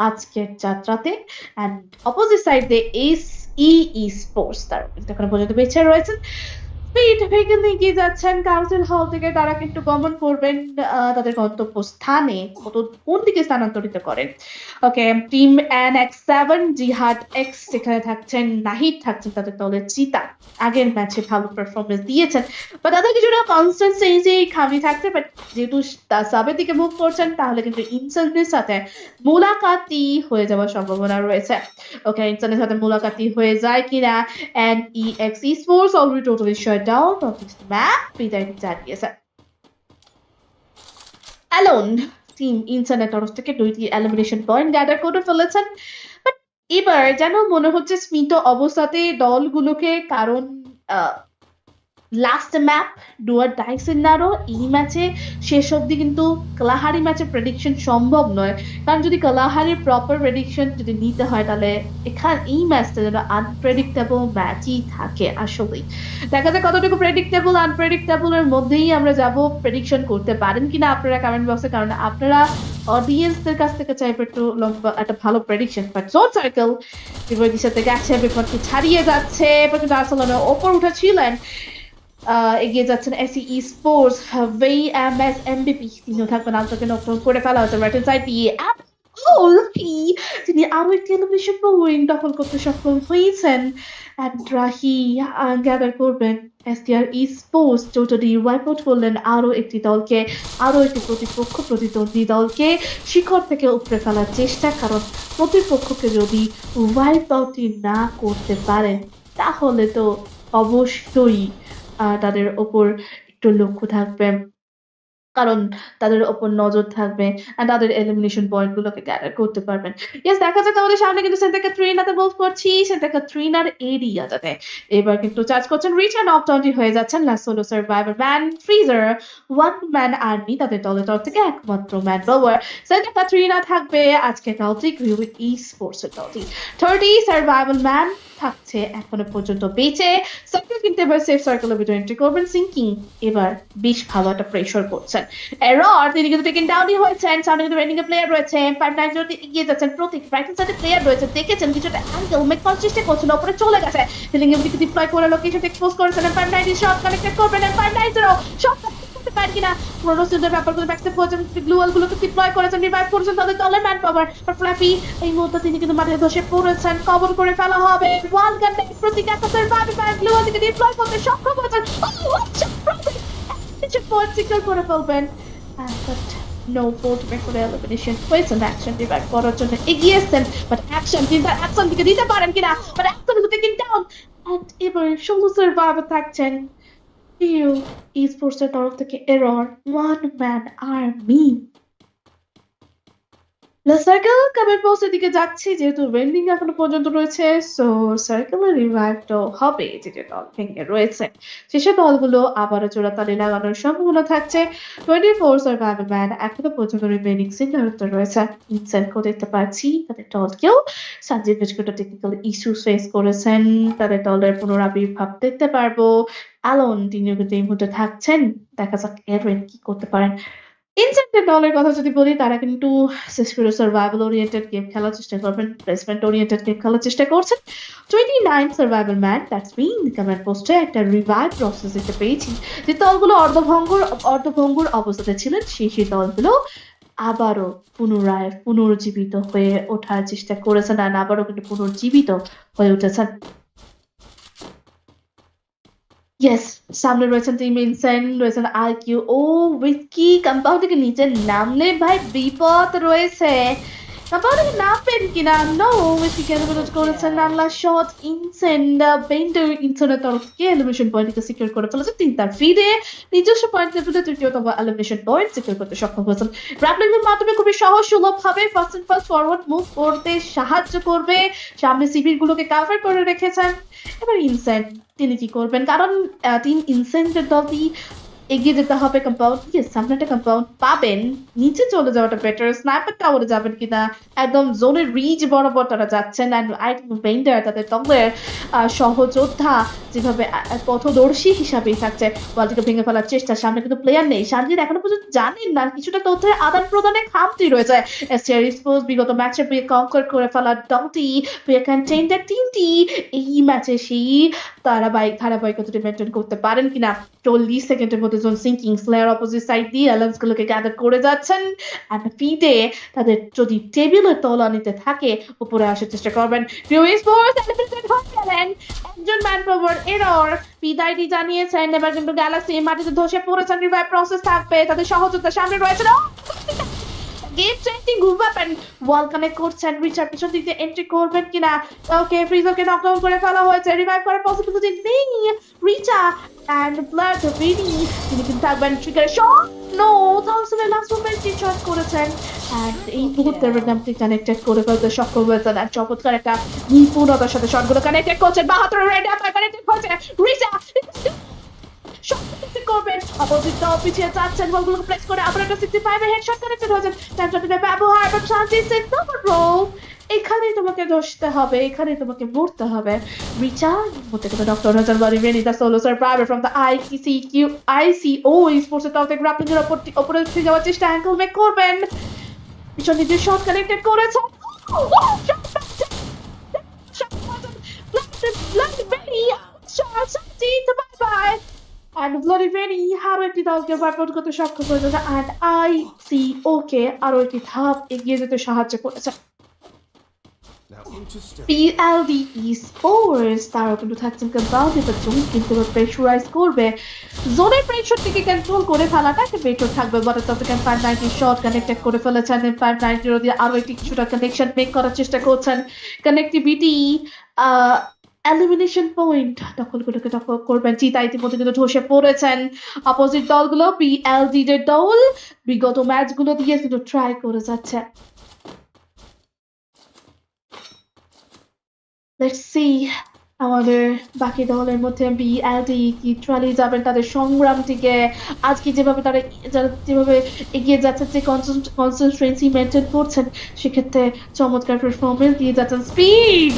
আজকের যাত্রাতে। অ্যান্ড অপোজিট সাইড দিয়ে স্পোর্টস তারা কিন্তু এখনো পর্যন্ত বেঁচে রয়েছেন। স্পিড ভেহিকল নিয়ে এগিয়ে যাচ্ছেন কাউন্সিল হল থেকে। তারা কিন্তু গমন করবেন তাদের গন্তব্য স্থানে। কোন দিকে স্থানান্তরিত করেন। ওকে, টিম NX7 জিহাদ এক্স যেখানে থাকছেন, নাহিদ থাকছেন তাদের দলের চিতা। আগের ম্যাচে ভালো পারফরমেন্স দিয়েছেন, বা তাদের কিছুটা কনসিস্টেন্সি খামি থাকছে, বাট যেহেতু সাবের দিকে মুভ করছেন, তাহলে কিন্তু ইনসেন্টের সাথে মুলাকাতি হয়ে যাওয়ার সম্ভাবনা রয়েছে। ওকে, ইনসেন্টের সাথে মুলাকাতি হয়ে যায় কিনা। NEX Esports already totally shut down on this map. বিদায় জানিয়েছে অ্যালোন টিম ইনসানের তরফ থেকে 2টি এলিমিনেশন পয়েন্ট গ্যাদার করে ফেলেছেন। বাট এবার যেন মনে হচ্ছে স্মিত অবস্থাতে দলগুলোকে, কারণ লাস্ট ম্যাপ ডুয়ার ডাই সিনারো এই ম্যাচে শেষ অবধি কিন্তু কালাহারি ম্যাচের প্রেডিকশন সম্ভব নয়। কারণ যদি কালাহারির প্রপার প্রেডিকশন যদি নিতে হয়, তাহলে এই ম্যাচটা যেন আনপ্রেডিক্টেবল ম্যাচই থাকে। আসলেই দেখা যায় কতটুকু প্রেডিক্টেবল আনপ্রেডিক্টেবলের মধ্যেই আমরা যাব। প্রেডিকশন করতে পারেন কিনা আপনারা কমেন্ট বক্সে, কারণ আপনারা অডিয়েন্সদের কাছ থেকে চাইবে একটু লম্বা একটা ভালো প্রেডিকশন। বাট জোন সার্কেল বিপরীতের সাথে গেছে, বিপদকে ছাড়িয়ে যাচ্ছে, এবার কিন্তু আর্সেনালের ওপর উঠেছিলেন। এগিয়ে যাচ্ছেন SE স্পোর্টস, VMS MVP তিনিও থাকবেন। আলটাকে নকডাউন করে ফেলা হয়েছে রাইট হ্যান্ড সাইড দিয়ে। তিনি আরো একটি এলিমিনেশন পয়েন্ট দখল করতে সক্ষম হয়েছেন। রাহি গ্যাদার করবেন। STR sports totally wipe out করলেন আরো একটি দলকে, আরো একটি প্রতিদ্বন্দ্বী দলকে শিখর থেকে উপড়ে ফেলার চেষ্টা। কারণ প্রতিপক্ষকে যদি ওয়াইপ আউটই না করতে পারেন, তাহলে তো অবশ্যই তাদের ওপর একটু লক্ষ্য থাকবে, কারণ তাদের ওপর নজর থাকবে, আর তাদের এলিমিনেশন পয়েন্ট গুলোকে গ্যাদার করতে পারবেন। ইয়েস, দেখা যাক আমাদের সামনে কিন্তু সেন্টার ক্যাটরিনাতে মুভ করছি। সেন্টার ক্যাটরিনার এরিয়াটাতে এবার কিন্তু চার্জ করছেন রিচ অ্যান্ড নকডাউনটি হয়ে যাচ্ছেন last solo survivor man freezer one man army তাদের দলের তরফ থেকে একমাত্র ম্যান পাওয়ার। সেন্টার ক্যাটরিনা থাকবে আজকে দলটি গ্রিউইড স্পোর্টস এর দলটি। 30 সার্ভাইভাল ম্যান থাকছে এখনো পর্যন্ত বেঁচে। সার্কেল কিন্তু এবার সেফ সার্কেলের ভিতরে এন্ট্রি করবেন। সিঙ্কিং এবার বেশ ভালো একটা প্রেশার করছেন। এরর তিনি কিন্তু টেকেন ডাউনই হয়েছেন। সামনে কিন্তু রেডিং এর প্লেয়ার রয়েছে। 5-9 জন এগিয়ে যাচ্ছেন। প্রতীক রাইট হ্যান্ড সাইডে প্লেয়ার রয়েছে, দেখেছেন কিছুটা অ্যাঙ্গেল মেক করার চেষ্টা করছেন, উপরে চলে গেছে। হিলিং এর দিকে ডিপ্লয় করে লোকেশন এক্সপোজ করেছেন। 5-9 শট কানেক্টেড করবেন। 5-9 শট করতে পারেন কিনা ক্রোনোসের ব্যাপারগুলো ব্যাকস্টেপ করেছেন, গ্লুয়াল গুলোকে ডিপ্লয় করেছেন, রিভাইভ করেছেন তাদের দলের ম্যান পাওয়ার। আর ফ্ল্যাপি এই মুহূর্তে তিনি কিন্তু মাঠে ধসে পড়েছেন, কভার করে ফেলা হবে। ওয়ান গান প্রতীক একটা সার্ভাইভার গ্লুয়াল দিকে ডিপ্লয় করতে সক্ষম হয়েছেন। সিকিউর করে ফেলবেন। No fault for the elimination. হয়েছেন অ্যাকশন রিভাইভ করার জন্য এগিয়ে এসেছেন, বাট অ্যাকশন দিকে দিতে পারেন কিনা, but action taken down. And এবার সোলো সার্ভাইভার থাকছেন ইউ স্পোর্টস এর তরফ থেকে এরর one man army. Circle comment পোস্টের দিকে যাচ্ছি যেহেতু রেন্ডিং এখনো পর্যন্ত রয়েছে সো সার্কেলের রিভাইভ তো হবে যে যে দল ভেঙে রয়েছে শেষের দলগুলো আবারও জোড়াতালি লাগানোর সম্ভাবনা থাকছে 24 সার্ভাইভাল ম্যান এখনো পর্যন্ত রিমেনিং সিঙ্গারত্ব রয়েছে ইনসেন্টকেও দেখতে পাচ্ছি তাদের দলকেও Sanjeev biscuit technical issues face করেছেন তাদের দলের পুনরাবির্ভাব দেখতে পারবো অ্যালন তিনিও কিন্তু এই মুহূর্তে থাকছেন দেখা যাক এরওয়েন কি করতে পারেন ইনসেন্টের দলের কথা যদি বলি তারা কিন্তু সিসফিরো সার্ভাইভাল ওরিয়েন্টেড গেম খেলার চেষ্টা করবেন প্লেসমেন্ট ওরিয়েন্টেড গেম খেলার চেষ্টা করছেন 29 survival man that's mean comment পোস্টে একটা রিভাইভ প্রসেস দেখতে পেয়েছি যে দলগুলো অর্ধভঙ্গুর অবস্থাতে ছিলেন সেই দলগুলো আবারও পুনরায় পুনর্জীবিত হয়ে ওঠার চেষ্টা করেছেন আর আবারও কিন্তু পুনর্জীবিত হয়ে উঠেছেন ইয়েস সামনে রয়েছেন টিম ইনসেন্ট রয়েছেন আইকিউ ও উইস্কি কম্পাউন্ড থেকে নিচে নামলে ভাই বিপদ রয়েছে কম্পাউন্ড থেকে নামবেন কিনা নো উইস্কি কেন করেছেন আল্লাহ শট ইনসেন্ট বেন্ডার ইনসেন্টের তরফ থেকে এলিমিনেশন পয়েন্টকে সিকিউর করে ফেলেছে তিনি তার ফিরে নিজস্ব পয়েন্ট লেভেলে তৃতীয়তম এলিমিনেশন পয়েন্ট সিকিউর করতে সক্ষম হয়েছেন গ্রাপলিং এর মাধ্যমে খুবই সহজ সুলভ ভাবে first and first forward move করতে সাহায্য করবে সামনে সিভির গুলোকে কাভার করে রেখেছেন এবার ইনসেন্ট তিনি কি করবেন কারণ তিনি ইনসেন্টের দলটি এগিয়ে যেতে হবে কম্পাউন্ড ইয়েস সামনে একটা কম্পাউন্ড পাবেন নিচে চলে যাওয়াটা বেটার স্নাইপার টাওয়ারে যাবেন কিনা একদম জোনের রিচ বরাবর তারা যাচ্ছেন অ্যান্ড বেন্ডার তাদের দলের সহযোদ্ধা যেভাবে পথদর্শী হিসাবেই থাকছে ওয়ালটিকে ভেঙে ফেলার চেষ্টা সামনে কিন্তু প্লেয়ার নেই শান্তির এখনো পর্যন্ত জানেন না কিছুটা তথ্যের আদান প্রদানে খামতি রয়েছে এসটিআর স্পোর্টস বিগত ম্যাচে কনকার করে ফেলার দলটি কন্টেন্টের টিমটি এই ম্যাচে সেই ধারাবাহিকতাটি মেনটেন করতে পারেন কিনা 40 সেকেন্ডের মধ্যে zone sinking Slayer opposite side দিয়ে অ্যালায়েন্স গুলোকে গ্যাদার করে যাচ্ছেন এন্ড ফিডে তাদের যদি টেবিলের তলানিতে থাকে উপরে আসার চেষ্টা করবেন স্পোর্টস এলিমিনেটেড হয়ে গেলেন একজন ম্যান পাওয়ার এরর বিদায়টি জানিয়েছেন এবার কিন্তু গ্যালাক্সি মাটিতে ধসে পড়েছেন রিভাইভ প্রসেস থাকবে তাদের সহযোদ্ধা সামনে রয়েছে গেম চেঞ্জিং ওয়েপন ওয়াল কানেক্ট করছেন রিচার পিছন দিক দিয়ে এন্ট্রি করবেন কিনা ওকে ফ্রিজারকে নকডাউন করে ফেলা হয়েছে রিভাইভ করার পসিবিলিটি নেই রিচা এন্ড ব্লাড রিডি তিনি কিন্তু থাকবেন ট্রিগার শট নো থাউজেন্ডের লাস্ট মোমেন্টে শট করেছেন এন্ড এই মুহূর্তে রেডামটি কানেক্টেড করে ফেলতে সক্ষম হয়েছেন আর চমৎকার একটা নিপুণতার সাথে শটগুলো কানেক্টেড করছেন 72 রেডাম কানেক্টেড হয়েছে রিচা করবেন অপোজিট দল পিছিয়ে যাচ্ছেন বলগুলোকে প্রেস করে আবার একটা 65 এর হেডশট কানেক্টেড হয়েছে ট্যান্টনের ব্যবহার বাট শান্তি সেট নম্বর রোল এখানেই তোমাকে ধসতে হবে এখানেই তোমাকে মরতে হবে রিচা মতে করে ডক্টর হাজার বাড়ি রেনি the solo survivor from the ICO Esports এর তরফ থেকে গ্রাপলিং এর উপরে উঠে যাওয়ার চেষ্টা অ্যাঙ্গেল মেক করবেন পিছন দিকে শট কানেক্টেড করেছেন বাই And Bloody Penny আরো একটি দলকে ওয়াইপআউট করতে সক্ষম হয়েছে and ICO কে আরো একটি ধাপ এগিয়ে যেতে সাহায্য করেছে PLD Esports তারাও কিন্তু থাকছেন কম্পাউন্ড এবার জোন কিন্তু প্রেশারাইজ করবে জোনের প্রেশার থেকে কন্ট্রোল করে ফেলাটা একটা বেটার থাকবে বাট ততক্ষণ 590 শট কানেক্টেড করে ফেলেছেন 590 দিয়ে আরো একটি কিছুটা কানেকশন মেক করার চেষ্টা করছেন কানেক্টিভিটি এলিমিনেশন পয়েন্ট দখল করবেন চিতা ইতিমধ্যে কিন্তু ধসে পড়েছেন অপোজিট দলগুলো PLD এর দল বিগত ম্যাচগুলো দিয়ে কিন্তু ট্রাই করে যাচ্ছে লেটস সি আমাদের বাকি দলের মধ্যে BLD কি চালিয়ে যাবেন তাদের সংগ্রামটিকে আজকে যেভাবে এগিয়ে যাচ্ছে যে কনসেন্ট্রেন্সি মেনটেন করছেন সেক্ষেত্রে চমৎকার পারফরমেন্স দিয়ে যাচ্ছেন স্পিড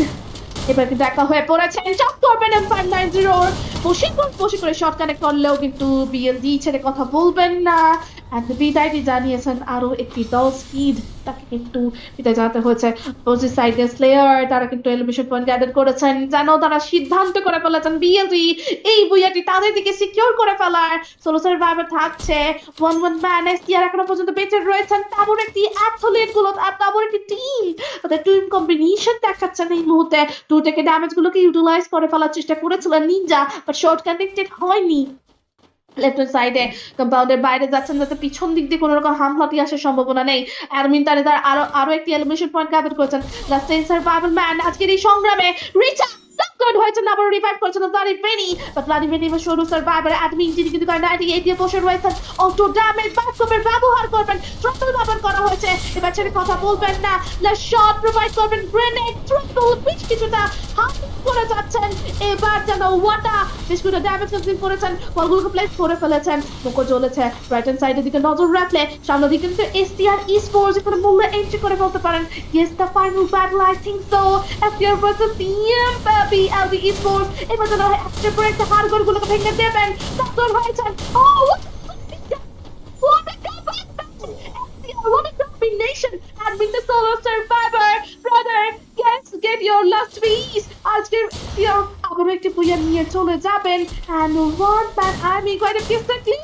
এবার কিন্তু একা হয়ে পড়েছেন শট করবেন M590 বসে করে শট কানেক্ট করলেও কিন্তু BLD ছেড়ে কথা বলবেন না এন্ড বিদায়টি জানিয়েছেন আরো একটি দল স্পিড তাকে কিন্তু বিদায় জানাতে হয়েছে অপোজিট সাইডে স্লেয়ার তারা কিন্তু এলিমিনেশন পয়েন্ট গ্যাদার করেছেন জানো তারা সিদ্ধান্ত করে ফেলেছেন BLD এই বুয়াটি তাদের দিকে সিকিউর করে ফেলার সোলো সার্ভাইভার থাকছে 1-1 ম্যান STR এখনো পর্যন্ত বেঁচে রয়েছেন তারপর একটি অ্যাথলেট গুলো তারপর একটি টিম তাদের টিম কম্বিনেশন দেখাচ্ছেন এই মুহূর্তে দূর থেকে ড্যামেজ গুলোকে ইউটিলাইজ করে ফেলার চেষ্টা করেছিলেন নিনজা বাট শর্ট কানেক্টেড হয়নি লেফট সাইডে কম্পাউন্ডের বাইরে যাচ্ছেন যাতে পিছন দিক দিয়ে কোনো রকম হামলাটি আসার সম্ভাবনা নেই অ্যাডমিন তার আরো একটি এলিমিনেশন পয়েন্ট গ্যাদার করেছেন লাস্ট সার্ভাইভাল ম্যান আজকের এই সংগ্রামে রিচা নকআউট হয়েছে না, আবার রিভাইভ করেছেন ভ্লাদিমির, বাট ভ্লাদিমির এবার সরু সার্ভাইভার অ্যাডমিন যিনি কিন্তু 98 দিয়ে বসে রয়েছেন। অটো ড্যামেজ বাস্তবের ব্যবহার করবেন, ট্রাপল ব্যবহার করা হয়েছে, এবার ছেড়ে কথা বলবেন না, শট প্রোভাইড করবেন, গ্রেনেড ট্রাপল বেশ কিছুটা হাত করে যাচ্ছেন। এবার যেন ওয়াটা বেশ কিছুটা ড্যামেজ কনজিউম করেছেন, বলগুলোকে প্লেস করে ফেলেছেন, মুখো জ্বলেছে। রাইট হ্যান্ড সাইডের দিকে নজর রাখলে সামনের দিকে কিন্তু এসটিআর esports এখানে মূল্য এন্ট্রি করে ফেলতে পারেন। Yes, the final battle I think so, STR versus BLD esports। এবার যেন একটা পর একটা হাড়গোড়গুলোকে ভেঙে দেবেন, দপ্তর হয়েছেন। What a comeback! STR, what a combination! Admin the solo survivor, brother, get your last piece. আজকে STR আবারও একটি বুইয়া নিয়ে চলে যাবেন, and one back army quite a distantly.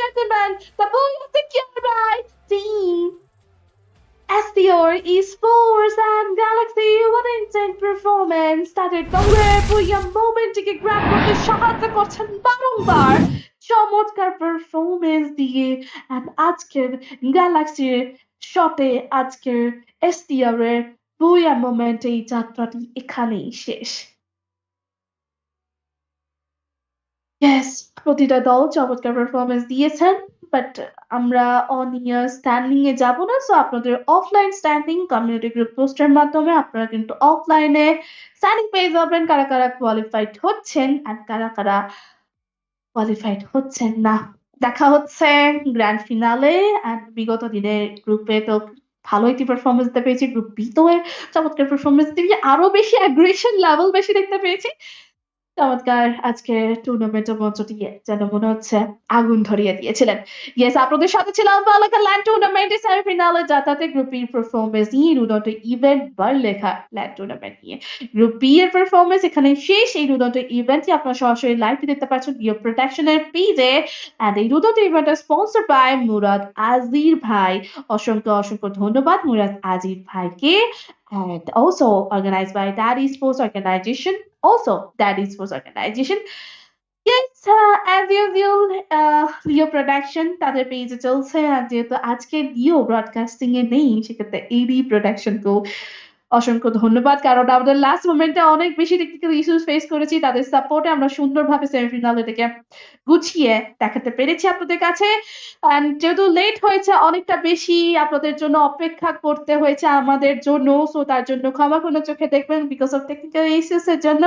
Gentlemen, the booyah secured by team STR esports and Galaxy. What an insane performance! তাদের দৌড়ে বুইয়া মোমেন্টটিকে grab করতে সাহায্য করছেন বারংবার চমৎকার পারফরমেন্স দিয়ে। and আজকের গ্যালাক্সির শটে আজকের STR এর বুইয়া মোমেন্ট এই যাত্রাটি এখানেই শেষ। ইয়েস, প্রতিটা দল চমৎকার পারফরমেন্স দিয়েছেন, বাট আমরা অন ইয়ার স্ট্যান্ডিং এ যাব না। সো আপনাদের অফলাইন স্ট্যান্ডিং কমিউনিটি গ্রুপ পোস্টের মাধ্যমে আপনারা কিন্তু অফলাইনে স্ট্যান্ডিং পেয়ে যাবেন, কারা কারা কোয়ালিফাইড হচ্ছেন আর কারা কারা কোয়ালিফাইড হচ্ছেন না। দেখা হচ্ছে গ্র্যান্ড ফিনালে। আর বিগত দিনের গ্রুপে তো ভালো একটি পারফরমেন্স দিতে পেরেছি, গ্রুপ বি তো চমৎকার পারফরমেন্স দিয়ে আরো বেশি অ্যাগ্রেশন লেভেল বেশি দেখতে পেয়েছি। চমৎকার আজকে টুর্নামেন্টের মঞ্চটি যেন মনে হচ্ছে আগুন ধরিয়ে দিয়েছিলেন। ইয়েস, আপনাদের সাথে ছিলাম বালাকা ল্যান্ড টুর্নামেন্টের সেমিফিনালে যাতাতে গ্রুপ বি প্রপারফরমেন্স নিয়ে রুদন্ত ইভেন্ট বার লেখা ল্যান্ড টুর্নামেন্ট নিয়ে। গ্রুপ বি এর পারফরমেন্স এখানে শেষ। এই রুদন্ত ইভেন্টটি আপনারা সরাসরি লাইভে দেখতে পাচ্ছেন বিও প্রোটেকশনের পেজে। এন্ড এই রুদন্ত ইভেন্ট স্পন্সর বাই মুরাদ আজির ভাই। অসংখ্য অসংখ্য ধন্যবাদ মুরাদ আজির ভাইকে। And also organized by Dad Esports Organization. Also, Dad Esports Organization. Yes, as usual, Leo Production তাদের পেজে চলছে। আর যেহেতু আজকে লিও ব্রডকাস্টিং এ নেই, সেক্ষেত্রে এডি প্রোডাকশনকেও অসংখ্য ধন্যবাদ, কারণ আমাদের লাস্ট মোমেন্টে অনেক বেশি টেকনিক্যাল ইস্যুস ফেস করেছি। তাদের সাপোর্টে আমরা সুন্দরভাবে সেমিফিনাল এটাকে গুছিয়ে দেখাতে পেরেছি আপনাদের কাছে। অ্যান্ড যেহেতু লেট হয়েছে অনেকটা বেশি, আপনাদের জন্য অপেক্ষা করতে হয়েছে আমাদের জন্য। সো তার জন্য ক্ষমা কোনো চোখে দেখবেন বিকজ অফ টেকনিক্যাল ইস্যুস এর জন্য।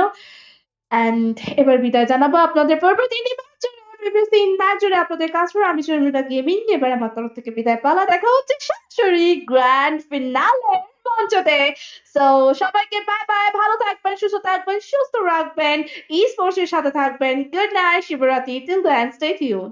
অ্যান্ড এবার বিদায় জানাবো আপনাদের পর্ব 3 ম্যাচ জুড়ে আপনাদের কাজ করে আমি শর্মিলা গেমিং। এবার আমার তরফ থেকে বিদায় পালা, দেখা হচ্ছে সরাসরি গ্র্যান্ড ফিনালে মঞ্চতে। সো সবাইকে বাই বাই, ভালো থাকবেন, সুস্থ থাকবেন, সুস্থ রাখবেন, ই স্পোর্টস এর সাথে থাকবেন। গুড নাইট, শুভরাত্রি, টিল দেন স্টে টিউন।